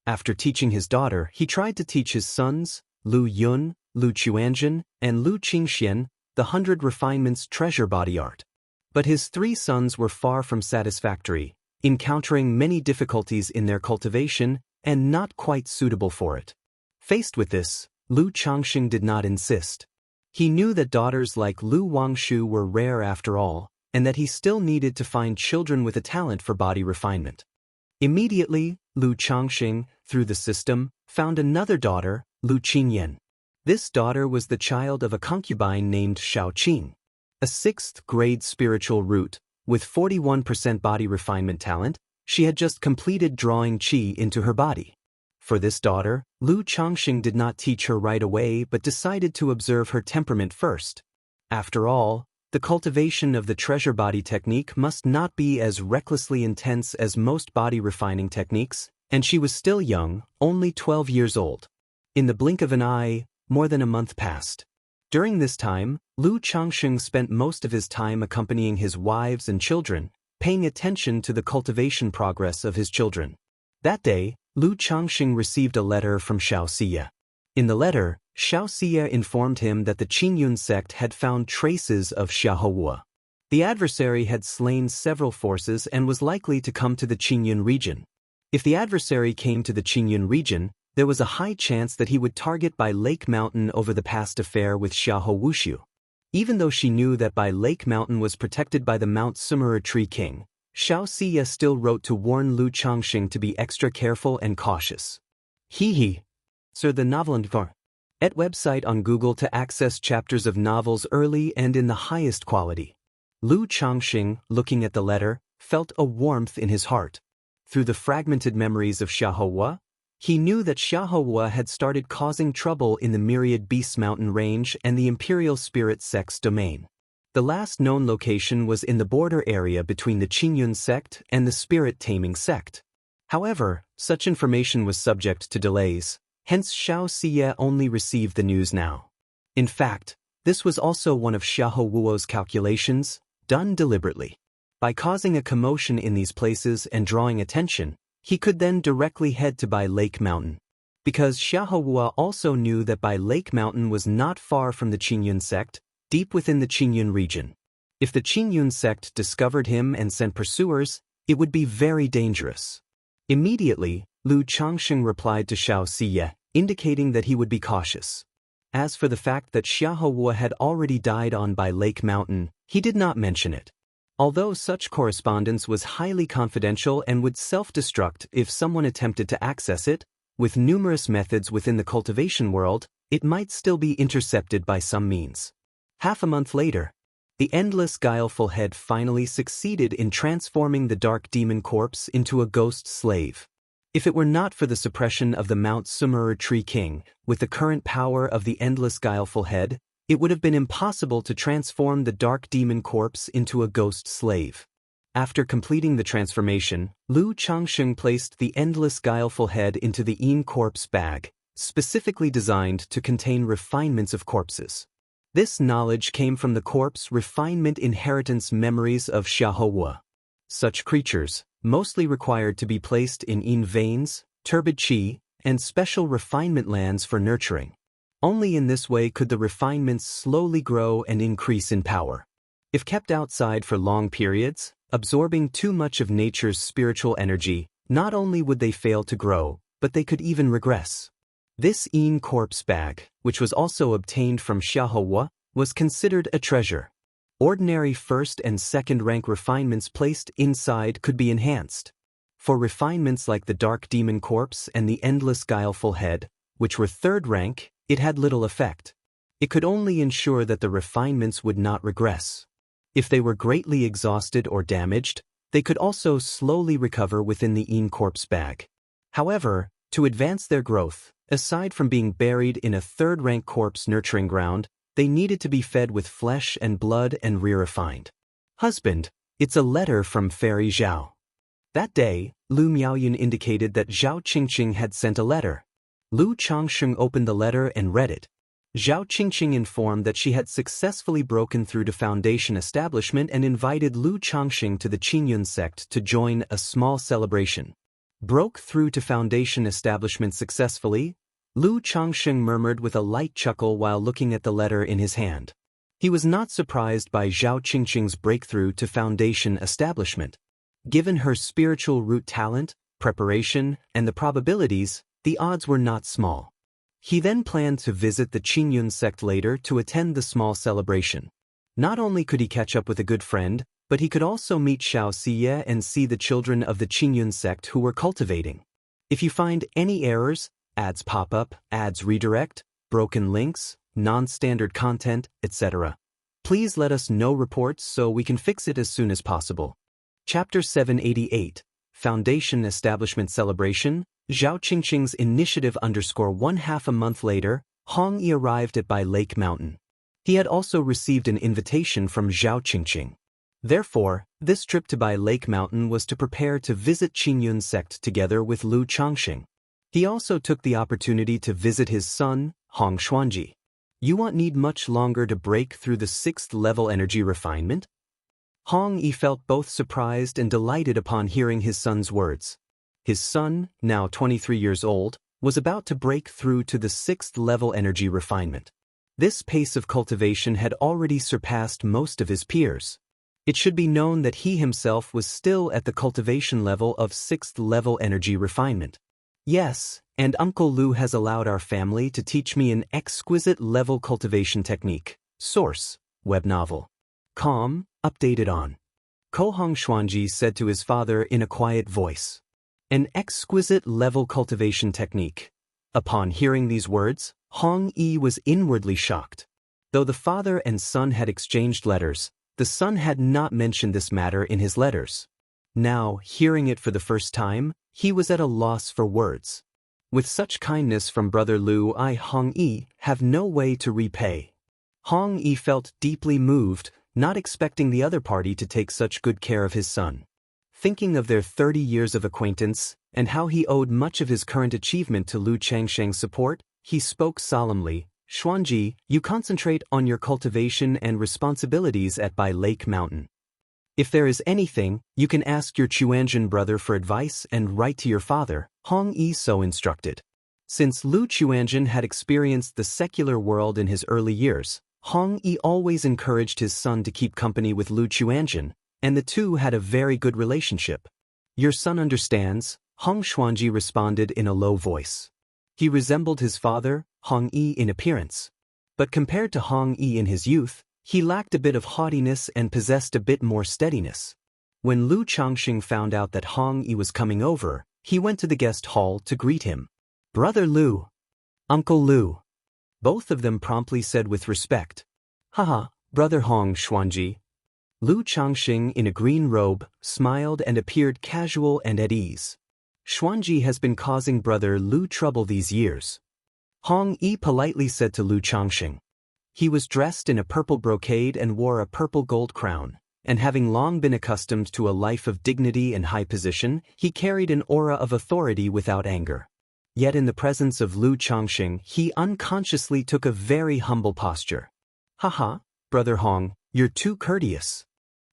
After teaching his daughter, he tried to teach his sons, Lu Yun, Lu Chuanzhen, and Lu Qingxian, the 100 Refinements treasure body art. But his 3 sons were far from satisfactory, encountering many difficulties in their cultivation and not quite suitable for it. Faced with this, Lu Changxing did not insist. He knew that daughters like Lu Wangshu were rare after all, and that he still needed to find children with a talent for body refinement. Immediately, Lu Changxing, through the system, found another daughter, Lu Qingyan. This daughter was the child of a concubine named Xiaoqing, a 6th grade spiritual root. With 41% body refinement talent, she had just completed drawing qi into her body. For this daughter, Lu Changxing did not teach her right away but decided to observe her temperament first. After all, the cultivation of the treasure body technique must not be as recklessly intense as most body refining techniques, and she was still young, only 12 years old. In the blink of an eye, more than a month passed. During this time, Lu Changxing spent most of his time accompanying his wives and children, paying attention to the cultivation progress of his children. That day, Lu Changxing received a letter from Xianxia. In the letter, Xianxia informed him that the Qingyun sect had found traces of Xiaohua. The adversary had slain several forces and was likely to come to the Qingyun region. If the adversary came to the Qingyun region, there was a high chance that he would target Bai Lake Mountain over the past affair with Xiahou Wushu. Even though she knew that Bai Lake Mountain was protected by the Mount Sumera Tree King, Xiaoxia still wrote to warn Lu Changxing to be extra careful and cautious. Sir, the novel at website on Google to access chapters of novels early and in the highest quality. Lu Changxing, looking at the letter, felt a warmth in his heart. Through the fragmented memories of Xiaohua, he knew that Xiaohua had started causing trouble in the Myriad Beasts Mountain Range and the Imperial Spirit Sect's domain. The last known location was in the border area between the Qingyun sect and the Spirit Taming sect. However, such information was subject to delays, hence Xiaoxia only received the news now. In fact, this was also one of Xiaohuo's calculations, done deliberately. By causing a commotion in these places and drawing attention, he could then directly head to Bai Lake Mountain. Because Xiaohua also knew that Bai Lake Mountain was not far from the Qingyun sect, deep within the Qingyun region. If the Qingyun sect discovered him and sent pursuers, it would be very dangerous. Immediately, Lu Changxing replied to Xiaoxia, indicating that he would be cautious. As for the fact that Xiaohua had already died on Bai Lake Mountain, he did not mention it. Although such correspondence was highly confidential and would self-destruct if someone attempted to access it, with numerous methods within the cultivation world, it might still be intercepted by some means. Half a month later, the endless guileful head finally succeeded in transforming the dark demon corpse into a ghost slave. If it were not for the suppression of the Mount Sumera Tree King, with the current power of the endless guileful head, it would have been impossible to transform the dark demon corpse into a ghost slave. After completing the transformation, Lu Changxing placed the endless guileful head into the Yin corpse bag, specifically designed to contain refinements of corpses. This knowledge came from the corpse refinement inheritance memories of Xiaohua. Such creatures, mostly required to be placed in Yin veins, turbid qi, and special refinement lands for nurturing. Only in this way could the refinements slowly grow and increase in power. If kept outside for long periods, absorbing too much of nature's spiritual energy, not only would they fail to grow, but they could even regress. This Yin corpse bag, which was also obtained from Xiaohua, was considered a treasure. Ordinary first and second rank refinements placed inside could be enhanced. For refinements like the dark demon corpse and the endless guileful head, which were third rank, it had little effect. It could only ensure that the refinements would not regress. If they were greatly exhausted or damaged, they could also slowly recover within the Yin corpse bag. However, to advance their growth, aside from being buried in a third-rank corpse nurturing ground, they needed to be fed with flesh and blood and re-refined. Husband, it's a letter from Fairy Zhao. That day, Lu Miaoyun indicated that Zhao Qingqing had sent a letter. Lu Changsheng opened the letter and read it. Zhao Qingqing informed that she had successfully broken through to Foundation establishment and invited Lu Changsheng to the Qingyun sect to join a small celebration. Broke through to Foundation establishment successfully? Lu Changsheng murmured with a light chuckle while looking at the letter in his hand. He was not surprised by Zhao Qingqing's breakthrough to Foundation establishment. Given her spiritual root talent, preparation, and the probabilities, the odds were not small. He then planned to visit the Qingyun sect later to attend the small celebration. Not only could he catch up with a good friend, but he could also meet Xianxia and see the children of the Qingyun sect who were cultivating. If you find any errors, ads pop up, ads redirect, broken links, non-standard content, etc., please let us know reports so we can fix it as soon as possible. Chapter 788, Foundation Establishment Celebration, Zhao Qingqing's initiative _1/2 a month later, Hong Yi arrived at Bai Lake Mountain. He had also received an invitation from Zhao Qingqing. Therefore, this trip to Bai Lake Mountain was to prepare to visit Qingyun sect together with Lu Changsheng. He also took the opportunity to visit his son, Hong Xuanji. You won't need much longer to break through the 6th level energy refinement? Hong Yi felt both surprised and delighted upon hearing his son's words. His son, now 23 years old, was about to break through to the 6th level energy refinement. This pace of cultivation had already surpassed most of his peers. It should be known that he himself was still at the cultivation level of 6th level energy refinement. Yes, and Uncle Lu has allowed our family to teach me an exquisite level cultivation technique. Source, web novel. Com, updated on. Ko Hong Xuanji said to his father in a quiet voice. An exquisite level cultivation technique. Upon hearing these words, Hong Yi was inwardly shocked. Though the father and son had exchanged letters, the son had not mentioned this matter in his letters. Now, hearing it for the first time, he was at a loss for words. With such kindness from brother Lu, I, Hong Yi, have no way to repay. Hong Yi felt deeply moved, not expecting the other party to take such good care of his son. Thinking of their 30 years of acquaintance, and how he owed much of his current achievement to Lu Changsheng's support, he spoke solemnly, Xuanji, you concentrate on your cultivation and responsibilities at Bai Lake Mountain. If there is anything, you can ask your Chuanzhen brother for advice and write to your father, Hong Yi so instructed. Since Lu Chuanzhen had experienced the secular world in his early years, Hong Yi always encouraged his son to keep company with Lu Chuanzhen, and the two had a very good relationship. Your son understands, Hong Xuanji responded in a low voice. He resembled his father, Hong Yi, in appearance. But compared to Hong Yi in his youth, he lacked a bit of haughtiness and possessed a bit more steadiness. When Lu Changsheng found out that Hong Yi was coming over, he went to the guest hall to greet him. Brother Lu. Uncle Lu. Both of them promptly said with respect. Haha, Brother Hong Xuanji. Lu Changsheng, in a green robe, smiled and appeared casual and at ease. Xuanji has been causing Brother Lu trouble these years. Hong Yi politely said to Lu Changsheng. He was dressed in a purple brocade and wore a purple gold crown, and having long been accustomed to a life of dignity and high position, he carried an aura of authority without anger. Yet in the presence of Lu Changsheng, he unconsciously took a very humble posture. Haha, Brother Hong, you're too courteous.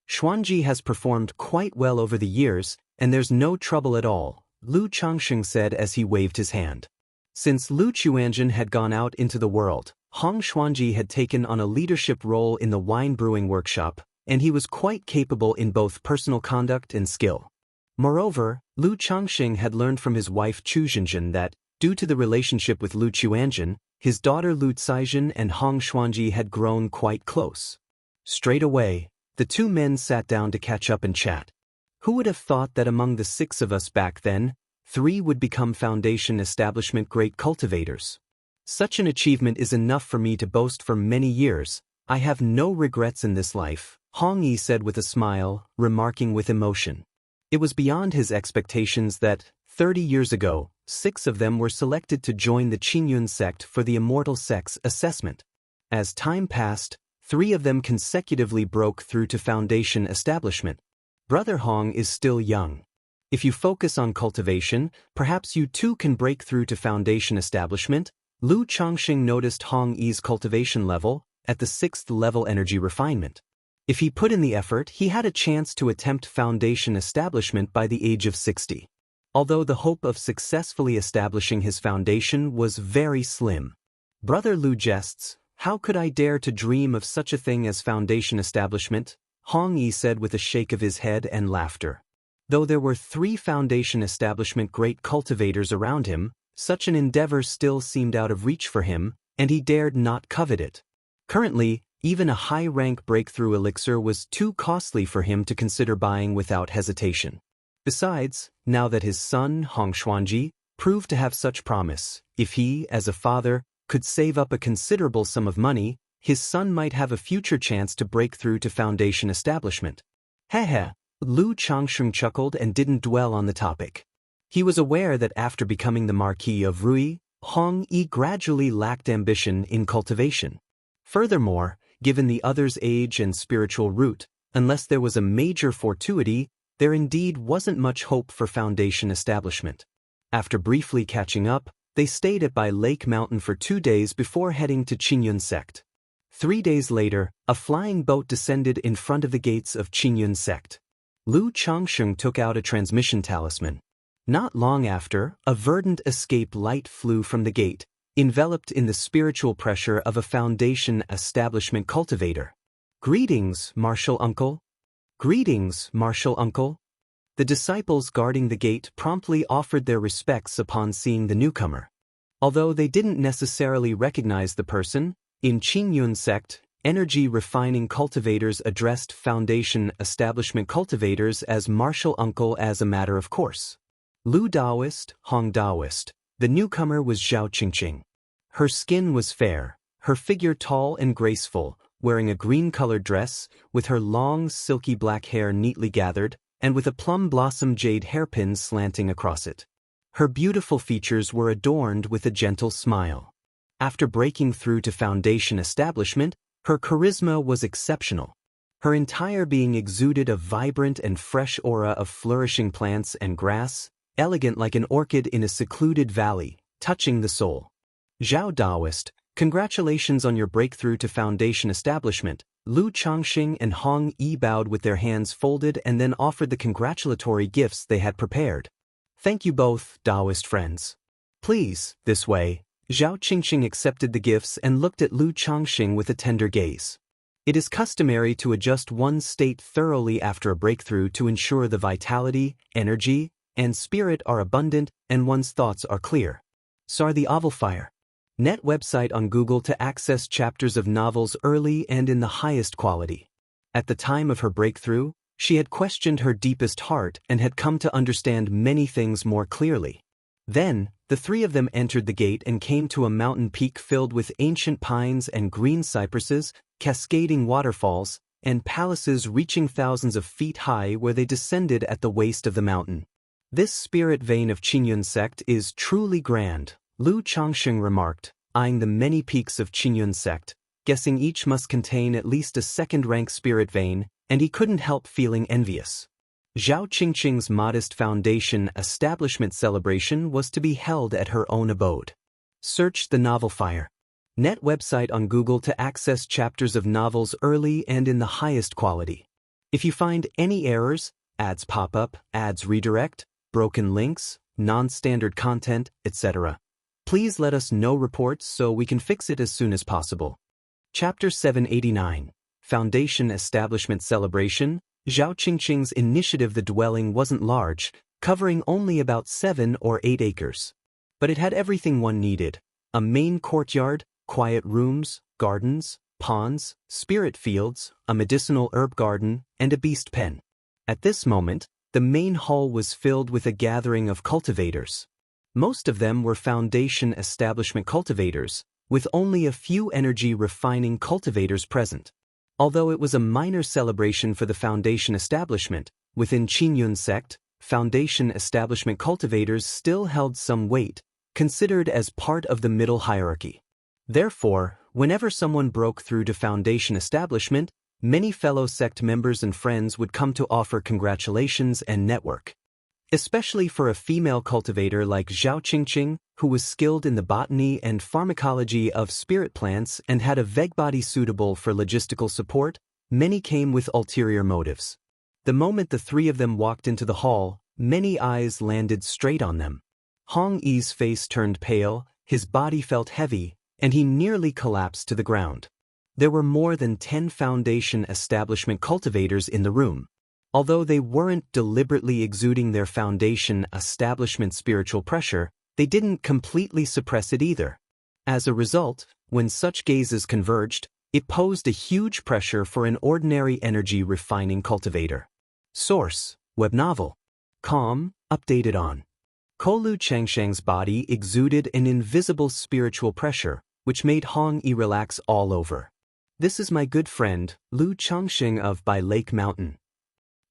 Xuanji has performed quite well over the years, and there's no trouble at all, Lu Changsheng said as he waved his hand. Since Lu Chuanzhen had gone out into the world, Hong Xuanji had taken on a leadership role in the wine brewing workshop, and he was quite capable in both personal conduct and skill. Moreover, Lu Changsheng had learned from his wife Chu Zhenjin that, due to the relationship with Lu Chuanzhen, his daughter Lu Caizhen and Hong Xuanji had grown quite close. Straight away, the two men sat down to catch up and chat. Who would have thought that among the 6 of us back then, 3 would become Foundation Establishment great cultivators? Such an achievement is enough for me to boast for many years. I have no regrets in this life, Hong Yi said with a smile, remarking with emotion. It was beyond his expectations that, 30 years ago, 6 of them were selected to join the Qingyun sect for the Immortal sects assessment. As time passed, 3 of them consecutively broke through to foundation establishment. Brother Hong is still young. If you focus on cultivation, perhaps you too can break through to foundation establishment. Lu Changxing noticed Hong Yi's cultivation level at the 6th level energy refinement. If he put in the effort, he had a chance to attempt foundation establishment by the age of 60. Although the hope of successfully establishing his foundation was very slim. Brother Lu jests, "How could I dare to dream of such a thing as foundation establishment?" Hong Yi said with a shake of his head and laughter. Though there were 3 foundation establishment great cultivators around him, such an endeavor still seemed out of reach for him, and he dared not covet it. Currently, even a high-rank breakthrough elixir was too costly for him to consider buying without hesitation. Besides, now that his son, Hong Xuanji, proved to have such promise, if he, as a father, could save up a considerable sum of money, his son might have a future chance to break through to foundation establishment. Heh. Lu Changsheng chuckled and didn't dwell on the topic. He was aware that after becoming the Marquis of Rui, Hong Yi gradually lacked ambition in cultivation. Furthermore, given the other's age and spiritual root, unless there was a major fortuity, there indeed wasn't much hope for foundation establishment. After briefly catching up, they stayed at Bai Lake Mountain for 2 days before heading to Qingyun sect. 3 days later, a flying boat descended in front of the gates of Qingyun sect. Lu Changsheng took out a transmission talisman. Not long after, a verdant escape light flew from the gate, enveloped in the spiritual pressure of a foundation establishment cultivator. "Greetings, martial uncle." "Greetings, martial uncle." The disciples guarding the gate promptly offered their respects upon seeing the newcomer. Although they didn't necessarily recognize the person, in Qingyun sect, energy refining cultivators addressed foundation establishment cultivators as martial uncle as a matter of course. Lu Daoist, Hong Daoist. The newcomer was Zhao Qingqing. Her skin was fair, her figure tall and graceful, wearing a green-colored dress, with her long, silky black hair neatly gathered, and with a plum blossom jade hairpin slanting across it. Her beautiful features were adorned with a gentle smile. After breaking through to foundation establishment, her charisma was exceptional. Her entire being exuded a vibrant and fresh aura of flourishing plants and grass, elegant like an orchid in a secluded valley, touching the soul. "Zhao Daoist, congratulations on your breakthrough to foundation establishment." Lu Changxing and Hong Yi bowed with their hands folded and then offered the congratulatory gifts they had prepared. "Thank you both, Daoist friends. Please, this way." Zhao Qingqing accepted the gifts and looked at Lu Changxing with a tender gaze. It is customary to adjust one's state thoroughly after a breakthrough to ensure the vitality, energy, and spirit are abundant and one's thoughts are clear. Sar the Ovalfire. Net website on Google to access chapters of novels early and in the highest quality. At the time of her breakthrough, she had questioned her deepest heart and had come to understand many things more clearly. Then, the 3 of them entered the gate and came to a mountain peak filled with ancient pines and green cypresses, cascading waterfalls, and palaces reaching thousands of feet high where they descended at the waist of the mountain. "This spirit vein of Qingyun sect is truly grand," Lu Changxing remarked, eyeing the many peaks of Qingyun sect, guessing each must contain at least a second-rank spirit vein, and he couldn't help feeling envious. Zhao Qingqing's modest foundation establishment celebration was to be held at her own abode. Search the novel Fire. Net website on Google to access chapters of novels early and in the highest quality. If you find any errors, ads pop up, ads redirect, broken links, non-standard content, etc., please let us know reports so we can fix it as soon as possible. Chapter 789. Foundation Establishment Celebration. Zhao Qingqing's initiative. The dwelling wasn't large, covering only about 7 or 8 acres. But it had everything one needed: a main courtyard, quiet rooms, gardens, ponds, spirit fields, a medicinal herb garden, and a beast pen. At this moment, the main hall was filled with a gathering of cultivators. Most of them were foundation establishment cultivators, with only a few energy refining cultivators present. Although it was a minor celebration for the foundation establishment, within Qingyun sect, foundation establishment cultivators still held some weight, considered as part of the middle hierarchy. Therefore, Whenever someone broke through to Foundation establishment, many fellow sect members and friends would come to offer congratulations and network. Especially for a female cultivator like Zhao Qingqing, who was skilled in the botany and pharmacology of spirit plants and had a vague body suitable for logistical support, many came with ulterior motives. The moment the three of them walked into the hall, many eyes landed straight on them. Hong Yi's face turned pale, his body felt heavy, and he nearly collapsed to the ground. There were more than 10 Foundation establishment cultivators in the room. Although they weren't deliberately exuding their Foundation establishment spiritual pressure, they didn't completely suppress it either. As a result, when such gazes converged, it posed a huge pressure for an ordinary energy refining cultivator. Source: Web novel. Com, updated on. Kolu Changsheng's body exuded an invisible spiritual pressure, which made Hong Yi relax all over. This is my good friend, Lu Changsheng of By Lake Mountain.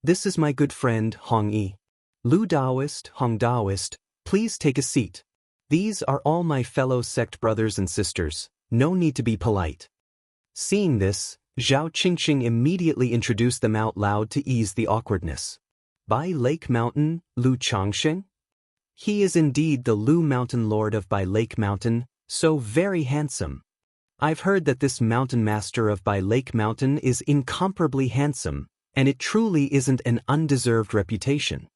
This is my good friend, Hong Yi. Lu Daoist, Hong Daoist, please take a seat. These are all my fellow sect brothers and sisters, no need to be polite. Seeing this, Zhao Qingqing immediately introduced them out loud to ease the awkwardness. By Lake Mountain, Lu Changsheng? He is indeed the Lu Mountain Lord of By Lake Mountain, so very handsome. I've heard that this mountain master of By Lake Mountain is incomparably handsome, and it truly isn't an undeserved reputation.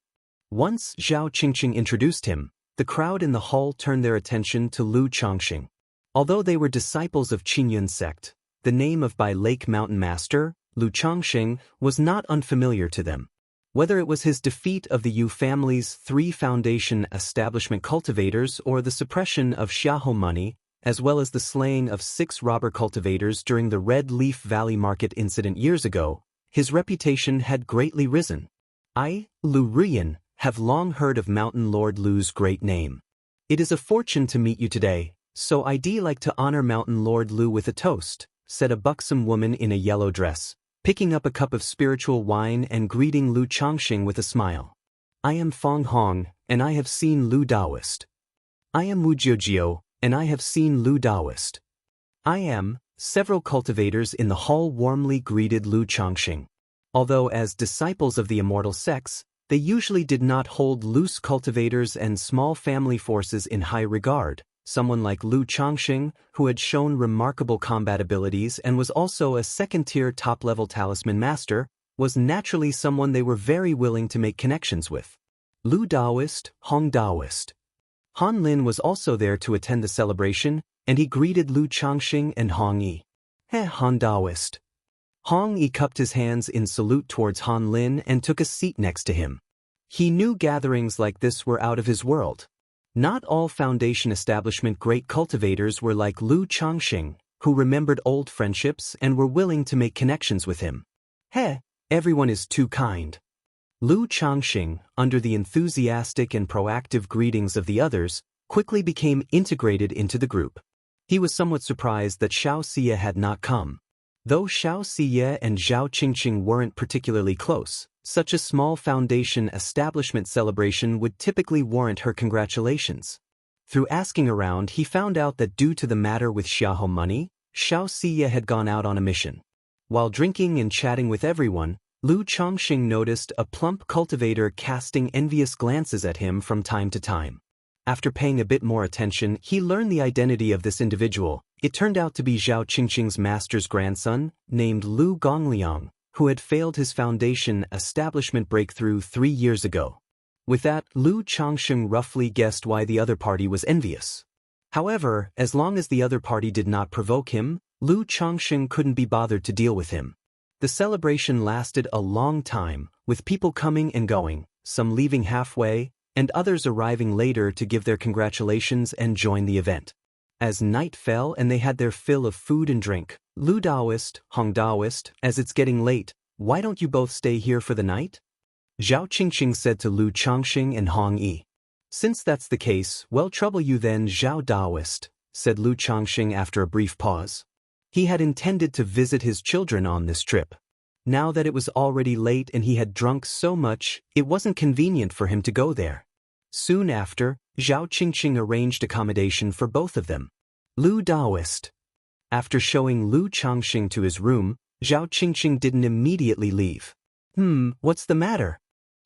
Once Zhao Qingqing introduced him, the crowd in the hall turned their attention to Lu Changsheng. Although they were disciples of Qingyun sect, the name of By Lake Mountain Master, Lu Changsheng, was not unfamiliar to them. Whether it was his defeat of the Yu family's 3 Foundation establishment cultivators or the suppression of Xiahou money, as well as the slaying of 6 robber cultivators during the Red Leaf Valley market incident years ago, his reputation had greatly risen. I, Lu Ruyan, have long heard of Mountain Lord Lu's great name. It is a fortune to meet you today, so I'd like to honor Mountain Lord Lu with a toast, said a buxom woman in a yellow dress, picking up a cup of spiritual wine and greeting Lu Changsheng with a smile. I am Fong Hong, and I have seen Lu Daoist. I am Wu Jiujiu, and I have seen Lu Daoist. I am. Several cultivators in the hall warmly greeted Lu Changsheng. Although as disciples of the Immortal sects, they usually did not hold loose cultivators and small family forces in high regard, someone like Lu Changsheng, who had shown remarkable combat abilities and was also a second-tier top-level talisman master, was naturally someone they were very willing to make connections with. Lu Daoist, Hong Daoist. Han Lin was also there to attend the celebration, and he greeted Lu Changsheng and Hong Yi. Han Daoist. Hong Yi cupped his hands in salute towards Han Lin and took a seat next to him. He knew gatherings like this were out of his world. Not all Foundation establishment great cultivators were like Lu Changsheng, who remembered old friendships and were willing to make connections with him. Everyone is too kind. Lu Changsheng, under the enthusiastic and proactive greetings of the others, quickly became integrated into the group. He was somewhat surprised that Xianxia had not come. Though Xianxia and Zhao Qingqing weren't particularly close, such a small Foundation establishment celebration would typically warrant her congratulations. Through asking around, he found out that due to the matter with Xiahou money, Xianxia had gone out on a mission. While drinking and chatting with everyone, Lu Changsheng noticed a plump cultivator casting envious glances at him from time to time. After paying a bit more attention, he learned the identity of this individual. It turned out to be Zhao Qingqing's master's grandson, named Lu Gongliang, who had failed his Foundation establishment breakthrough 3 years ago. With that, Lu Changsheng roughly guessed why the other party was envious. However, as long as the other party did not provoke him, Lu Changsheng couldn't be bothered to deal with him. The celebration lasted a long time, with people coming and going, some leaving halfway, and others arriving later to give their congratulations and join the event. As night fell and they had their fill of food and drink, Lu Daoist, Hong Daoist, as it's getting late, why don't you both stay here for the night? Zhao Qingqing said to Lu Changsheng and Hong Yi. Since that's the case, well, trouble you then, Zhao Daoist, said Lu Changsheng after a brief pause. He had intended to visit his children on this trip. Now that it was already late and he had drunk so much, it wasn't convenient for him to go there. Soon after, Zhao Qingqing arranged accommodation for both of them. Lu Daoist. After showing Lu Changxing to his room, Zhao Qingqing didn't immediately leave. What's the matter?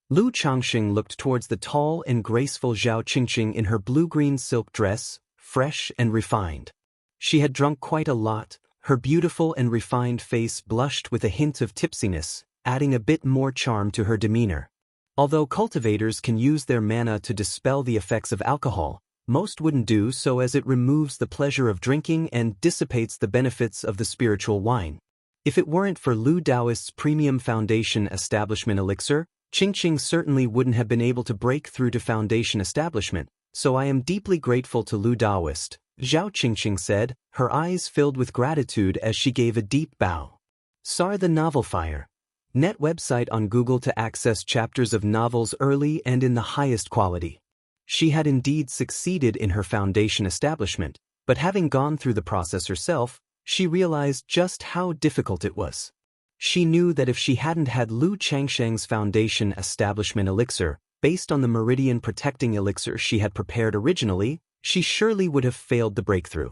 Lu Changxing looked towards the tall and graceful Zhao Qingqing in her blue-green silk dress, fresh and refined. She had drunk quite a lot, her beautiful and refined face blushed with a hint of tipsiness, adding a bit more charm to her demeanor. Although cultivators can use their mana to dispel the effects of alcohol, most wouldn't do so as it removes the pleasure of drinking and dissipates the benefits of the spiritual wine. If it weren't for Lu Daoist's premium foundation establishment elixir, Qingqing certainly wouldn't have been able to break through to foundation establishment, so I am deeply grateful to Lu Daoist, Zhao Qingqing said, her eyes filled with gratitude as she gave a deep bow. SAR the Novel Fire. Net website on Google to access chapters of novels early and in the highest quality. She had indeed succeeded in her foundation establishment, but having gone through the process herself, she realized just how difficult it was. She knew that if she hadn't had Lu Changsheng's foundation establishment elixir, based on the meridian protecting elixir she had prepared originally, she surely would have failed the breakthrough.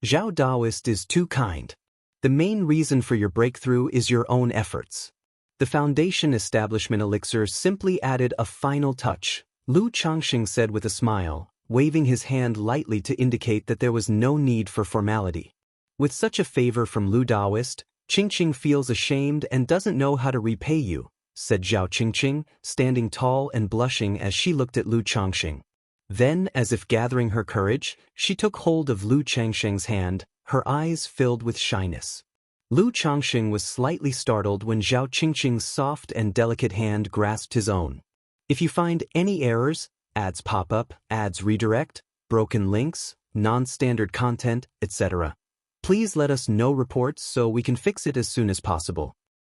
Zhao Daoist is too kind. The main reason for your breakthrough is your own efforts. The foundation establishment elixir simply added a final touch, Lu Changxing said with a smile, waving his hand lightly to indicate that there was no need for formality. With such a favor from Lu Daoist, Qingqing feels ashamed and doesn't know how to repay you, said Zhao Qingqing, standing tall and blushing as she looked at Lu Changxing. Then, as if gathering her courage, she took hold of Lu Changsheng's hand, her eyes filled with shyness. Lu Changxing was slightly startled when Zhao Qingqing's soft and delicate hand grasped his own. If you find any errors, ads pop up, ads redirect, broken links, non-standard content, etc., please let us know reports so we can fix it as soon as possible.